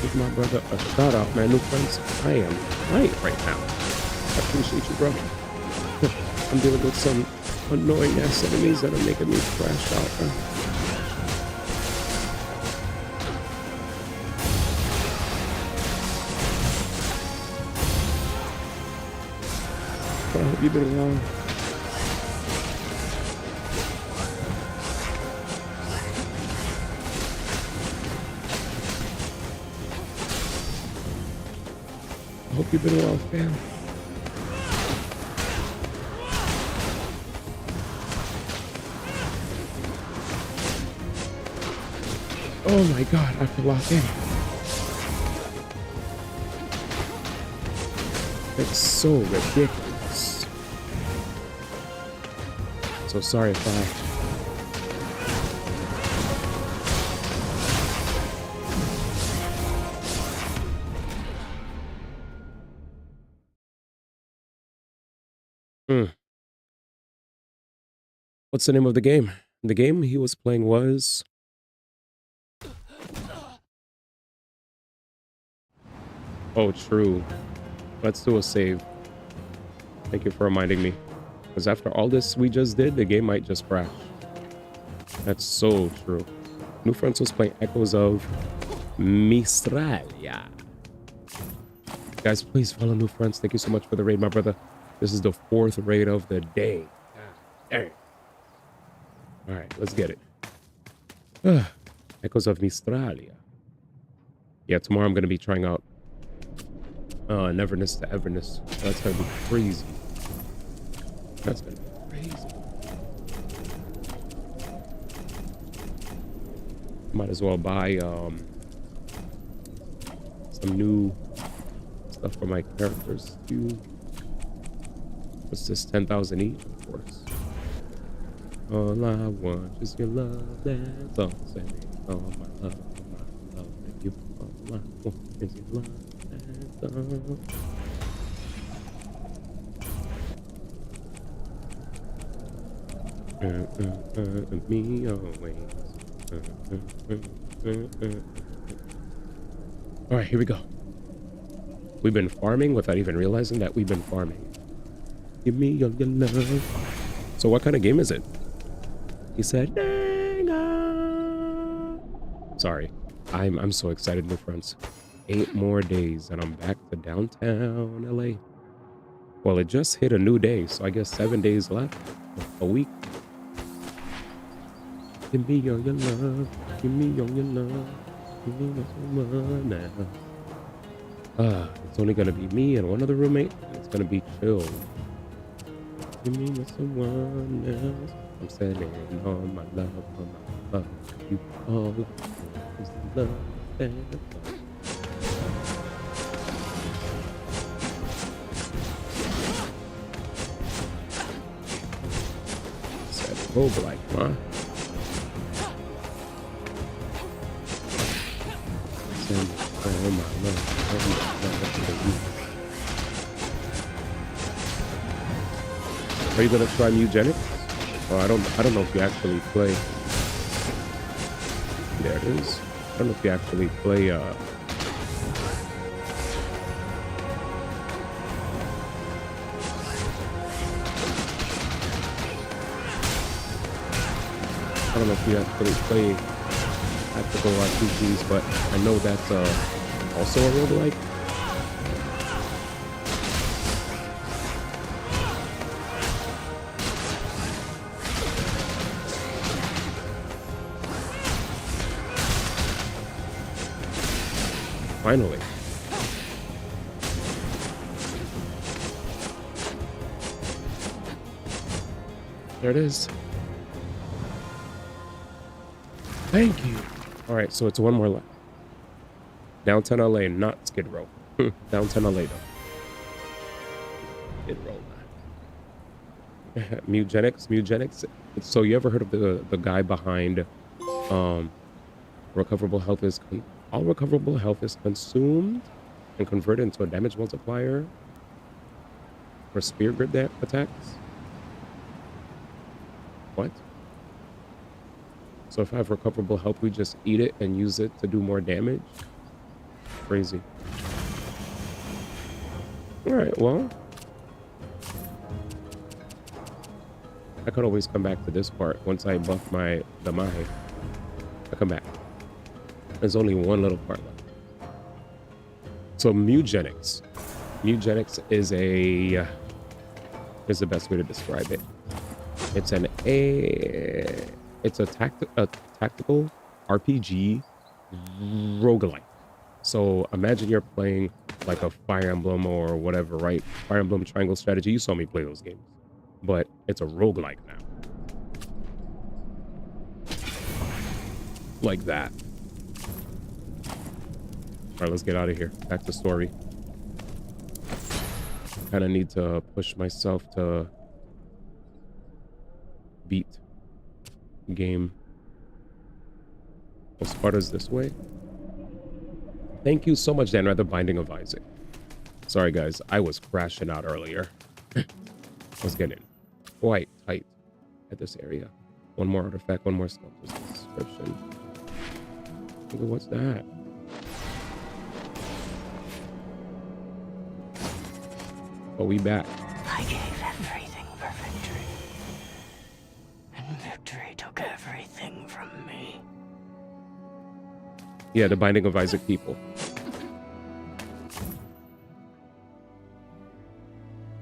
Give my brother a shout out, man. New friends, I am right now. I appreciate you, bro. I'm dealing with some annoying ass enemies that are making me crash out, bro. I hope you've been well. I hope you've been well, fam. Oh my god, I feel locked in. It's so ridiculous. So sorry if What's the name of the game? The game he was playing was... Oh, true. Let's do a save. Thank you for reminding me. Because after all this we just did, the game might just crash. That's so true. New Friends was playing Echoes of Mistralia. Guys, please follow New Friends. Thank you so much for the raid, my brother. This is the 4th raid of the day. Dang. Alright, let's get it. Echoes of Mistralia. Yeah, tomorrow I'm going to be trying out Neverness to Everness. That's going to be crazy. That's going to be crazy. Might as well buy some new stuff for my characters too. What's this? 10,000 each, of course. All I want is your love. That's all I'm saying. All my love, thank you. All I want is your love. That's all. Me always. All right, here we go. We've been farming without even realizing that we've been farming. Give me your love. So what kind of game is it? He said, sorry. I'm so excited, new friends. 8 more days and I'm back to downtown LA. Well, it just hit a new day, so I guess 7 days left. A week. Give me your love. Give me your love. Give me your love now. It's only gonna be me and one other roommate. And it's gonna be chill. Give me someone else. I'm sending all my love, all my you all is the love and the said roguelike, huh? Are you gonna try Eugenics? Oh, I don't know if you actually play. There it is. I don't know if you actually play I don't know if you actually play tactical RPGs, but I know that's also a roguelike. Finally. There it is. Thank you. All right, so it's one more left. Downtown LA, not Skid Row. Downtown LA, though. Skid Row. Mugenics. So you ever heard of the guy behind recoverable health is all recoverable health is consumed and converted into a damage multiplier for spear grip attacks? What? So if I have recoverable health, we just eat it and use it to do more damage? Crazy. Alright, well. I could always come back to this part once I buff the Mahe. I come back. There's only one little part left. So Mugenics. Mugenics is the best way to describe it. It's a tactical RPG roguelike. So imagine you're playing like a Fire Emblem or whatever, right? Fire Emblem Triangle Strategy. You saw me play those games. But it's a roguelike now. Like that. All right, let's get out of here. Back to story. Kind of need to push myself to beat game. Oh, Sparta's this way. Thank you so much, Dan. The Binding of Isaac. Sorry, guys. I was crashing out earlier. Let's get in. Quite tight at this area. One more artifact, one more sculptor's description. Look at what's that? Oh, we back. I gave everything for victory. And victory took everything from me. Yeah, the Binding of Isaac people.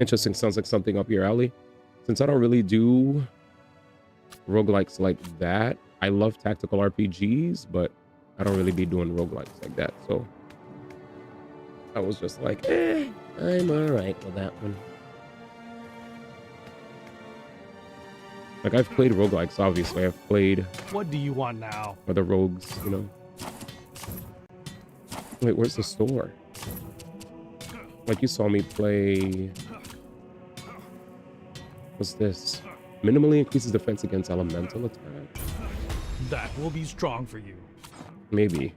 Interesting. Sounds like something up your alley. Since I don't really do roguelikes like that, I love tactical RPGs, but I don't really be doing roguelikes like that. So I was just like, I'm alright with that one. Like, I've played roguelikes, obviously. I've played... What do you want now? Other rogues, you know. Wait, where's the store? Like, you saw me play... What's this? Minimally increases defense against elemental attack. That will be strong for you. Maybe.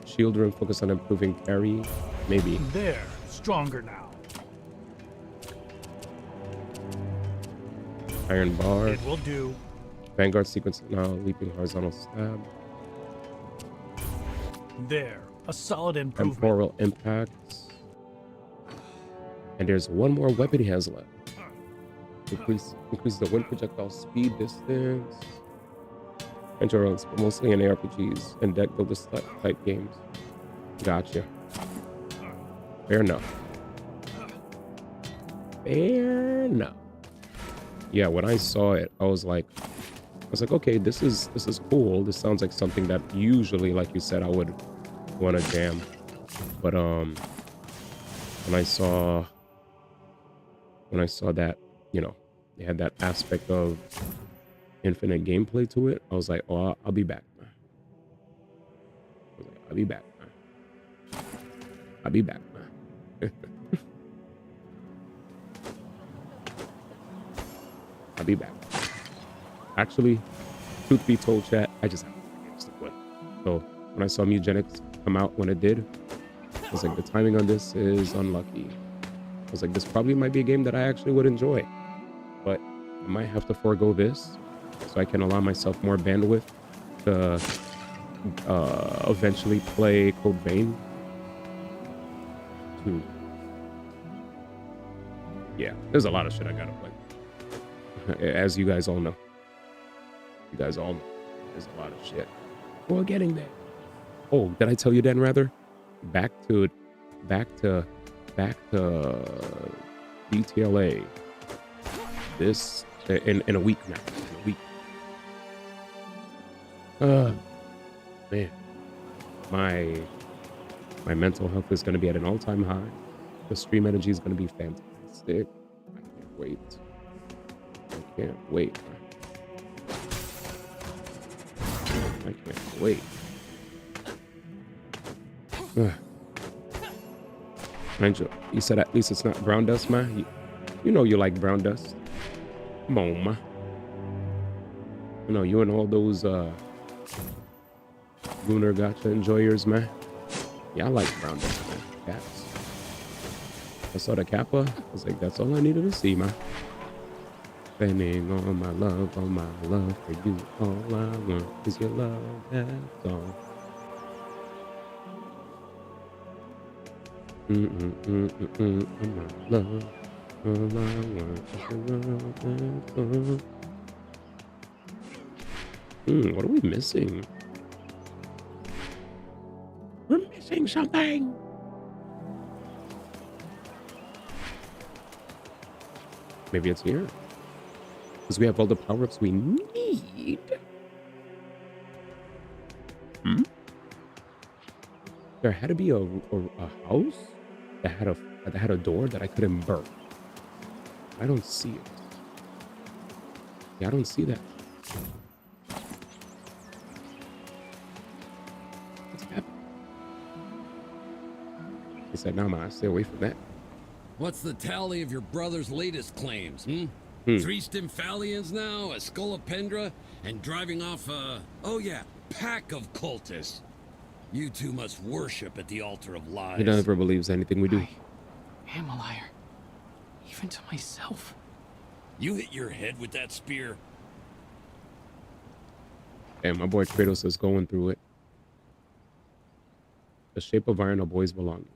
Shield room, focus on improving parry. Maybe. There, stronger now. Iron bar. It will do. Vanguard sequence now, leaping horizontal stab. There, a solid improvement. Temporal impacts. And there's one more weapon he has left. Increase the wind projectile speed, distance. Enter rogues, but mostly in ARPGs and deck builder type games. Gotcha. Fair enough. Fair enough. Yeah, when I saw it, I was like, okay, this is cool. This sounds like something that usually, like you said, I would want to jam. But when I saw that, you know, they had that aspect of infinite gameplay to it, I was like, oh, I'll be back. I'll be back. I'll be back. I'll be back. Actually, truth be told, chat, I just have games to play. So when I saw Mugenics come out when it did, I was like, the timing on this is unlucky. I was like, this probably might be a game that I actually would enjoy, but I might have to forego this so I can allow myself more bandwidth to eventually play Code Vein 2. Yeah, there's a lot of shit I gotta play. As you guys all know. You guys all know. There's a lot of shit. We're getting there. Oh, did I tell you then, rather? Back to DTLA. This in a week now. In a week. Man. My mental health is gonna be at an all-time high. The stream energy is gonna be fantastic. I can't wait. I can't wait. I can't wait. Angel, you said at least it's not brown dust, man. You know you like brown dust. Come on, man. You know, you and all those lunar gacha enjoyers, man. Yeah, I like brown dust, man. Caps. I saw the Kappa. I was like, that's all I needed to see, man. Spending all my love for you. All I want is your love, that's all. My love. All I want is your love, that's all. What are we missing? We're missing something. Maybe it's here. Because we have all the power-ups we need. There had to be a house that had a door that I couldn't burn. I don't see it. Yeah, I don't see that. What's happening? He said, "No, man, stay away from that." What's the tally of your brother's latest claims, 3 Stymphalians now, a Scolopendra, and driving off oh yeah, pack of cultists. You two must worship at the altar of lies. He never believes anything we do. I am a liar. Even to myself. You hit your head with that spear. And my boy Kratos is going through it. The shape of iron, a boy's belonging.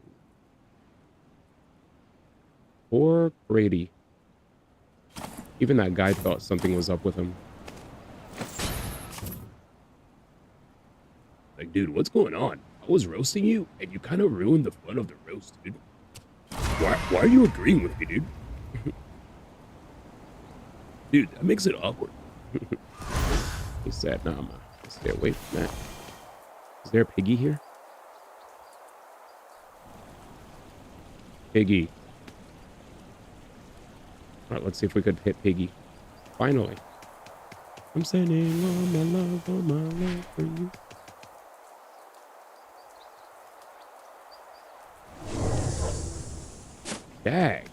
Poor Grady. Even that guy thought something was up with him. Like, dude, what's going on? I was roasting you, and you kind of ruined the fun of the roast, dude. Why are you agreeing with me, dude? Dude, that makes it awkward. He said, nah, man. Stay away from that. Is there a piggy here? Piggy. All right, let's see if we could hit Piggy. Finally. I'm sending all my love for you. Dang.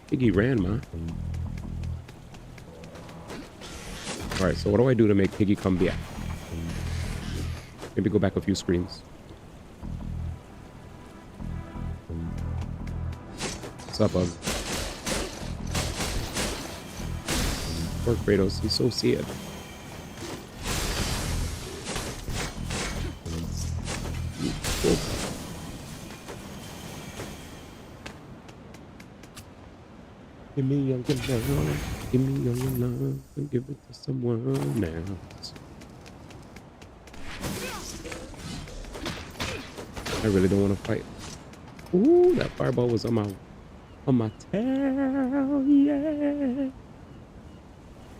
Piggy ran, man. All right, so what do I do to make Piggy come back? Maybe go back a few screens. What's up, bug? Poor Kratos, he's so sad. Give me your love, give me your love, and give it to someone else. I really don't want to fight. Ooh, that fireball was on my tail, yeah.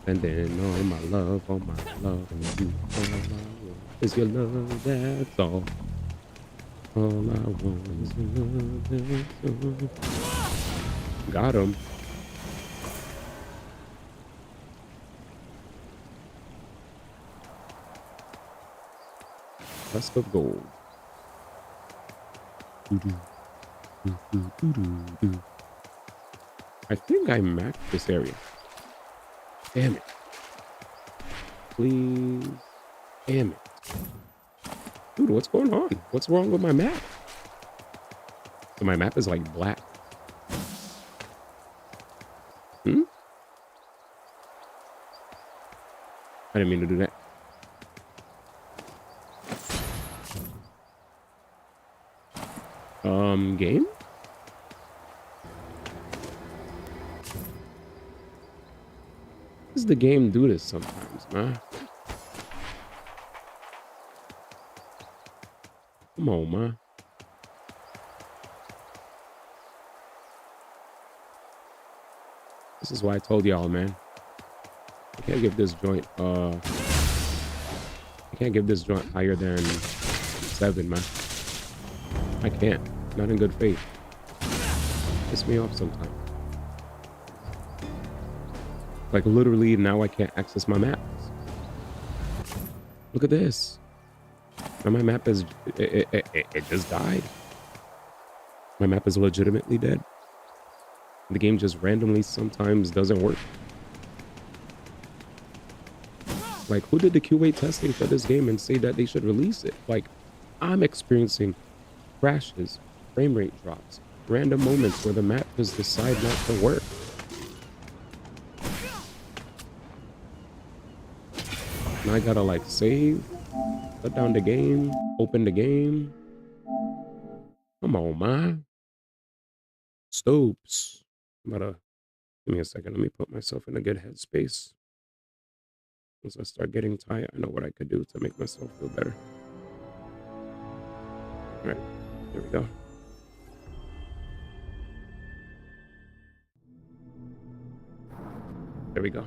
And then all my love, and you, all I want is your love, that's all. All I want is your love, that's all. Got him. chest of gold. I think I maxed this area. Damn it. Please. Damn it. Dude, what's going on? What's wrong with my map? So my map is like black. I didn't mean to do that. Game? Does the game do this sometimes, man? Come on, man. This is why I told y'all, man. I can't give this joint, I can't give this joint higher than 7, man. I can't. Not in good faith. Piss me off sometimes. Like, literally, now I can't access my maps. Look at this. Now my map is... It just died. My map is legitimately dead. The game just randomly sometimes doesn't work. Like, who did the QA testing for this game and say that they should release it? Like, I'm experiencing crashes, frame rate drops, random moments where the map just decide not to work. And I gotta like save, shut down the game, open the game. Come on, man. Stoops. Give me a second. Let me put myself in a good headspace. Once I start getting tired, I know what I could do to make myself feel better. All right, there we go. There we go.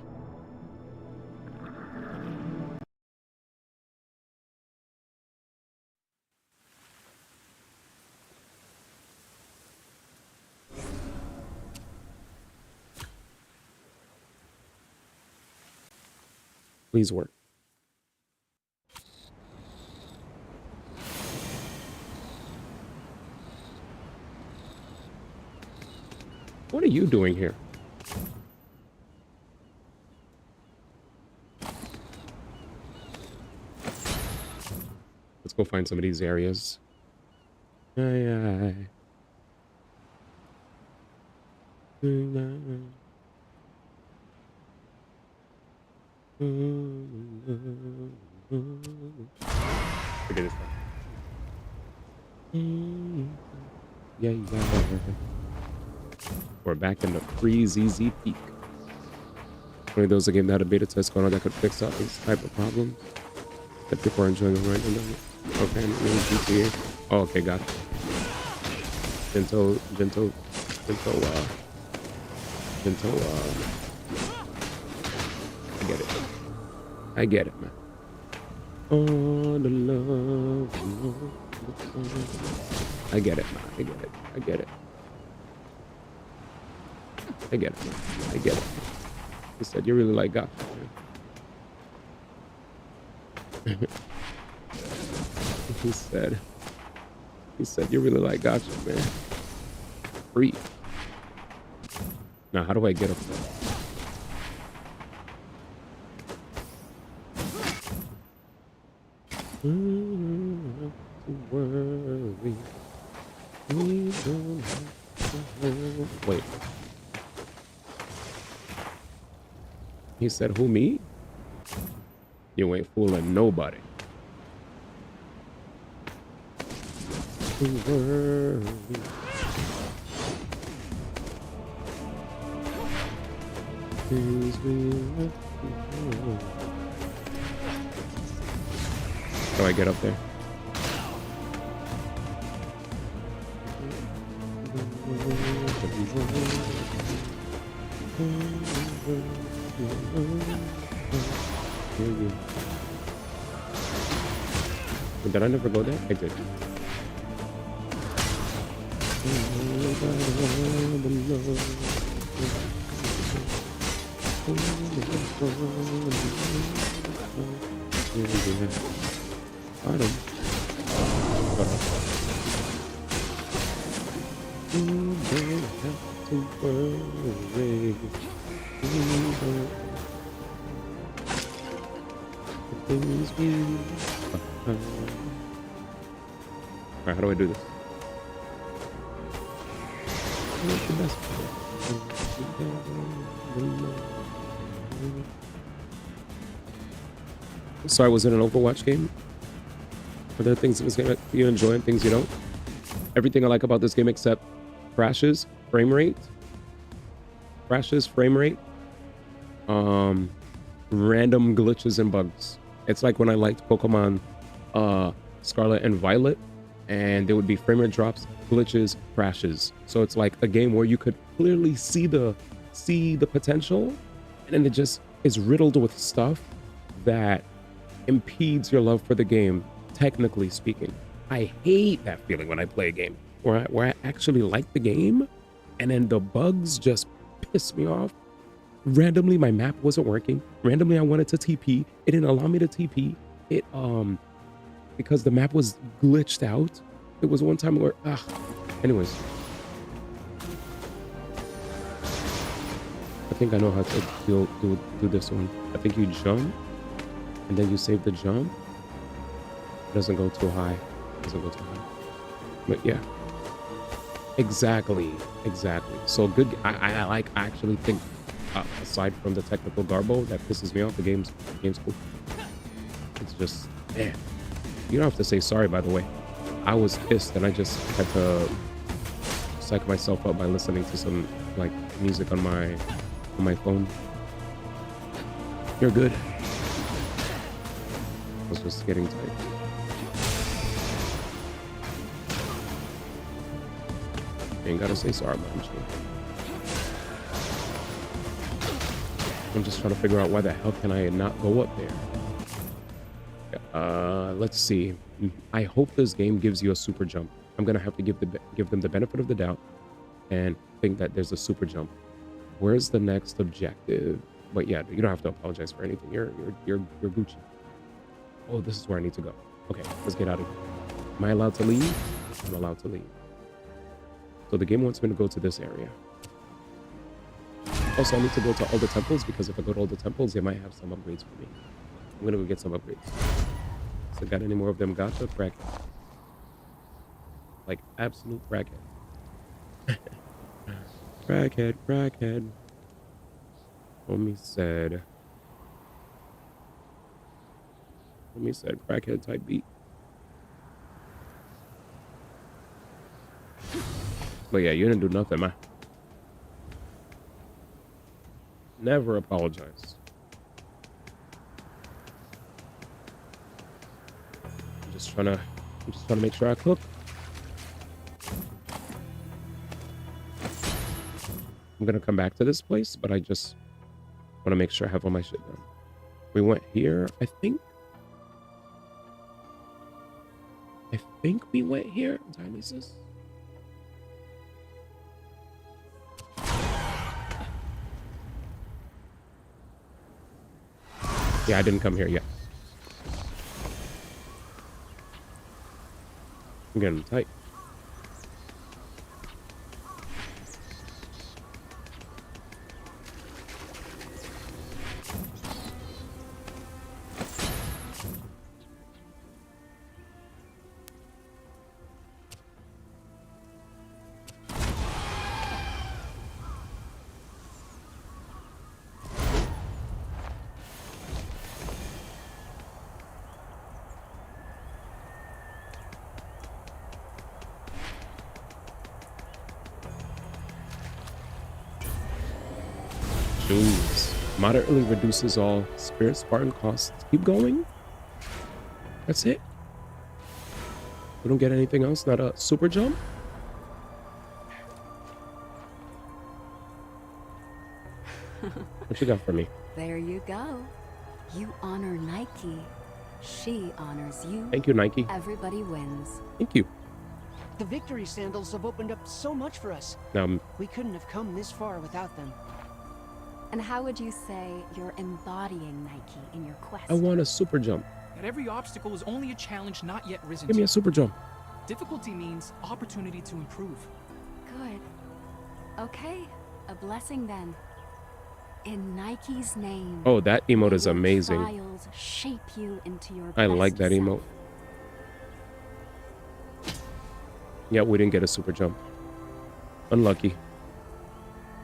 Please work. What are you doing here? Let's go find some of these areas. Aye, aye. Forget it. Yeah, yeah. We're back in the free-ZZ peak. One of those a game that had a beta test going on that could fix up these type of problems that people are enjoying right now. Okay, GTA. Oh, okay, gotcha. Gento. I get it, man. All the love. I get it, man. I get it. I get it. I get it, man. I get it. He said you really like gotcha, man. he said you really like gotcha, man. Free. Now, how do I get up there? Wait. He said, who, me? You ain't fooling nobody. How do I get up there? Did I never go there? I did. Bottom. Hold on. You don't have to worry. Things we Alright, how do I do this? What's the best part? Sorry, was it an Overwatch game? Are there things in this game that you enjoy and things you don't? Everything I like about this game except crashes, frame rate, random glitches and bugs. It's like when I liked Pokemon Scarlet and Violet, and there would be frame rate drops, glitches, crashes. So it's like a game where you could clearly see the potential, and then it just is riddled with stuff that impedes your love for the game, technically speaking. I hate that feeling when I play a game where I actually like the game, and then the bugs just piss me off. Randomly, my map wasn't working. Randomly, I wanted to TP. It didn't allow me to TP. It, because the map was glitched out. It was one time where, anyways. I think I know how to do this one. I think you jump, and then you save the jump. It doesn't go too high. But yeah. Exactly. So good. I actually think, aside from the technical garbo that pisses me off, the game's cool. It's just, man. You don't have to say sorry, by the way. I was pissed and I just had to psych myself up by listening to some like music on my phone. You're good. I was just getting tight. You ain't gotta say sorry, man. I'm just trying to figure out why the hell can I not go up there. Let's see. I hope this game gives you a super jump. I'm gonna have to give them the benefit of the doubt and think that there's a super jump. Where's the next objective? But yeah, you don't have to apologize for anything. You're Gucci. Oh, this is where I need to go. Okay, let's get out of here. Am I allowed to leave? I'm allowed to leave. So the game wants me to go to this area. Also, I need to go to all the temples because if I go to all the temples, they might have some upgrades for me. I'm gonna go get some upgrades. So got any more of them gotcha? Crackhead. Like absolute crackhead. Crackhead. Homie said crackhead type beat. But yeah, you didn't do nothing, man. Never apologize. I'm just trying to make sure I cook. I'm gonna come back to this place, but I just want to make sure I have all my shit done. We went here, I think we went here. Entirely, sis. Yeah, I didn't come here yet. I'm getting tight. Moderately reduces all spirit Spartan costs. Keep going. That's it. We don't get anything else. Not a super jump. What you got for me? There you go. You honor Nike. She honors you. Thank you, Nike. Everybody wins. Thank you. The victory sandals have opened up so much for us. We couldn't have come this far without them. And how would you say you're embodying Nike in your quest? I want a super jump. That every obstacle is only a challenge not yet risen. Give me a super jump. Difficulty means opportunity to improve. Good. Okay, a blessing then. In Nike's name. Oh, that emote is may your amazing. trials shape you into your I like best that self. emote. Yeah, we didn't get a super jump. Unlucky.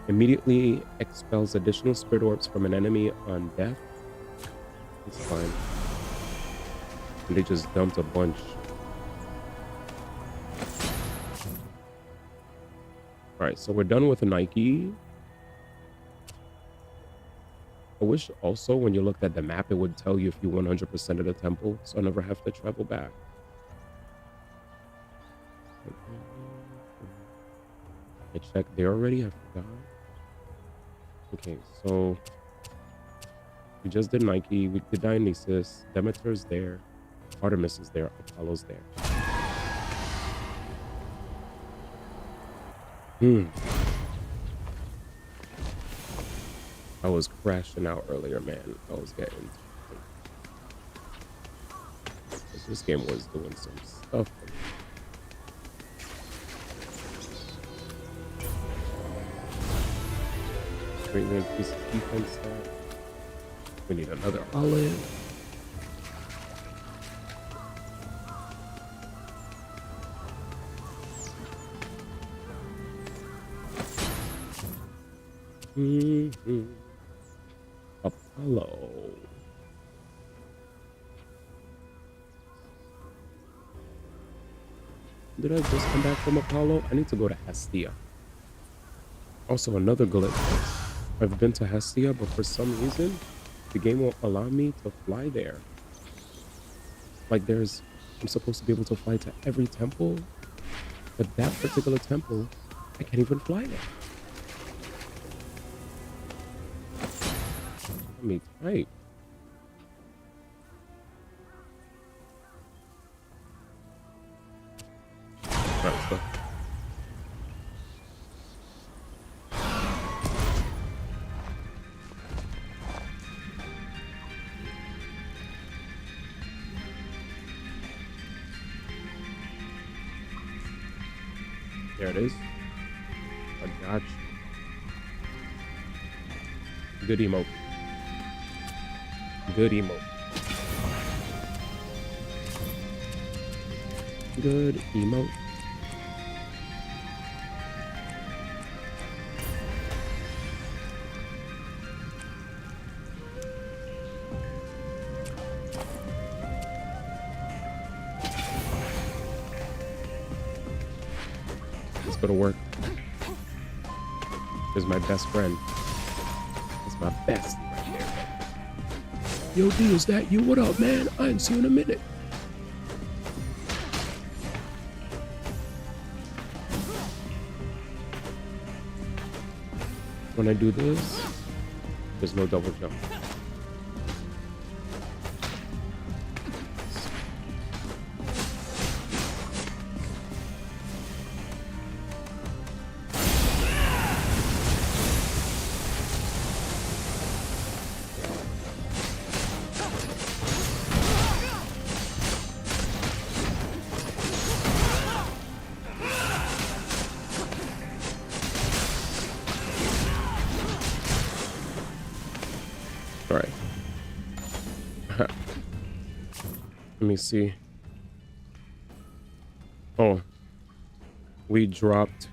Immediately expels additional spirit orbs from an enemy on death. It's fine. And they just dumped a bunch. Alright, so we're done with the Nike. I wish also when you looked at the map, it would tell you if you 100% of the temple, so I never have to travel back. I checked there already, I forgot. Okay, so we just did Nike, we did Dionysus, Demeter's there, Artemis is there, Apollo's there. I was crashing out earlier, man. I was getting... This game was doing some stuff. Greatly increases defense stat. We need another olive. Apollo. Did I just come back from Apollo? I need to go to Hestia. Also, another glitch. I've been to Hestia, but for some reason, the game won't allow me to fly there. Like I'm supposed to be able to fly to every temple, but that particular temple, I can't even fly there. Let me type. Alright, let's go. There it is. I got you. Good emote. Good emote. Good emote. Let's go to work. This is my best friend. It's my best right there. Yo, D, is that you? What up, man? I ain't seen you in a minute. When I do this, there's no double jump. Alright. Let me see. Oh. We dropped...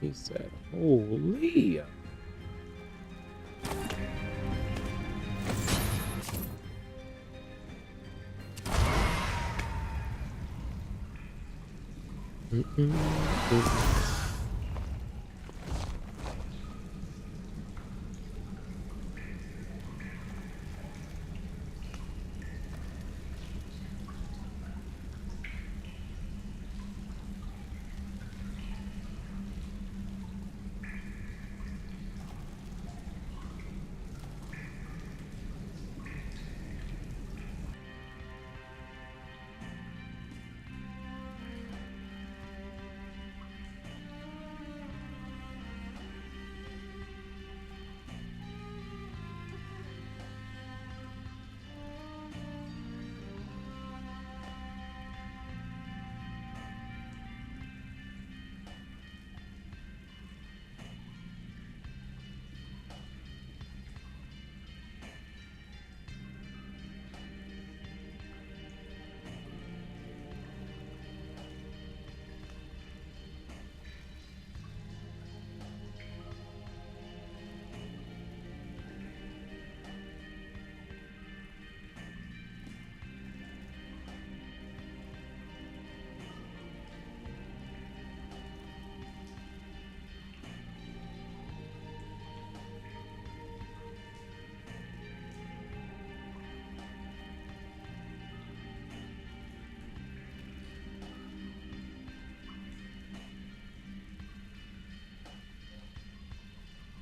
He said, holy.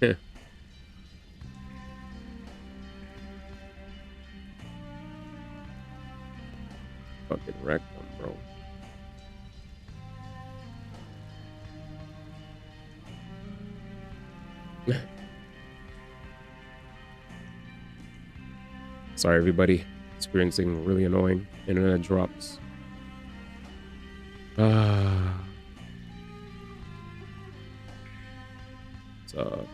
Yeah. Fucking wrecked them, bro. Sorry, everybody. Experiencing really annoying internet drops. So.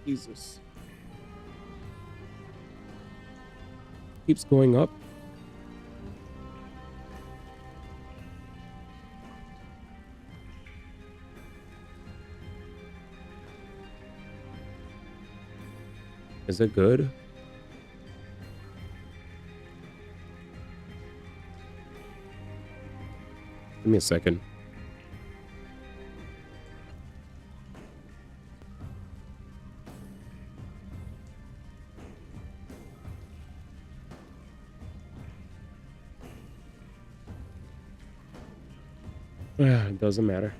Jesus. Keeps going up. Is it good? Give me a second. It doesn't matter.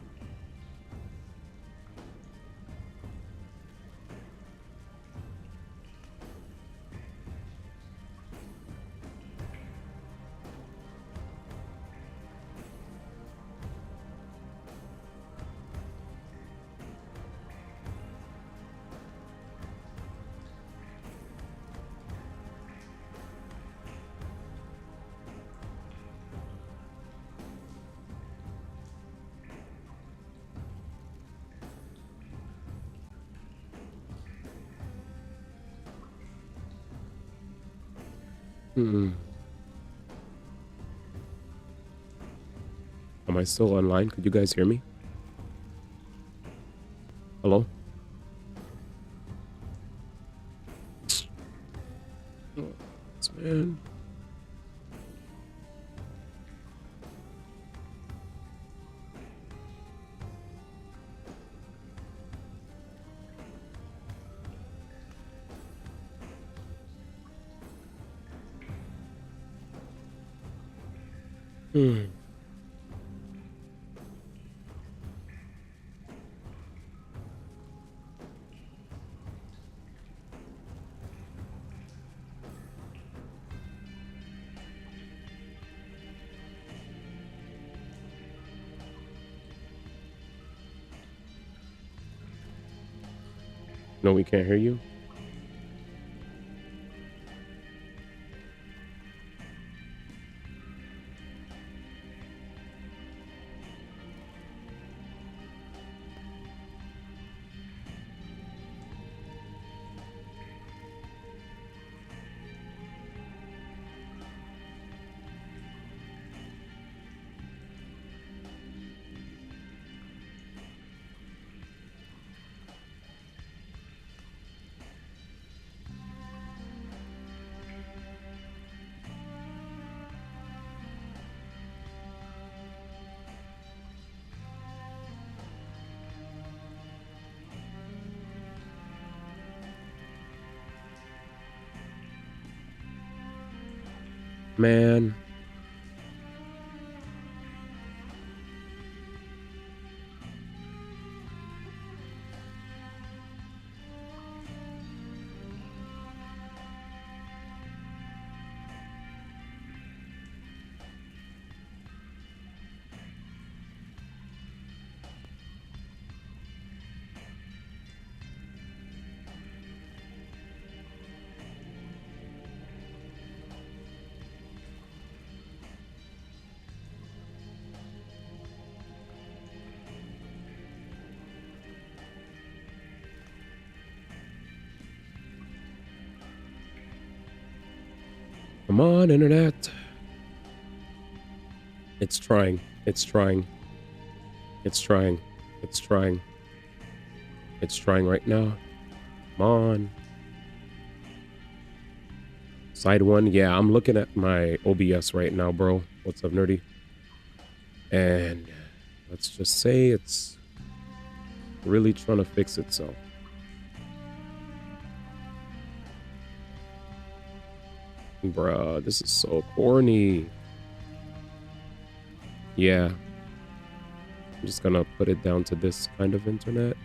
Hmm. Am I still online? Could you guys hear me? Hello? Oh, man. Hmm. No, we can't hear you. Man. Come on, internet. It's trying. It's trying. It's trying. It's trying. It's trying right now. Come on. Side one. Yeah, I'm looking at my OBS right now, bro. What's up, nerdy? And let's just say it's really trying to fix itself. Bruh, this is so corny. Yeah. I'm just gonna put it down to this kind of internet.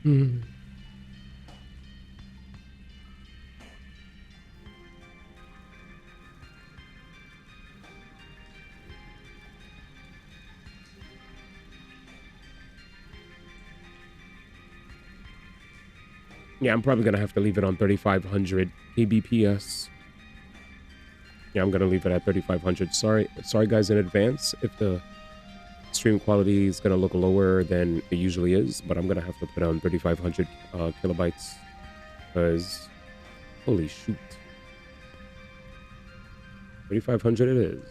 Hmm. Yeah, I'm probably gonna have to leave it on 3500 kbps. Yeah, I'm gonna leave it at 3500. Sorry guys in advance if the stream quality is gonna look lower than it usually is, but I'm gonna have to put on 3500 kilobytes because holy shoot, 3500 it is.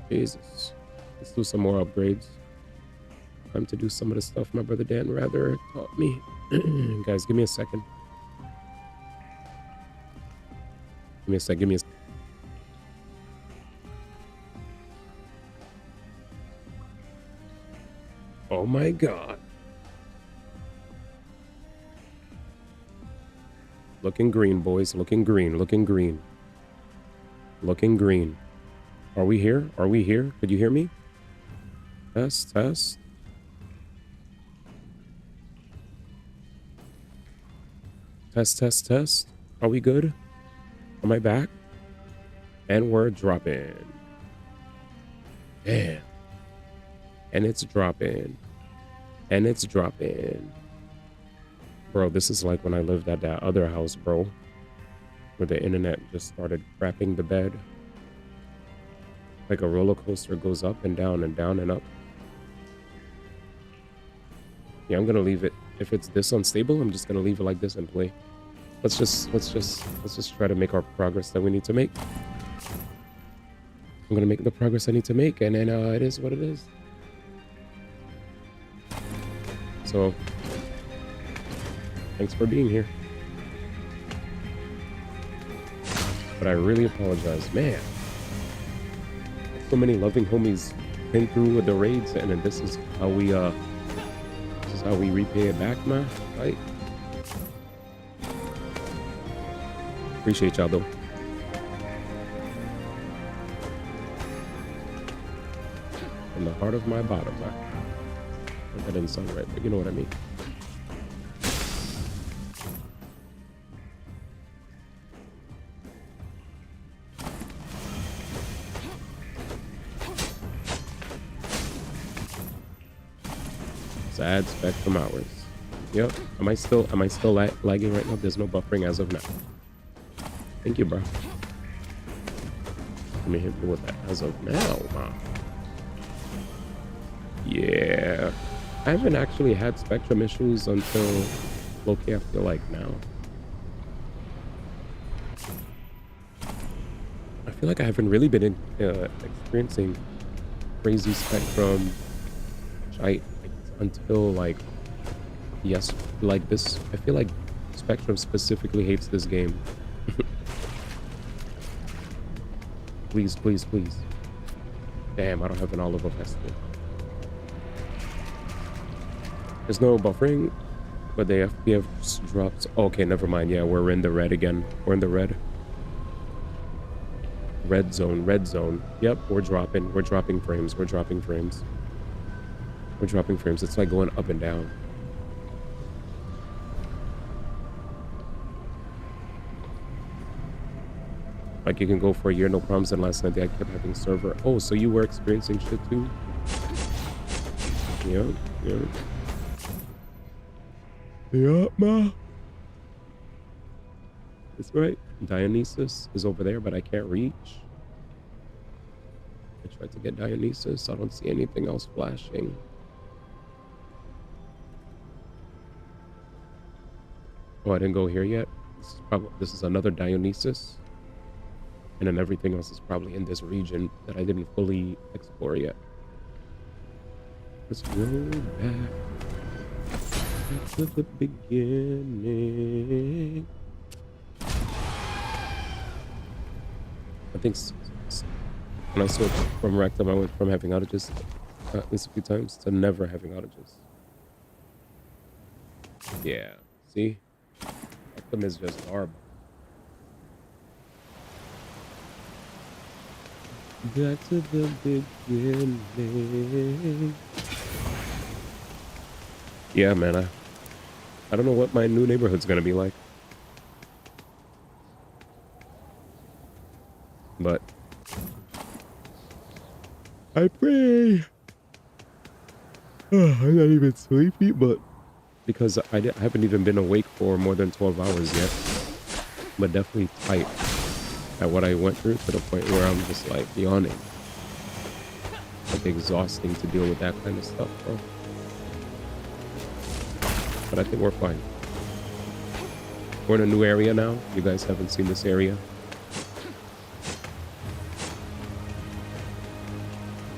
Jesus, let's do some more upgrades. Time to do some of the stuff my brother Dan rather taught me. Guys, give me a second. Give me a sec. Give me a. Oh my God. Looking green, boys. Looking green. Looking green. Looking green. Are we here? Are we here? Could you hear me? Test, test. Test, test, test. Are we good? Am I back? And we're dropping. Damn. And it's dropping. And it's dropping. Bro, this is like when I lived at that other house, bro. Where the internet just started crapping the bed. Like a roller coaster goes up and down and down and up. Yeah, I'm gonna leave it. If it's this unstable, I'm just gonna leave it like this and play. Let's just try to make our progress that we need to make. I'm gonna make the progress I need to make, and then it is what it is. So, thanks for being here. But I really apologize, man. So many loving homies came through with the raids, and then this is how we repay it back, man. Right? Appreciate y'all though. From the heart of my bottom, man. That didn't sound right, but you know what I mean. Sad spectrum hours. Yep. Am I still lagging right now? There's no buffering as of now. Thank you, bro. Let me hit you with that as of now. Wow. Yeah. I haven't actually had spectrum issues until low-key I feel like now. I feel like I haven't really been experiencing crazy spectrum until like this. I feel like Spectrum specifically hates this game. Please, please, please. Damn, I don't have an olive festival. There's no buffering, but the FPF drops. Okay, never mind. Yeah, we're in the red again. We're in the red. Red zone, red zone. Yep, we're dropping frames. We're dropping frames. We're dropping frames. It's like going up and down. Like you can go for a year, no problems. And last night I kept having server. Oh, so you were experiencing shit too? Yeah, yeah. Yeah, ma. That's right. Dionysus is over there, but I can't reach. I tried to get Dionysus. I don't see anything else flashing. Oh, I didn't go here yet. This is another Dionysus. And then everything else is probably in this region that I didn't fully explore yet. Let's go back to the beginning. I think when I switched from Rectum, I went from having outages at least a few times to never having outages. Yeah, see? Rectum is just horrible. Back to the beginning. Yeah, man, I don't know what my new neighborhood's gonna be like. But I pray. I'm not even sleepy, but because I haven't even been awake for more than 12 hours yet. But definitely tight at what I went through, to the point where I'm just like yawning. Like exhausting to deal with that kind of stuff, bro. But I think we're fine. We're in a new area now. You guys haven't seen this area.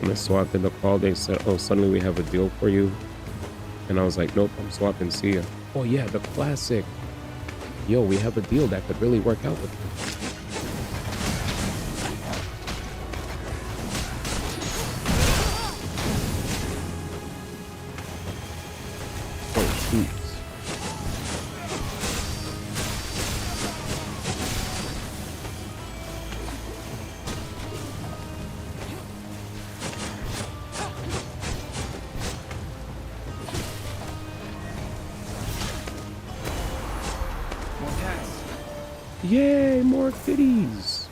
When I swapped in the call, they said, oh, suddenly we have a deal for you. And I was like, nope, I'm swapping, see ya. Oh yeah, the classic. Yo, we have a deal that could really work out with you. Yay, more kitties!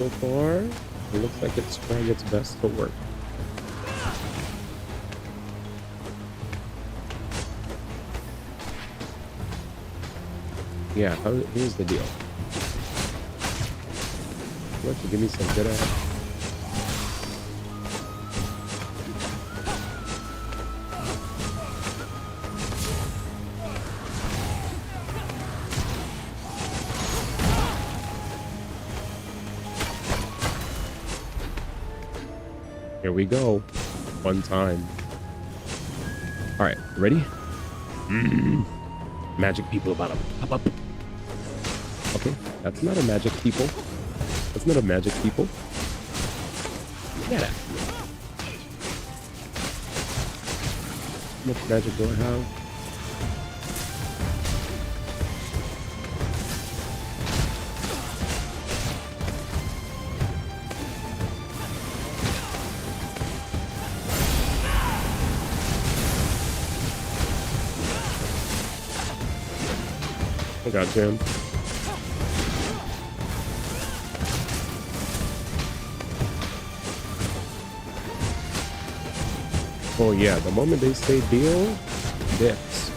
so far, it looks like it's trying its best to work. Yeah, here's the deal. Why don't you give me some good ass? Here we go. One time. All right, ready? Magic people about to pop up. Okay, that's not a magic people. That's not a magic people. Get it. How much magic do I have? I got him. Oh yeah, the moment they say deal, this.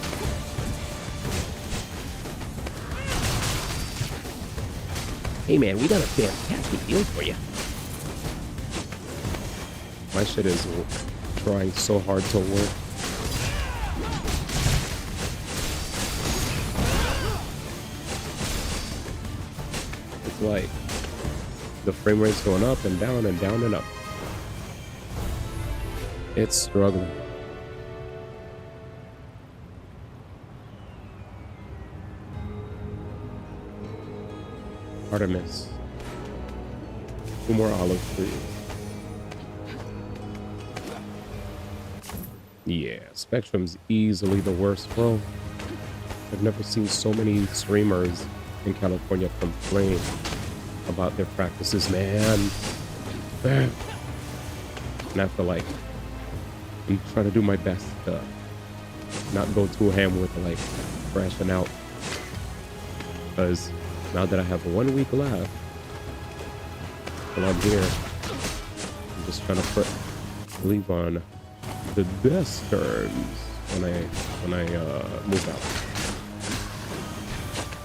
Hey man, we got a fantastic deal for you. My shit is trying so hard to work. It's like the frame rate's going up and down and down and up. It's struggling. Artemis. 2 more olive trees. Yeah, Spectrum's easily the worst, bro. I've never seen so many streamers in California complain about their practices, man. And I feel like I'm trying to do my best to not go too ham with like crashing out, because now that I have 1 week left while I'm here, I'm just trying to leave on the best terms when I move out.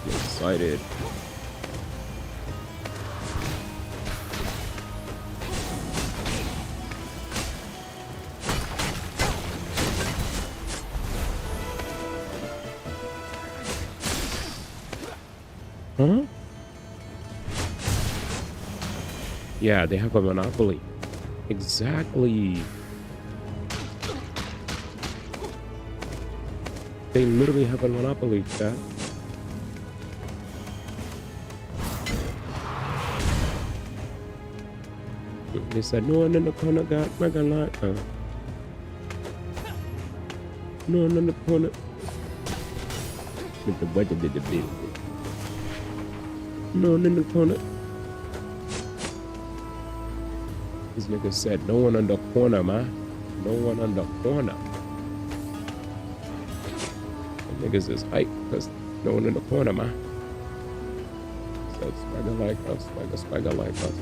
I'm excited. Huh? Yeah, they have a monopoly. Exactly. They literally have a monopoly, chat. They said no one in the corner got mega lot. No one in the corner. With the budget did the bill. No one in the corner. These niggas said no one on the corner, man. No one on the corner. The niggas is hype because no one in the corner, man. So swagger like us, swagger like us.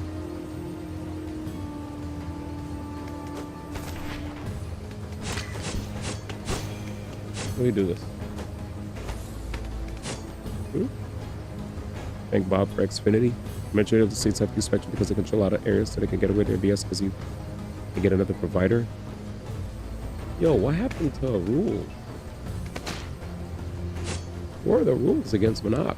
Let me do this. Thank Bob for Xfinity. Majority of the states have few Spectrum because they control a lot of areas so they can get away with their BS because you can get another provider. Yo, what happened to rules? What are the rules against Monox?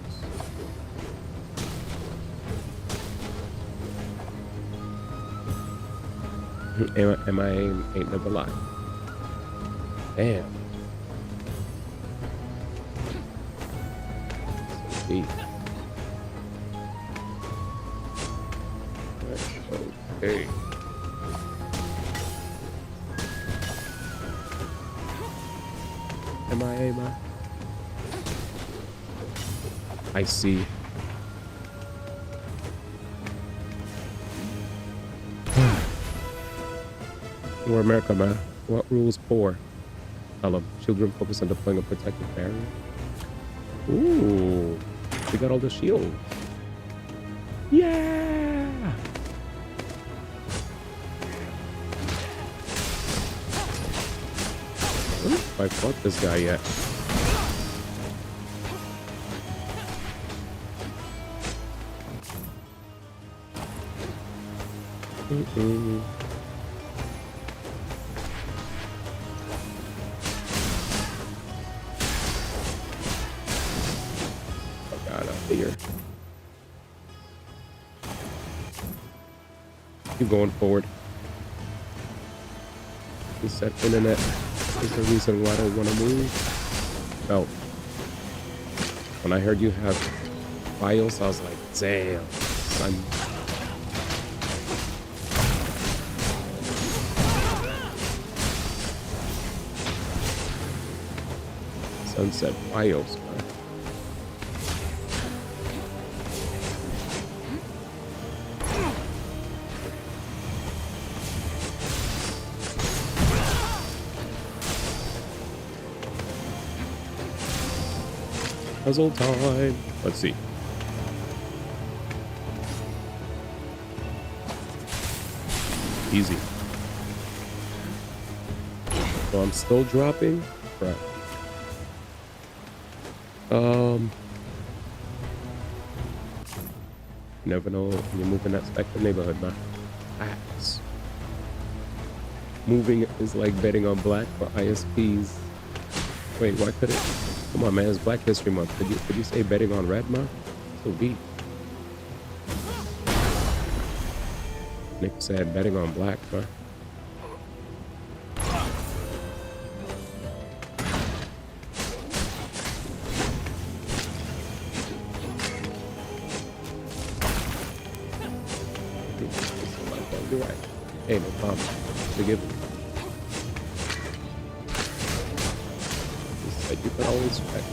MIA ain't never lied. Damn. So deep. Okay. MIA, man. I see. We're America, man. What rules poor? Tell them. Children focus on deploying a protective barrier. Ooh. We got all the shields. Yeah! I fought this guy yet. Oh god, up here. Keep going forward. He said internet is the reason why I don't want to move. No. When I heard you have files, I was like, damn, son. Sunset files, man. Puzzle time. Let's see. Easy. So I'm still dropping. Right. You never know when you're moving that spectrum neighborhood, man. Facts. Moving is like betting on black for ISPs. Wait, why could it? Come on, man, it's Black History Month. Could you say betting on red, man? So deep. Nick said betting on black, man. You're right. Hey, no problem. Forgive me. He said you could always check.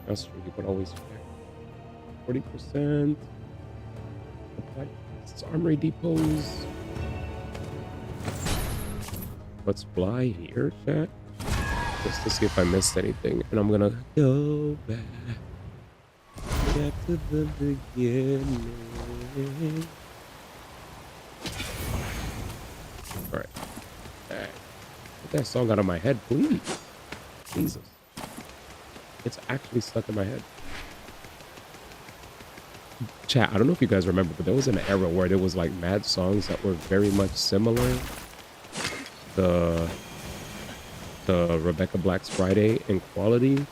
That's true. You could always check. 40%. It's armory depots. Let's fly here, chat. Just to see if I missed anything. And I'm gonna go back to the beginning. Alright. Get that song out of my head, please. Jesus. It's actually stuck in my head. Chat, I don't know if you guys remember, but there was an era where there was like mad songs that were very much similar to Rebecca Black's Friday in quality. It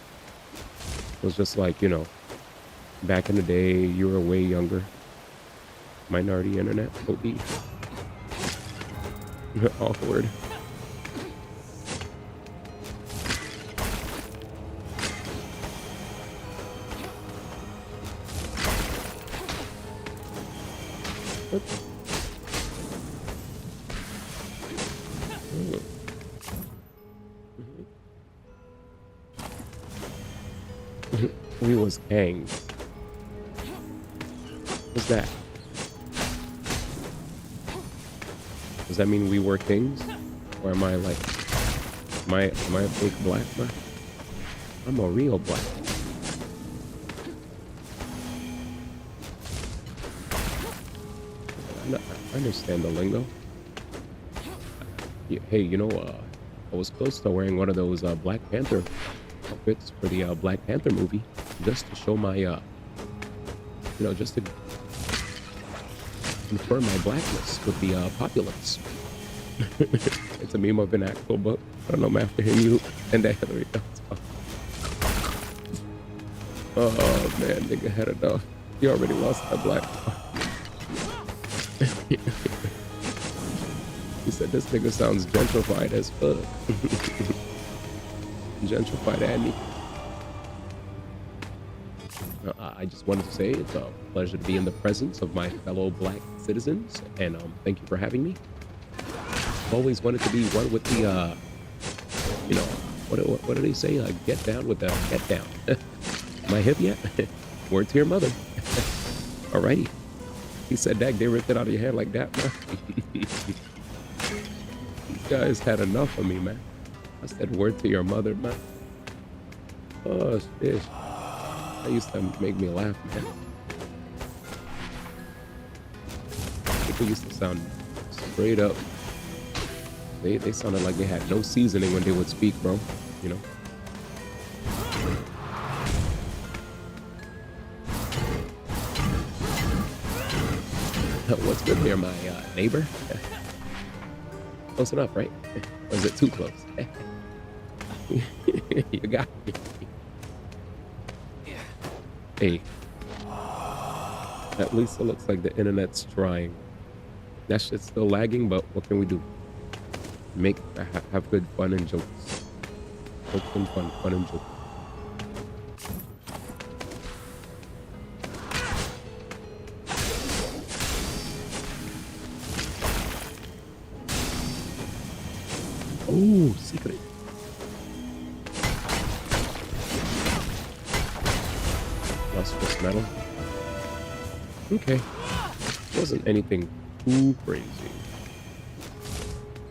was just like, you know, back in the day, you were way younger. Minority internet, OD. Awkward. We was kings. What's that? Does that mean we were kings? Or am I like, am I a fake black man? I'm a real black. I understand the lingo. Yeah, hey, you know, I was close to wearing one of those Black Panther outfits for the Black Panther movie, just to show my, you know, just to confirm my blackness with the populace. It's a meme of an actual book. I don't know, man, after him, you and that Hillary. Oh man, nigga had enough. You already lost that black. He said this nigga sounds gentrified as fuck. Gentrified Andy. I just wanted to say it's a pleasure to be in the presence of my fellow black citizens, and thank you for having me. I've always wanted to be one with the, you know, what do they say? Get down with the get down. Am I hip yet? Word to your mother. Alrighty. He said, "Dag, they ripped it out of your hand like that, man." These guys had enough of me, man. I said, "Word to your mother, man." Oh shit. That used to make me laugh, man. People used to sound straight up They sounded like they had no seasoning when they would speak, bro. You know. What's good there, my neighbor? Close enough, right? Or is it too close? You got me. Hey. At least it looks like the internet's trying. That shit's still lagging, but what can we do? Have good fun and jokes. Jokes and fun and jokes. Oh, secret. Lustrous metal. Okay. Wasn't anything too crazy.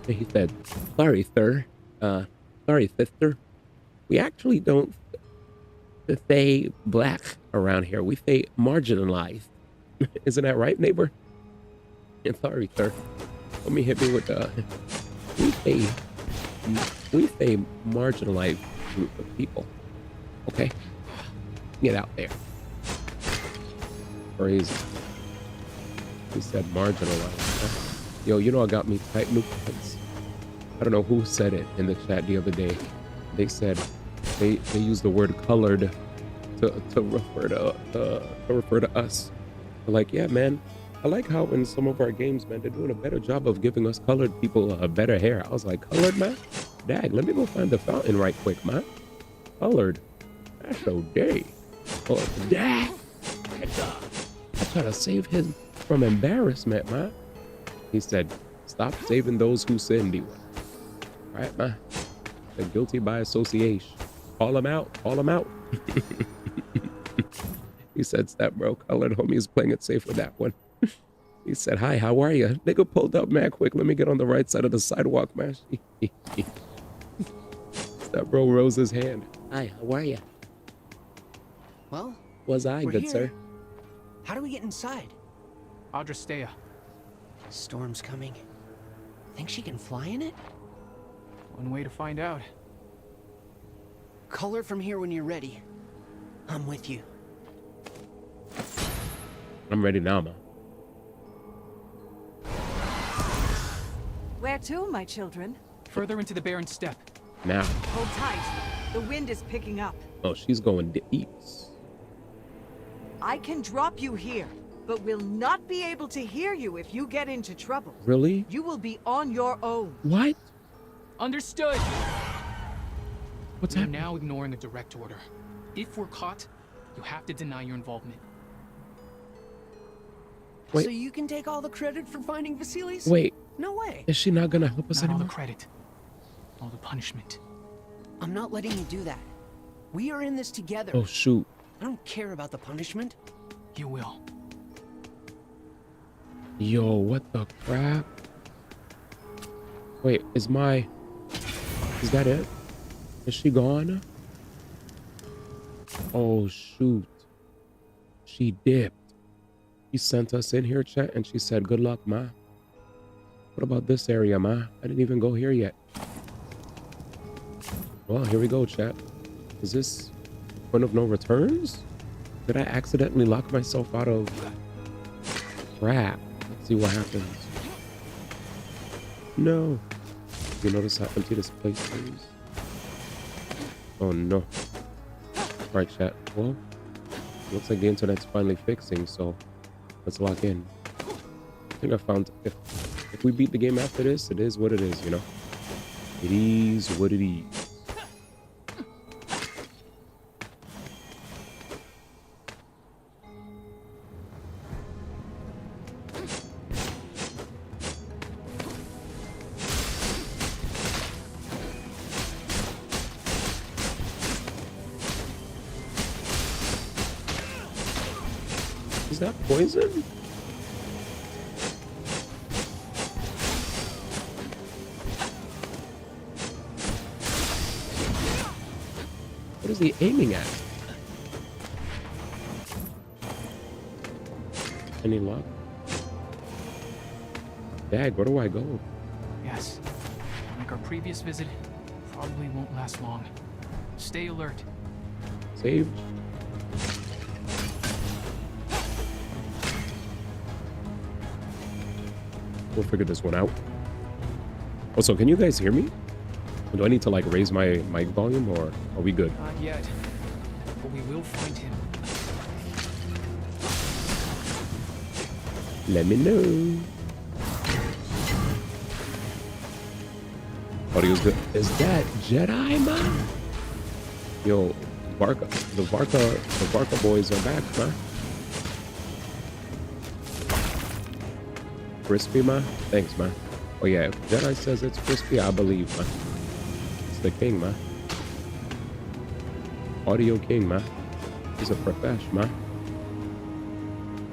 He said, sorry, sir. Sorry, sister. We actually don't say black around here. We say marginalized. Isn't that right, neighbor? And sorry, sir. Let me hit me with we say marginalized group of people. Okay? Get out there. Crazy. He said marginalized. Yo, you know what got me tight, Lucas? I don't know who said it in the chat the other day. They said they used the word colored to refer to us. They're like, yeah, man. I like how in some of our games, man, they're doing a better job of giving us colored people better hair. I was like, colored, man? Dag, let me go find the fountain right quick, man. Colored. That's so day. Oh, dag. I try to save him from embarrassment, man. He said, stop saving those who sinned you. Right, man? They're guilty by association. Call him out. Call him out. He said, step bro. Colored homie's playing it safe with that one. He said, hi, how are you? Nigga pulled up, man, quick. Let me get on the right side of the sidewalk, man. That bro rose his hand. Hi, how are you? Well, was I good, here. sir? How do we get inside? Adrastea. Storm's coming. Think she can fly in it? One way to find out. Call her from here when you're ready. I'm with you. I'm ready now, man. Where to, my children? Further into the barren steppe. Now. Hold tight. The wind is picking up. Oh, she's going deep. I can drop you here, but will not be able to hear you if you get into trouble. Really? You will be on your own. What? Understood. What's We're happening? now ignoring the direct order. If we're caught, you have to deny your involvement. Wait. So you can take all the credit for finding Vasilis? Wait. No way. Is she not gonna help us Not all anymore? the credit. All the punishment. I'm not letting you do that. We are in this together. Oh, shoot. I don't care about the punishment. You will. Yo, what the crap? Wait, is that it? Is she gone? Oh, shoot. She dipped. She sent us in here, chat, and she said, good luck, ma. What about this area, ma? I didn't even go here yet. Well, here we go, chat. Is this point of no returns? Did I accidentally lock myself out of crap? Let's see what happens. No. You notice how empty this place is? Oh no. Alright, chat. Well, looks like the internet's finally fixing, so let's lock in. I think I found if we beat the game after this, it is what it is, you know? It is what it is. Is that poison? What is he aiming at? Any luck? Dag, where do I go? Yes. previous visit probably won't last long. Stay alert. Save. We'll figure this one out. Also, can you guys hear me? Do I need to like raise my mic volume, or are we good? Not yet, but we will find him. Let me know. Audio's good. Is that Jedi, man? Yo, the Varka boys are back, man. Crispy, man. Thanks, man. Oh yeah, if Jedi says it's crispy, I believe, man. It's the king, man. Audio king, man. He's a profesh, man.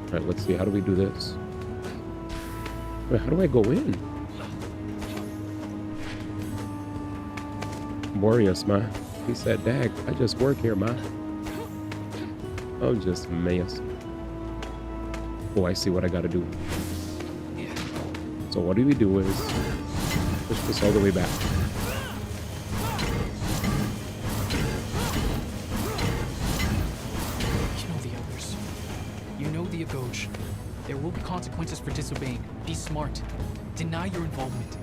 All right, let's see. How do we do this? Wait, how do I go in? Boreas, man. He said, Dag, I just work here, man. I'm just mess. Oh, I see what I gotta do. So what do we do is push this all the way back. You know the others. You know the Agoge. There will be consequences for disobeying. Be smart. Deny your involvement.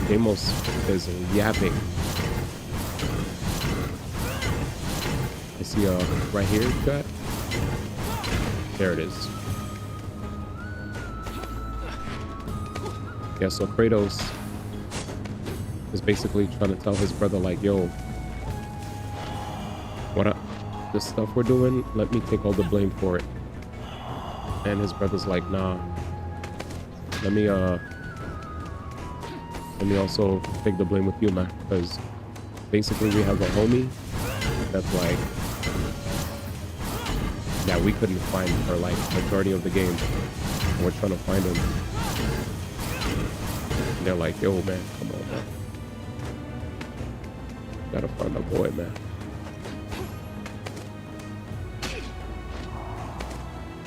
Demos is yapping. I see right here, cut. There it is. Yeah, so Kratos is basically trying to tell his brother, like, yo, this stuff we're doing, let me take all the blame for it. And his brother's like, nah, let me also take the blame with you, man, because basically we have a homie that's like, that we couldn't find for like majority of the game, and we're trying to find him. And they're like, yo, man, come on, man. Gotta find my boy, man.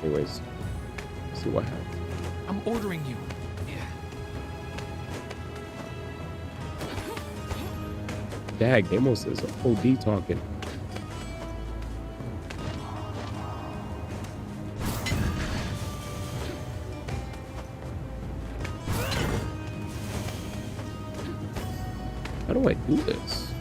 Anyways, let's see what happens. I'm ordering you. Dag, Amos is OD talking. How do I do this?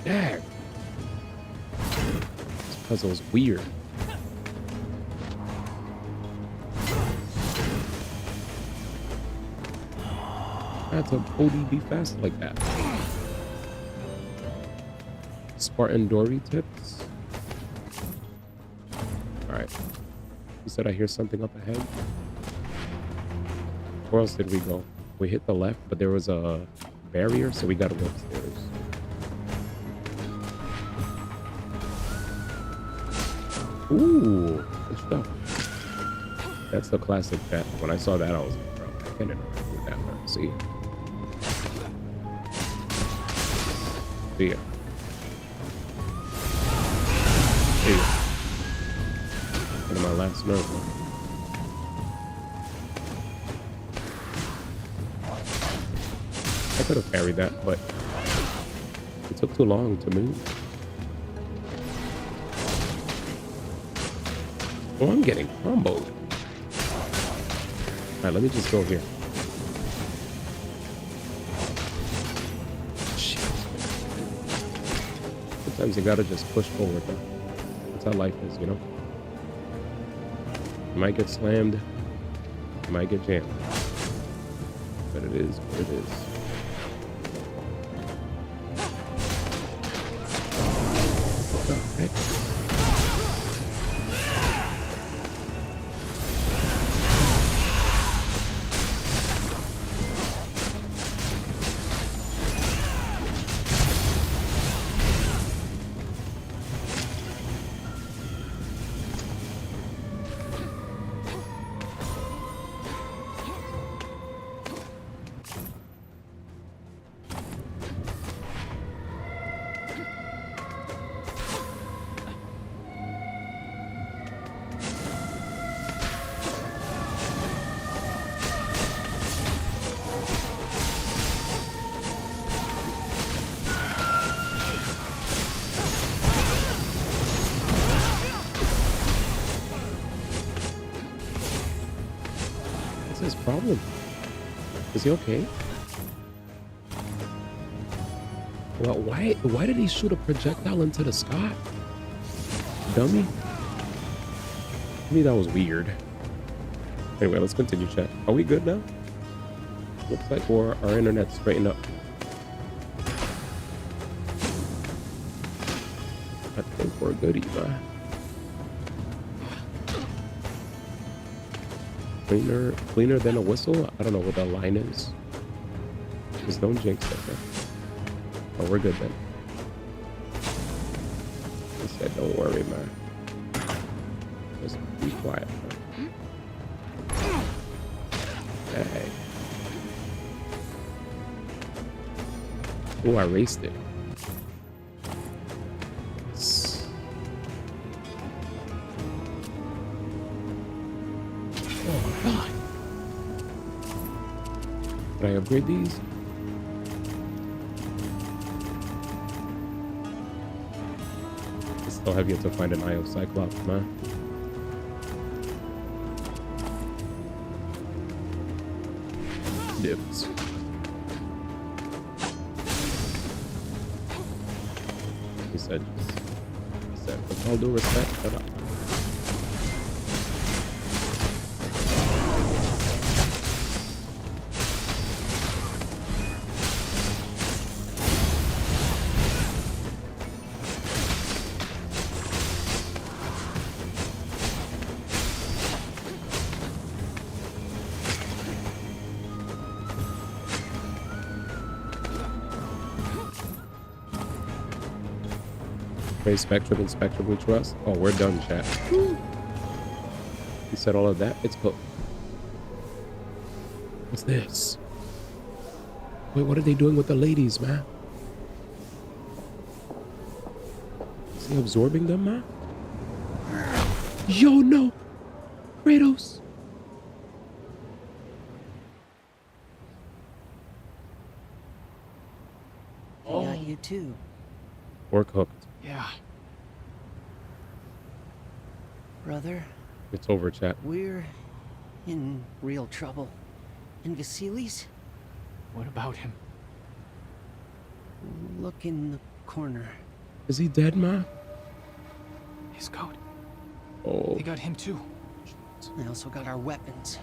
Dag. This puzzle's weird. That's an ODB fast like that. Spartan Dory tips. Alright. You said I hear something up ahead. Where else did we go? We hit the left, but there was a barrier, so we gotta go upstairs. Ooh, good stuff. That's the classic chat. When I saw that, I was like, bro, I can't interact with that, man. See? See ya. See ya. One of my last nerve, man. I could have carried that, but it took too long to move. Oh, I'm getting comboed. Alright, let me just go here. Shit. Sometimes you gotta just push forward, though. That's how life is, you know? You might get slammed, you might get jammed. But it is what it is. What the heck? problem? Is he okay? Well, why did he shoot a projectile into the sky? Dummy. To me, that was weird. Anyway, let's continue, chat. Are we good now? Looks like our internet's straightened up. I think we're good, Eva. Cleaner than a whistle? I don't know what that line is. Just don't jinx it, man. Oh, we're good then. He said, don't worry, man. Just be quiet, man. Hey. Oh, I raced it. Oh my god. Can I upgrade these? I still have yet to find an Eye of Cyclops, man. Dips. He said, with all due respect, shut up. Spectrum and Spectrum we trust. Oh, we're done, chat. He said all of that. It's cool. What's this? Wait, what are they doing with the ladies, man? Is he absorbing them, man? Yo, no! Kratos! I got you too. We're cooked. Yeah. Brother. It's over, chat. We're in real trouble. And Vasilis? What about him? Look in the corner. Is he dead, ma? His code. Oh. They got him too. They also got our weapons.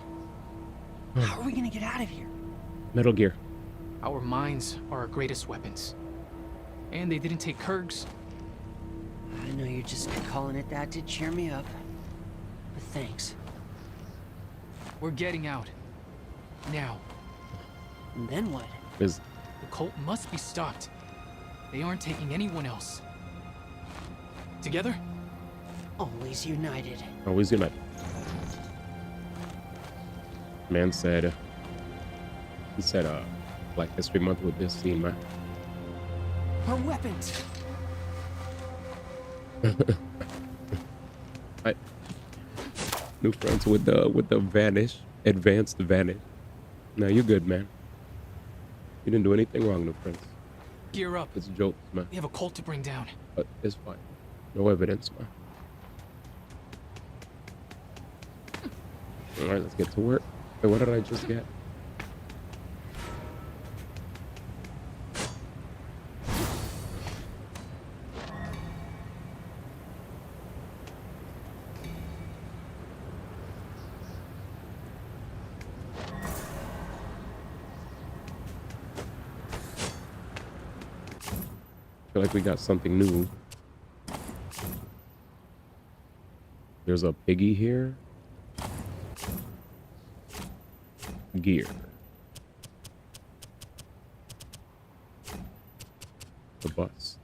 How are we gonna get out of here? Metal Gear. Our minds are our greatest weapons. And they didn't take Kurg's. I know you're just calling it that to cheer me up. But thanks. We're getting out. Now. And then what? The cult must be stopped. They aren't taking anyone else. Together? Always united. Always united. Man said, he said, Black History Month with this scene, man. Our weapons. New friends with the advanced vanish. No, you're good, man. You didn't do anything wrong, new friends. Gear up. It's jokes, man. We have a cult to bring down. But it's fine. No evidence, man. All right, let's get to work. Wait, what did I just get? Feel like we got something new. There's a piggy here. Gear. The bus.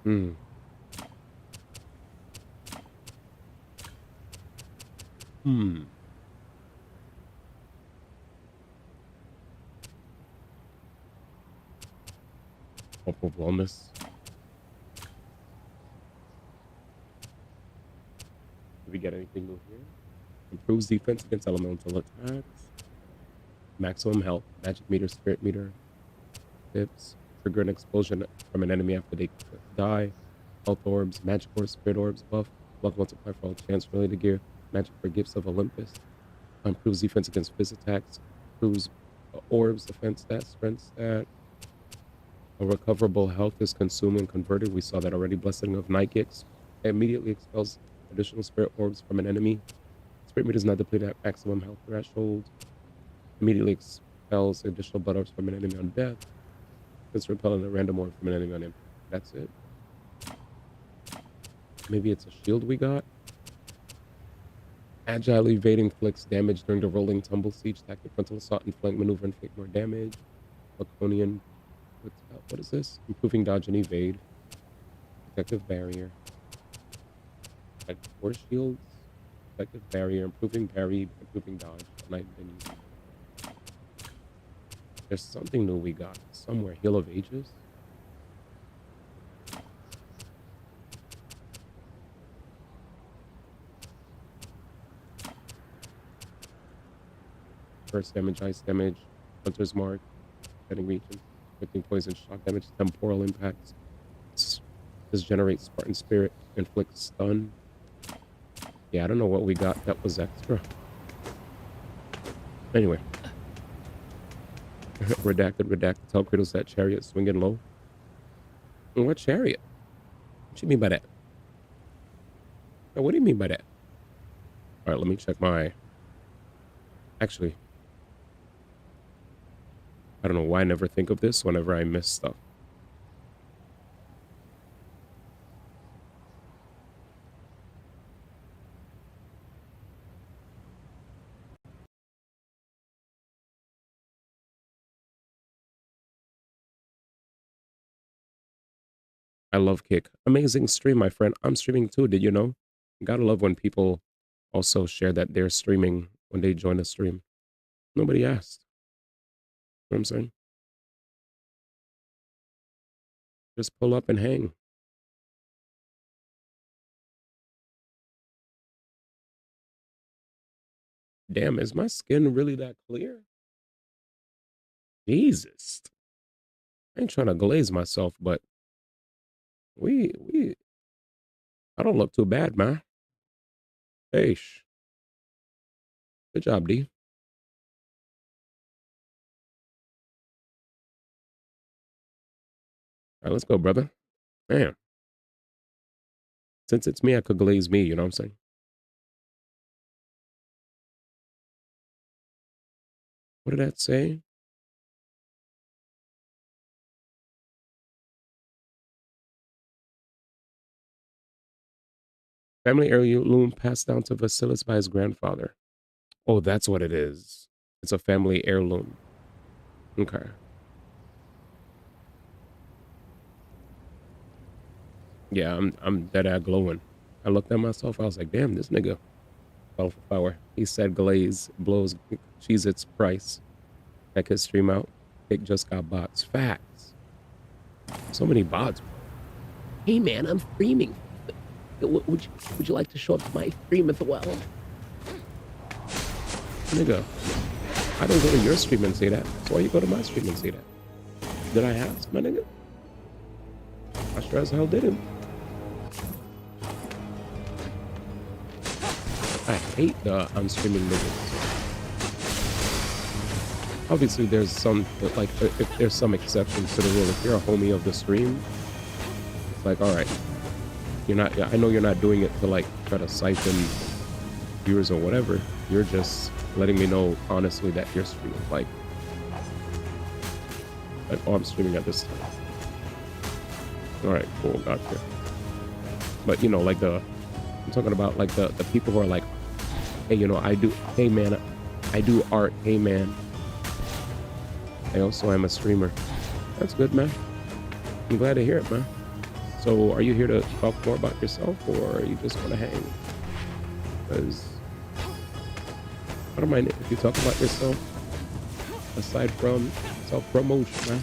Hmm. Hope of wellness. Did we get anything new here? Improves defense against elemental attacks. Maximum health. Magic meter, spirit meter. Tips. Trigger an explosion from an enemy after they die. health orbs, magic orbs, spirit orbs buff, luck multiply for all chance related gear, magic for gifts of Olympus, improves defense against fizz attacks, improves orbs, defense stat, strength stat. A recoverable health is consumed and converted. We saw that already. Blessing of Nike immediately expels additional spirit orbs from an enemy. Spirit meter is not depleted at maximum health threshold. Immediately expels additional blood orbs from an enemy on death. It's repelling a random orb from an enemy on impact. That's it. Maybe it's a shield we got. Agile evading inflicts damage during the rolling tumble siege tactic. Frontal assault and flank maneuver inflict more damage. Laconian. What is this? Improving dodge and evade. Protective barrier. Like force shields. Protective barrier. Improving parry. Improving dodge. There's something new we got somewhere. Heal of Ages. Burst damage, ice damage, Hunter's Mark, getting region, inflicting poison, shock damage, temporal impacts. This generates Spartan Spirit, inflicts stun. Yeah, I don't know what we got that was extra. Anyway. redacted. Tell Kratos that chariot swinging low. What chariot? What you mean by that? What do you mean by that? All right, let me check my... Actually, I don't know why I never think of this whenever I miss stuff. I love Kick. Amazing stream, my friend. I'm streaming too, did you know? Gotta love when people also share that they're streaming when they join a stream. Nobody asked. You know what I'm saying? Just pull up and hang. Damn, is my skin really that clear? Jesus. I ain't trying to glaze myself, but I don't look too bad, man. Hey, good job, D. All right, let's go, brother. Man. Since it's me, I could glaze me, you know what I'm saying? What did that say? Family heirloom passed down to Vasilis by his grandfather. Oh, that's what it is. It's a family heirloom. Okay. Yeah, I'm dead-eye glowing. I looked at myself. I was like, damn, this nigga fell for power. He said glaze blows Cheez-Its price. Check his stream out. It just got bots. Facts. So many bots. Hey, man, I'm streaming. Would you like to show up to my stream as well? Nigga, I don't go to your stream and say that. So why you go to my stream and say that? Did I ask, my nigga? I sure as hell didn't. I hate the I'm streaming niggas. Obviously, there's some, like, if there's some exceptions to the rule. If you're a homie of the stream, it's like, all right, you're not, I know you're not doing it to, like, try to siphon viewers or whatever. You're just letting me know, honestly, that you're streaming. Like, oh, I'm streaming at this time. All right, cool, gotcha. But, you know, like, I'm talking about, like, the people who are like, hey, you know, hey, man, I do art, hey, man. I also am a streamer. That's good, man. I'm glad to hear it, man. So are you here to talk more about yourself, or are you just want to hang? Because I don't mind if you talk about yourself, aside from self-promotion, man.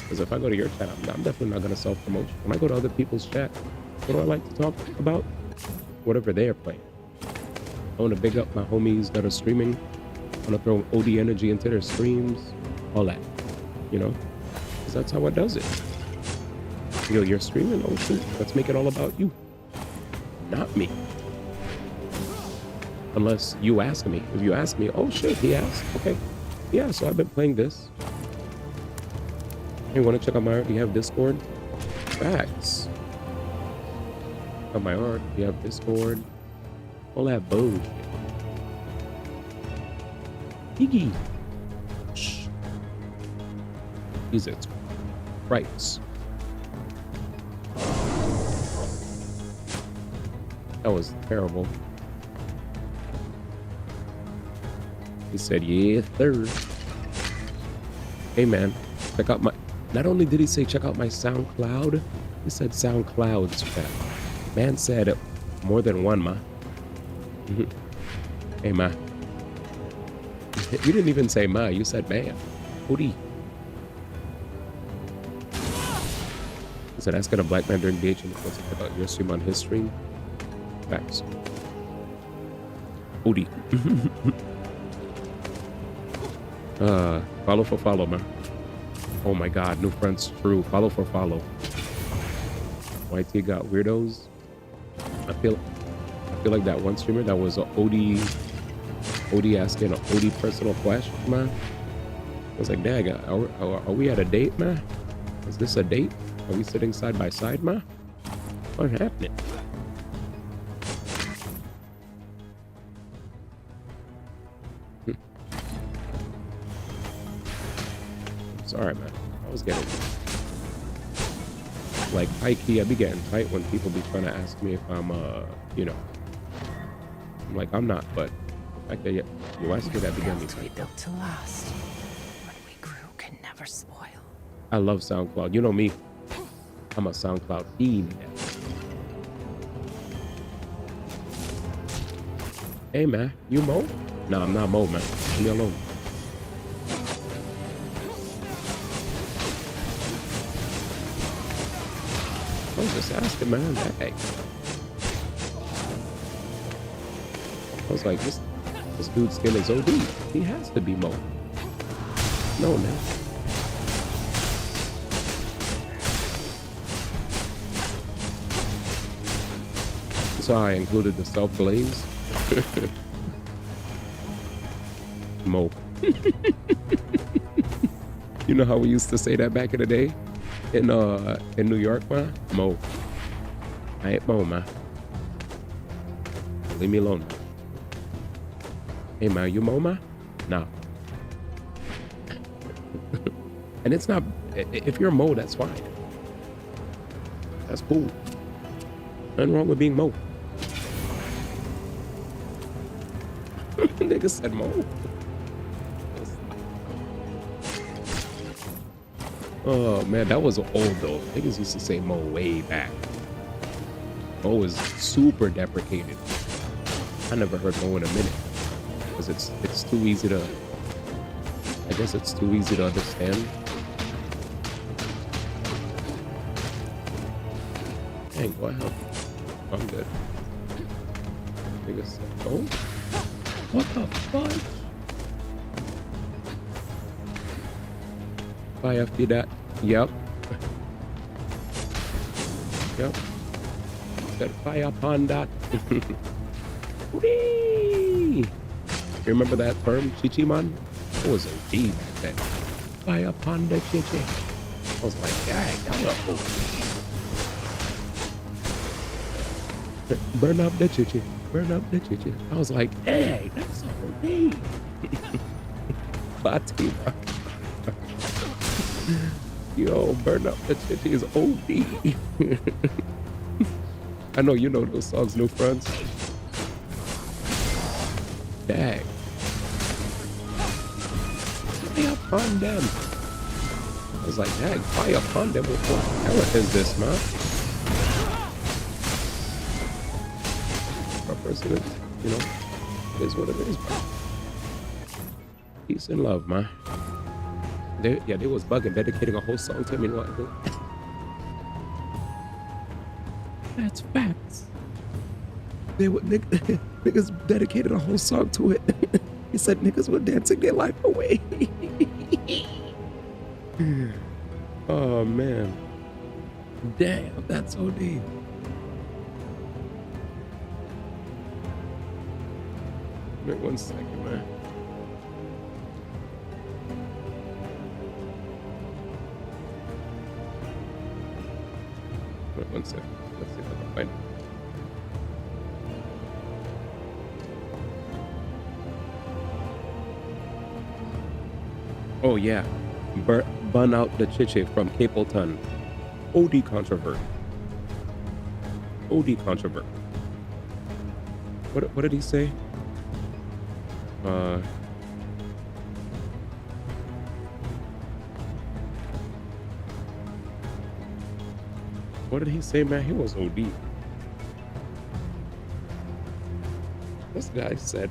Because if I go to your chat, I'm definitely not going to self-promote. When I go to other people's chat, what do I like to talk about? Whatever they are playing. I want to big up my homies that are streaming. I want to throw OD energy into their streams. All that. You know? Because that's how it does it. Yo, you're streaming? Oh, shoot. Let's make it all about you. Not me. Unless you ask me. If you ask me, oh, shit, he asked. Okay. Yeah, so I've been playing this. You want to check out my art? Do you have Discord? Facts. On my art, you have Discord. All that bullshit. Iggy. Shh. Jesus Christ. That was terrible. He said, yeah, third. Hey, man, check out my... Not only did he say, check out my SoundCloud, he said SoundClouds, fam. Man said more than one, ma. Hey, ma. You didn't even say ma, you said man. Hootie. He said, asking a black man during BH and what's about your stream on his stream. Facts. Hootie. Follow for follow, man. Oh my god, new friends, true. Follow for follow. YT got weirdos. I feel like that one streamer that was a OD asking an OD personal question, man. I was like, dang, are we at a date, man? Is this a date? Are we sitting side by side, man? What's happening? Sorry, man. I was getting like high key. I be getting tight when people be trying to ask me if I'm, you know. I'm like, I'm not, but the fact that you asked me that be getting me tight. Built to last. What we grew can never spoil. I love SoundCloud. You know me. I'm a SoundCloud fiend. Hey, man. You Mo? No, I'm not Mo, man. Leave me alone. I was just asking, man. Dang. I was like, this dude's skin is OD. He has to be Mo. No, man. So I included the self-glaze. Mo. You know how we used to say that back in the day? In New York, man? Mo. I ain't Mo, man. Leave me alone. Hey, man, you Mo, man? Nah. And it's not... If you're Mo, that's fine. That's cool. Nothing wrong with being Mo. Nigga said Mo. Oh man, that was old though. Niggas used to say Mo way back. Mo is super deprecated. I never heard Mo in a minute. Because it's too easy to... I guess it's too easy to understand. Dang, go ahead. I'm good. Niggas said, oh? What the fuck? FD that. Yep. Yep. Set fire upon that. You remember that term, Chichi man? It was a deep thing. Fire upon the Chichi. I was like, dang, that was burn up the Chichi. Burn up the Chichi. I was like, hey, that's so me. Fatima. Yo, burn up the Chichi is OD. I know you know those songs, new friends. Dang. Fire upon them. I was like, dang, fire upon them. What the hell is this, man? Our person is, you know, it is what it is, bro. Peace and love, man. They was bugging, dedicating a whole song to me. What? That's facts. They would niggas dedicated a whole song to it. He said niggas were dancing their life away. Oh man, Damn, that's OD. Wait 1 second, man. Wait 1 second. Let's see if I can find it. Oh yeah, Bun Out the Chiche from Capleton. OD controvert. OD controvert. What did he say? What did he say, man? He was OD. This guy said,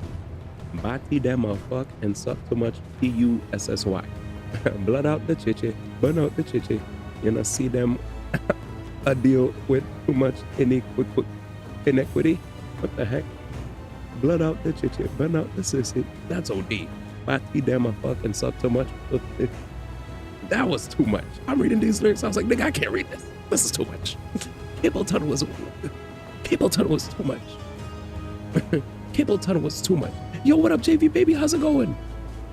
Bati them a fuck and suck too much PUSSY. Blood out the chiche, burn out the chiche. You know, see them a deal with too much inequity. What the heck? Blood out the chiche, burn out the sissy. That's OD. Bati them a fuck and suck too much. That was too much. I'm reading these lyrics. I was like, nigga, I can't read this. This is too much. Capleton was too much. Capleton was too much. Yo, what up, JV baby? How's it going?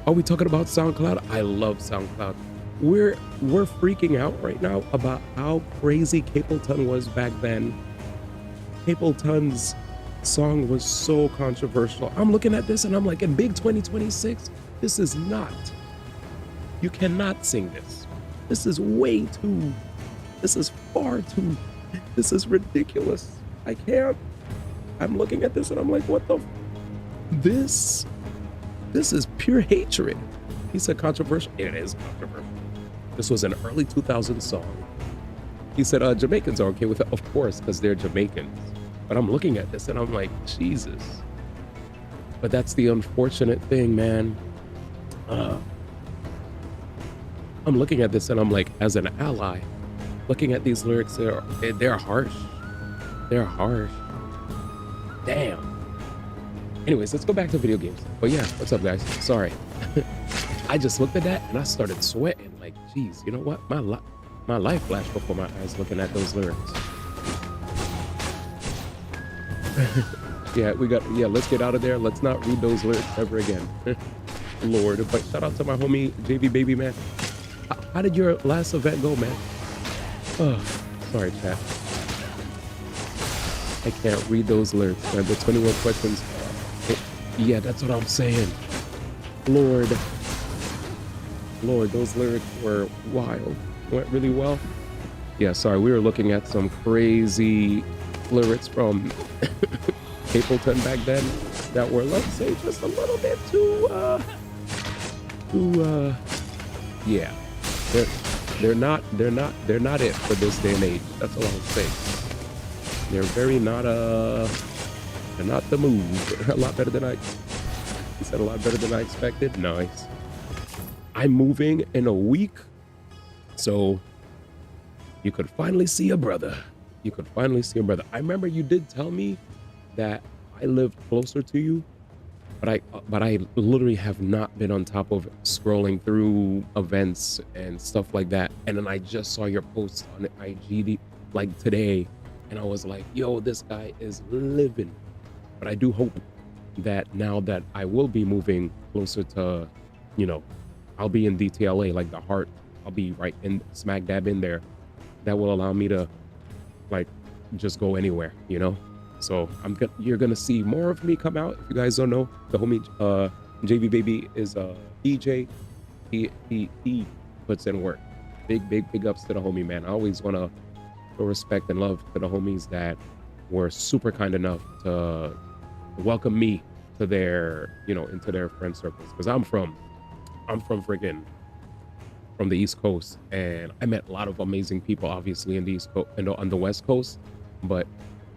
Are we talking about SoundCloud? I love SoundCloud. We're freaking out right now about how crazy Capleton was back then. Capleton's song was so controversial. I'm looking at this and I'm like, in big 2026, this is not. You cannot sing this. This is way too. This is far too. This is ridiculous. I can't. I'm looking at this and I'm like, what the? This is pure hatred. He said controversial. It is controversial. This was an early 2000s song. He said Jamaicans are okay with it, of course, because they're Jamaicans. But I'm looking at this and I'm like, Jesus. But that's the unfortunate thing, man. I'm looking at this and I'm like, as an ally, looking at these lyrics, they're harsh. They're harsh. Damn. Anyways, let's go back to video games. But yeah, what's up, guys? Sorry. I just looked at that and I started sweating. Like, geez, you know what? My life flashed before my eyes looking at those lyrics. Yeah, let's get out of there. Let's not read those lyrics ever again. Lord, but shout out to my homie JV baby, man. How did your last event go, man? Oh, sorry, chat. I can't read those lyrics, man. The 21 questions. Yeah, that's what I'm saying. Lord, those lyrics were wild. Went really well. Yeah, sorry, we were looking at some crazy lyrics from Capleton back then that were, let's say, just a little bit too yeah. They're not it for this day and age. That's all I would say. They're very not they're not the move. A lot better than he said a lot better than I expected. Nice. I'm moving in a week, so you could finally see a brother. I remember you did tell me that I lived closer to you, but I literally have not been on top of scrolling through events and stuff like that. And then I just saw your post on IG like today, and I was like, yo, this guy is living. But I do hope that now that I will be moving closer to, I'll be in DTLA, like the heart, I'll be right in smack dab in there. That will allow me to like just go anywhere, So you're gonna see more of me come out. If you guys don't know, the homie JV baby is a DJ. He puts in work. Big ups to the homie, man. I always wanna show respect and love to the homies that were super kind enough to welcome me to their, into their friend circles. Because I'm from freaking from the East Coast, and I met a lot of amazing people, obviously, in the East Coast and on the West Coast. But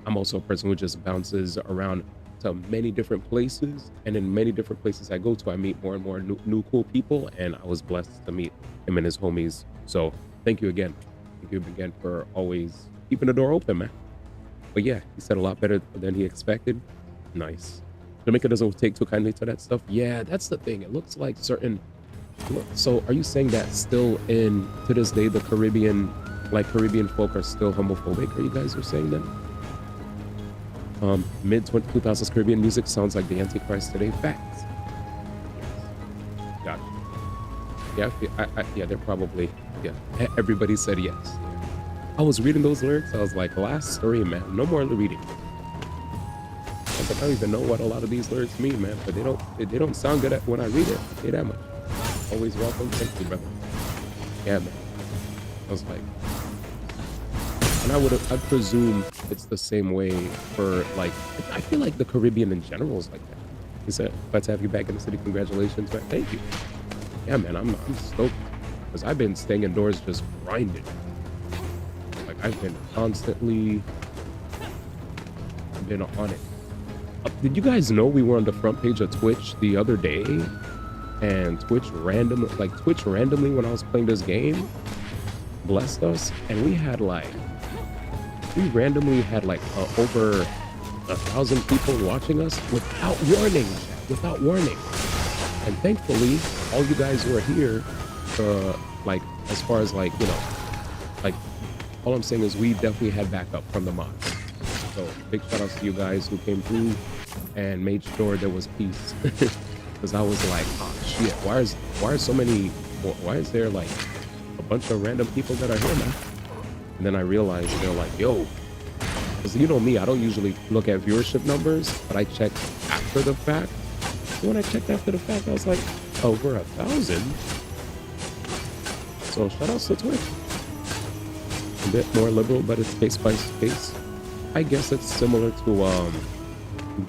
I'm also a person who just bounces around to many different places, and in many different places I go to, I meet more and more new cool people, and I was blessed to meet him and his homies. So thank you again for always keeping the door open, man. But yeah, he said a lot better than he expected. Nice. Jamaica doesn't take too kindly to that stuff. Yeah, that's the thing. It looks like certain. So are you saying that still to this day, the Caribbean like Caribbean folk are still homophobic. Are you guys are saying that? Mid 2000s Caribbean music sounds like the Antichrist today. Facts. Got it. Yeah, yeah, they're probably, yeah. Everybody said yes. I was reading those lyrics. I was like, last story, man. No more reading. I was like, I don't even know what a lot of these lyrics mean, man. But they don't sound good when I read it. Say that much. Always welcome. Thank you, brother. Yeah, man. I was like, and I presume it's the same way for like, I feel like the Caribbean in general is like that. He said, glad to have you back in the city. Congratulations, man. Thank you. Yeah, man, I'm stoked because I've been staying indoors just grinding. Like I've been constantly been on it. Did you guys know we were on the front page of Twitch the other day? And Twitch randomly when I was playing this game blessed us, and we randomly had like over 1,000 people watching us without warning. And thankfully, all you guys were here, like as far as like, you know, like all I'm saying is we definitely had backup from the mods. So big shout outs to you guys who came through and made sure there was peace. Because I was like, oh shit, why is there like a bunch of random people that are here now? And then I realized they're like, yo, because you know me, I don't usually look at viewership numbers, but I check after the fact. So when I checked after the fact, I was like, over 1,000. So shout outs to Twitch. A bit more liberal, but it's case by case. I guess it's similar to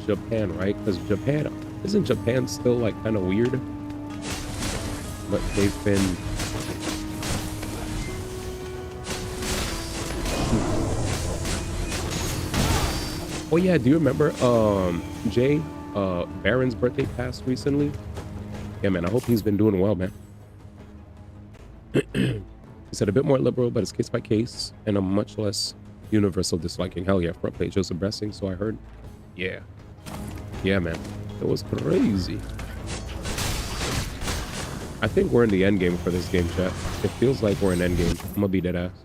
Japan, right? Because isn't Japan still like kind of weird? But they've been oh yeah, do you remember Jay, Baron's birthday passed recently? Yeah, man, I hope he's been doing well, man. He said a bit more liberal, but it's case by case, and a much less universal disliking. Hell yeah, front page was a blessing, so I heard. Yeah. Yeah, man. It was crazy. I think we're in the end game for this game, chat. It feels like we're in end game. I'm gonna be dead ass.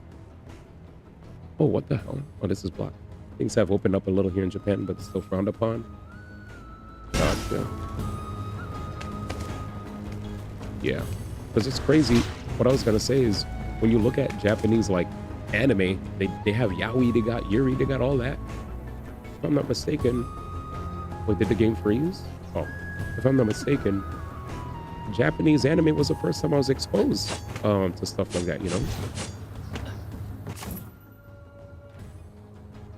Oh, what the hell? Oh, this is blocked. Things have opened up a little here in Japan, but still frowned upon. Gotcha. Yeah, because it's crazy. What I was gonna say is, when you look at Japanese like anime, they have yaoi, they got yuri, they got all that. If I'm not mistaken, wait, did the game freeze? Oh, if I'm not mistaken, Japanese anime was the first time I was exposed to stuff like that, you know?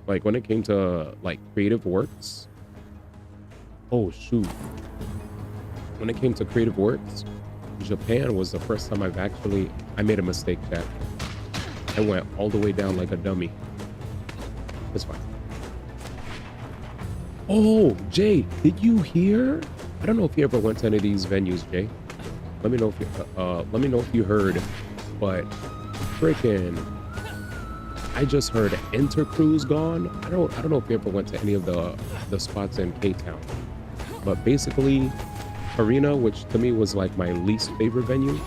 Like when it came to like creative works. Oh shoot. When it came to creative works, Japan was the first time I made a mistake, chat. I went all the way down like a dummy. It's fine. Oh, Jay, did you hear? I don't know if you ever went to any of these venues, Jay. Let me know if you heard, but freaking, I just heard Intercruise gone. I don't know if you ever went to any of the spots in K-Town, but basically, Arena, which to me was like my least favorite venue,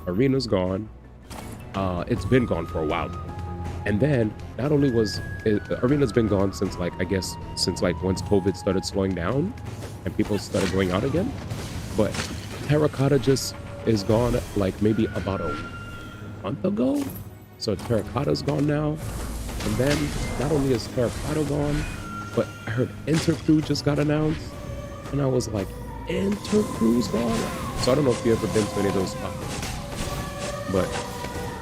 Arena's gone. It's been gone for a while. And then not only Arena's been gone since like, I guess, since like once COVID started slowing down and people started going out again, but Terracotta just is gone like maybe about a month ago. So Terracotta's gone now. And then not only is Terracotta gone, but I heard Intercruise just got announced. And I was like, Intercruise gone? So I don't know if you've ever been to any of those spots, but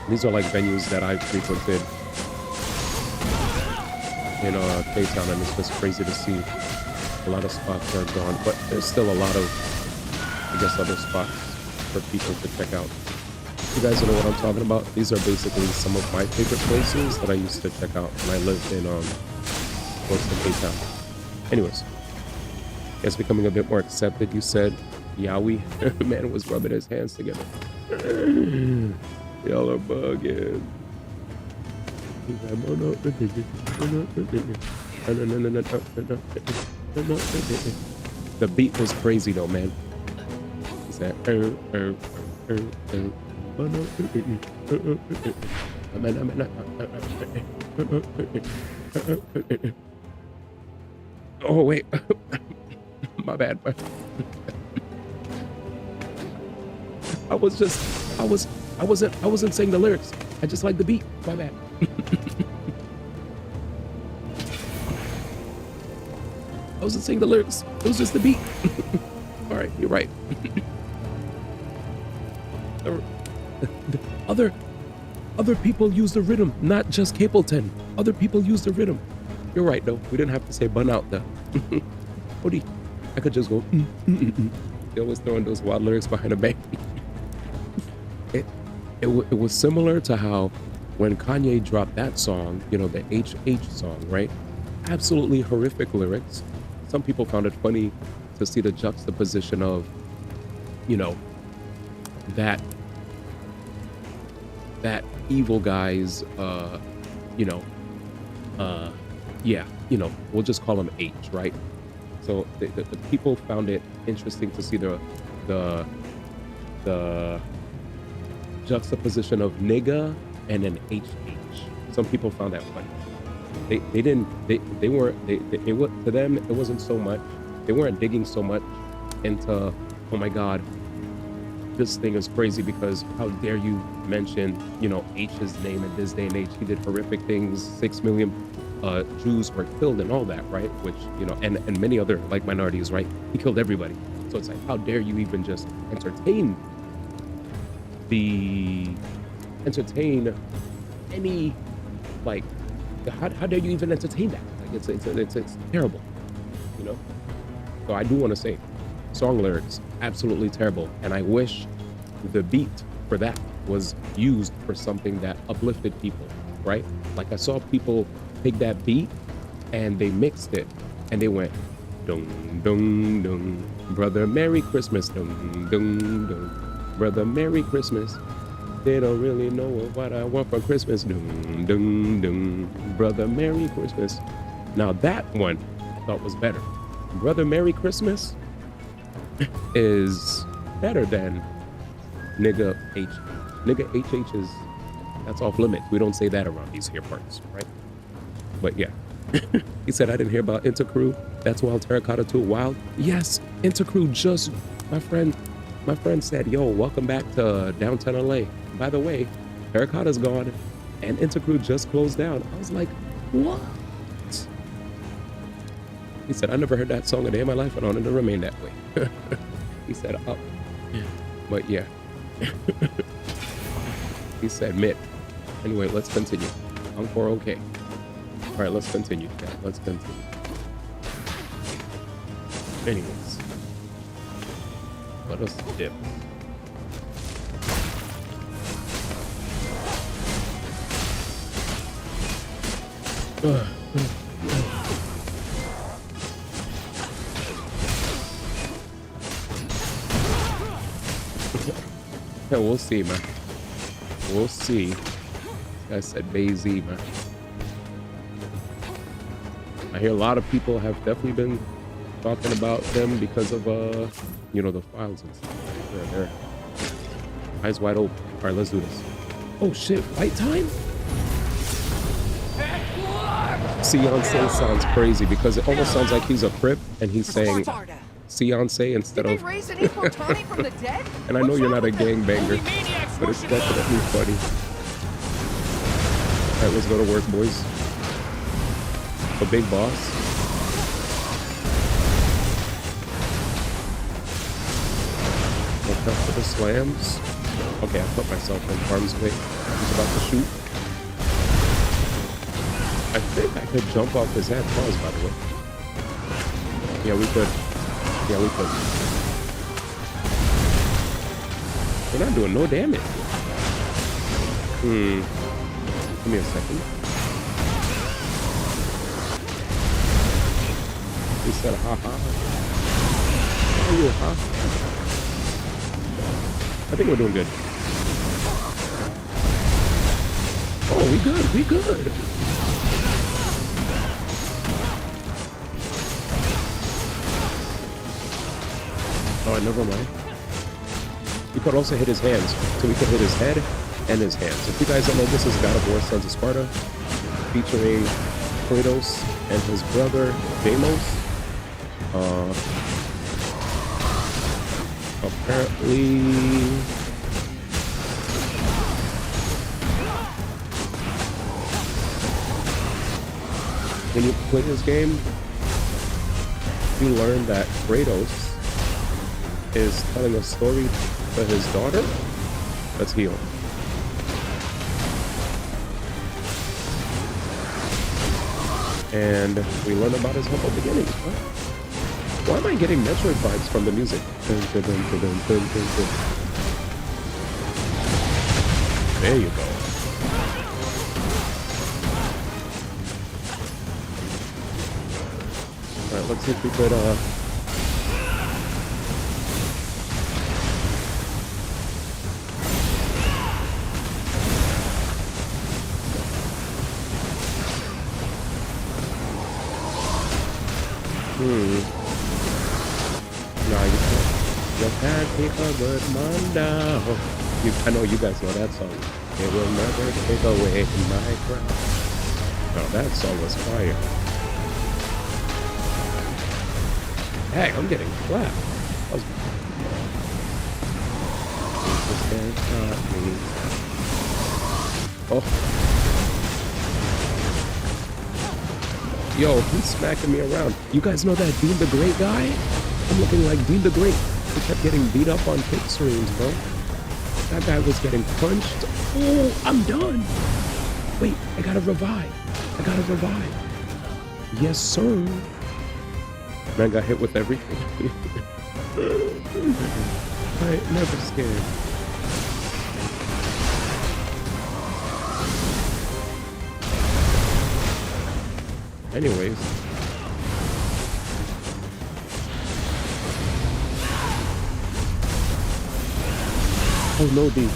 these are like venues that I've frequented in K-Town, and it's just crazy to see a lot of spots are gone, but there's still a lot of, I guess, other spots for people to check out. You guys know what I'm talking about? These are basically some of my favorite places that I used to check out when I lived in close to K-Town. Anyways, it's becoming a bit more accepted. You said yaoi. Man was rubbing his hands together. Y'all are bugging. The beat was crazy though, man. He said, Oh wait, my bad. I wasn't saying the lyrics. I just like the beat. My bad. I wasn't saying the lyrics. It was just the beat. All right, you're right. Other people use the rhythm, not just Capleton. Other people use the rhythm. You're right, though. We didn't have to say bun out, though. Odie, I could just go. They always throwing those wild lyrics behind a bank. It was similar to how when Kanye dropped that song, you know, the HH song, right? Absolutely horrific lyrics. Some people found it funny to see the juxtaposition of, you know, that evil guy's, yeah, we'll just call him H, right? So the people found it interesting to see the juxtaposition of nigga and an HH. Some people found that funny. To them, it wasn't so much, they weren't digging so much into, oh my God, this thing is crazy because how dare you mention, you know, H's name in this day and age. He did horrific things. 6 million Jews were killed and all that, right? Which, you know, and many other like minorities, right? He killed everybody. So it's like, how dare you even just entertain any, like, how dare you even entertain that? Like, it's terrible, you know? So I do want to say, song lyrics, absolutely terrible. And I wish the beat for that was used for something that uplifted people, right? Like I saw people take that beat and they mixed it and they went, dung, dung, dung, brother, Merry Christmas, dung, dung, dung, brother, Merry Christmas. They don't really know what I want for Christmas, dung, dung, dung, brother, Merry Christmas. Now that one I thought was better. Brother, Merry Christmas is better than nigga H. Nigga HH is, that's off limits. We don't say that around these here parts, right? But yeah. He said, I didn't hear about Intercrew. That's Wild Terracotta too. Wild? Yes, Intercrew just, my friend said, yo, welcome back to downtown LA. By the way, Terracotta's gone and Intercrew just closed down. I was like, what? He said, I never heard that song a day in my life and I wanted to remain that way. He said, oh, but yeah. He said, Mitt. Anyway, let's continue. Encore okay. All right, let's continue. Yeah, let's continue. Anyways, let us dip. Yeah, we'll see, man. We'll see. I said Bay-Z, man. I hear a lot of people have definitely been talking about them because of, you know, the files and stuff. They're eyes wide open. All right, let's do this. Oh shit, fight time? Beyonce sounds crazy because it almost sounds like he's a Crip and he's saying Beyonce instead of. And I know you're not a gangbanger, but it's definitely funny. All right, let's go to work, boys. The big boss. Look up for the slams. Okay, I put myself in harm's way. He's about to shoot. I think I could jump off his head. Pause, by the way. Yeah, we could. Yeah, we could. We're not doing no damage. Give me a second. He said, ha-ha. Oh, you, huh? I think we're doing good. Oh, we good. We good. Oh, never mind. We could also hit his hands, so we could hit his head and his hands. If you guys don't know, this is God of War Sons of Sparta, featuring Kratos and his brother Deimos. Apparently, when you play this game, you learn that Kratos is telling a story to his daughter. Let's heal. And we learn about his humble beginnings. Why am I getting Metroid vibes from the music? There you go. Alright, let's see if we could No, you can't take a good man down. I know you guys know that song. It will never take away my crown. No, that song was fire. Heck, I'm getting clapped. That was... Jesus can't stop me. Oh. Yo, he's smacking me around. You guys know that Dean the Great guy? I'm looking like Dean the Great. He kept getting beat up on kick streams, bro. That guy was getting punched. Oh, I'm done. Wait, I gotta revive. Yes, sir. Man got hit with everything. I ain't never scared. Anyways. Oh no, D.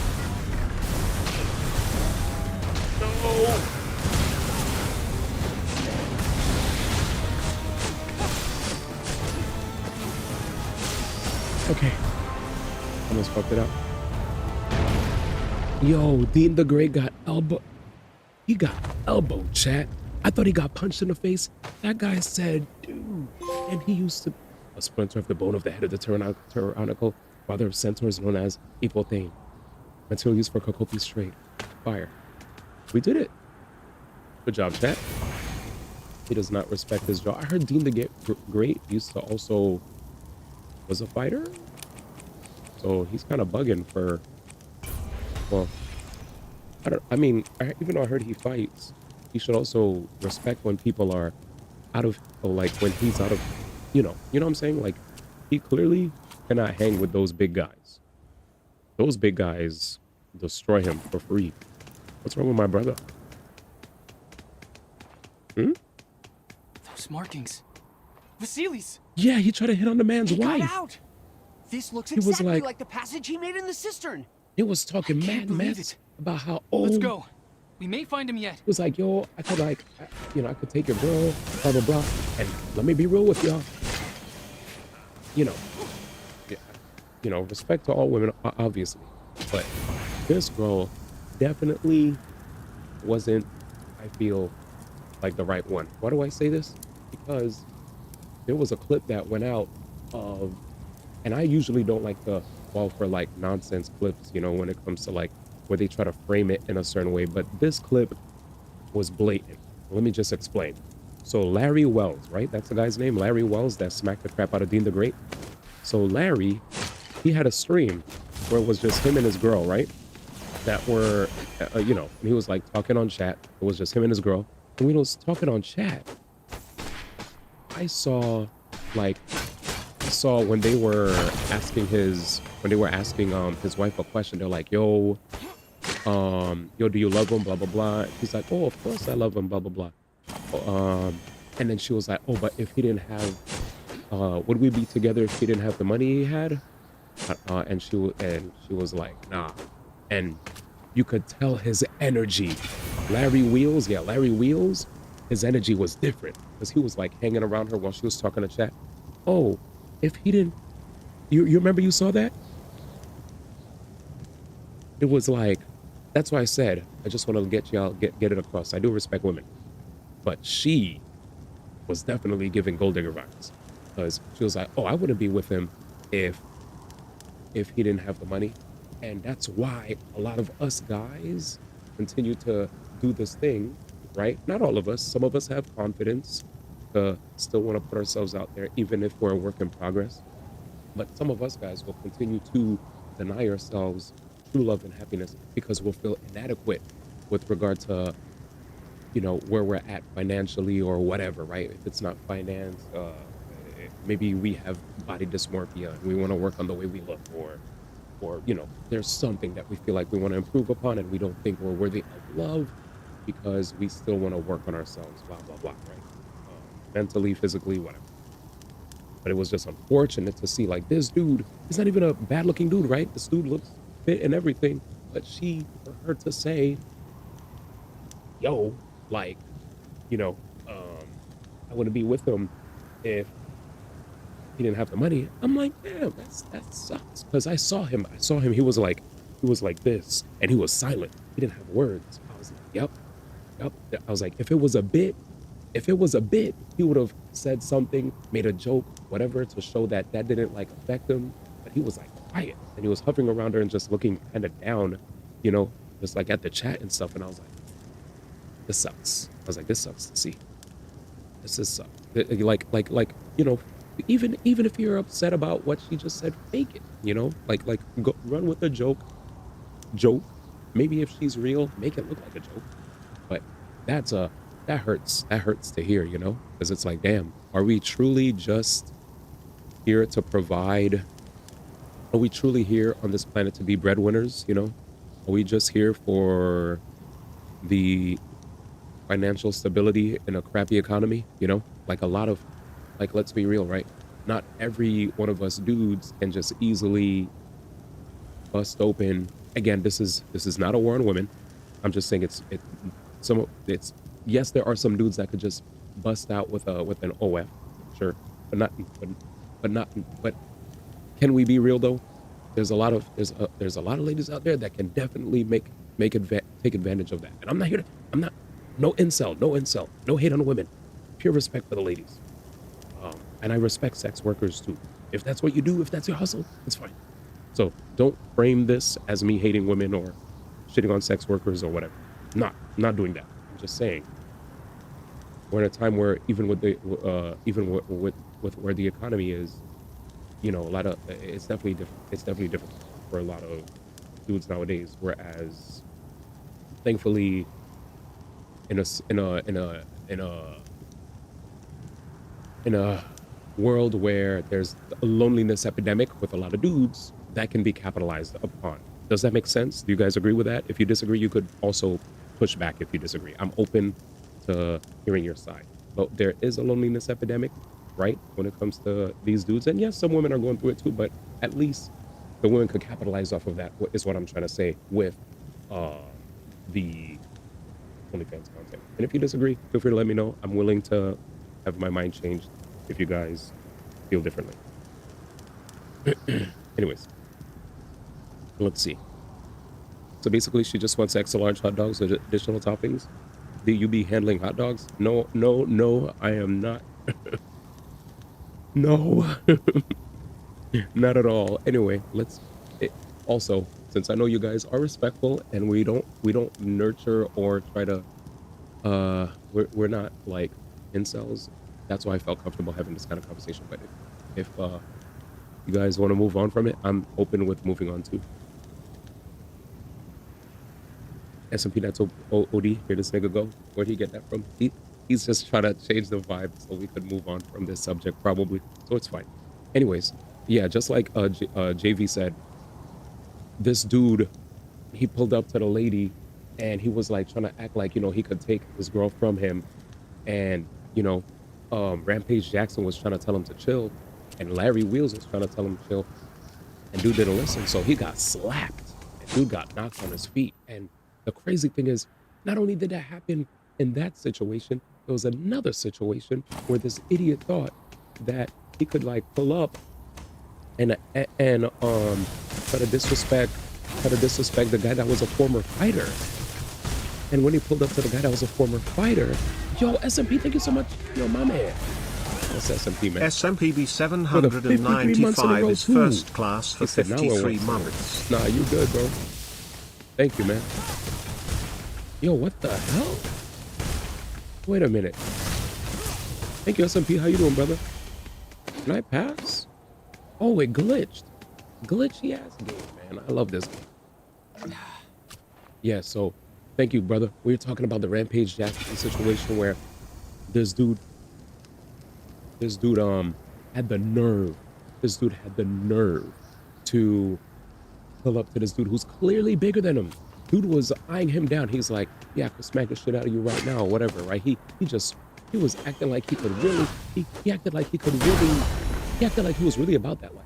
No. Okay. Almost fucked it up. Yo, Dean the Great got elbow. He got elbowed, chat. I thought he got punched in the face. That guy said, dude. And he used to... A splinter of the bone of the head of the tyrannical father of centaurs known as Epothane. Material used for Kokopi's trade. Fire. We did it. Good job, chat. He does not respect his job. I heard Dean the Great used to also... was a fighter? So he's kind of bugging for... Well... even though I heard he fights... He should also respect when people are out of, like when he's out of, you know what I'm saying? Like, he clearly cannot hang with those big guys. Those big guys destroy him for free. What's wrong with my brother? Those markings. Vasilis! Yeah, he tried to hit on the man's He wife. got out. This looks He was exactly like- like the passage he made in the cistern. He was talking mad mess about how old. Let's go. We may find him yet. He was like, yo, I could I could take your girl, blah, blah, blah. And let me be real with y'all. Respect to all women, obviously. But this girl definitely wasn't, I feel, like the right one. Why do I say this? Because there was a clip that went out of, and I usually don't like to fall for like nonsense clips, when it comes to like, where they try to frame it in a certain way, but this clip was blatant. Let me just explain. So Larry Wells, right? That's the guy's name, Larry Wells, that smacked the crap out of Dean the Great. So Larry, he had a stream where it was just him and his girl, right? That were, and he was like talking on chat. It was just him and his girl. And when he was talking on chat, I saw when they were asking his wife a question, they're like, yo, do you love him? Blah, blah, blah. He's like, oh, of course I love him, blah, blah, blah. And then she was like, oh, but if he didn't have, would we be together if he didn't have the money he had? And she was like, nah. And you could tell his energy. Larry Wheels, his energy was different because he was like hanging around her while she was talking to chat. Oh, if he didn't, you remember you saw that? It was like, that's why I said I just want to get y'all get it across. I do respect women, but she was definitely giving gold digger vibes because she was like, "Oh, I wouldn't be with him if he didn't have the money," and that's why a lot of us guys continue to do this thing, right? Not all of us. Some of us have confidence to still want to put ourselves out there, even if we're a work in progress. But some of us guys will continue to deny ourselves true love and happiness because we'll feel inadequate with regard to, you know, where we're at financially or whatever, right? If it's not finance, maybe we have body dysmorphia and we want to work on the way we look, or you know, there's something that we feel like we want to improve upon and we don't think we're worthy of love because we still want to work on ourselves, blah blah blah, right? Mentally, physically, whatever. But it was just unfortunate to see like this dude, he's not even a bad looking dude, right? This dude looks fit and everything, but for her to say, yo, like, you know, I wouldn't be with him if he didn't have the money. I'm like, damn, that sucks. Because I saw him, he was like this, and he was silent. He didn't have words. I was like, yep. I was like, if it was a bit, he would have said something, made a joke, whatever, to show that didn't like affect him. But he was like quiet, and he was hovering around her and just looking kind of down, you know, just like at the chat and stuff. And I was like, this sucks. I was like, this sucks to see. This is sucks. Like, you know, even if you're upset about what she just said, fake it, you know, like go run with the joke. Maybe if she's real, make it look like a joke. But that hurts to hear, you know, because it's like, damn, are we truly just here to provide? Are we truly here on this planet to be breadwinners? You know, are we just here for the financial stability in a crappy economy? You know, like a lot of, like, let's be real, right? Not every one of us dudes can just easily bust open. Again, this is not a war on women. I'm just saying it's yes, there are some dudes that could just bust out with an OF, sure, but can we be real though? There's a lot of ladies out there that can definitely take advantage of that. And I'm not no incel, no hate on women, pure respect for the ladies. And I respect sex workers too. If that's what you do, if that's your hustle, it's fine. So don't frame this as me hating women or shitting on sex workers or whatever. Not doing that. I'm just saying we're in a time where even with where the economy is, you know, it's definitely different. It's definitely different for a lot of dudes nowadays. Whereas, thankfully, in a world where there's a loneliness epidemic with a lot of dudes, that can be capitalized upon. Does that make sense? Do you guys agree with that? If you disagree, you could also push back if you disagree. I'm open to hearing your side. But there is a loneliness epidemic, right, when it comes to these dudes. And yes, some women are going through it too, but at least the women could capitalize off of that, is what I'm trying to say with the OnlyFans content. And if you disagree, feel free to let me know. I'm willing to have my mind changed if you guys feel differently. Anyways, let's see. So basically, she just wants extra large hot dogs with additional toppings. Do you be handling hot dogs? No, I am not. No, not at all. Anyway, also, since I know you guys are respectful and we don't nurture or try to, we're not like incels. That's why I felt comfortable having this kind of conversation. But if you guys want to move on from it, I'm open with moving on too. SMP, that's OD. Here this nigga go. Where'd he get that from? He's just trying to change the vibe so we could move on from this subject probably. So it's fine. Anyways, yeah, just like JV said, this dude, he pulled up to the lady and he was like trying to act like, you know, he could take his girl from him. And, you know, Rampage Jackson was trying to tell him to chill. And Larry Wheels was trying to tell him to chill. And dude didn't listen. So he got slapped. And dude got knocked on his feet. And the crazy thing is, not only did that happen in that situation, there was another situation where this idiot thought that he could like pull up and try to disrespect try to disrespect the guy that was a former fighter. And when he pulled up to the guy that was a former fighter, yo, SMP, thank you so much. Yo, my man. What's SMP, man? SMPB For the 53 months in a 795 row, is too. first class for He said, now we're 53 one. months. Nah, you good, bro. Thank you, man. Yo, what the hell? Wait a minute. Thank you, SMP. How you doing, brother? Can I pass? Oh, it glitched. Glitchy ass game, man. I love this game. Yeah, so thank you, brother. We were talking about the Rampage Jackson situation where this dude had the nerve. This dude had the nerve to pull up to this dude who's clearly bigger than him. Dude was eyeing him down. He's like, yeah, I could smack the shit out of you right now, or whatever, right? He was acting like he could really, he acted like he could really, he acted like he was really about that life.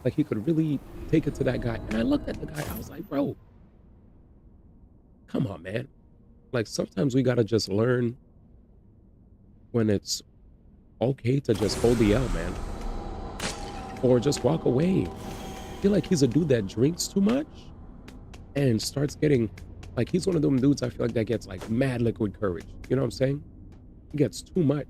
Like he could really take it to that guy. And I looked at the guy, I was like, bro, come on, man. Like sometimes we gotta just learn when it's okay to just hold the L, man. Or just walk away. I feel like he's a dude that drinks too much and starts getting, like he's one of them dudes I feel like that gets like mad liquid courage. You know what I'm saying? He gets too much.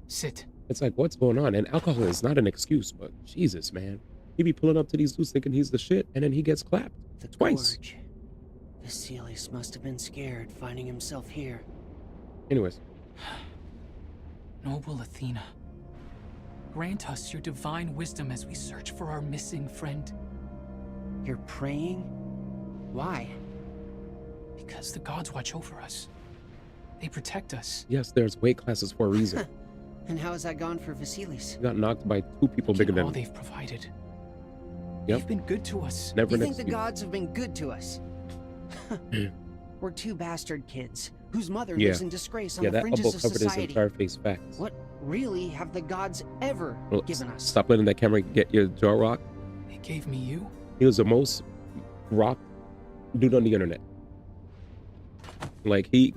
Sit. It's like, what's going on? And alcohol is not an excuse, but Jesus, man. He be pulling up to these dudes thinking he's the shit, and then he gets clapped twice. Gorge. Vasilius must have been scared finding himself here. Anyways. Noble Athena, grant us your divine wisdom as we search for our missing friend. You're praying? Why? Because the gods watch over us. They protect us. Yes, there's weight classes for a reason. And how has that gone for Vasilius? He got knocked by two people bigger than all him. they've provided. Yep. They've been good to us. Never You an think the excuse. gods have been good to us? We're two bastard kids whose mother Yeah. lives in disgrace on Yeah, the that fringes elbow of covered his society. entire face. Facts. What really have the gods ever Well, given us? Stop letting that camera get your jaw rocked. They gave me you. He was the most rocked dude on the internet. Like he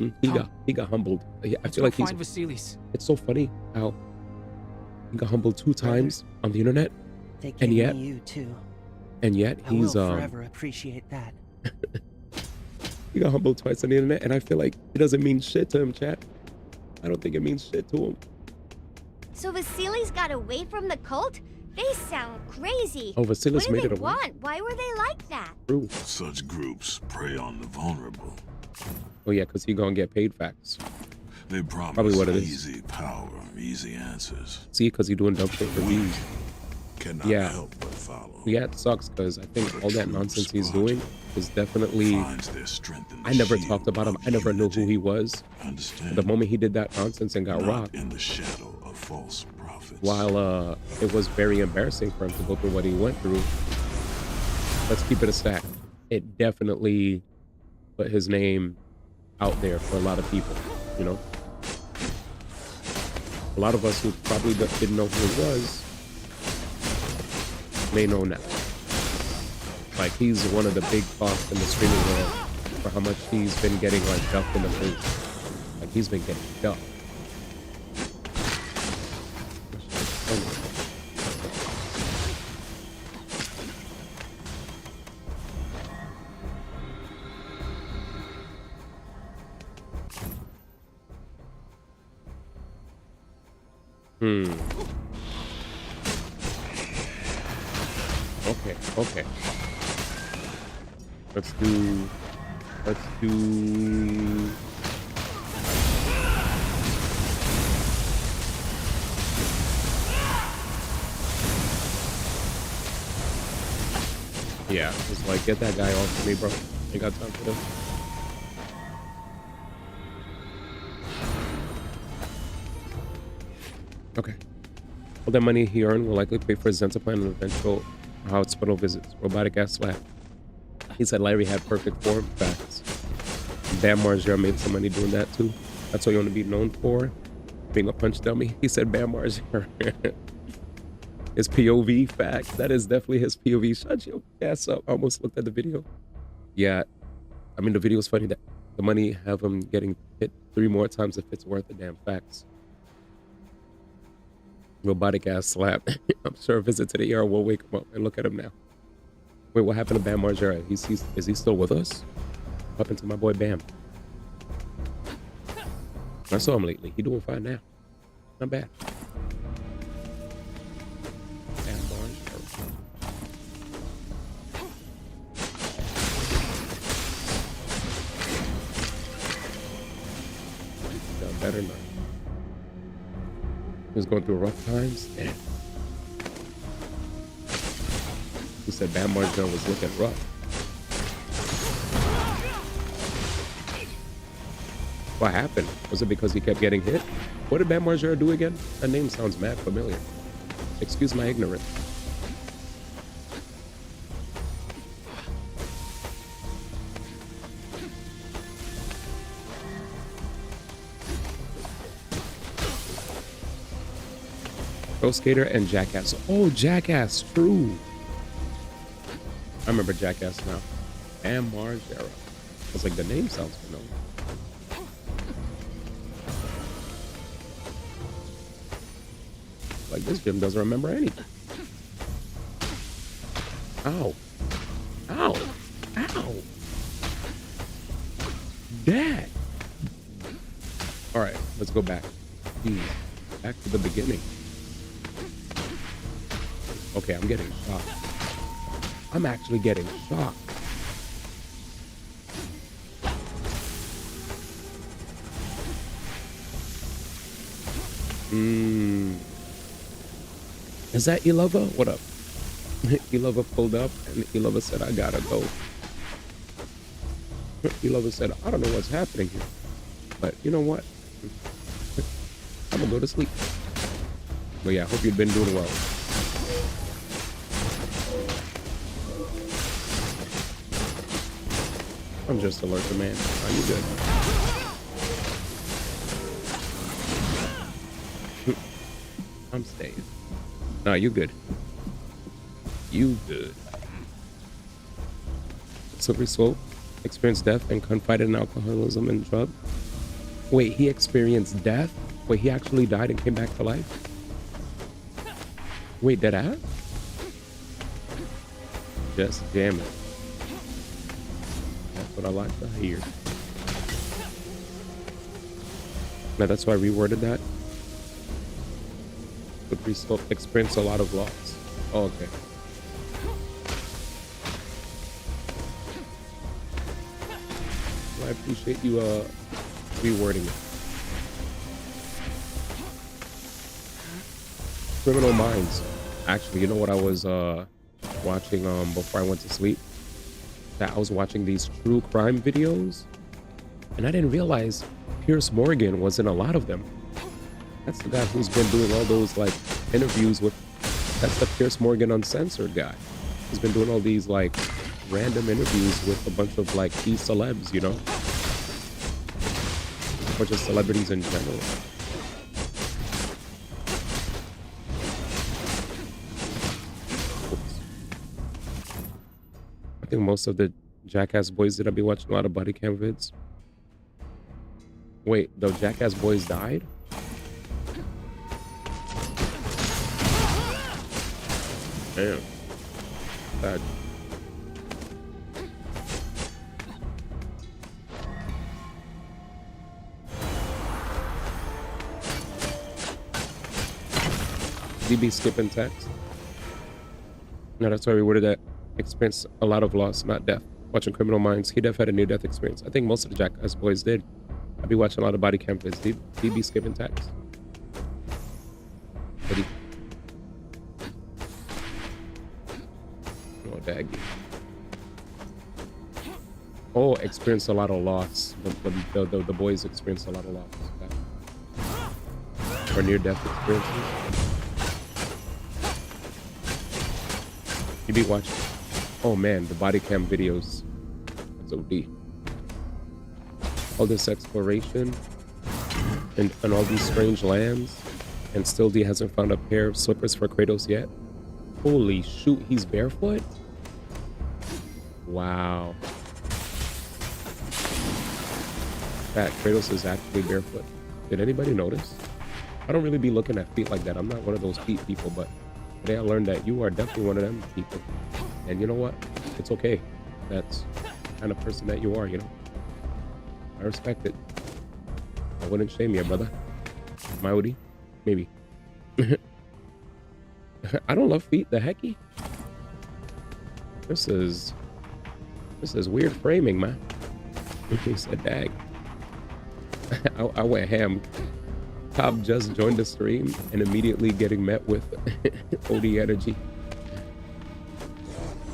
got humbled. I feel like find Vasilis. It's so funny how he got humbled 2 times on the internet, They gave and yet me you too. he's I will forever appreciate that. he got humbled twice on the internet, and I feel like it doesn't mean shit to him, chat. I don't think it means shit to him. So Vasilis got away from the cult? They sound crazy. Oh, Vasilis what made do it they away. want? Why were they like that? True. Such groups prey on the vulnerable. Oh yeah, because he gonna get paid facts. They promise Probably what it is. easy power, easy answers. See, because he doing dumb shit for views. Cannot Yeah. help but follow. Yeah, it sucks because I think all that nonsense he's doing is definitely. Finds their strength in the I never shield talked about him. of I never knew who unity. he was. Understand? The moment he did that nonsense and got Not rocked, in the shadow of false prophets. while it was very embarrassing for him to go through what he went through, let's keep it a stack. It definitely put his name out there for a lot of people, you know? A lot of us who probably didn't know who he was may know now. Like, he's one of the big talks in the streaming world for how much he's been getting, like, ducked in the face. Like, he's been getting ducked. Okay. Let's do. Yeah, it's like, get that guy off of me, bro. Ain't got time for this. Okay. All that money he earned will likely pay for his Zenta plan and eventual hospital visits. Robotic ass slap. He said Larry had perfect form. Facts. Bam Margera made some money doing that too. That's what you want to be known for. Being a punch dummy. He said Bam Margera. His POV. Facts. That is definitely his POV. Shut your ass up. I almost looked at the video. Yeah. I mean, the video's funny that the money have him getting hit 3 more times if it's worth the damn. Facts. Robotic ass slap. I'm sure a visit to the ER will wake him up, and look at him now. Wait, what happened to Bam Margera? Is he still with us? What happened to my boy Bam? I saw him lately. He doing fine now. Not bad. Bam Margera. Got better now. He was going through rough times. Damn. He said Bam Margera was looking rough. What happened? Was it because he kept getting hit? What did Bam Margera do again? That name sounds mad familiar. Excuse my ignorance. Pro Skater and Jackass. Oh, Jackass, true. I remember Jackass now. Bam Margera. I was like, the name sounds familiar. Like, this gym doesn't remember anything. Ow. Ow. Ow. Dad. All right, let's go back. Back to the beginning. Okay, I'm getting shocked. I'm actually getting shocked. Is that Elova? What up? Elova pulled up and Elova said, I gotta go. Elova said, I don't know what's happening here, but you know what? I'm gonna go to sleep. But yeah, I hope you've been doing well. I'm just alert to man. Are you good? I'm staying. No, you good. You good. Slippery Slope experienced death and confided in alcoholism and drug. Wait, he experienced death? Wait, he actually died and came back to life? Wait, dead ass? Just damn it. That's what I like to hear. Now that's why I reworded that. Slippery Slope experienced a lot of loss. Oh, okay. Well, I appreciate you rewording it. Criminal Minds. Actually, you know what I was watching before I went to sleep? That I was watching these true crime videos, and I didn't realize Piers Morgan was in a lot of them. That's the guy who's been doing all those like interviews with. That's the Piers Morgan Uncensored guy. He's been doing all these like random interviews with a bunch of like key celebs, you know, or just celebrities in general. I think most of the Jackass boys did. I be watching a lot of body cam vids. Wait, the Jackass boys died? Damn. Bad. DB skipping text. No, that's why we worded that. Experienced a lot of loss, not death. Watching Criminal Minds, he def had a near-death experience. I think most of the Jackass boys did. I be watching a lot of body cam vids. DB skipping text. Oh, daggy. Oh, experienced a lot of loss. The boys experienced a lot of loss. Okay. Or near-death experiences. You be watching. Oh man, the body cam videos. That's OD. All this exploration and all these strange lands, and still D hasn't found a pair of slippers for Kratos yet. Holy shoot, he's barefoot? Wow. That Kratos is actually barefoot. Did anybody notice? I don't really be looking at feet like that. I'm not one of those feet people, but today I learned that you are definitely one of them people. And you know what? It's okay. That's the kind of person that you are, you know. I respect it. I wouldn't shame you, brother. My would he? Maybe. I don't love feet. The hecky. This is weird framing, man. He said, "Dag." I went ham. Cobb just joined the stream and immediately getting met with OD energy.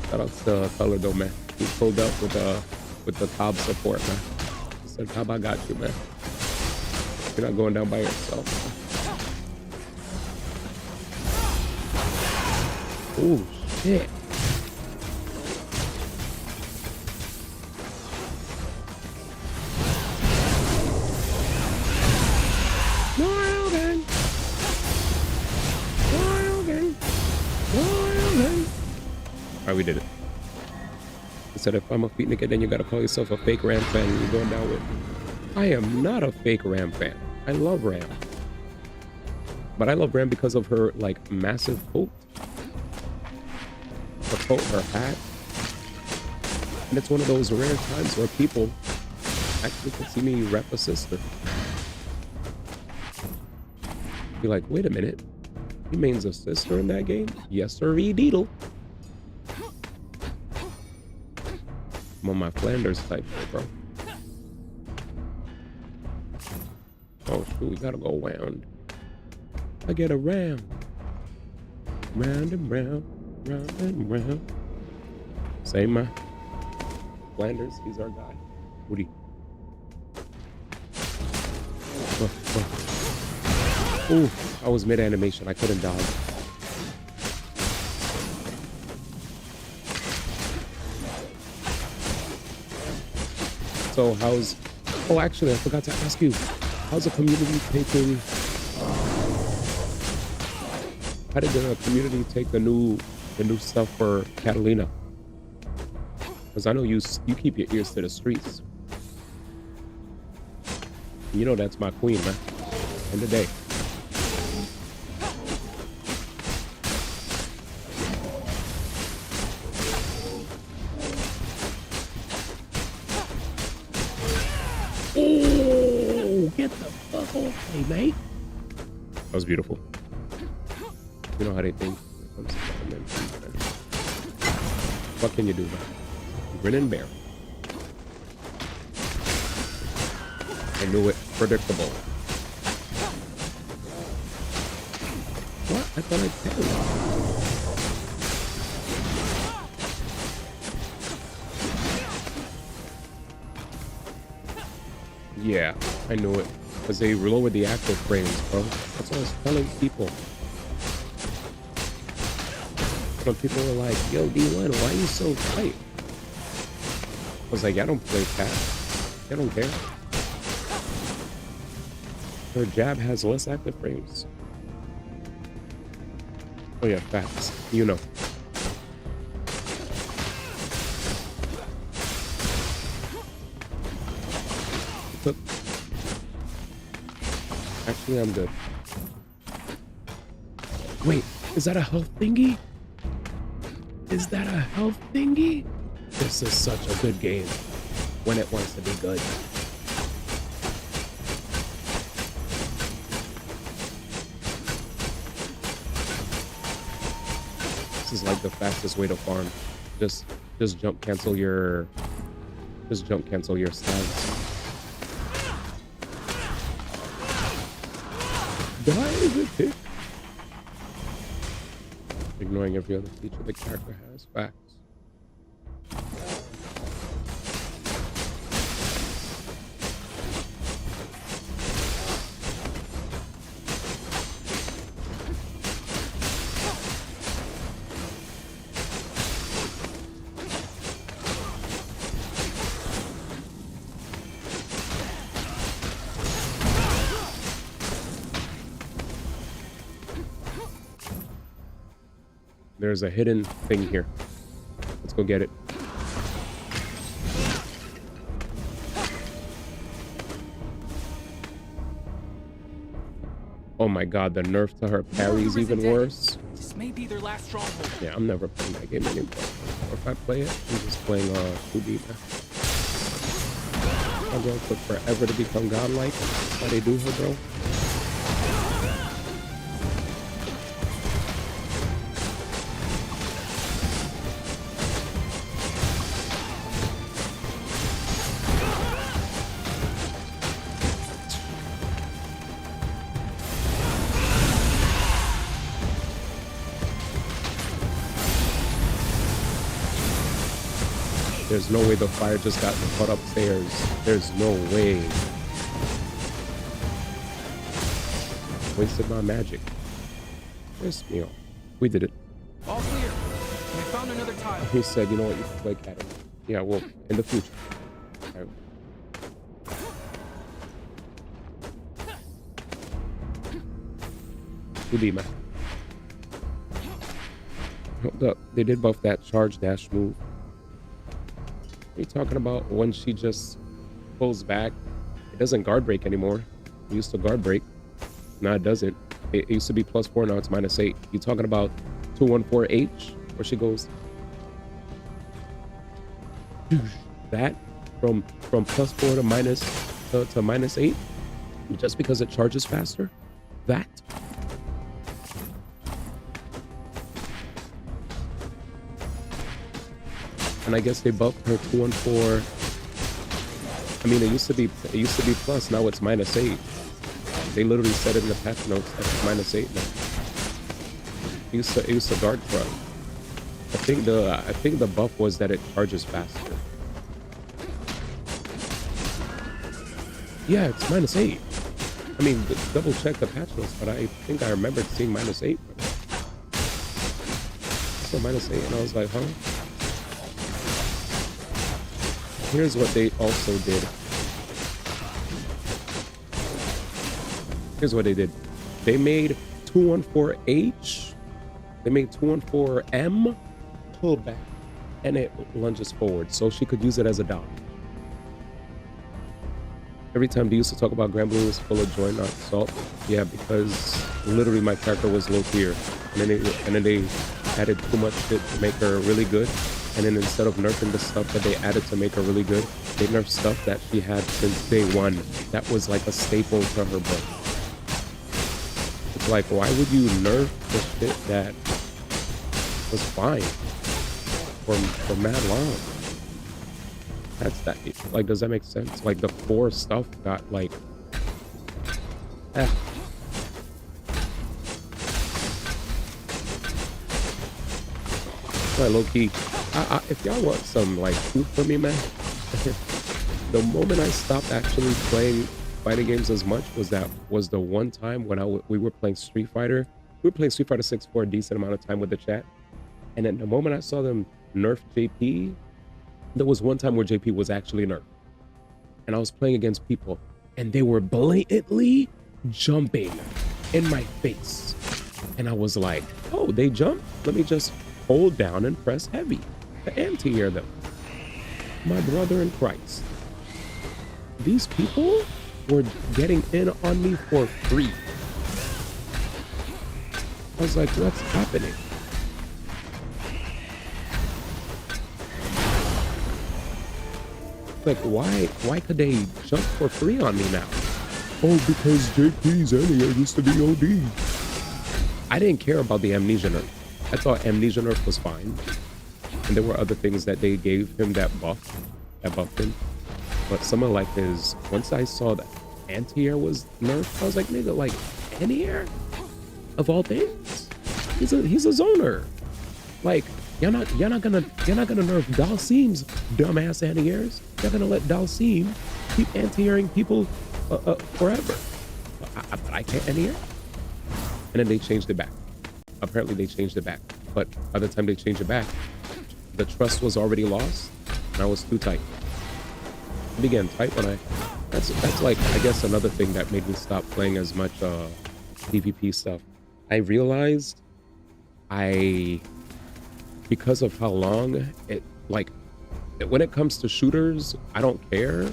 Shout out to Color though, man. He pulled up with the Cobb support, man. He said, "Cobb, I got you, man. You're not going down by yourself." Oh shit. Alright, we did it. He said, if I'm a feet nigga, then you gotta call yourself a fake Ram fan and you're going down with. I am not a fake Ram fan. I love Ram. But I love Ram because of her, like, massive coat. Her coat, her hat. And it's one of those rare times where people actually can see me rep a sister. Be like, wait a minute. He means a sister in that game? Yes, sir, Deedle. I'm on my Flanders type, bro. Oh, shoot, we gotta go round. I get a ram. Round and round, round and round. Same, man. Flanders, he's our guy. Woody. Ooh, I was mid-animation. I couldn't dodge. So how's... Oh, actually, I forgot to ask you. How's the community taking... How did the community take the new stuff for Catalina? Because I know you keep your ears to the streets. You know that's my queen, man. End of the day. Oh, get the fuck off me, mate. That was beautiful. You know how they think when it comes to government. What can you do, man? Grin and bear. I knew it. Predictable. What? I thought I'd tell you. Yeah, I knew it. Because they lowered the active frames, bro. That's what I was telling people. Some people were like, yo, D1, why are you so tight? I was like, I don't play cat. I don't care. Her jab has less active frames. Oh yeah, facts. You know. Actually, I'm good. Wait, is that a health thingy? Is that a health thingy? This is such a good game when it wants to be good. This is like the fastest way to farm. Just jump cancel your stats. Die with it. Ignoring every other feature the character has. Facts. There's a hidden thing here. Let's go get it. Oh my god, the nerf to her parry is even worse. may be their last stronghold. Yeah, I'm never playing that game anymore. Or if I play it, I'm just playing 2D. My girl took forever to become godlike. That's how they do her, bro. There's no way the fire just got caught upstairs. There's no way. Wasted my magic. Where's Neil? We did it. All clear. We found another tile. He said, you know what, you can play cat. Yeah, well, in the future. All right. Who be man? Hold up. They did buff that charge dash move. What are you talking about? When she just pulls back, it doesn't guard break anymore. It used to guard break. No, it doesn't. It used to be +4, now it's -8. You talking about 214H, where she goes that from +4 to -8, just because it charges faster? That? And I guess they buffed her 214. I mean, it used to be plus. Now it's -8. They literally said it in the patch notes that it's -8 now. It used to guard front. I think the buff was that it charges faster. Yeah, it's -8. I mean, double check the patch notes, but I think I remember seeing -8. So -8, and I was like, huh? Here's what they also did. Here's what they did. They made 214H. They made 214M pull back, and it lunges forward, so she could use it as a dodge. Every time they used to talk about Grand Blue was full of joy, not salt. Yeah, because literally my character was low tier, and then they added too much shit to make her really good. And then instead of nerfing the stuff that they added to make her really good, they nerfed stuff that she had since day one. That was like a staple to her book. It's like, why would you nerf the shit that was fine for mad long? That's that. Like, does that make sense? Like, the core stuff got like, Well, low key. If y'all want some like truth from me, man, the moment I stopped actually playing fighting games as much was the one time when we were playing Street Fighter. We were playing Street Fighter 6 for a decent amount of time with the chat, and then the moment I saw them nerf JP, there was one time where JP was actually nerfed, and I was playing against people, and they were blatantly jumping in my face, and I was like, oh, they jump? Let me just hold down and press heavy to anti-air them. My brother in Christ. These people were getting in on me for free. I was like, what's happening? Like, why could they jump for free on me now? Oh, because JP's earlier used to be OD. I didn't care about the amnesia nerf. I thought amnesia nerf was fine. And there were other things that they gave him that buffed him. But some of like his, once I saw that anti-air was nerfed, I was like, nigga, like anti-air? Of all things? He's a zoner. Like, you're not gonna nerf Dalsim's dumbass anti-airs. You're gonna let Dalsim keep anti-airing people forever. But I can't anti-air. And then they changed it back. Apparently they changed it back. But by the time they changed it back, the trust was already lost, and I was too tight. I began tight when that's like, I guess, another thing that made me stop playing as much PvP stuff. I realized because of how long it, like, when it comes to shooters, I don't care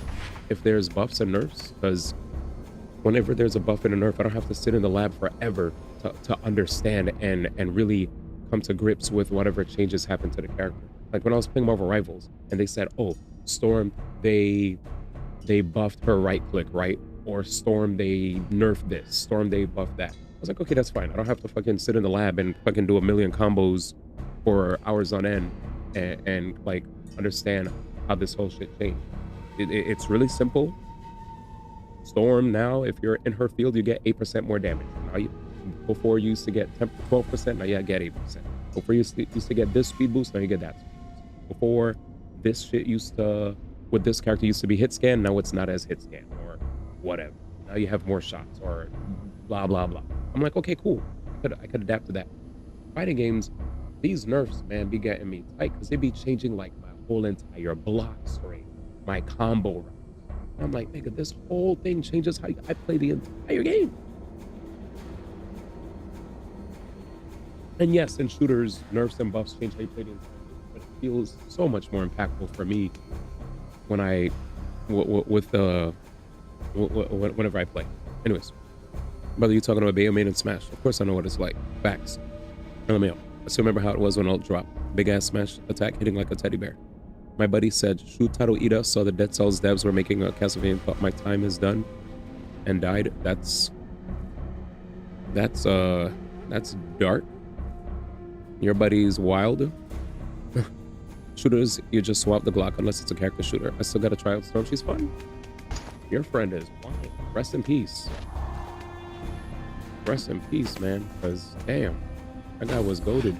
if there's buffs and nerfs, because whenever there's a buff and a nerf, I don't have to sit in the lab forever to understand and really come to grips with whatever changes happen to the character. Like when I was playing Marvel Rivals and they said, oh, Storm, they buffed her right click, right? Or Storm, they nerfed this. Storm, they buffed that. I was like, okay, that's fine. I don't have to fucking sit in the lab and fucking do a million combos for hours on end and like understand how this whole shit changed. It's really simple. Storm now, if you're in her field, you get 8% more damage. Now before you used to get 12%, now you get 8%. Before you used to get this speed boost, now you get that speed boost. Before this shit with this character used to be hit scan, now it's not as hit scan or whatever. Now you have more shots or blah, blah, blah. I'm like, okay, cool. I could adapt to that. Fighting games, these nerfs, man, be getting me tight because they be changing like my whole entire block string, my combo run. I'm like, nigga, this whole thing changes how I play the entire game. And yes, in shooters, nerfs and buffs change how you play the entire game, but it feels so much more impactful for me when whenever I play. Anyways, brother, you talking about Bayo main and Smash? Of course I know what it's like. Facts. LMAO. I still remember how it was when ult dropped. Big ass Smash attack hitting like a teddy bear. My buddy said, Shutaro Ida saw the Dead Cells devs were making a Castlevania, thought my time is done, and died. That's dark. Your buddy's wild. Shooters, you just swap the Glock unless it's a character shooter. I still gotta try out Storm. She's fun. Your friend is wild. Rest in peace. Rest in peace, man. Because damn, that guy was goated.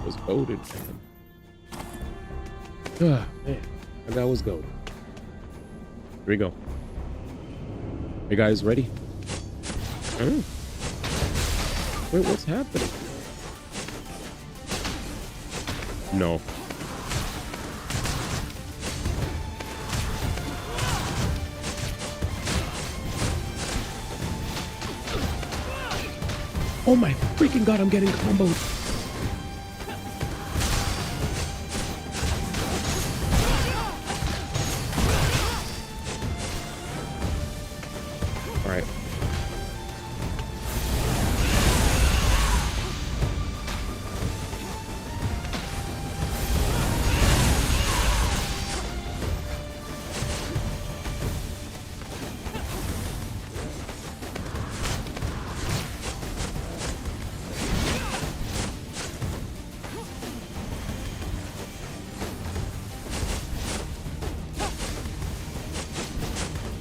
Was goated, man. Man, that guy was goated. Here we go. You guys ready? Wait, what's happening? No. Oh my freaking god, I'm getting comboed.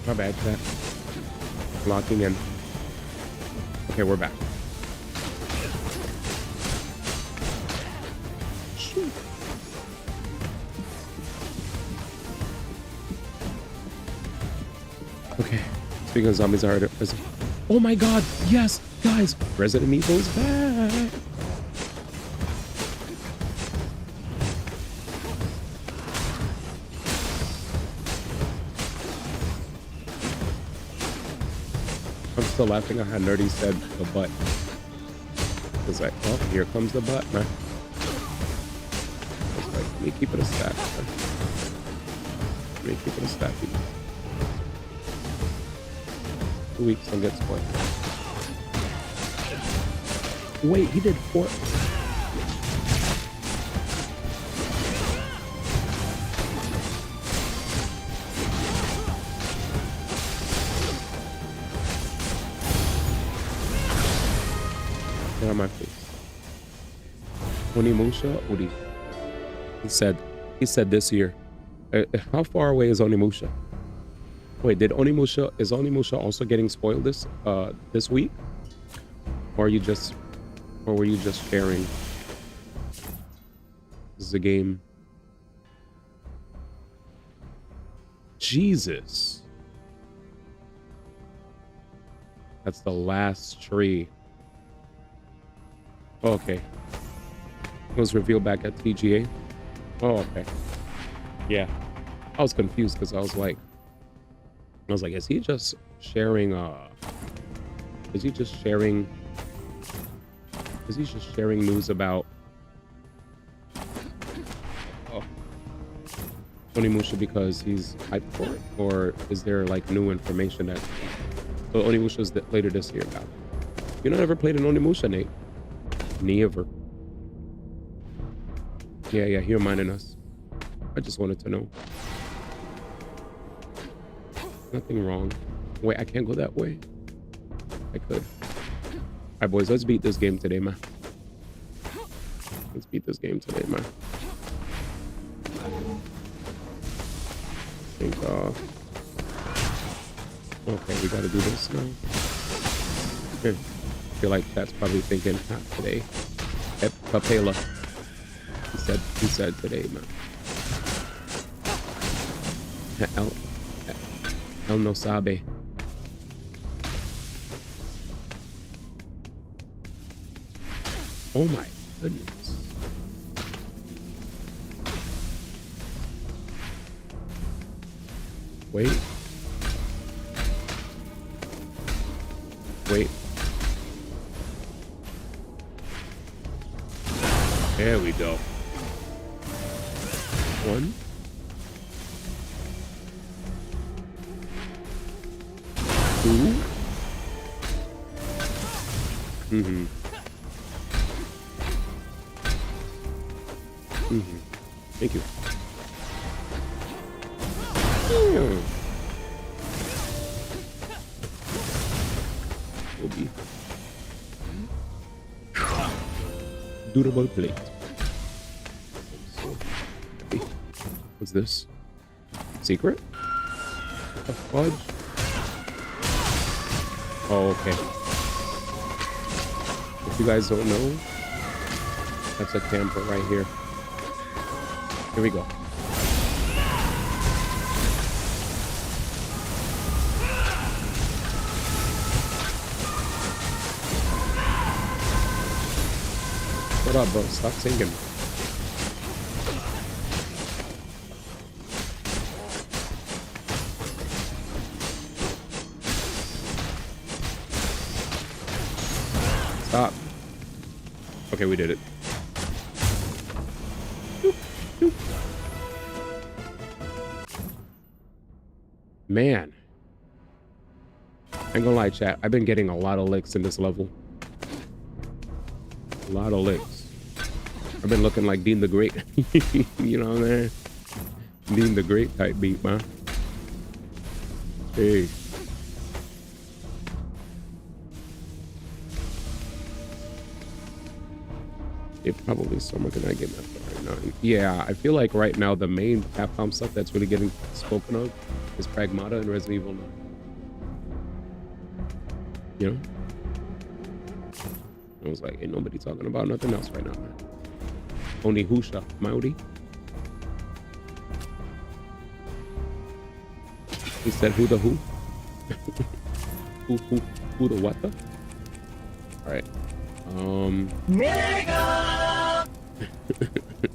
My bad, chat. Locking in. Okay, we're back. Shoot. Okay. Speaking of zombies, I heard it. Oh my god, yes, guys! Resident Evil's back! Still laughing at how Nerdy said the butt. It's like, oh, here comes the butt, man. It's like, let me keep it a stat, man. Let me keep it a stat, people. 2 weeks, don't get spoiled. Wait, he did 4. On my face. Onimusha Uri. He said this year. How far away is Onimusha? Wait, is Onimusha also getting spoiled this week? Or were you just sharing? This is a game. Jesus. That's the last tree. Oh, okay. It was revealed back at TGA. Oh, okay. Yeah. I was confused because I was like, is he just sharing news about Onimusha because he's hyped for it? Or is there like new information that... So Onimusha's later this year now. You know, never played an Onimusha, Nate? Never. Yeah, you're minding us. I just wanted to know. Nothing wrong. Wait, I can't go that way. I could. All right, boys, let's beat this game today, man. Let's beat this game today, man. I think, okay, we gotta do this now. Okay. I feel like that's probably thinking today. Papela. He said today, man. El no sabe. Oh my goodness. Wait. There we go. One. Two. Thank you. Durable plate. What's this? Secret? A fudge? Oh, okay. If you guys don't know, that's a camper right here. Here we go. What up, bro? Stop singing. Stop. Okay, we did it. Man. I ain't gonna lie, chat. I've been getting a lot of licks in this level. A lot of licks. I've been looking like Dean the Great. You know what I'm saying? Dean the Great type beat, man. Hey. It probably somewhere can I get that right now? Yeah, I feel like right now the main Capcom stuff that's really getting spoken of is Pragmata and Resident Evil 9. You know? I was like, ain't nobody talking about nothing else right now, man. Only Husha, Maori. He said, who the who? who the what the? All right. Mega!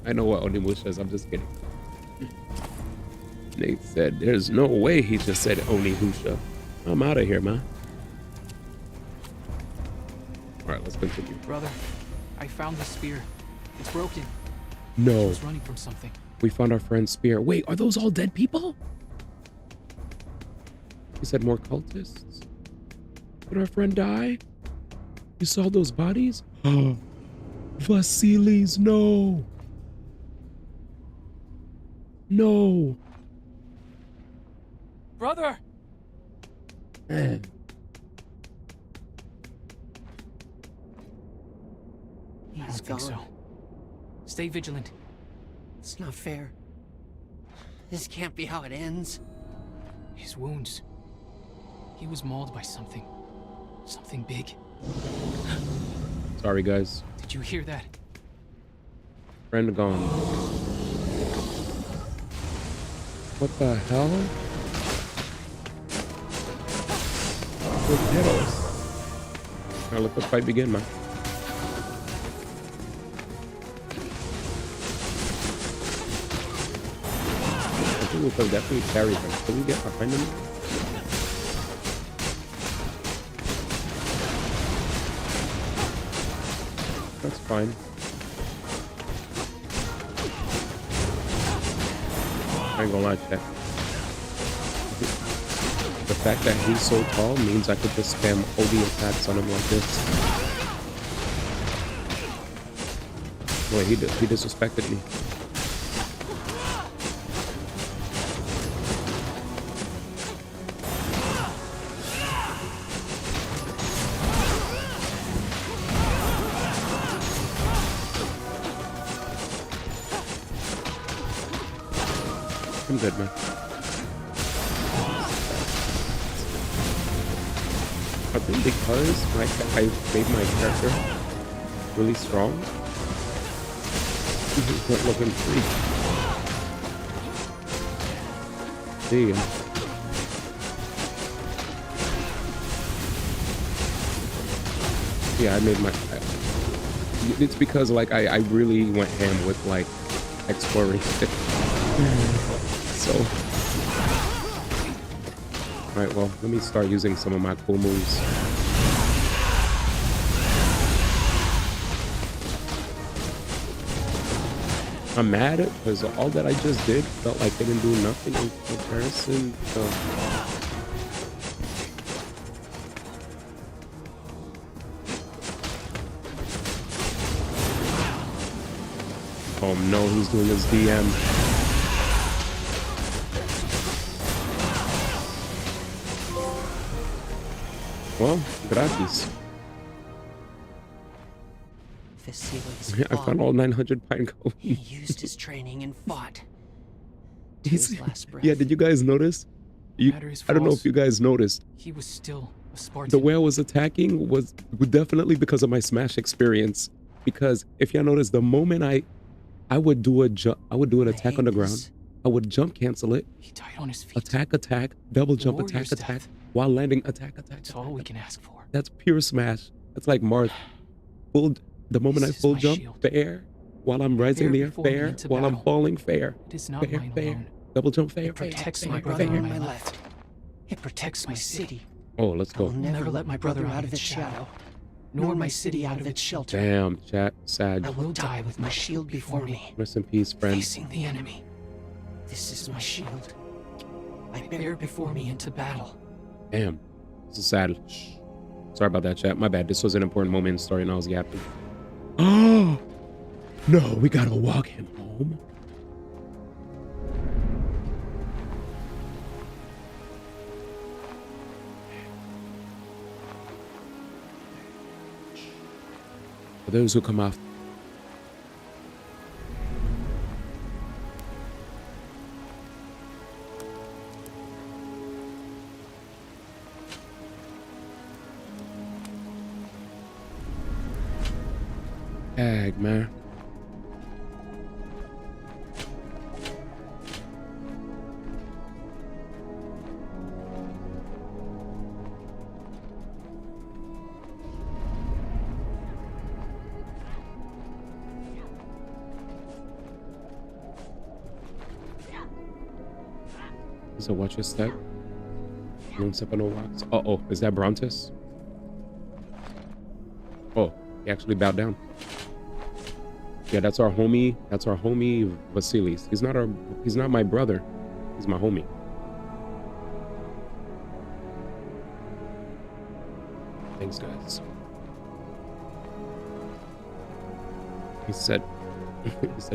I know what Onimusha is, I'm just kidding. Nate said, there's no way he just said Onihusha. I'm out of here, man. Alright, let's continue. Brother, I found the spear. It's broken. No. I was running from something. We found our friend's spear. Wait, are those all dead people? He said more cultists. Did our friend die? You saw those bodies? Vasilis, no. No. Brother! Man. I don't think so. Stay vigilant. It's not fair. This can't be how it ends. His wounds. He was mauled by something. Something big. Sorry, guys. Did you hear that? Friend gone. What the hell? With petals. Now let the fight begin, man. I think we could definitely carry him. Can we get behind him? That's fine. I ain't gonna lie to that. The fact that he's so tall means I could just spam OD attacks on him like this. Wait, he disrespected me. I'm good, man. I think because I made my character really strong, he's not looking free. Damn. Yeah, I made my... it's because, like, I really went ham with, like, exploration. So... Alright, well, let me start using some of my cool moves. I'm mad because all that I just did felt like it didn't do nothing in comparison to... Oh no, he's doing his DM. Well, gratis. Vasily's I found all 900 pine cones. He used his training and fought. To He's- his last breath. Yeah, did you guys notice? I don't know if you guys noticed. He was still a Spartan. The way I was attacking was definitely because of my Smash experience. Because if y'all notice, the moment I would do a jump, I would do an attack on the ground. I would jump cancel it. He died on his feet. Attack, double jump, warrior's attack, death. while landing, attack. That's all we can ask for. That's pure Smash. That's like Marth. The moment I full jump, fair. While I'm rising in the air, before me fair. into While I'm battle. falling, fair. It is not Fair, mine fair. alone. Double jump, fair. It protects fair, my brother fair. on my left. It protects my city. Oh, let's go. I'll never let my brother out of its shadow, nor my city out of its shelter. Damn, chat, sad. I will die with my shield before me, Rest in peace, friend. facing the enemy. This is my shield. I bear before me into battle. Damn, this is sad. Shh. Sorry about that, chat. My bad. This was an important moment in the story and I was yapping. Oh, no, we gotta walk him home. For those who come off. Ag, man. So watch your step. Don't step on no rocks. Uh-oh, is that Brontis? Oh, he actually bowed down. Yeah, that's our homie. That's our homie Vasilis. He's not my brother. He's my homie. Thanks, guys. He said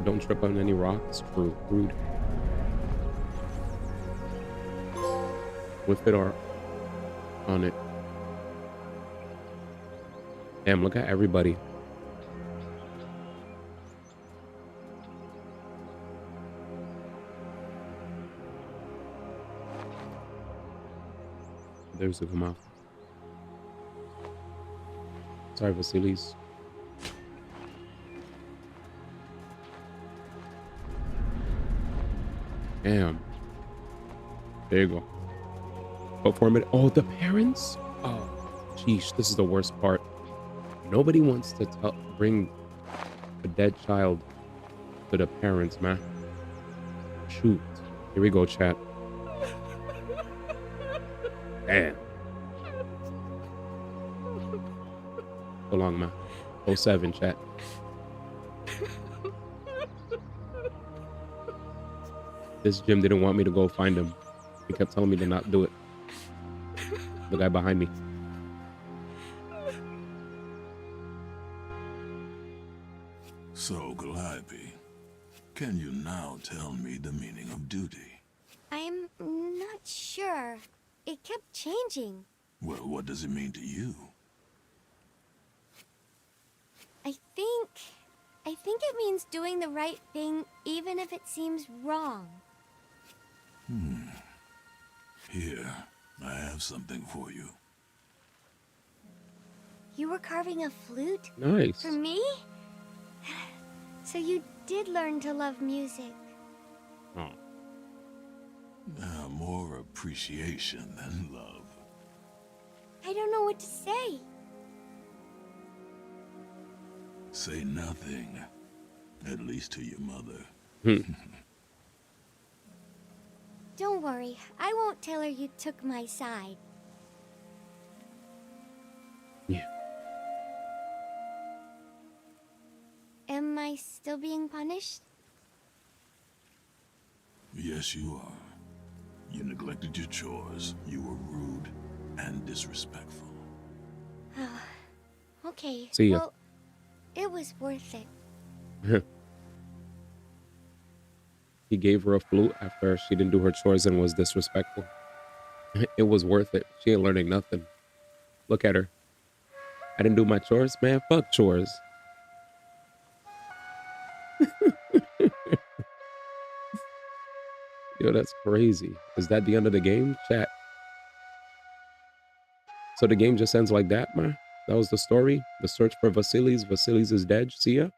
don't trip on any rocks. True. Rude. With it or on it. Damn, look at everybody. There's the come off. Sorry, Vasilis. Damn. There you go. But for a minute, oh, the parents? Oh, sheesh, this is the worst part. Nobody wants to bring a dead child to the parents, man. Shoot. Here we go, chat. Damn. So long, man. 07, chat. This gym didn't want me to go find him. He kept telling me to not do it. The guy behind me. So, Calliope, can you now tell me the meaning of duty? I'm not sure. It kept changing. Well, what does it mean to you? I think it means doing the right thing even if it seems wrong. Here, I have something for you. You were carving a flute? Nice. For me? So you did learn to love music. Oh. More appreciation than love. I don't know what to say. Say nothing. At least to your mother. Don't worry, I won't tell her you took my side. Yeah. Am I still being punished? Yes, you are. You neglected your chores. You were rude and disrespectful. Okay. See ya. Well, it was worth it. He gave her a flute after she didn't do her chores and was disrespectful. It was worth it. She ain't learning nothing. Look at her. I didn't do my chores, man. Fuck chores. Yo, that's crazy. Is that the end of the game? Chat. So the game just ends like that, man? That was the story? The search for Vasilis. Vasilis is dead. See ya?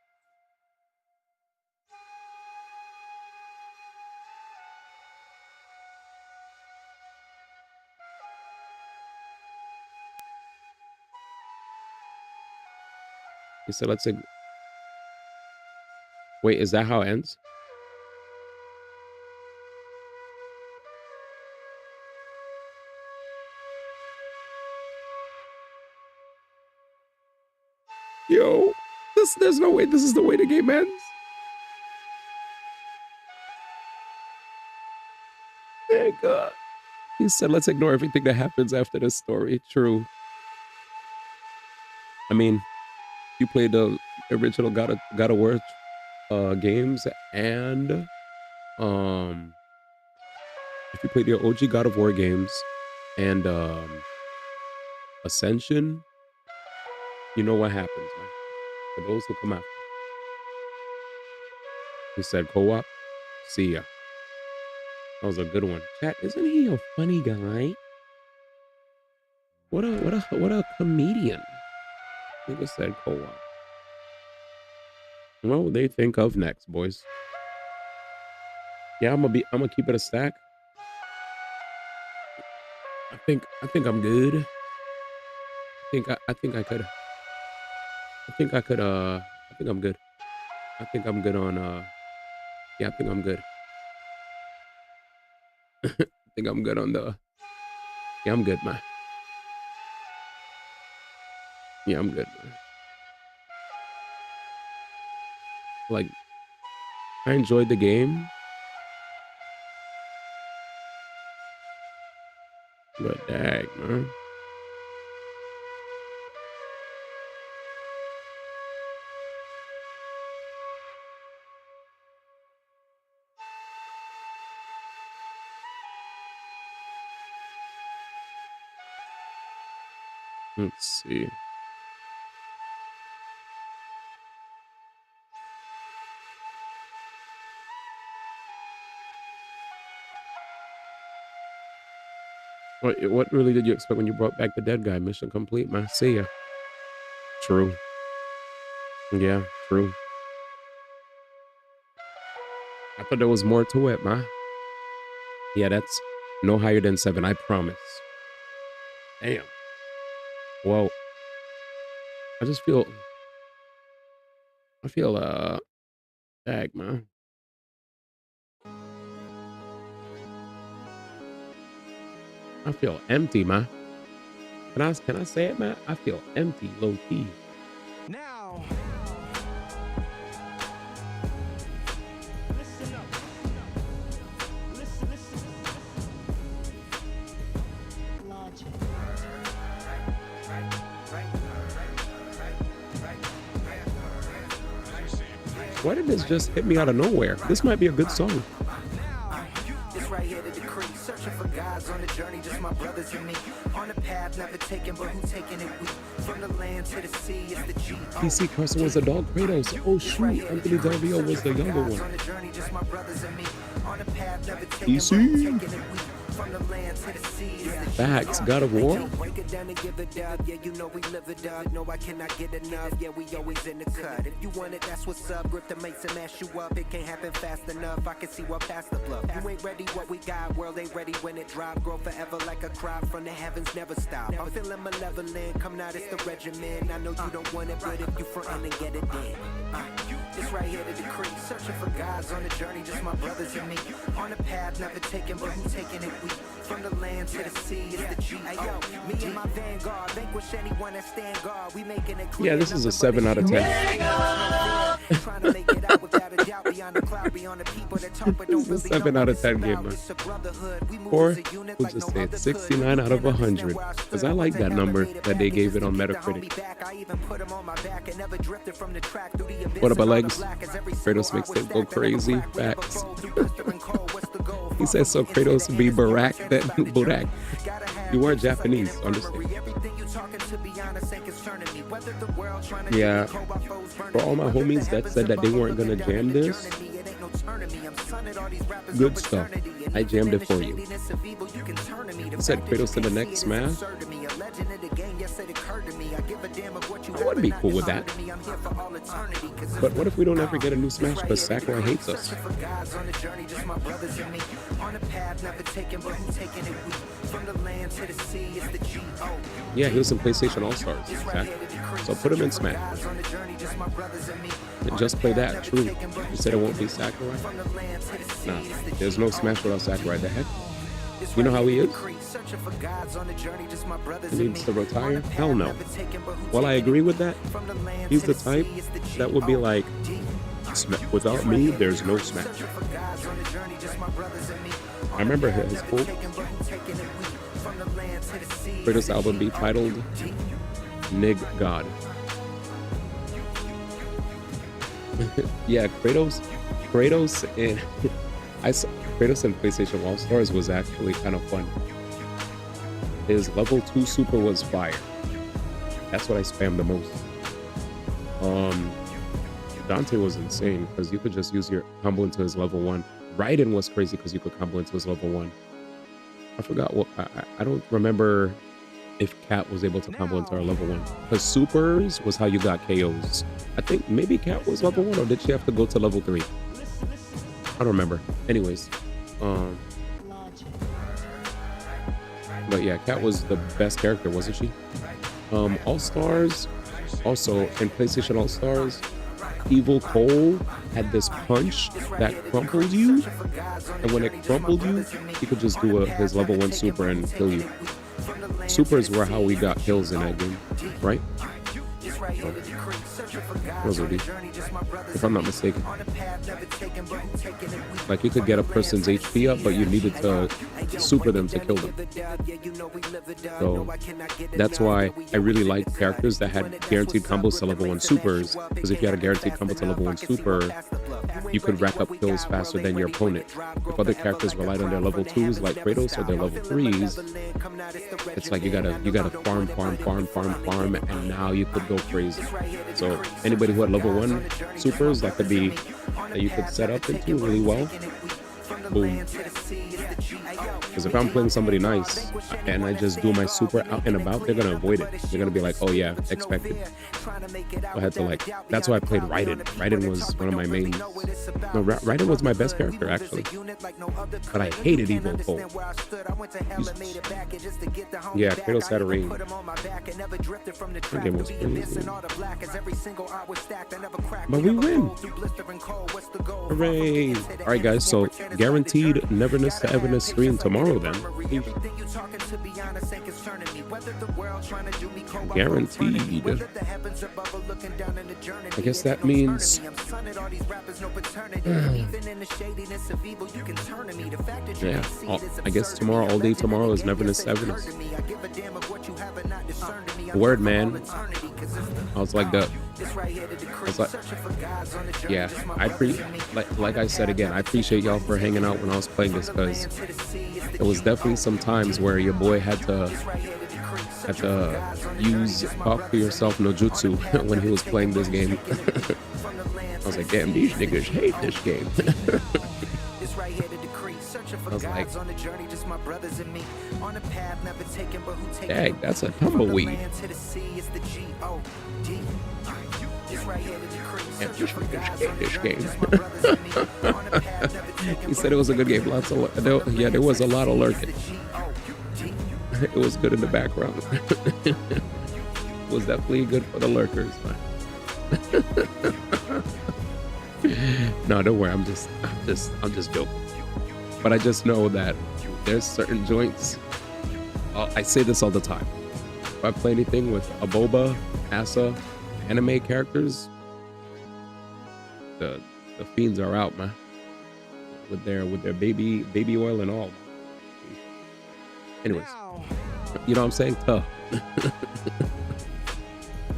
He said, let's... Wait, is that how it ends? Yo, there's no way this is the way the game ends. Thank God. He said, let's ignore everything that happens after this story. True. I mean, you played the original God of War games, and if you played the OG God of War games and Ascension, you know what happens, man. For those who come after. He said, co-op, see ya. That was a good one. Chat, isn't he a funny guy? What a comedian. Nigga said co-op. What would they think of next, boys? Yeah, I'm gonna keep it a stack. I think I'm good. I think I'm good. I think I'm good on yeah, I think I'm good. I think I'm good on the... Yeah, I'm good, man. Yeah, I'm good, man. Like, I enjoyed the game. But dang, man. Let's see. What really did you expect when you brought back the dead guy? Mission complete, man. See ya. True. Yeah, true. I thought there was more to it, man. Yeah, that's no higher than 7, I promise. Damn. Well, I feel dag, man. I feel empty, man. Can I say it, man? I feel empty, low key. Now, listen up. Why did this just hit me out of nowhere? This might be a good song. This right here the decree. Searching for gods on the journey, just my brothers and me. On a path never taken, but who taking it? We from the land to the sea is the G. PC Carson was adult Kratos. Oh shoot, Anthony Del Rio was the younger one. PC. Facts, God of War. If you want it, that's what's up. Grip the mates and mash you up. It can't happen fast enough. I can see what past the bluff. You ain't ready, what we got. World ain't ready when it drop. Grow forever like a crop from the heavens, never stop. I'm feeling malevolent. Come out, it's the regimen. I know you don't want it, but if you frontin' and get it then. This right here the decree. Searching for gods on the journey, just my brothers and me. On a path never taken, but who taking it? We from the land to the sea is the G. Hey, yo, me and my vanguard, vanquish anyone that stand guard. We making it clear. Yeah, this is a 7 out of 10. Trying to make it out without a doubt. Beyond the cloud, beyond the people that talk, but don't This is a 7 out of 10 game, man. Or we'll just say it's 69 out of 100. Because I like that number that they gave it on Metacritic. What about legs? Kratos makes it go crazy. Facts. He says so Kratos be Barack than Burak. You are Japanese, understand? Yeah. For all my homies that said that they weren't gonna jam this, good stuff. I jammed it for you. You said Kratos to the next Smash? I wouldn't be cool with that. But what if we don't ever get a new Smash because Sakurai hates us? Yeah, he was in PlayStation All-Stars. Exactly. So put him in Smash. And just play that. True. You said it won't be Sakurai? Nah, there's no Smash without Sakurai. The heck? You know how he is? He needs to retire? Hell no. While I agree with that, he's the type that would be like, without me, there's no Smash. I remember his quote. Kratos album be titled Nig God. Yeah, Kratos and Kratos and PlayStation All-Stars was actually kind of fun. His level 2 super was fire. That's what I spammed the most. Dante was insane because you could just use your combo into his level 1. Raiden was crazy because you could combo into his level 1. I forgot what I don't remember if Cat was able to combo into our level 1. Because supers was how you got KOs. I think maybe Cat was level 1 or did she have to go to level 3? I don't remember. Anyways, but yeah, Cat was the best character, wasn't she? All-Stars, also in PlayStation All-Stars, Evil Cole had this punch that crumpled you, and when it crumpled you, he could just do his level 1 super and kill you. Supers were how we got kills in that game, right? Those would be, if I'm not mistaken. Like you could get a person's HP up, but you needed to super them to kill them. So that's why I really like characters that had guaranteed combos to level 1 supers, because if you had a guaranteed combo to level 1 super, you could rack up kills faster than your opponent. If other characters relied on their level 2s like Kratos or their level 3s, it's like you gotta farm, and now you could go crazy. So anybody who had level 1 supers that you could set up into really well, boom. Because if I'm playing somebody nice and I just do my super out and about, they're gonna avoid it. They're gonna be like, oh yeah, expected. I had to that's why I played Raiden. Raiden was one of my main. No, Raiden was my best character actually. But I hated Evil Cole. Yeah, Kratos had a range. That game was crazy. But we win. Hooray. Alright guys, so guaranteed Neverness to Everness stream tomorrow then. Guaranteed. I guess that means yeah, I guess tomorrow, all day tomorrow is Neverness to Everness. Word, man. I was like that. I was like, yeah, like I said again, I appreciate y'all for hanging out when I was playing this, because there was definitely some times where your boy had to use talk to yourself no jutsu when he was playing this game. I was like, damn, these niggas hate this game. I was like, dang, that's a tumbleweed. Damn, these niggas hate this game. He said it was a good game. Yeah, there was a lot of lurking. It was good in the background. It was definitely good for the lurkers, man. No, don't worry. I'm just joking. But I just know that there's certain joints. I say this all the time. If I play anything with Aboba, Asa, anime characters, the fiends are out, man. With their baby oil and all. Anyways, you know what I'm saying? Tuh.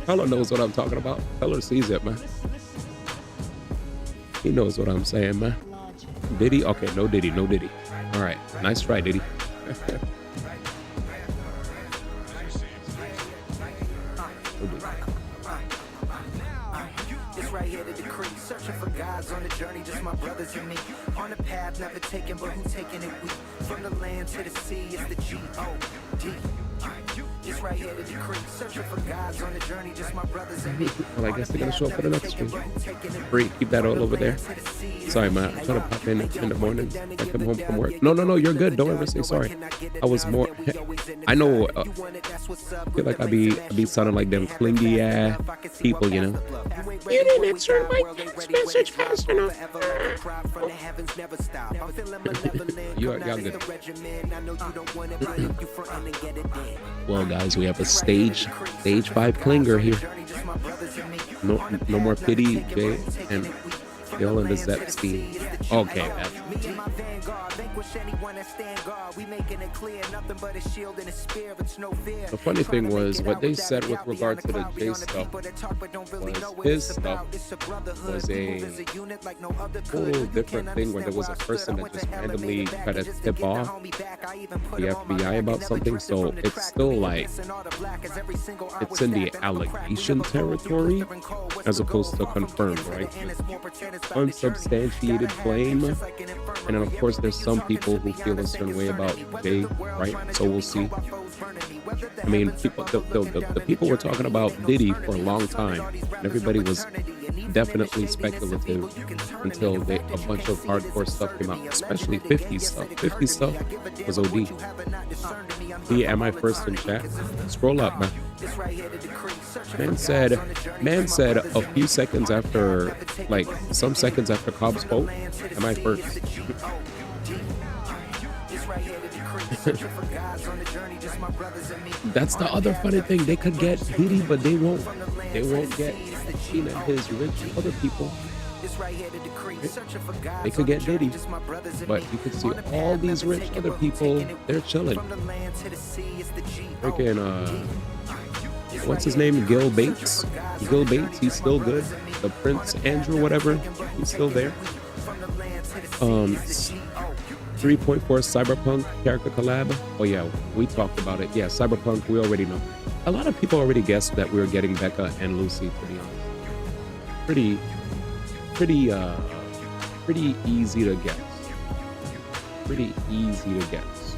Teller knows what I'm talking about. Teller sees it, man. He knows what I'm saying, man. Diddy? Okay, no Diddy, no Diddy. All right, nice try, Diddy. Searching for guys on the journey, just my brothers and me. On a path never taken, but who taking it we? From the land to the sea, it's the G-O-D. It's right here to the creek. Searching for guys on the journey, just my brothers and me. Well, I guess they're gonna show up for the next stream. Free, keep that all over there. Sorry, man. I'm trying to pop in the morning. I come home from work. No, you're good. Don't ever say sorry. I was more. I know. I feel like I be sounding like them clingy ass people, you know. You didn't answer my text message fast enough. Y'all good. Well, guys, we have a stage 5 clinger here. No more pity, Jay, and Bill and the Zepstein. Okay, the funny thing was, what they said with regard to the J stuff was his stuff was a whole different thing, where there was a person that just randomly tried to tip off the FBI about something. So it's still like, it's in the allegation territory as opposed to confirmed, right? Unsubstantiated claim. And then of course there's some people who feel a certain way about Jay, right? So we'll see. I mean, the people were talking about Diddy for a long time, and everybody was definitely speculative until a bunch of hardcore stuff came out, especially 50 stuff. 50 stuff was OD. Am I first in chat? Scroll up, man. Man said a few seconds after, like some seconds after Cobb spoke, am I first? That's the other funny thing. They could get Diddy, but they won't get Sheena and his rich other people. They could get Diddy, but you could see all these rich other people. They're chilling. Freaking what's his name? Gil Bates. Gil Bates. He's still good. The Prince Andrew, whatever. He's still there. 3.4 Cyberpunk character collab. Oh yeah, we talked about it. Yeah, Cyberpunk, we already know. A lot of people already guessed that we were getting Becca and Lucy, to be honest. Pretty easy to guess. Pretty easy to guess.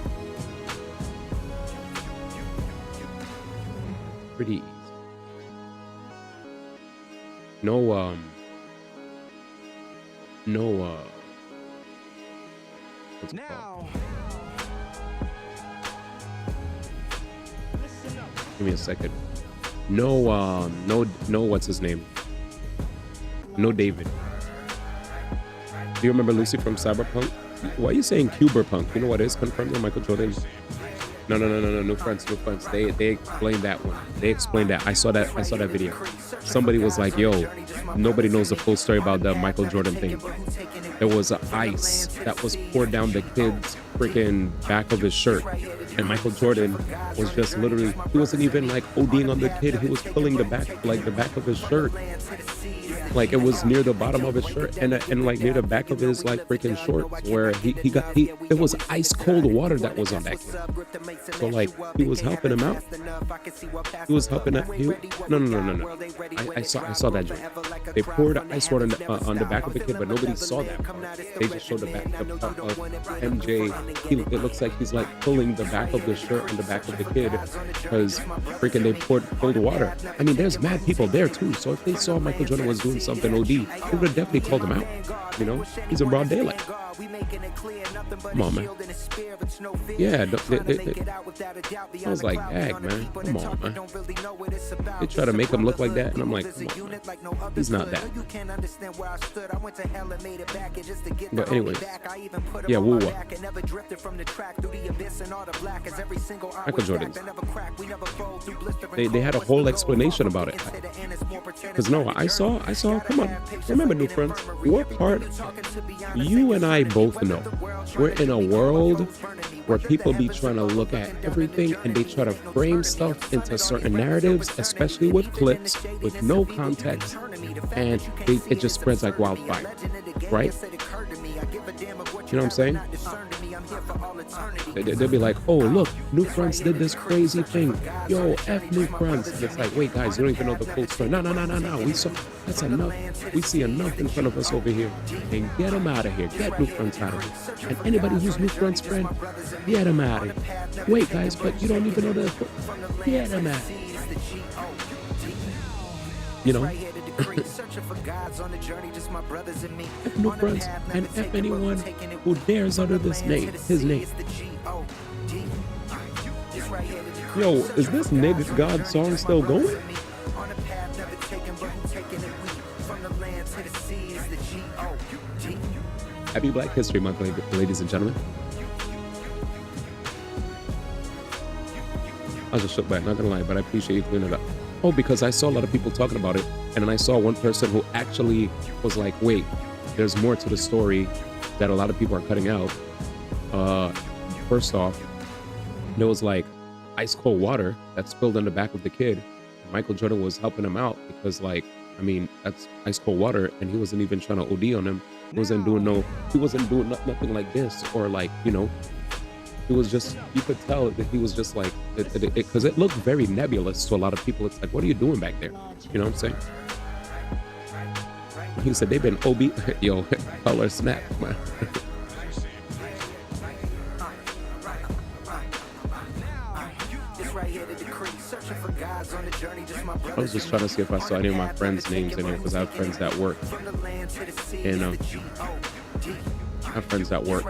Pretty easy. No what's it called? Give me a second. No, what's his name? No David. Do you remember Lucy from Cyberpunk? Why are you saying Cuberpunk? You know what is confirmed with Michael Jordan? No, no friends. They explained that one. They explained that. I saw that video. Somebody was like, yo, nobody knows the full story about the Michael Jordan thing. There was ice that was poured down the kid's freaking back of his shirt. And Michael Jordan was just literally, he wasn't even like ODing on the kid. He was pulling the back of his shirt. Like it was near the bottom of his shirt and like near the back of his like freaking shorts where it was ice cold water that was on that kid. So like he was helping him out. He was helping that. No. I saw that joke. They poured ice water on the back of the kid, but nobody saw that part. They just showed the back of MJ. It looks like he's like pulling the back of the shirt on the back of the kid because freaking they poured cold water. I mean, there's mad people there too. So if they saw Michael Jordan was doing something OD, they would have definitely called him out. You know, he's in broad daylight. Come on, man. Yeah, I was like, dang, man. Come on, man. They try to make him look like that, and I'm like, come on, man. He's not that. But anyways, yeah, woo. Michael Jordan. They had a whole explanation about it. Because no, I saw, come on. Remember, new friends, what part you and I both know. We're in a world where people be trying to look at everything and they try to frame stuff into certain narratives, especially with clips, with no context, and it just spreads like wildfire, right? You know what I'm saying? They'll be like, oh, look, New Fronts did this crazy thing. Yo, F New Fronts. And it's like, wait, guys, you don't even know the full story. No. We saw, that's enough. We see enough in front of us over here. And get them out of here. Get New Fronts out of here. And anybody who's New Fronts' friend, get them out of here. Wait, guys, but you don't even know the, get them out of here. You know? F New Fronts and F anyone who dares utter this name, his name. Yo, is this Nigga God song still going? Happy Black History Month, ladies and gentlemen. I was just shook back, not gonna lie, but I appreciate you cleaning it up. Oh, because I saw a lot of people talking about it, and then I saw one person who actually was like, wait, there's more to the story that a lot of people are cutting out. First off, there was like ice cold water that spilled on the back of the kid. Michael Jordan was helping him out because, like, I mean, that's ice cold water, and he wasn't even trying to OD on him. He wasn't doing nothing like this, or like, you know, he was just, you could tell that he was just like, because it looked very nebulous to a lot of people. It's like, what are you doing back there? You know what I'm saying? He said they've been OB, yo, color snap, man. I was just trying to see if I saw any of my friends' names in here because I have friends that work. And I have friends that work.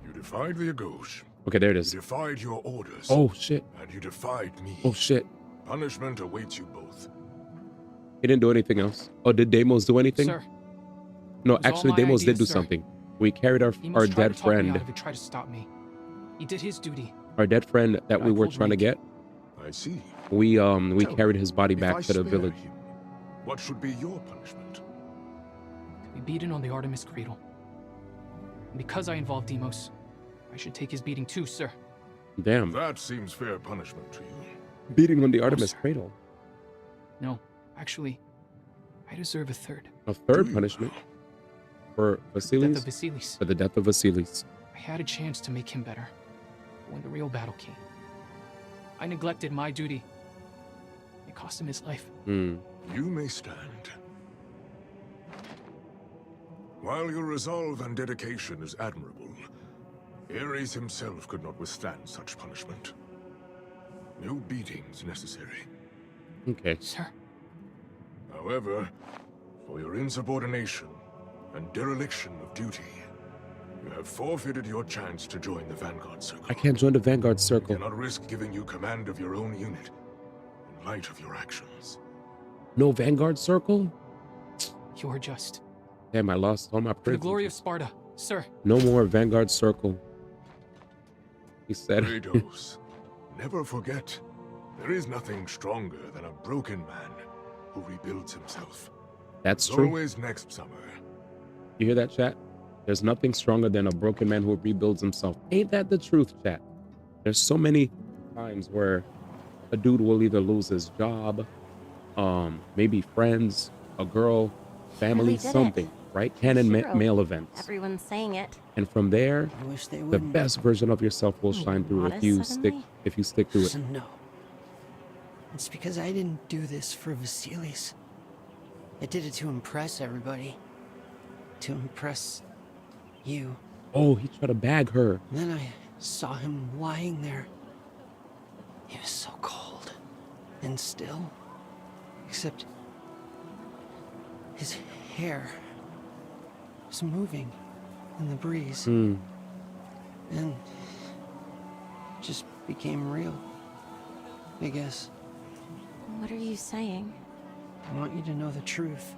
You defied the Agos. Okay, there it is. You defied your orders. Oh, shit. And you defied me. Oh, shit. Punishment awaits you both. He didn't do anything else. Oh, did Deimos do anything? Sir, no, actually, Deimos did do something. We carried our dead friend. He tried to stop me. He did his duty. Our dead friend that we were trying to get. I see. We carried his body back to the village. Him, what should be your punishment? To be beaten on the Artemis cradle. And because I involved Deimos, I should take his beating too, sir. Damn. That seems fair punishment to you. Beating on the Artemis cradle. No, actually, I deserve a third. A third punishment? For Vasilis? The death of Vasilis. For the death of Vasilis. I had a chance to make him better. But when the real battle came, I neglected my duty. It cost him his life. You may stand. While your resolve and dedication is admirable, Ares himself could not withstand such punishment. No beatings necessary. Okay. Sir. However, for your insubordination and dereliction of duty, you have forfeited your chance to join the Vanguard Circle. I can't join the Vanguard Circle. I cannot risk giving you command of your own unit in light of your actions. No Vanguard Circle? You're just. Damn, I lost all my For the glory of Sparta, sir. No more Vanguard Circle. He said. Kratos, never forget, there is nothing stronger than a broken man who rebuilds himself. That's As true. Always next summer. You hear that, chat? There's nothing stronger than a broken man who rebuilds himself. Ain't that the truth, chat? There's so many times where a dude will either lose his job, maybe friends, a girl, family, Really did something, right? Canon Hero. male events. Everyone's saying it. And from there, I wish they the wouldn't. best version of yourself will shine through if you stick to it. Listen, no. It's because I didn't do this for Vasilis. I did it to impress everybody. To impress you. Oh, he tried to bag her. Then I saw him lying there. He was so cold and still. Except his hair was moving in the breeze. And it just became real, I guess. What are you saying? I want you to know the truth.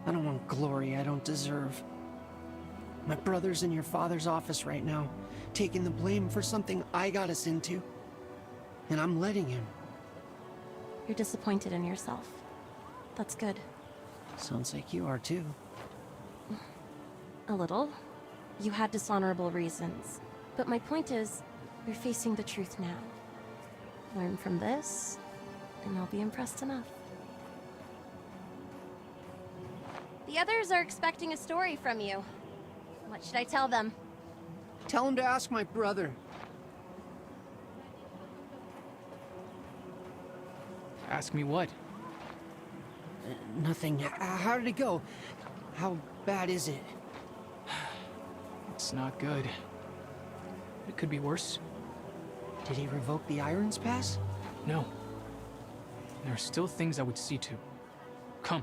I don't want glory I don't deserve. My brother's in your father's office right now, taking the blame for something I got us into. And I'm letting him. You're disappointed in yourself. That's good. Sounds like you are too. A little. You had dishonorable reasons. But my point is, you're facing the truth now. Learn from this, and I'll be impressed enough. The others are expecting a story from you. What should I tell them? Tell him to ask my brother. Ask me what? Nothing. How did it go? How bad is it? It's not good. It could be worse. Did he revoke the Irons Pass? No. There are still things I would see to. Come.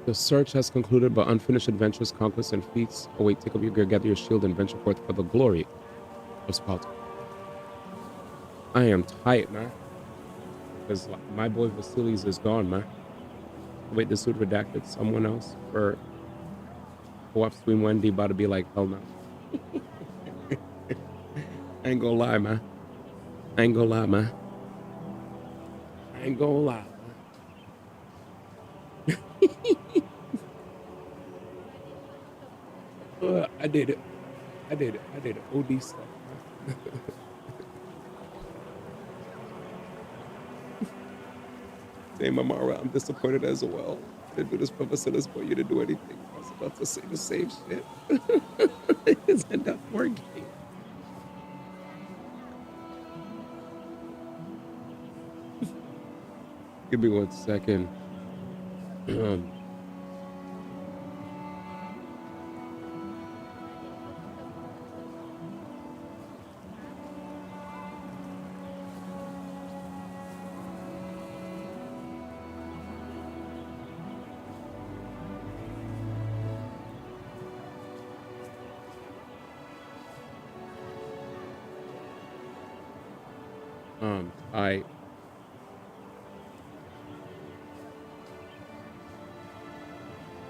The search has concluded, but unfinished adventures, conquests, and feats await. Take up your gear, gather your shield, and venture forth for the glory of Sparta. I am tight, man. Because my boy Vasilis is gone, man. Wait, this dude redacted someone else for co-op stream Wendy about to be like, hell no. I ain't gonna lie, man. I ain't gonna lie, man. I ain't gonna lie. I did it. I did it. I did it. OD stuff. Same Amara, I'm disappointed as well. I didn't do this for Vasilis for you to do anything. I was about to say the same shit. Isn't that working? Give me 1 second.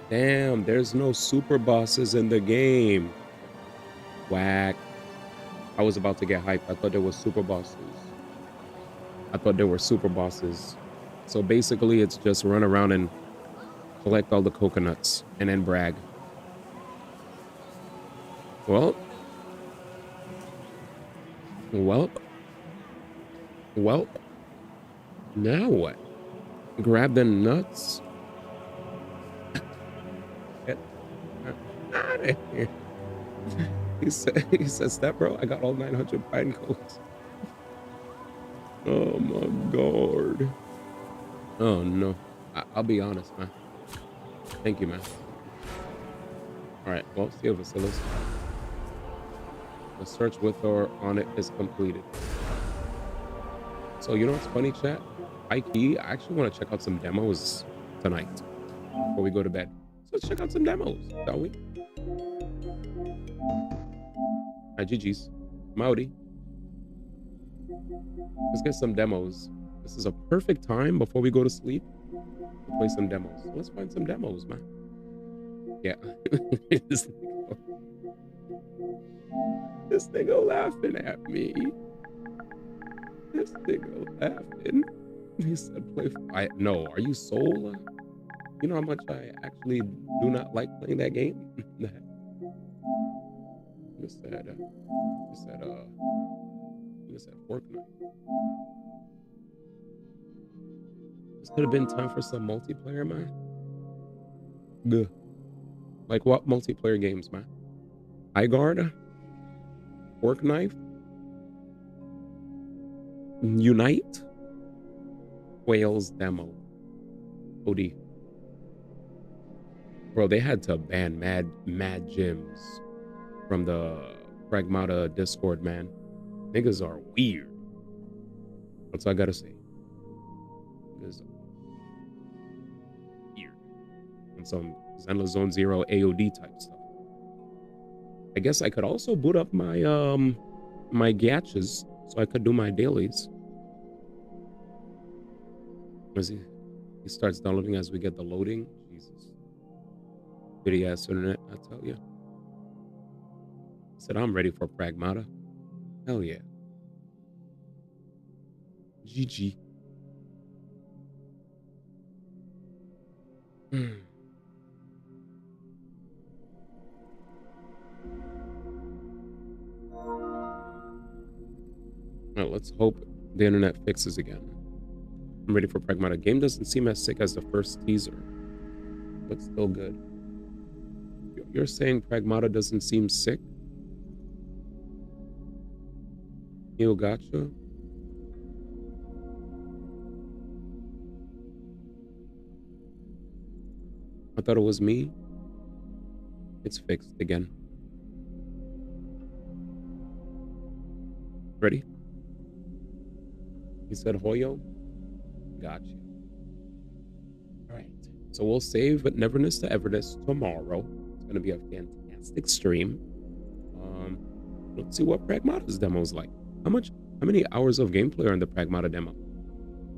Damn, there's no super bosses in the game. Whack. I was about to get hyped. I thought there was super bosses. I thought there were super bosses. So basically, it's just run around and collect all the coconuts and then brag. Well. Now what? Grab the nuts. Get out of here. He said, step bro, I got all 900 pine cones. Oh my god. Oh no. I'll be honest, man. Thank you, man. Alright, well, see you, Vasilis. The search with or on it is completed. So, you know what's funny, chat? I actually want to check out some demos tonight before we go to bed. So let's check out some demos, shall we? Alright, GG's. Maori. Let's get some demos. This is a perfect time before we go to sleep to play some demos. So let's find some demos, man. Yeah. This nigga laughing at me. This nigga laughing. He said, play. No, are you soul? You know how much I actually do not like playing that game? You said Fortnite. This could have been time for some multiplayer, man. Good. Like what multiplayer games, man? High Guard? Fork Knife? Unite? Whales demo. OD. Bro, they had to ban mad gyms from the Pragmata Discord, man. Niggas are weird. That's all I gotta say. Niggas are weird. And some Zenla Zone Zero AOD type stuff. I guess I could also boot up my my gatches so I could do my dailies. As he starts downloading as we get the loading. Jesus. Pretty ass internet, I tell you. I said I'm ready for Pragmata. Hell yeah. GG. Well, let's hope the internet fixes again. I'm ready for Pragmata. Game doesn't seem as sick as the first teaser, but still good. You're saying Pragmata doesn't seem sick? Yo, gotcha. I thought it was me. It's fixed again. Ready? He said Hoyo. Gotcha. Alright. So we'll save Neverness to Everness tomorrow. It's gonna be a fantastic stream. Let's see what Pragmata's demo is like. How many hours of gameplay are in the Pragmata demo?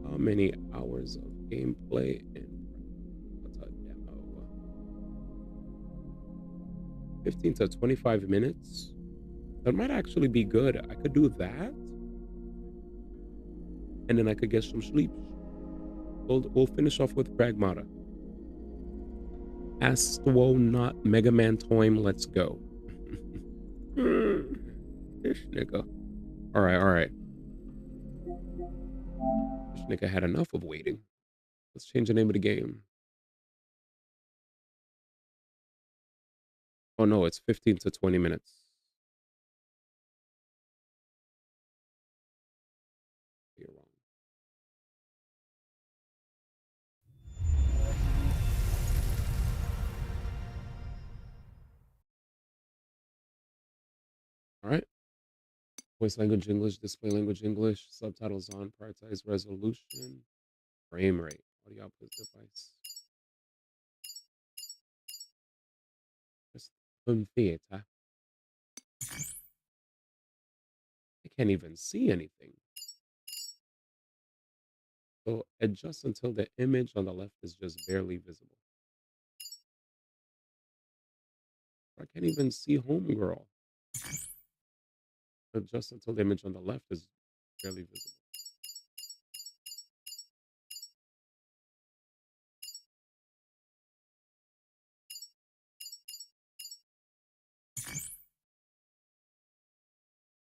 How many hours of gameplay in what's a demo? 15 to 25 minutes. That might actually be good. I could do that. And then I could get some sleep. We'll finish off with Pragmata. Astwo not Mega Man Time. Let's go. This nigga. Alright. This nigga had enough of waiting. Let's change the name of the game. Oh no, it's 15 to 20 minutes. You're wrong. Alright. Voice language English, display language English, subtitles on, prioritize resolution, frame rate, audio output device. Just home theater. I can't even see anything. So adjust until the image on the left is just barely visible. I can't even see homegirl. Adjust until the image on the left is barely visible.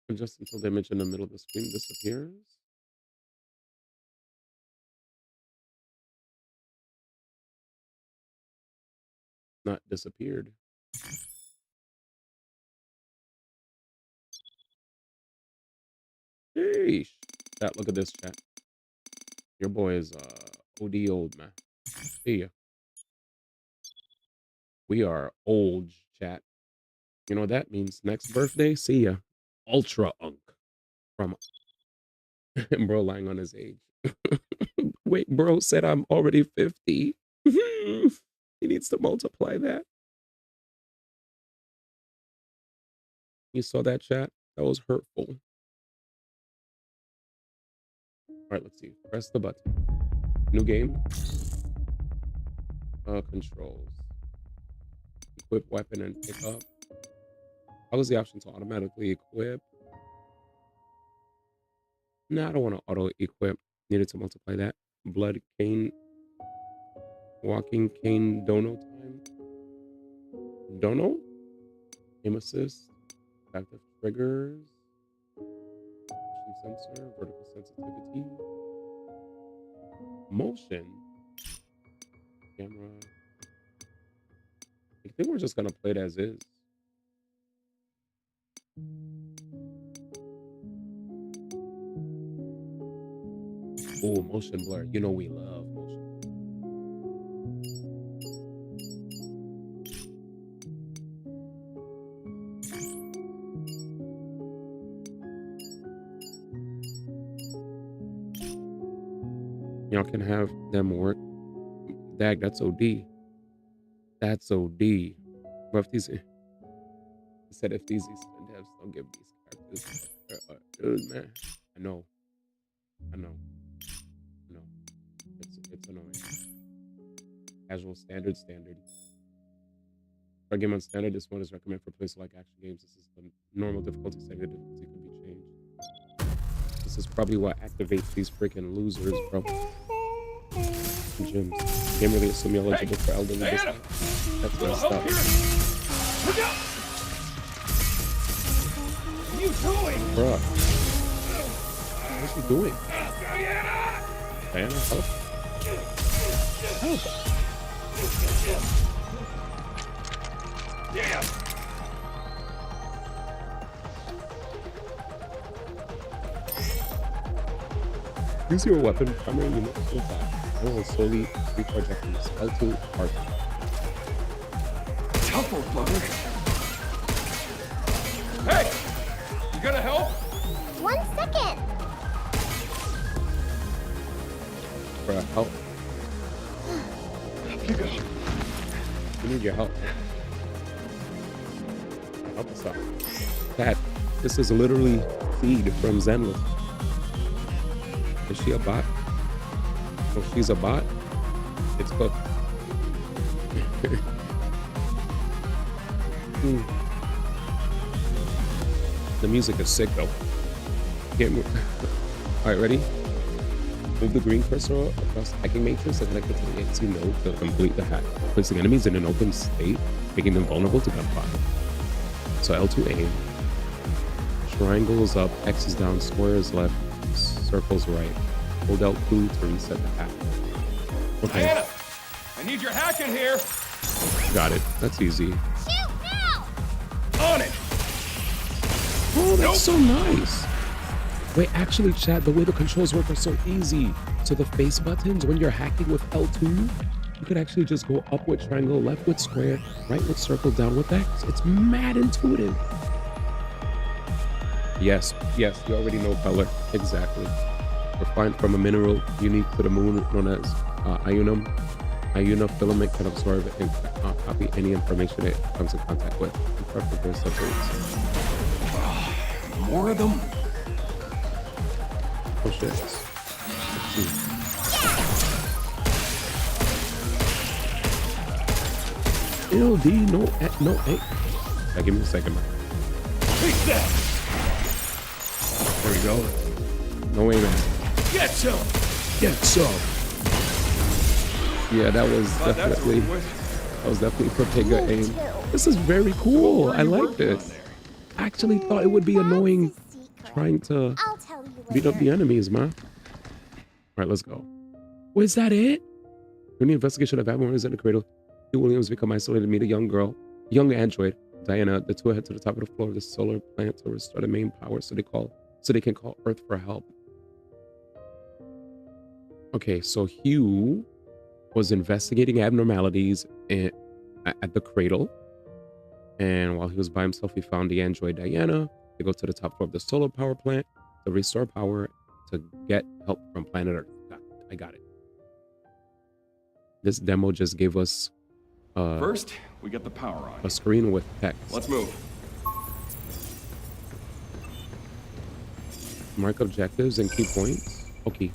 Adjust until the image in the middle of the screen disappears. Not disappeared. Sheesh. Chat, look at this chat. Your boy is OD old, man. See ya. We are old, chat. You know what that means? Next birthday, see ya. Ultra Unk from bro lying on his age. Wait, bro said I'm already 50. He needs to multiply that. You saw that chat? That was hurtful. All right, let's see. Press the button. New game. Controls. Equip weapon and pick up. How is the option to automatically equip? No, I don't want to auto equip. Needed to multiply that. Blood cane. Walking cane dono time. Dono? Aim assist. Active triggers. Motion sensor. Vertical sensitivity. Motion. Camera. I think we're just gonna play it as is. Oh, motion blur. You know we love motion. Y'all can have them work. Dag, that's OD. That's OD. But if these, he said if these Eastern devs don't give these characters, man, I know. It's annoying. Casual, standard. For a game on standard, this one is recommended for places like action games. This is the normal difficulty setting. The difficulty could be changed. This is probably what activates these freaking losers, bro. Gyms. Can't really assume you're eligible for elderly discount. That's messed up. Look out! What are you doing? Bruh. What's he doing? Diana, help. Help. Yeah. Use your weapon primary unit to attack. I will slowly reproject this L2 part. Tough old bugger. Hey! You gonna help? 1 second. Bruh, help. You go. We need your help. Help us out. Dad, this is literally feed from Zenless. Is she a bot? Oh, she's a bot? It's cooked. The music is sick though. Alright, ready? Move the green cursor across the hacking matrix and connect it to the AC node to complete the hack, placing enemies in an open state, making them vulnerable to gunfire. So L2 aim. Triangle is up, X is down, square is left, circle's right. Hold L2 to reset the hack. Okay. Diana, I need your hack in here. Got it. That's easy. Shoot now! On it. Oh, that's so nice. Wait, actually, chat, the way the controls work are so easy. So the face buttons, when you're hacking with L2, you could actually just go up with triangle, left with square, right with circle, down with X. It's mad intuitive. Yes, you already know color. Exactly. Refined from a mineral unique to the moon known as ionum. Iona filament can absorb and copy any information it comes in contact with. Preferably separates. More of them? Oh shit. LD, no, hey. Right, give me a second, man. Take that! There we go. No way, man. Get some! Get some! Yeah, that was definitely for Pega aim. This is very cool. I like this. I actually thought it would be annoying trying to beat up the enemies, man. Alright, let's go. Oh, is that it? During the investigation of abnormalities in the cradle, Hugh Williams become isolated and meet a young android, Diana. The two head to the top of the floor of the solar plant to restore the main power so they can call Earth for help. Okay, so Hugh was investigating abnormalities at the cradle. And while he was by himself, he found the android Diana. They go to the top floor of the solar power plant to restore power to get help from planet Earth. I got it. This demo just gave us first, we get the power on. A screen with text. Let's move. Mark objectives and key points. Okay.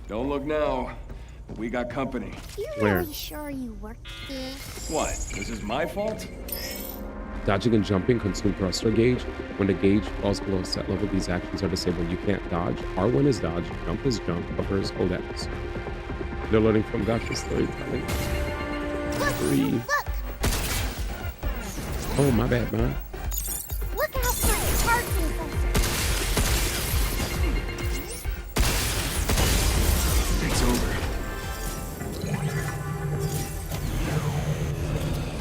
Don't look now. We got company. You Where? really sure you worked here? What? This is my fault? Dodging and jumping consume thruster gauge. When the gauge falls below a set level, these actions are disabled. You can't dodge. R1 is dodge, jump is jump, cover is hold X. They're learning from Gotcha storytelling. 3. Oh, my bad, man. Look out for a charging sensor. It's over.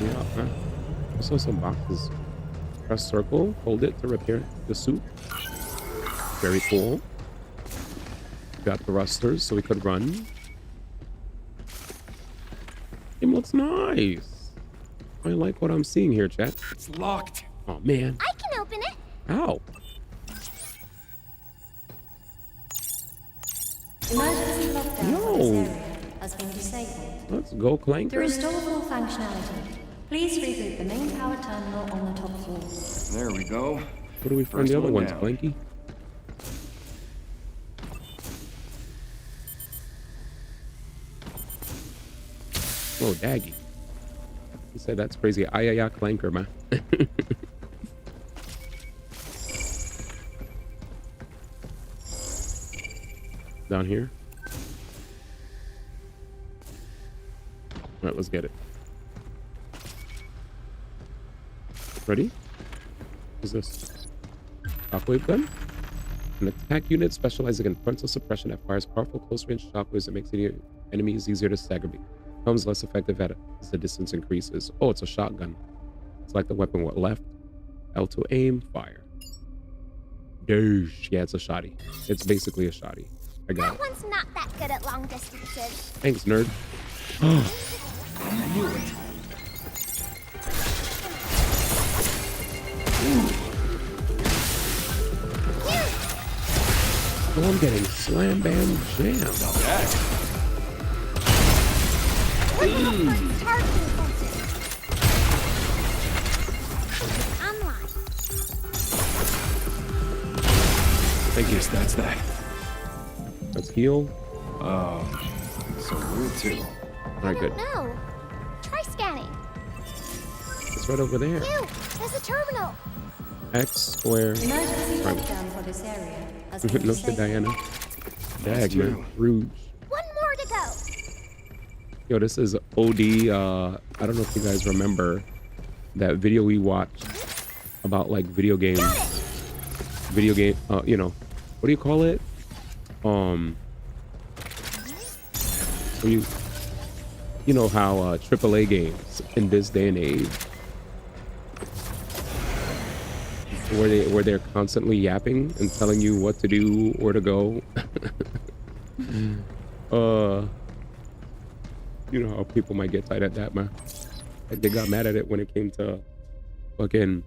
Yeah, huh? Also some boxes. Press circle, hold it to repair the suit. Very cool. Got thrusters so we could run. Game looks nice. I like what I'm seeing here, chat. It's locked. Oh man. I can open it. Ow. Emergency lockdown for this area has been disabled. Let's go, Clanker. To restore full functionality, please reboot the main power terminal on the top floor. There we go. Where do we find the other ones, Clanky? Oh, Daggy. He said that's crazy. Ayaya Clanker, man. Down here. All right, let's get it. Ready? What's this? Shockwave gun? An attack unit specializing in frontal suppression that fires powerful close-range shockwaves and makes enemies easier to stagger. Becomes less effective as the distance increases. Oh, it's a shotgun. It's like the weapon what left. L to aim, fire. Douche. Yeah, it's a shotty. It's basically a shotty. I got it. That one's not that good at long distances. Thanks, nerd. I knew it. Oh, I'm getting slam bam jammed. Not bad. Thank you. Guess that's that. Let's heal. So we're two. All right, good. No. Try scanning. It's right over there. You, there's a terminal. X square. Emergency lockdown for this area has been Look at disabled. Diana. Dag, man. Rouge. One more to go. Yo, this is OD. I don't know if you guys remember that video we watched about like video games. You know, what do you call it? When you know how AAA games in this day and age, where they're constantly yapping and telling you what to do, where to go. You know how people might get tight at that, man. Like they got mad at it when it came to fucking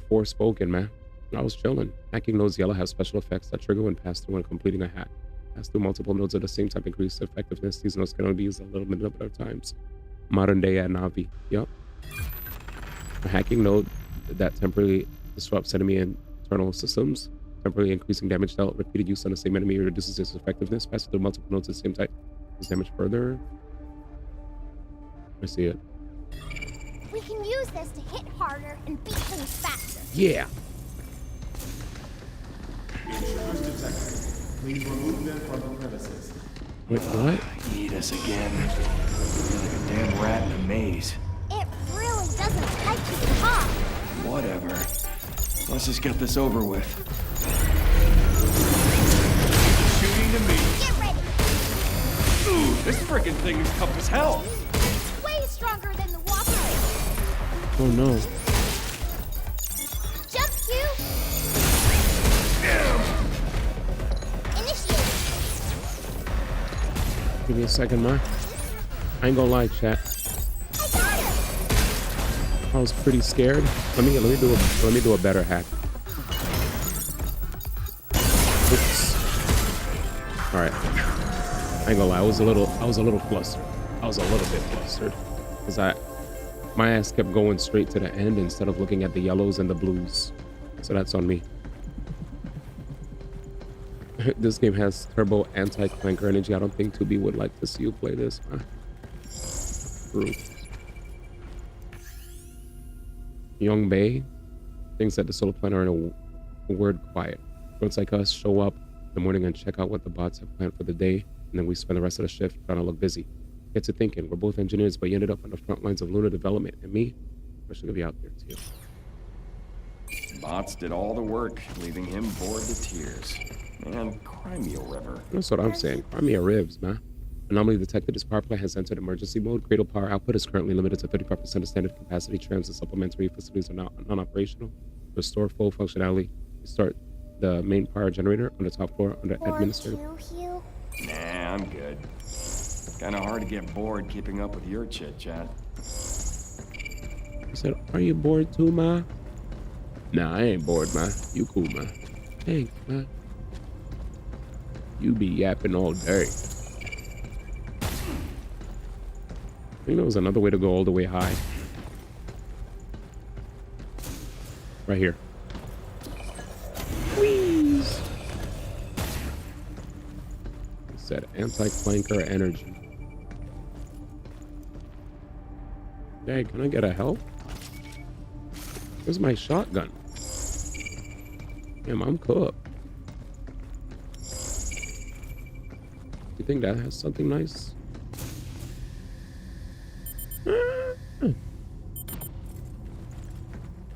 Forspoken, man. I was chilling. Hacking nodes yellow have special effects that trigger when passed through when completing a hack. Pass through multiple nodes at the same time increase effectiveness. These nodes can only be used a little bit of times. Modern day at Navi. Yup. A hacking node that temporarily disrupts enemy internal systems, temporarily increasing damage dealt. Repeated use on the same enemy reduces its effectiveness. Passing through multiple nodes at the same time is damage further. I see it. We can use this to hit harder and beat things faster. Yeah. Intruders detected. Please remove them from the premises. Wait, what? Eat us again. You're like a damn rat in a maze. It really doesn't like you to talk. Whatever. Let's just get this over with. Shooting to me. Get ready. Ooh, this freaking thing is tough as hell. It's way stronger than the walker. Oh no. Jump to. Initiate. Give me a second, man. I ain't gonna lie, chat. I was pretty scared. Let me do a better hack. Oops. All right. I ain't gonna lie. I was a little flustered. I was a little bit flustered because my ass kept going straight to the end instead of looking at the yellows and the blues. So that's on me. This game has turbo anti-clanker energy. I don't think 2B would like to see you play this. Young Bay thinks that the solar planet are in a word quiet. Folks like us show up in the morning and check out what the bots have planned for the day, and then we spend the rest of the shift trying to look busy. Get to thinking, we're both engineers, but you ended up on the front lines of lunar development, and me, I should be out there too. Bots did all the work, leaving him bored to tears. Man, cry me a river. That's what I'm saying. Cry me a ribs, man. Anomaly detected. This power plant has entered emergency mode. Cradle power output is currently limited to 35% of standard capacity. Trams and supplementary facilities are now non-operational. Restore full functionality. Start the main power generator on the top floor under administrative. Nah, I'm good. Kinda hard to get bored keeping up with your chit-chat. He said, are you bored too, ma? Nah, I ain't bored, ma. You cool, ma. Thanks, ma. You be yapping all day. I think there was another way to go all the way high. Right here. Wheeze. It said anti-flanker energy. Hey, can I get a help? Where's my shotgun? Damn, I'm cooked. You think that has something nice?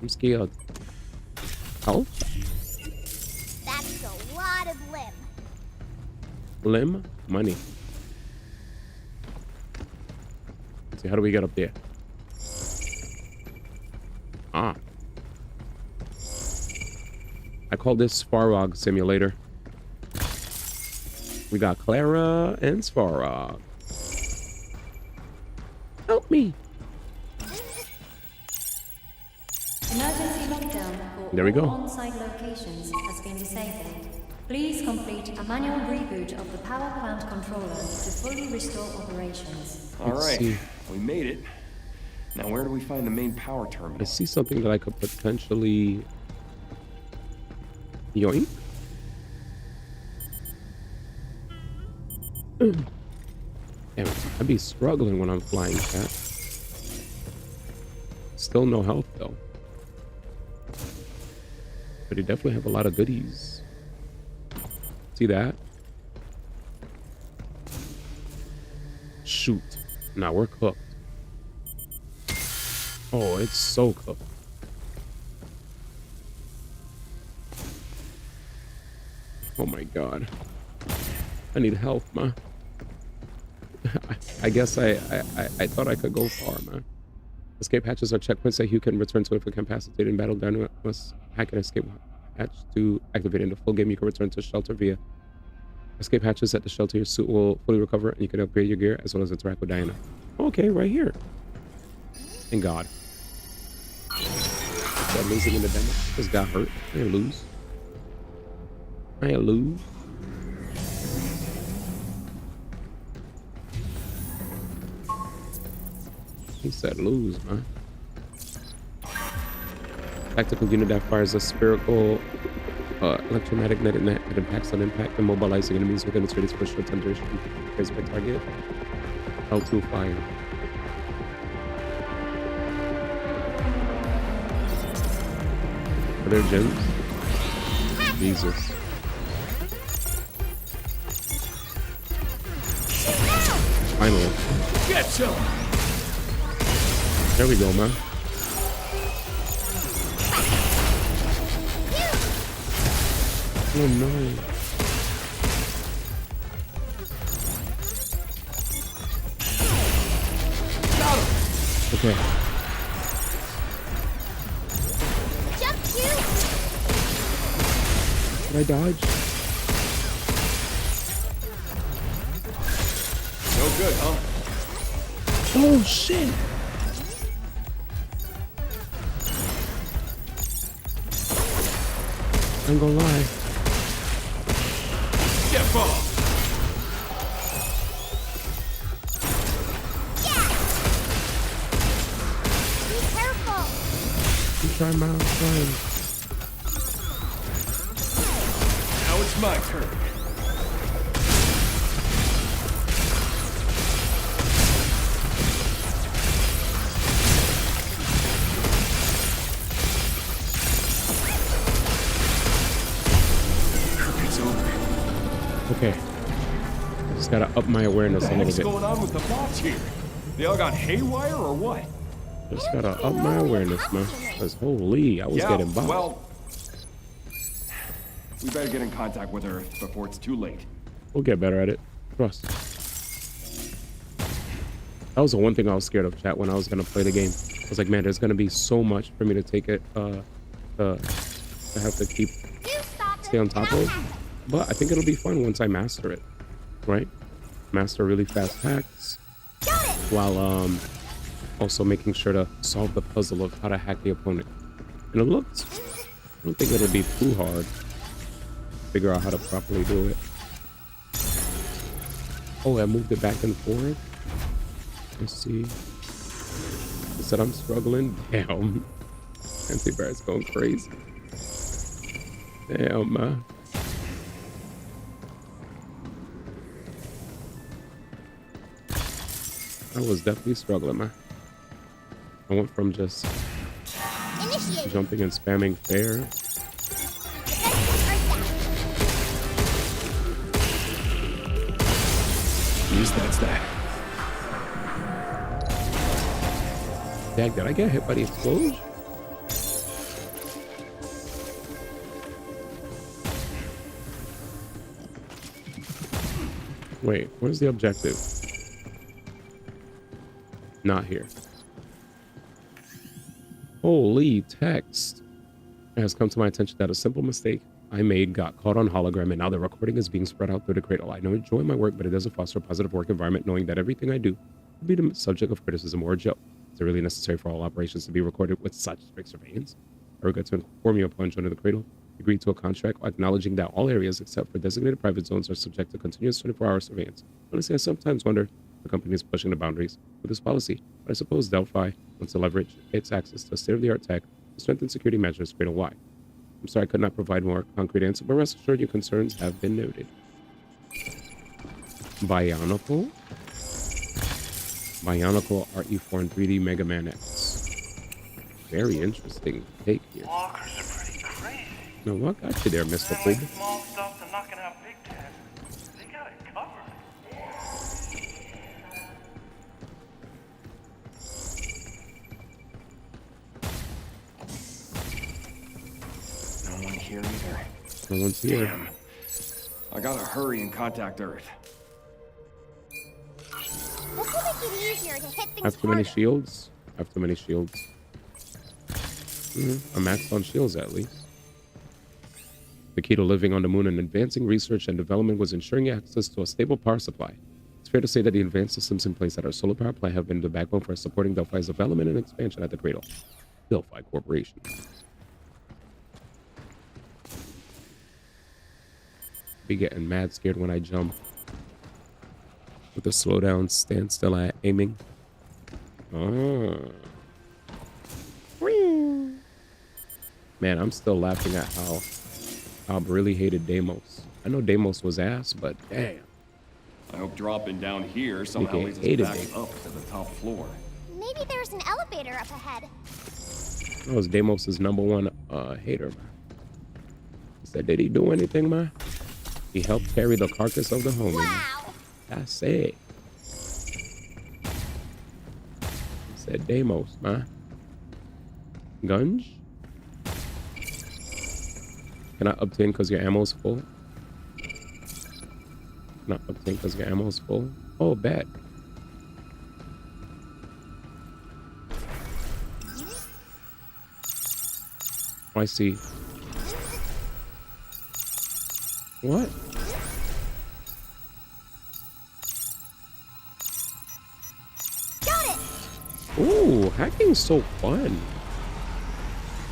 I'm scared. Help? That's a lot of limb. Limb? Money. Let's see, how do we get up there? Ah. I call this Svarog Simulator. We got Clara and Svarog. Help me. Emergency lockdown for There we go. all on-site locations has been disabled. Please complete a manual reboot of the power plant controller to fully restore operations. Alright, we made it. Now where do we find the main power terminal? I see something that I could potentially yoink. Damn it, I'd be struggling when I'm flying, chat. Still no health though. But he definitely have a lot of goodies. See that? Shoot. Now we're cooked. Oh, it's so cooked. Oh my god. I need help, man. I guess I thought I could go far, man. Escape hatches are checkpoints that you can return to if incapacitated in battle. Down must hack an escape hatch to activate. In the full game, you can return to shelter via escape hatches at the shelter. Your suit will fully recover and you can upgrade your gear as well as interact with Diana. Okay, right here. Thank God. That losing in the demo. Just got hurt. I ain't lose. I ain't lose. He said lose, man. Tactical unit that fires a spherical electromagnetic net that impacts on impact, immobilizing enemies within its radius for a short time duration. Placed by target. L2 fire. Are there gems? Jesus. Finally. Get some! There we go, man. Oh no. Okay. Jump shoot! Did I dodge? No good, huh? Oh shit! I'm gonna lie. Get off! Be careful! I'm trying, man. I'm trying. Now it's my turn. Okay. Just gotta up my awareness a little What's bit. going on with the bots here? They all got haywire or what? Just gotta up my awareness, man. Cause holy, I was getting bopped. Well, we better get in contact with her before it's too late. We'll get better at it. Trust. That was the one thing I was scared of, chat, when I was gonna play the game. I was like, man, there's gonna be so much for me to take it, to have to stay on top of. But I think it'll be fun once I master it, right? Master really fast hacks, while also making sure to solve the puzzle of how to hack the opponent. And I don't think it'll be too hard to figure out how to properly do it. Oh, I moved it back and forth. Let's see. I said I'm struggling. Damn. Fancy Bear's going crazy. Damn, man. I was definitely struggling, man. I went from just jumping and spamming fair. Jeez, that's that. Dag, did I get hit by the explosion? Wait, where's the objective? Not here. Holy text. It has come to my attention that a simple mistake I made got caught on hologram, and now the recording is being spread out through the cradle. I know I enjoy my work, but it doesn't foster a positive work environment knowing that everything I do will be the subject of criticism or a joke. Is it really necessary for all operations to be recorded with such strict surveillance? I regret to inform you upon joining the cradle, agreed to a contract acknowledging that all areas except for designated private zones are subject to continuous 24-hour surveillance. Honestly, I sometimes wonder if the company is pushing the boundaries with this policy, but I suppose Delphi wants to leverage its access to state-of-the-art tech to strengthen security measures cradle-wide. I'm sorry I could not provide more concrete answer, but rest assured your concerns have been noted. Bionicle? Bionicle RE4 and 3D Mega Man X. Very interesting take here. Walkers are pretty crazy. Now, what got you there, Mr. Poop? Small stuff to knocking out big tasks. They got it covered. No one here either. No one's here. Damn. I gotta hurry and contact Earth. This will make it easier to hit things I have too many shields. I have too many shields. I'm maxed on shields at least. The key to living on the moon and advancing research and development was ensuring access to a stable power supply. It's fair to say that the advanced systems in place at our solar power plant have been the backbone for supporting Delphi's development and expansion at the cradle. Delphi Corporation. Be getting mad scared when I jump. With the slowdown, stand still at aiming. Man, I'm still laughing at how I really hated Deimos. I know Deimos was ass, but damn. I hope dropping down here somehow Okay, leads us hated back it. up to the top floor. Maybe there's an elevator up ahead. That was Deimos' #1 hater, man. He said, did he do anything, man? He helped carry the carcass of the homie. Wow. That's it. He said Deimos, man. Gunge? Can I obtain because your ammo's full? Can I obtain because your ammo's full? Oh, bet. I see. What? Got it. Ooh, hacking's so fun.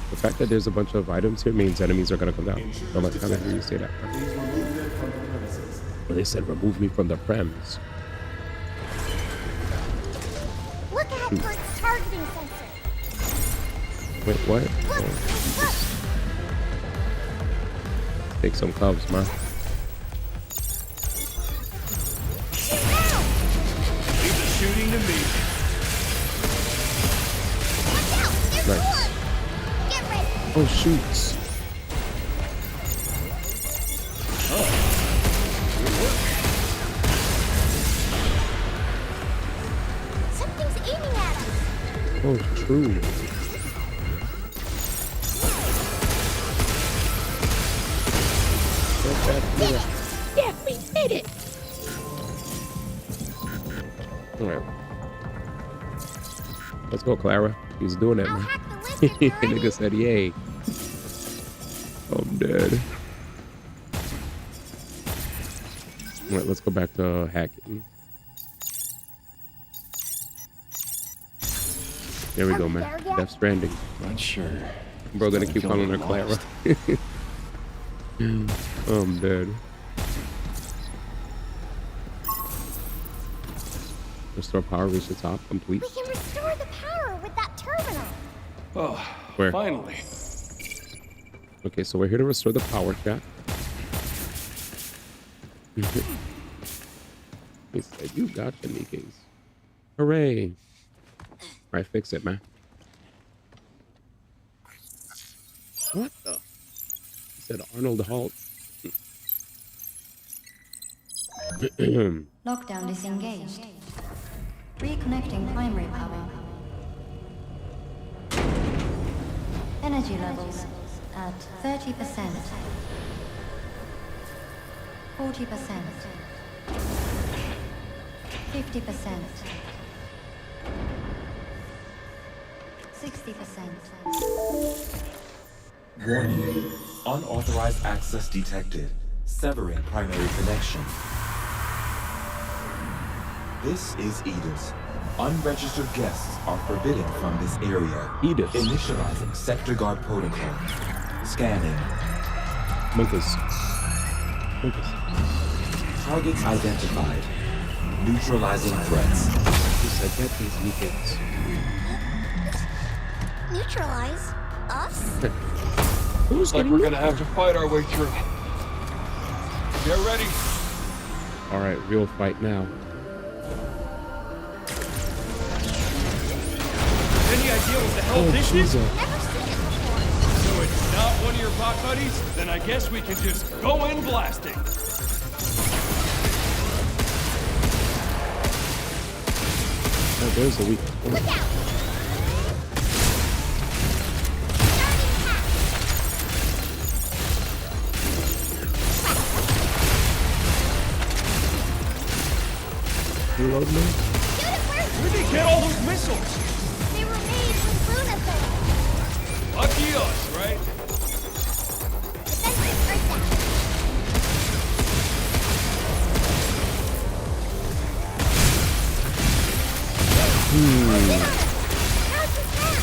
The fact that there's a bunch of items here means enemies are gonna come down. Don't let kind of hear you say that. Please remove them from the premises. Well, they said remove me from the prems. Look out for its targeting sensor. Wait, what? Look, Oh, look. take some cubs, man. Leave the shooting to me. Watch out. There's Nice. more. Get ready. Oh, shoots. Good through. Yeah, we did it. All right. Let's go, Clara. He's doing it, man. Nigga said, yay. I'm dead. All right, let's go back to hacking. There we go, man. Death Stranding. Not sure. Bro, gonna keep calling her Clara. I'm dead. Restore power, reach the top, complete. We can restore the power with that terminal. Oh, Where? finally. Okay, so we're here to restore the power, chat. He said, you got the Nikes. Hooray. Alright, fix it, man. What the? He said Arnold Halt. Lockdown disengaged. Reconnecting primary power. Energy levels at 30%. 40%. 50%. 60%. Warning. Unauthorized access detected. Severing primary connection. This is Edith. Unregistered guests are forbidden from this area. Edith. Initializing sector guard protocol. Scanning. Monkeys. Targets identified. Neutralizing threats. Yes, I get these weekends. Neutralize us? Who's like we're gonna have to fight our way through. Get ready. All right, real fight now. Any idea what the hell this is? Jesus. So it's not one of your pot buddies? Then I guess we can just go in blasting. Oh, there's a weak. Look out! Reload me. Where'd they get all those missiles? They were made with Luna things. Lucky us, right? Defensive Earth down.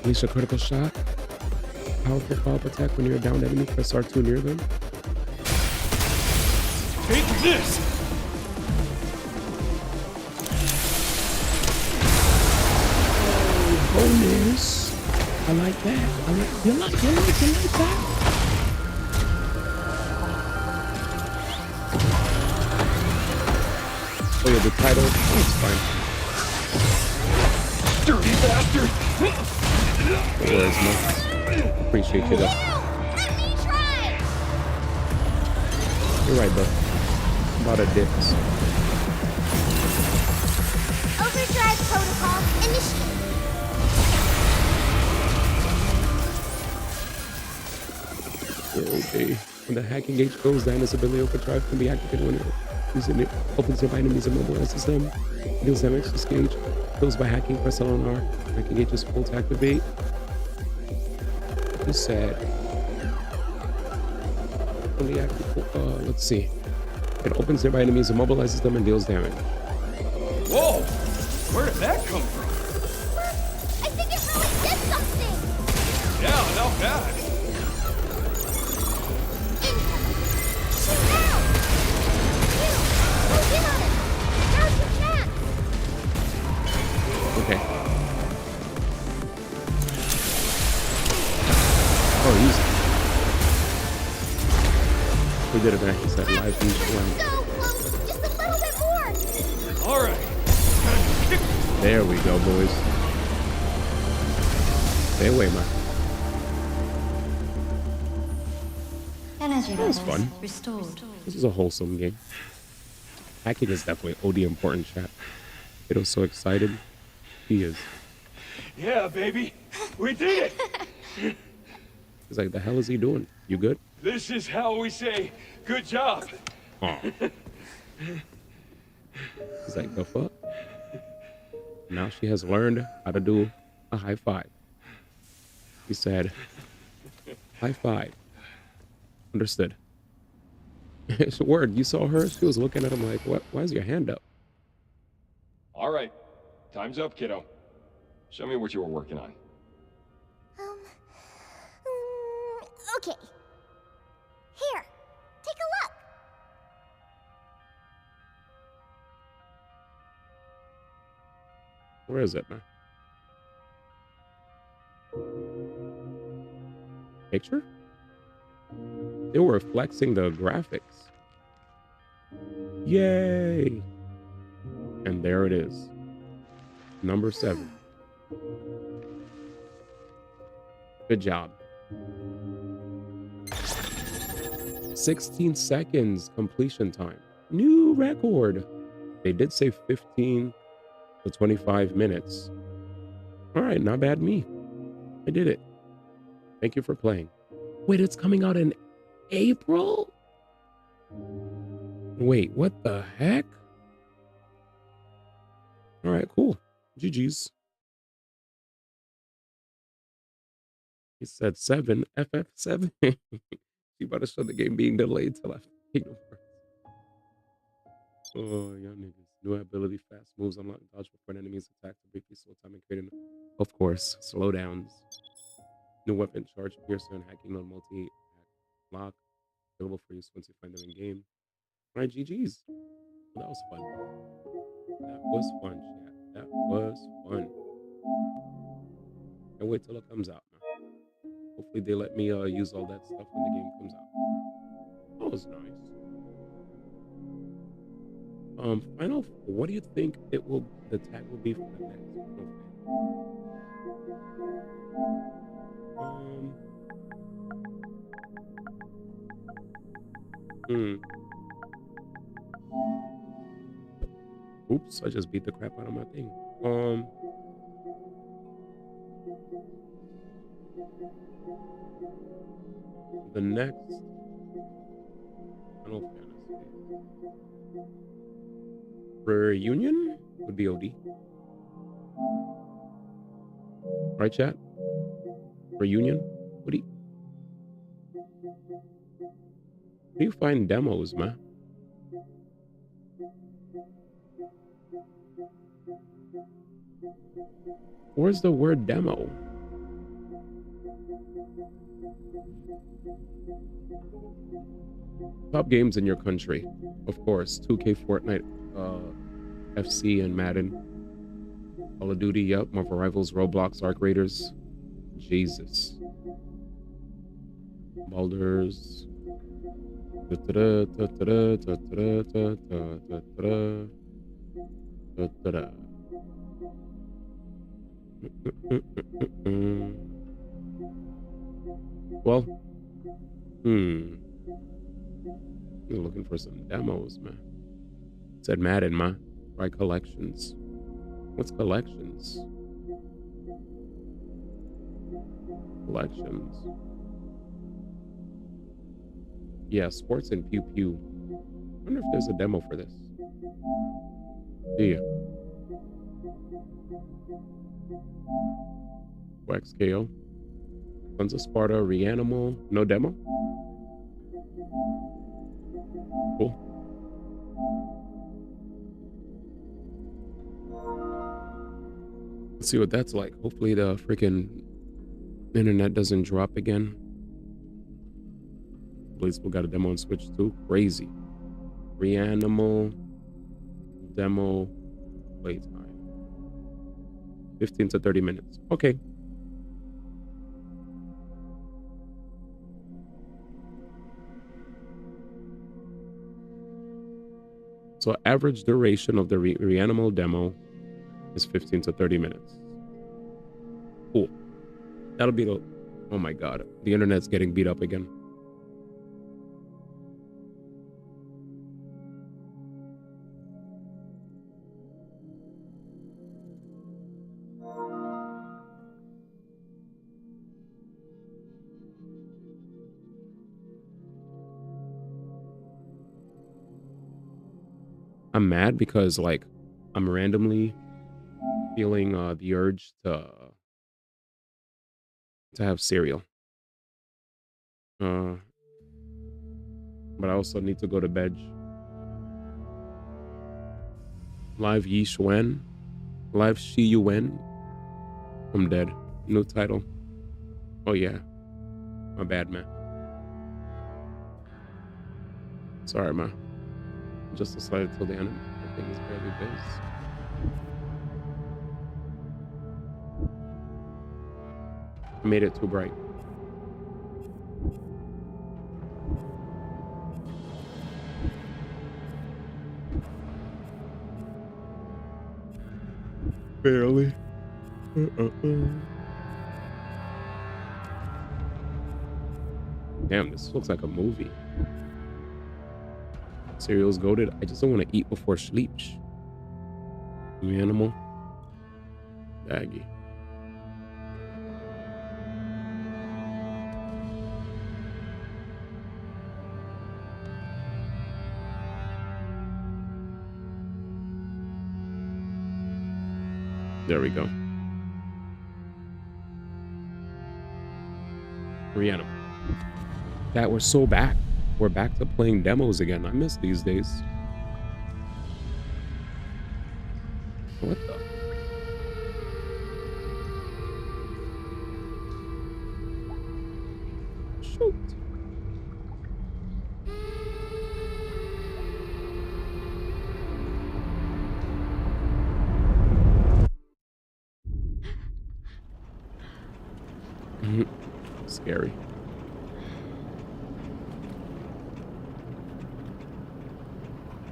Unleash a critical shot. Powerful follow-up attack when you're a downed enemy. Press R2 near them. Take this! Bonus. I like that. You like that? Oh yeah, the title. Oh, it's fine. Dirty bastard! No worries, man. Appreciate you though. Let me try! You're right, though. A lot of dicks. Overdrive protocol initiated. Okay. When the hacking gauge goes down, this ability overdrive can be activated when it opens up enemies and mobilizes them. Deals damage to this gauge. Kills by hacking, press LNR. Hacking gauge is full to activate. Just sad. Only active. Let's see. It opens nearby enemies, immobilizes them, and deals damage. Whoa! Where did that come from? I think it really did something! Yeah, not bad. Shoot now! You! Close in on him! Now's your chance! Okay. Oh, easy. We did it, man. He said live each round. So close! Just a little bit more! Alright. There we go, boys. Stay away, man. Energy That was levels fun. restored. This is a wholesome game. Hacking is definitely OD important, chat. It was so excited. He is. Yeah, baby. We did it. He's like, the hell is he doing? You good? This is how we say good job. Oh. He's like, the fuck? Now she has learned how to do a high five. He said, high five. Understood. It's a word. You saw her? She was looking at him like, what? Why is your hand up? All right. Time's up, kiddo. Show me what you were working on. Okay. Here, take a look. Where is it, man? Picture? They were flexing the graphics. Yay! And there it is. Number 7. Good job. 16 seconds completion time. New record. They did say 15 to 25 minutes. All right, not bad me. I did it. Thank you for playing. Wait, it's coming out in April? Wait, what the heck? All right, cool. GG's. He said 7, FF7. You about to show the game being delayed till after Kingdom Hearts. Oh, y'all niggas. New ability, fast moves, unlock dodge before an enemy's attack to briefly slow time and create of course, slowdowns. New weapon, charge, piercer, and hacking on multi-hack lock. Available for use once you find them in game. All right, GG's. Well, that was fun. That was fun, chat. That was fun. Can't wait till it comes out, man. Hopefully they let me use all that stuff when the game comes out. That was nice. Final, what do you think the tag will be for the next Final Oops, I just beat the crap out of my thing. The next Final Fantasy Reunion would be OD. Right, chat? Reunion? What do you find demos, man? Where's the word demo? Top games in your country. Of course, 2K, Fortnite, FC, and Madden. Call of Duty, yep. Marvel Rivals, Roblox, Arc Raiders. Jesus. Baldur's. Well, you're looking for some demos, man. Said Madden, ma. Try collections. What's collections? Collections. Yeah, sports and pew pew. I wonder if there's a demo for this. Yeah. Wax KO. Sons of Sparta, Reanimal. No demo? Cool. Let's see what that's like. Hopefully the freaking internet doesn't drop again. Blazable got a demo on Switch too. Crazy. Reanimal demo playtime. 15 to 30 minutes. Okay. So average duration of the Reanimal demo is 15 to 30 minutes. Cool. That'll be the... Oh my god. The internet's getting beat up again. I'm mad because like I'm randomly feeling the urge to have cereal. But I also need to go to bed. Live Yi Xuan. Live Shi Yuan. I'm dead. New title. Oh yeah. My bad, man. Sorry, man. Just decided till the end. I think it's barely biz. I made it too bright. Barely. Damn, this looks like a movie. Cereal's goated. I just don't want to eat before sleep. You animal. Daggy. There we go. Rihanna. That we're so back. We're back to playing demos again. I miss these days. What the? Shoot. Scary.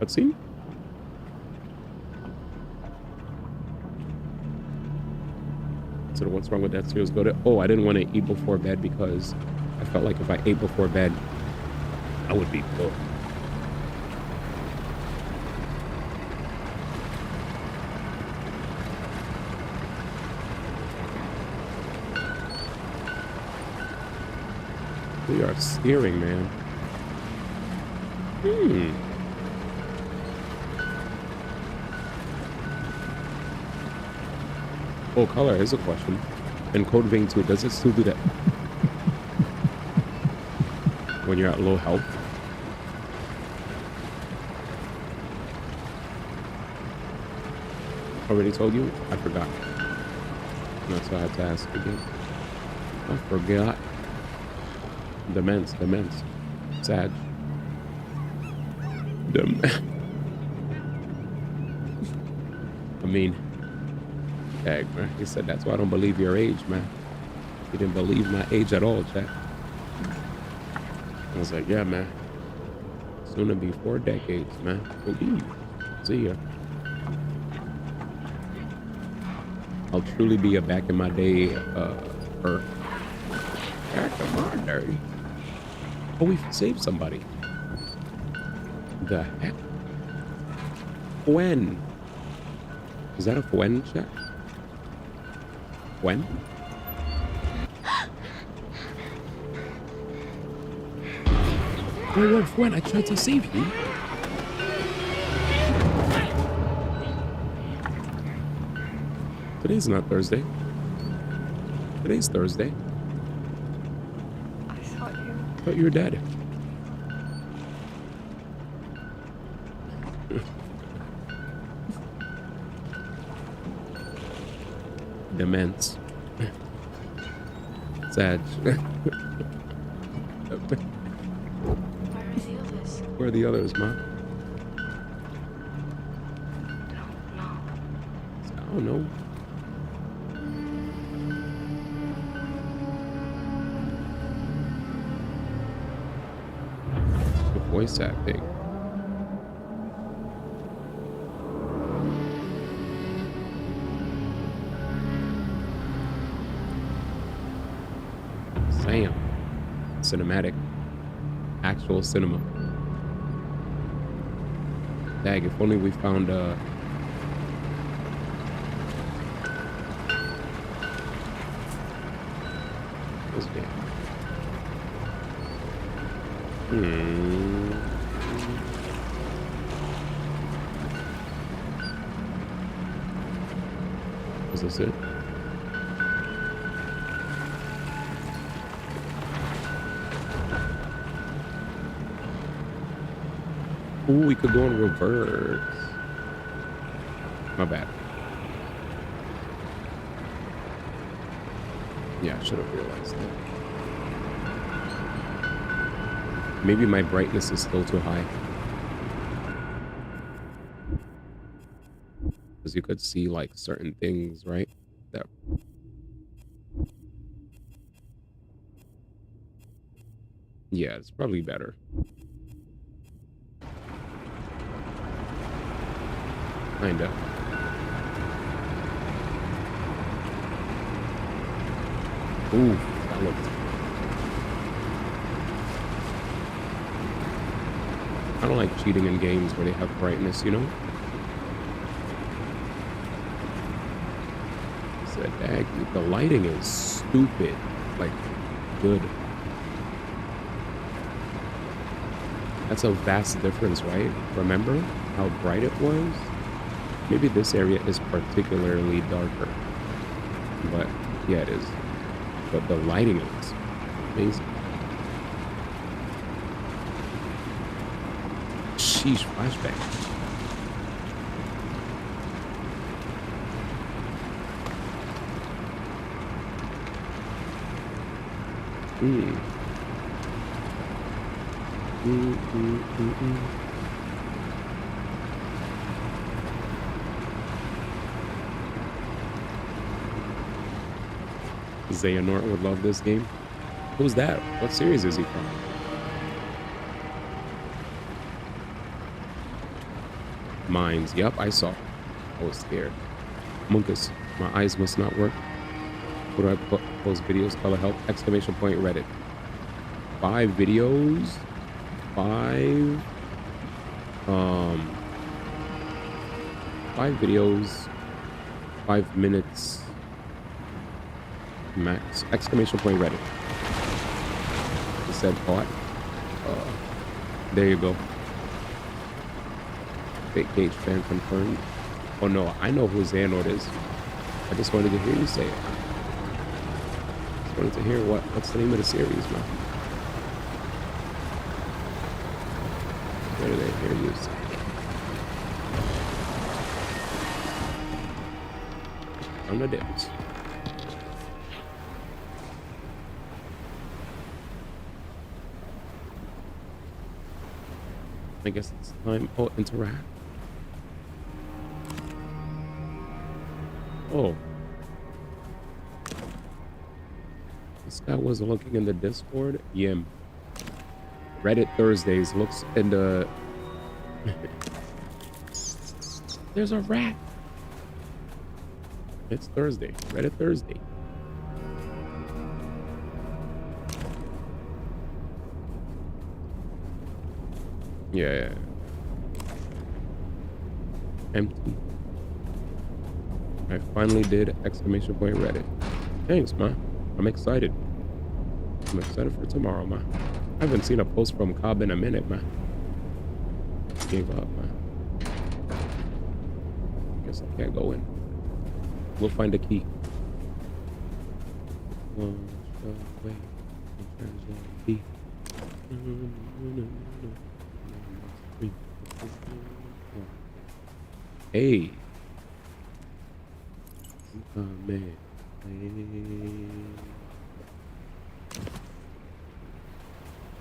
Let's see. So what's wrong with that cereal's goated? Oh, I didn't want to eat before bed because I felt like if I ate before bed, I would be full. We are steering, man. Oh, color is a question. And Code Vein 2, does it still do that when you're at low health? Already told you? I forgot. That's why I had to ask again. I forgot. Demence. Sad. I mean, dang, man. He said that's why I don't believe your age, man. He didn't believe my age at all, Jack. I was like, yeah, man. Soon to be 4 decades, man. See ya. I'll truly be a back in my day, Earth. Back in my day. Oh, we saved somebody. The heck? When? Is that a Fwen check? When? Oh, when I tried to save you. Today's not Thursday. Today's Thursday. I thought you were dead. Demence. Sad. Where are the others, Ma? I don't know. The voice acting. Sam. Cinematic. Actual cinema. Dag, if only we found what's that? Is this it? Ooh, we could go in reverse. My bad. Yeah, I should have realized that. Maybe my brightness is still too high. Because you could see like certain things, right? That. Yeah, it's probably better. Kinda. Ooh, that looks. I don't like cheating in games where they have brightness, you know? Said, dang, the lighting is stupid. Like, good. That's a vast difference, right? Remember how bright it was? Maybe this area is particularly darker. But, yeah, it is. But the lighting is amazing. Sheesh, flashback. Xehanort would love this game. Who's that? What series is he from? Mines. Yep, I saw. I was scared. Munkus, my eyes must not work. Where do I post videos? Color help! Exclamation point Reddit. 5 videos. 5 videos. 5 minutes. Max. Exclamation point Reddit. He said bot. There you go. Fake Gage fan confirmed. Oh no, I know who Xehanort is. I just wanted to hear you say it. Just wanted to hear what's the name of the series, man. Where did I hear you say it? On the dips. I guess it's time. Oh, interact. Oh. This guy was looking in the Discord. Yim. Reddit Thursdays looks in the... There's a rat. It's Thursday. Reddit Thursday. Yeah. Empty. I finally did! Exclamation point Reddit. Thanks, man. I'm excited. I'm excited for tomorrow, man. I haven't seen a post from Cobb in a minute, man. Gave up, man. Guess I can't go in. We'll find a key. Hey. Oh, man.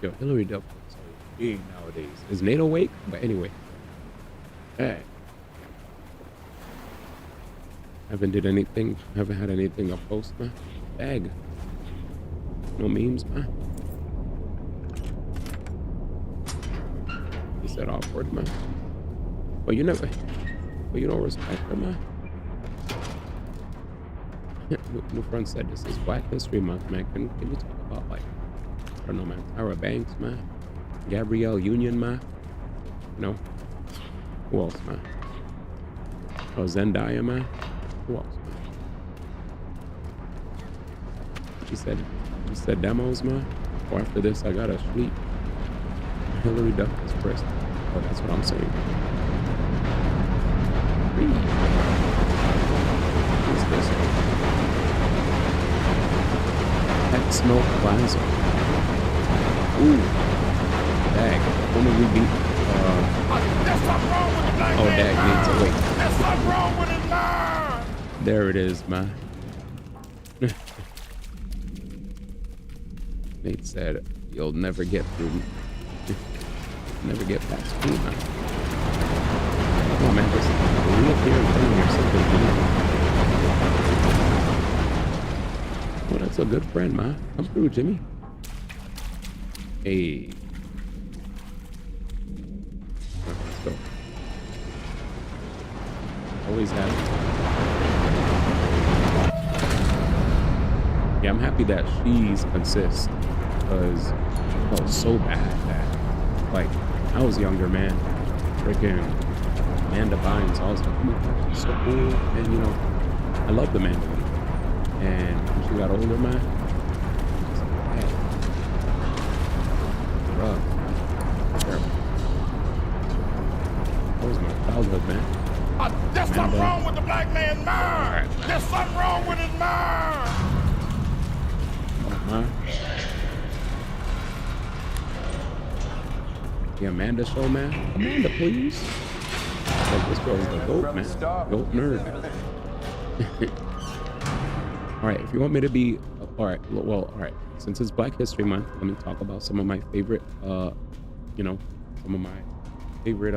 Yo, Hillary Duff is big nowadays. Is Nate awake? But anyway. Hey. Haven't had anything to post, man. Bag. No memes, man. He said awkward, man. Well, you don't respect her, man. My friend said this is Black History Month, man. Can you talk about, like, I don't know, man, Tyra Banks, man? Gabrielle Union, man? No? Who else, man? Oh, Zendaya, man? Who else, man? She said demos, man? Or after this, I gotta sleep. Hillary Duff is pressed. Oh, that's what I'm saying. What's this? X-No Plaza. Ooh. Dag. Only we beat, oh, Dag needs to wait. There's something wrong with his mind. There it is, man. Nate said, you'll never get through. Never get past me, man. Come on, man. Just reappear in front of me or something, Jimmy. Oh, that's a good friend, man. Come through, Jimmy. Hey. Let's go. Always have it. Yeah, I'm happy that she's consist because I felt so bad that, like, I was younger, man. Freaking Amanda Bynes. I was like, oh my God, she's so cool. And, you know, I love the Amanda. And when she got older, man, I was like, hey, rough. Terrible. That was my childhood, man. There's something wrong with the black man's mind. There's something wrong with his mind. The Amanda show, man. Amanda, please. Like, this girl's the GOAT, man. GOAT nerd. All right, if you want me to be, all right, well, all right. Since it's Black History Month, let me talk about some of my favorite, you know, some of my favorite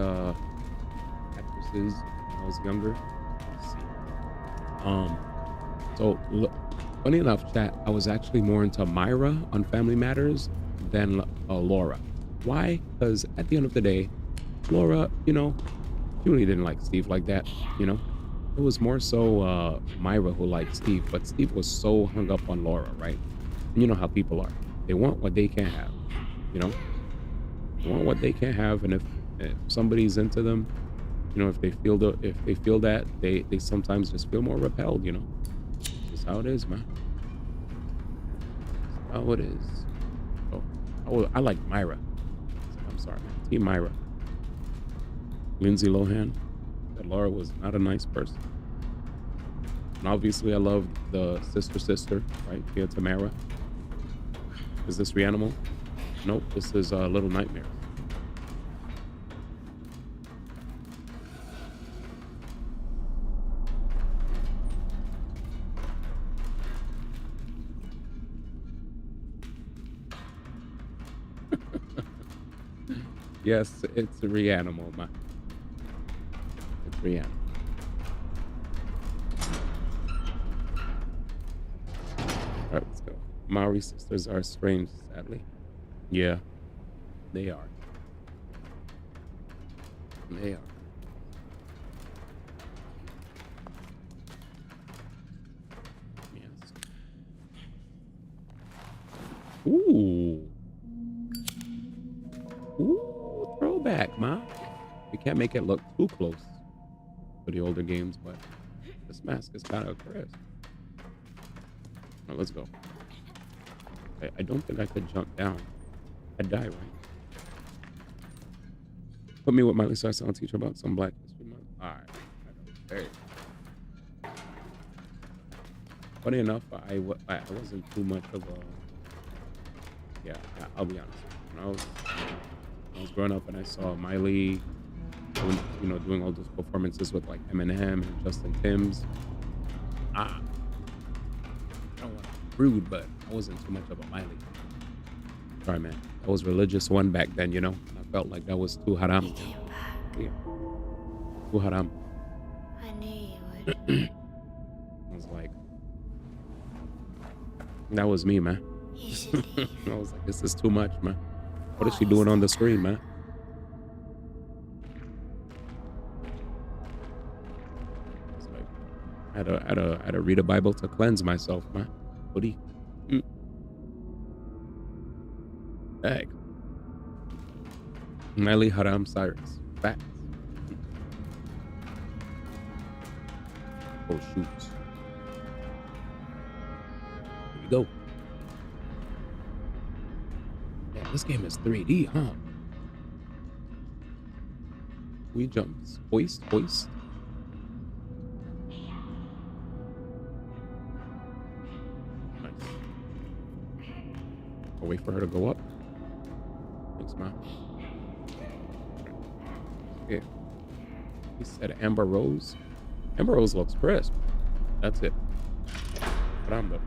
actresses when I was younger. Let's see. So, look, funny enough, chat, I was actually more into Myra on Family Matters than Laura. Why? Because at the end of the day, Laura, you know, she really didn't like Steve like that, you know? It was more so Myra who liked Steve, but Steve was so hung up on Laura, right? And you know how people are. They want what they can't have, you know? They want what they can't have, and if somebody's into them, you know, if they feel that, they sometimes just feel more repelled, you know? That's how it is, man. That's how it is. Oh, I like Myra. I'm sorry, man. Team Myra. Lindsay Lohan. That Laura was not a nice person. And obviously I love the sister, right? Tia Tamara. Is this Reanimal? Nope, this is Little Nightmares. Yes, it's a Reanimal, man. It's Reanimal. All right, let's go. Maori sisters are strange, sadly. Yeah, they are. They are. Yes. Ooh. Ooh, throwback, man. We can't make it look too close to the older games, but this mask is kind of crisp. All right, let's go. I don't think I could jump down. I'd die, right? Put me with Miley Cyrus on teacher about some Black History Month. All right. There you go. Funny enough, I wasn't too much of a... Yeah, I'll be honest. When I was growing up and I saw Miley, doing all those performances with like Eminem and Justin Timms. I don't want to be rude, but I wasn't too much of a Miley. Sorry, man. That was religious one back then, you know. I felt like that was too haram. Yeah. Too haram. I knew you would. I was like, that was me, man. You should leave. I was like, this is too much, man. What is she doing on the screen, man? It's like, I had to read a Bible to cleanse myself, man. Hoodie. Egg. Miley Haram Cyrus. Facts. Oh, shoot. Here we go. Yeah, this game is 3D, huh? We jump. Hoist. Nice. I'll wait for her to go up. Thanks, man. Okay. He said Amber Rose. Amber Rose looks crisp. That's it. But I'm the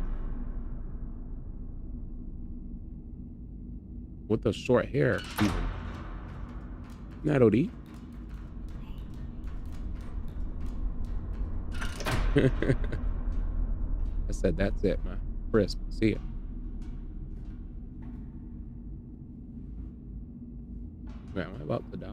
with the short hair, even. Not OD. I said that's it, man. Crisp. See ya. Wait, am I about to die?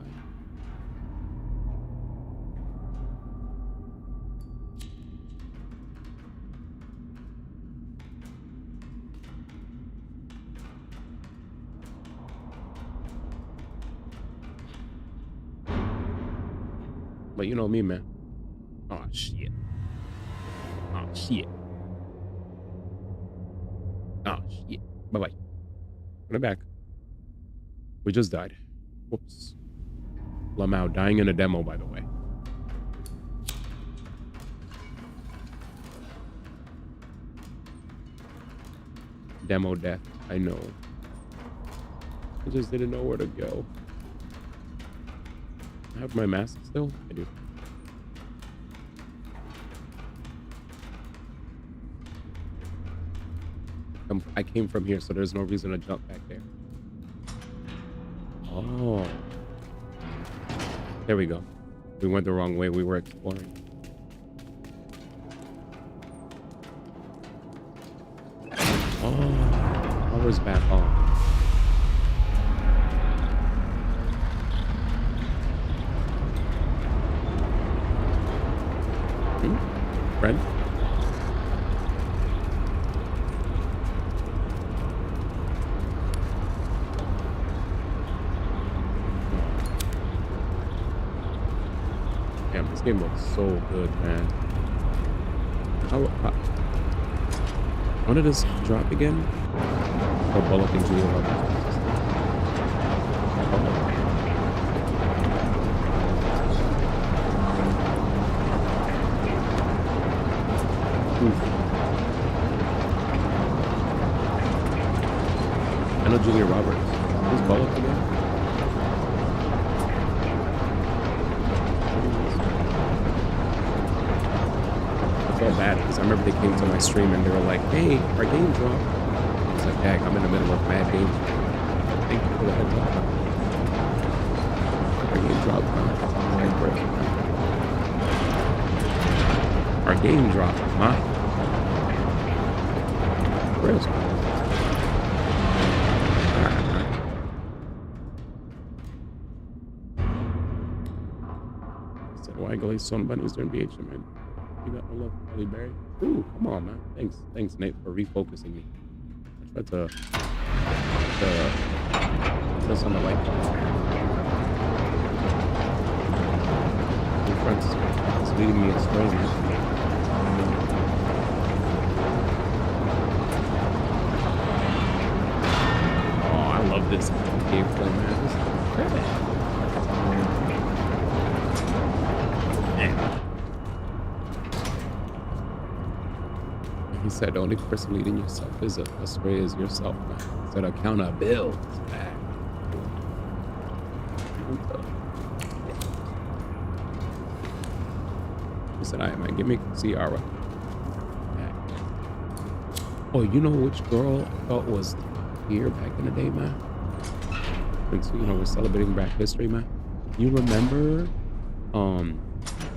But you know me, man. Oh, shit. Oh, shit. Oh, shit. Bye-bye. We're back. We just died. Whoops. Lamau dying in a demo, by the way. Demo death. I know. I just didn't know where to go. I have my mask still? I do. I came from here, so there's no reason to jump back there. Oh. There we go. We went the wrong way. We were exploring. Oh. Power's back on. Friend? Damn, this game looks so good, man. When did this drop again? Oh, Bullock and Julia Roberts. I know Julia Roberts. Who's Bullock again? I felt bad because I remember they came to my stream and they were like, hey, our game dropped. I was like, dang, I'm in the middle of mad games. Thank you for the heads up. Our game dropped. Our game dropped. Mine. Crisp. Why glaze sun bunnies during BHM, man? You got no love for Halle Berry? Ooh, come on, man. Thanks, Nate, for refocusing me. I tried to press on the light button. Your friends is leading me astray, man. Oh, I love this gameplay, man. This is perfect. He said the only person leading yourself is astray is yourself, man. He said accountability is bad. He said, all right, man, give me Ciara. Oh, you know which girl I thought was here back in the day, man? Since, you know, we're celebrating Black History, man. You remember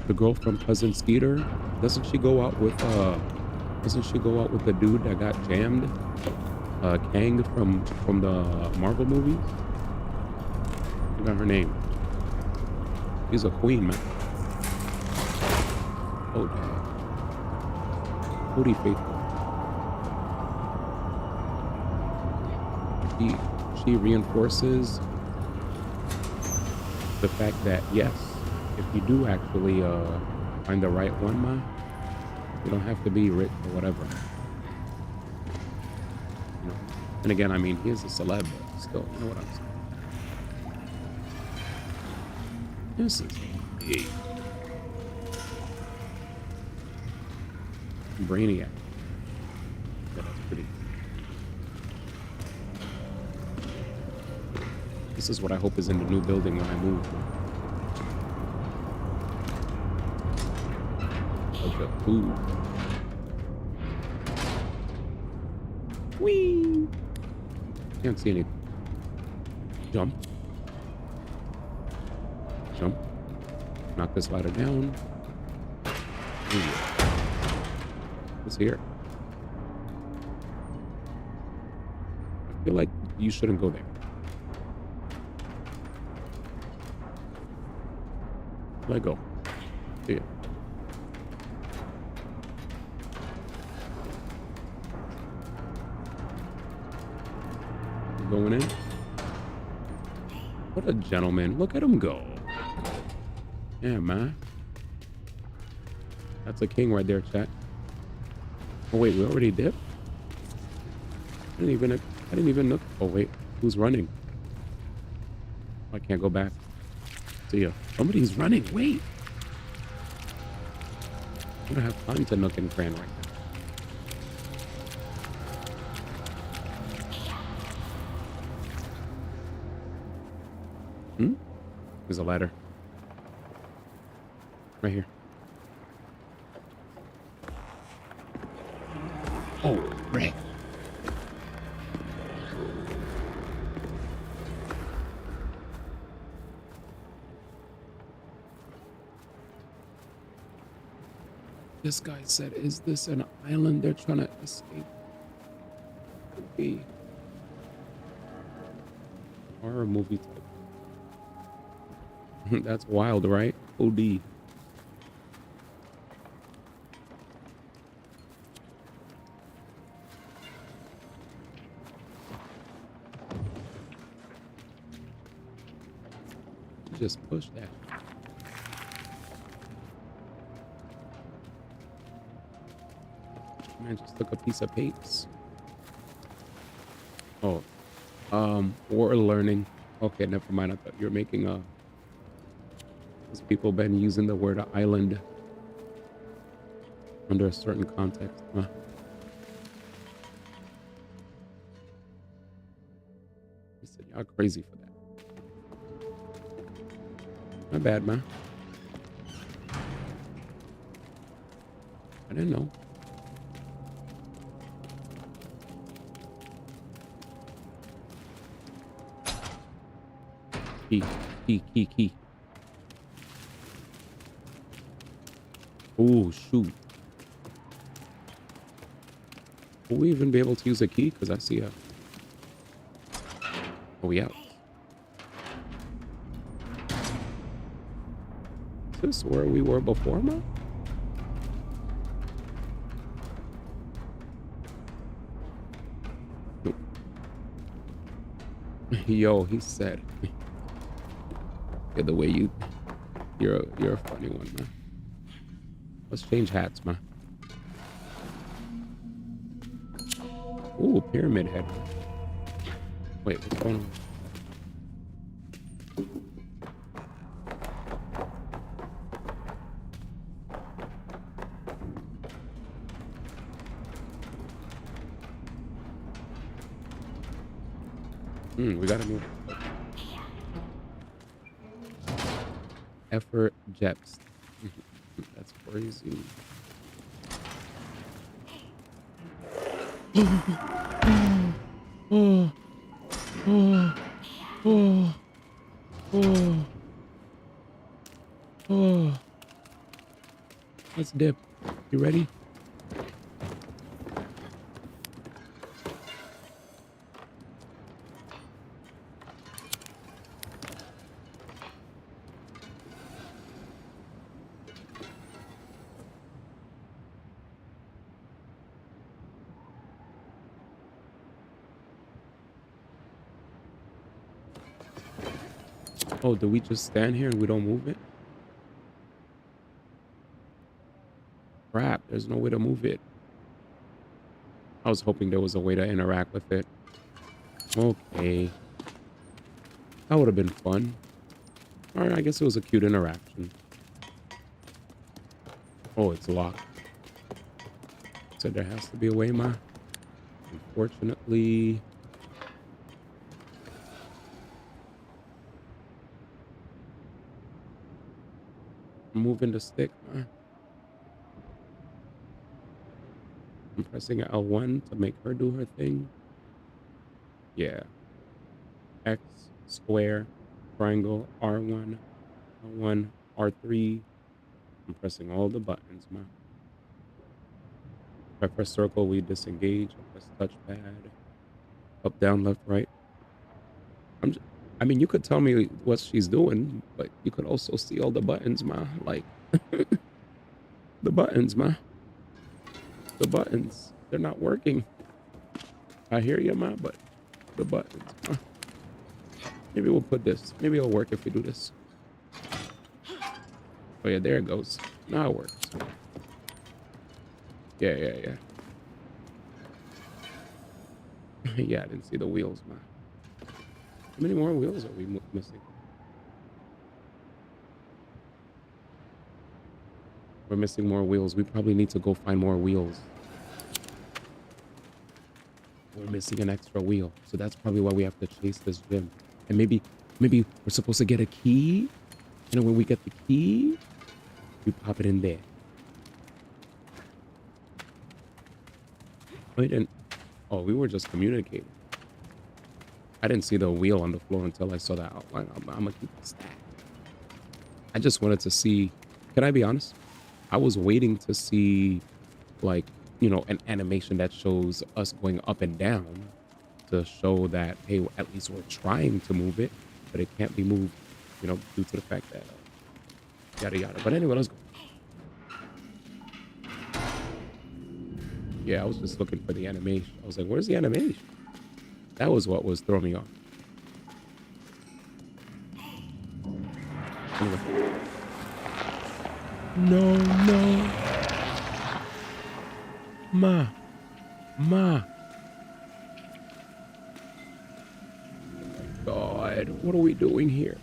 the girl from Cousin Skeeter? Doesn't she go out with the dude that got jammed? Kang from the Marvel movies? I forgot her name. She's a queen, man. Oh dang. Cody Faithful. She reinforces the fact that yes, if you do actually find the right one, man, you don't have to be rich or whatever. You know? And again, I mean, he is a celeb, but still, you know what I'm saying? This is big. Brainiac. Yeah, that's pretty. This is what I hope is in the new building when I move. Okay. Ooh. Whee! Can't see anything. Jump. Jump. Knock this ladder down. Ooh. What's here? I feel like you shouldn't go there. Let go. See ya. Going in. What a gentleman. Look at him go. Yeah, man. That's a king right there, chat. Oh, wait, we already dipped? I didn't even look. Oh, wait. Who's running? I can't go back. See ya. Somebody's running. Wait. I don't have time to nook and cran right now. There's a ladder. Right here. Oh, right. This guy said, is this an island they're trying to escape? Could be. Horror movie type. That's wild, right? OD. Just push that. Man, just took a piece of papes. Oh, or learning. Okay, never mind. I thought you were making a. Because people been using the word island under a certain context. Huh? He said, y'all crazy for that. Not bad, man. I didn't know. Key. Oh, shoot. Will we even be able to use a key? Because I see a... Oh, we out. Is this where we were before, man? Nope. Yo, he said... Yeah, the way you're a funny one, man. Let's change hats, man. Ooh, pyramid head. Wait, what's going on? We gotta move. Effort Jeps. That's crazy. Let's dip. You ready? Oh, do we just stand here and we don't move it? Crap, there's no way to move it. I was hoping there was a way to interact with it. Okay. That would have been fun. Alright, I guess it was a cute interaction. Oh, it's locked. So there has to be a way, ma. Unfortunately... moving the stick. I'm pressing L1 to make her do her thing. Yeah. X, square, triangle, R1, L1, R3. I'm pressing all the buttons, man. If I press circle, we disengage. I press touchpad. Up, down, left, right. I mean, you could tell me what she's doing, but you could also see all the buttons, ma. Like, the buttons, ma. The buttons. They're not working. I hear you, ma, but the buttons, ma. Maybe we'll put this. Maybe it'll work if we do this. Oh, yeah, there it goes. Now it works. Yeah. Yeah, I didn't see the wheels, ma. How many more wheels are we missing? We're missing more wheels. We probably need to go find more wheels. We're missing an extra wheel. So that's probably why we have to chase this gym. And maybe we're supposed to get a key. And when we get the key, we pop it in there. We didn't. Oh, we were just communicating. I didn't see the wheel on the floor until I saw that outline. I'm gonna keep it stacked. I just wanted to see. Can I be honest? I was waiting to see, like, you know, an animation that shows us going up and down to show that, hey, at least we're trying to move it, but it can't be moved, you know, due to the fact that yada yada. But anyway, let's go. Yeah, I was just looking for the animation. I was like, where's the animation? That was what was throwing me off. Anyway. No. Ma. God, what are we doing here?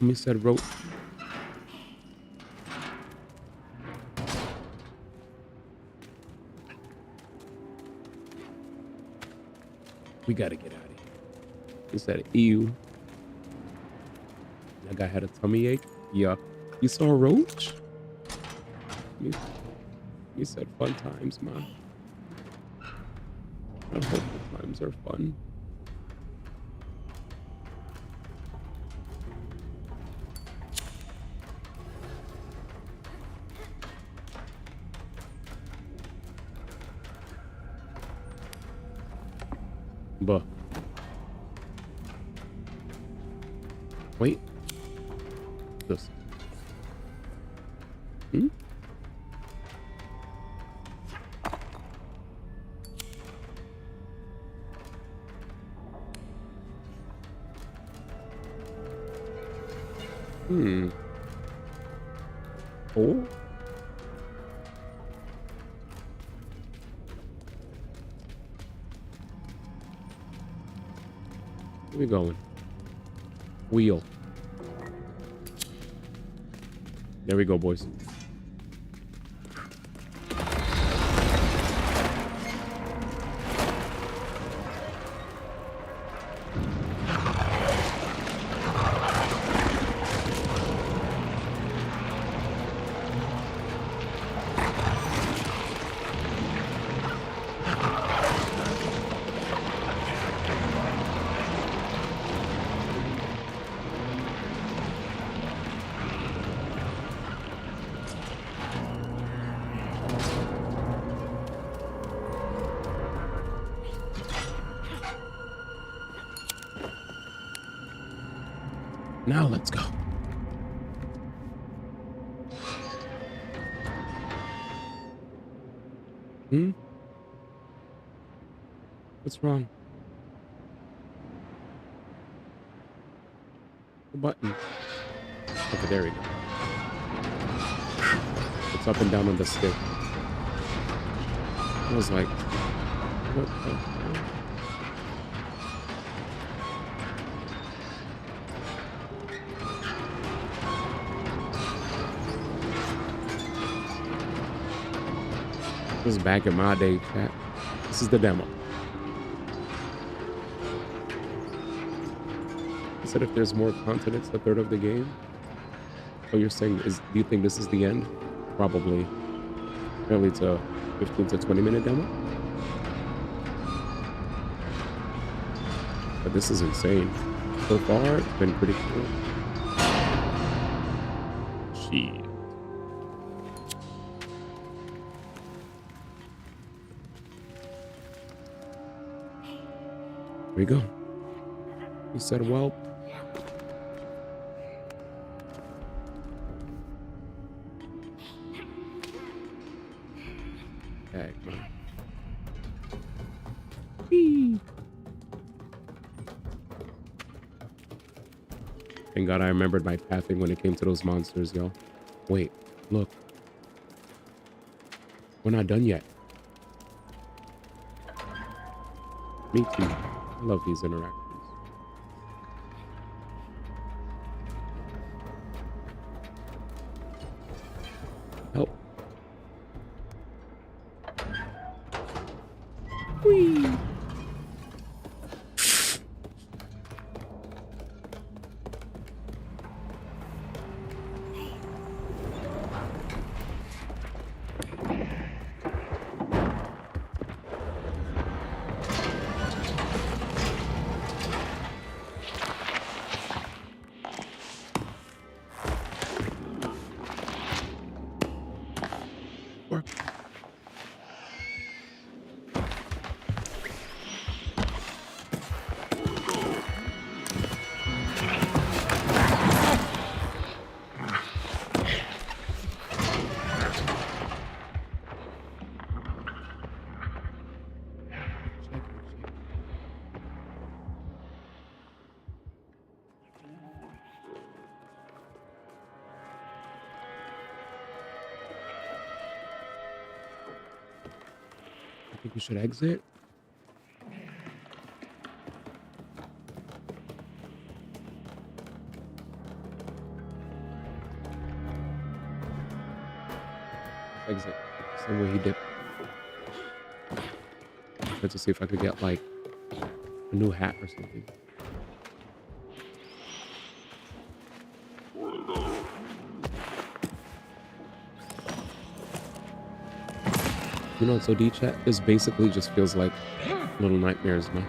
Me said rope. We gotta get out of here. He said ew. That guy had a tummy ache. Yeah. You saw a roach? You said fun times, man. I hope the times are fun. But wait, this. Oh. Where we going? Wheel. There we go, boys. Now let's go. What's wrong? The button. Okay, there we go. It's up and down on the stick. I was like, what the hell? This is back in my day, chat. This is the demo. I said if there's more content, it's the third of the game. Oh, you're saying, do you think this is the end? Probably. Apparently it's a 15 to 20 minute demo. But this is insane. So far, it's been pretty cool. Shit. Here we go. He said, well. Heck, man. Whee. Thank God I remembered my pathing when it came to those monsters, yo. Wait, look. We're not done yet. Me too. I love these interactions. Help. Whee! I think we should exit. Exit. Same way he did. Let's just see if I could get like a new hat or something. You know, so D-chat, this basically just feels like Little Nightmares, man.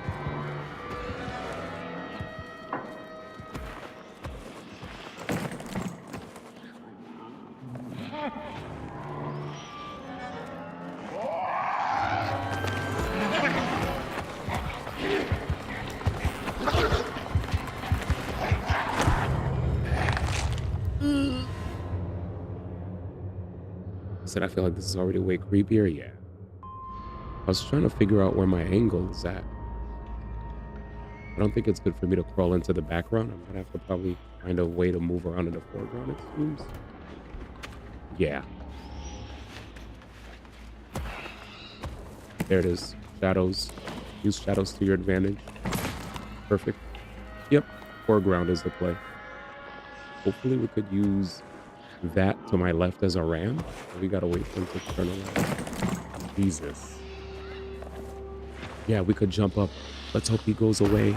I feel like this is already way creepier. Yeah. I was trying to figure out where my angle is at. I don't think it's good for me to crawl into the background. I'm gonna have to probably find a way to move around in the foreground, it seems. Yeah. There it is. Shadows. Use shadows to your advantage. Perfect. Yep. Foreground is the play. Hopefully we could use that to my left as a ram. We gotta wait for him to turn around. Jesus. Yeah, we could jump up. Let's hope he goes away.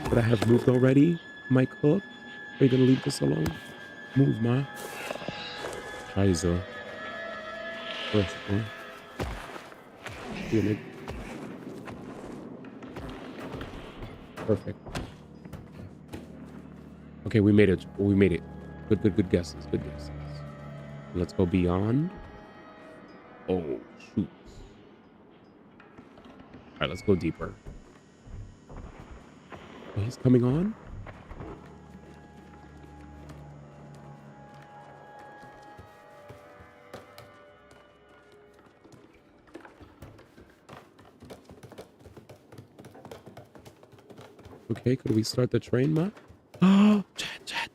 Could I have moved already? Mike Hook? Are you gonna leave this alone? Move, ma. Scheiße. First one. Perfect. Okay, we made it. We made it. Good guesses. Good guesses. Let's go beyond. Oh, shoot. All right, let's go deeper. Oh, he's coming on? Okay, could we start the train, ma? Oh, chat.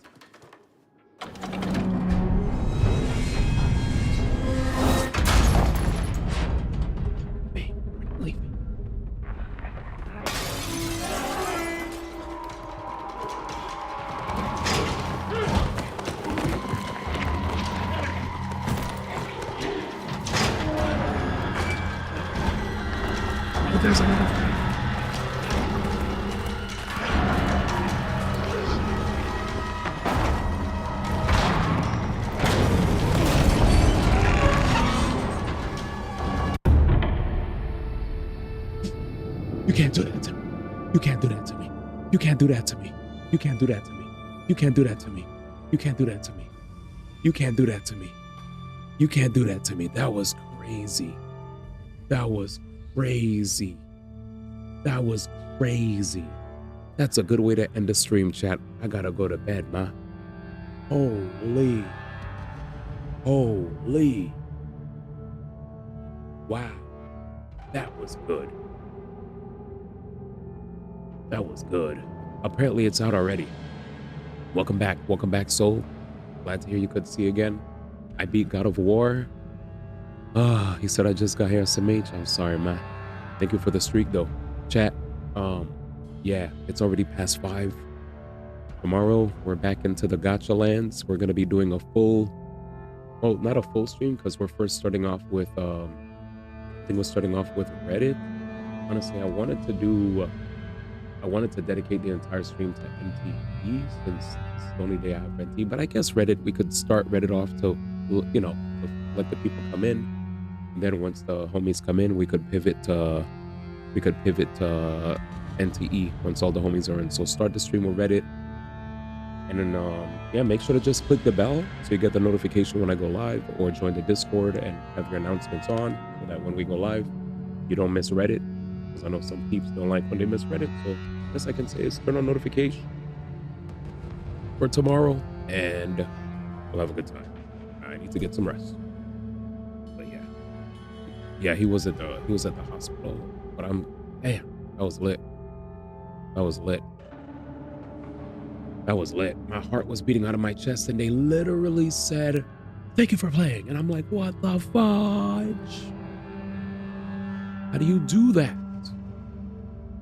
Hey, we're leaving. Oh, there's another thing. You can't do that to me. You can't do that to me. You can't do that to me. You can't do that to me. You can't do that to me. You can't do that to me. You can't do that to me. You can't do that to me. That was crazy. That was crazy. That was crazy. That's a good way to end the stream, chat. I gotta go to bed, ma. Holy. Holy. Wow. That was good. That was good. Apparently it's out already. Welcome back, Soul. Glad to hear you could see again. I beat God of War. He said I just got here SMH. I'm sorry, man. Thank you for the streak though. Chat. Yeah, it's already past 5. Tomorrow we're back into the gacha lands. We're gonna be doing a full, well, not a full stream because we're first starting off with I think we're starting off with Reddit. Honestly, I wanted to dedicate the entire stream to NTE since it's the only day I have NT. But I guess Reddit, we could start Reddit off to, you know, to let the people come in. And then once the homies come in, we could pivot to NTE once all the homies are in. So start the stream with Reddit. And then, yeah, make sure to just click the bell so you get the notification when I go live, or join the Discord and have your announcements on so that when we go live, you don't miss Reddit. Because I know some peeps don't like when they miss Reddit. So best I can say is turn on notification for tomorrow and we'll have a good time. I need to get some rest. But yeah, he was at the hospital. But damn, that was lit. That was lit. That was lit. My heart was beating out of my chest and they literally said, "Thank you for playing." And I'm like, what the fudge? How do you do that?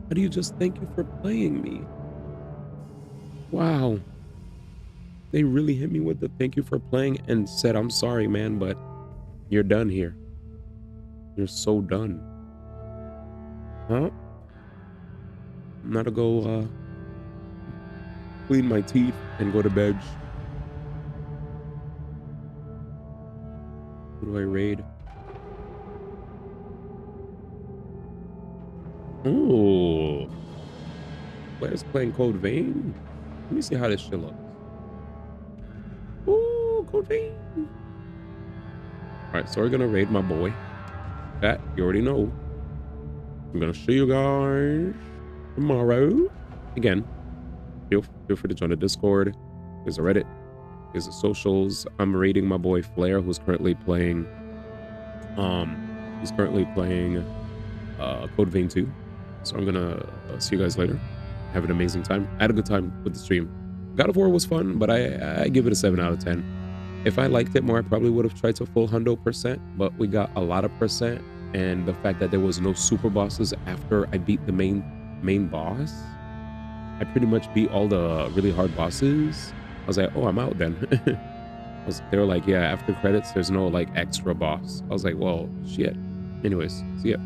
How do you just thank you for playing me? Wow. They really hit me with the thank you for playing and said, "I'm sorry, man, but you're done here. You're so done." Huh? I'm gonna go clean my teeth and go to bed. Who do I raid? Oh, players playing Code Vein. Let me see how this shit looks. Oh, Code Vein. All right, so we're gonna raid my boy. That you already know. I'm gonna show you guys tomorrow. Again, feel free to join the Discord. There's a Reddit. There's the socials. I'm raiding my boy Flair, who's currently playing. He's currently playing Code Vein 2. So I'm gonna see you guys later. Have an amazing time. I had a good time with the stream. God of War was fun, but I give it a 7 out of 10. If I liked it more, I probably would have tried to full 100%, but we got a lot of percent. And the fact that there was no super bosses after I beat the main boss, I pretty much beat all the really hard bosses. I was like, oh, I'm out then. They were like, yeah, after credits, there's no like extra boss. I was like, well, shit. Anyways, see ya.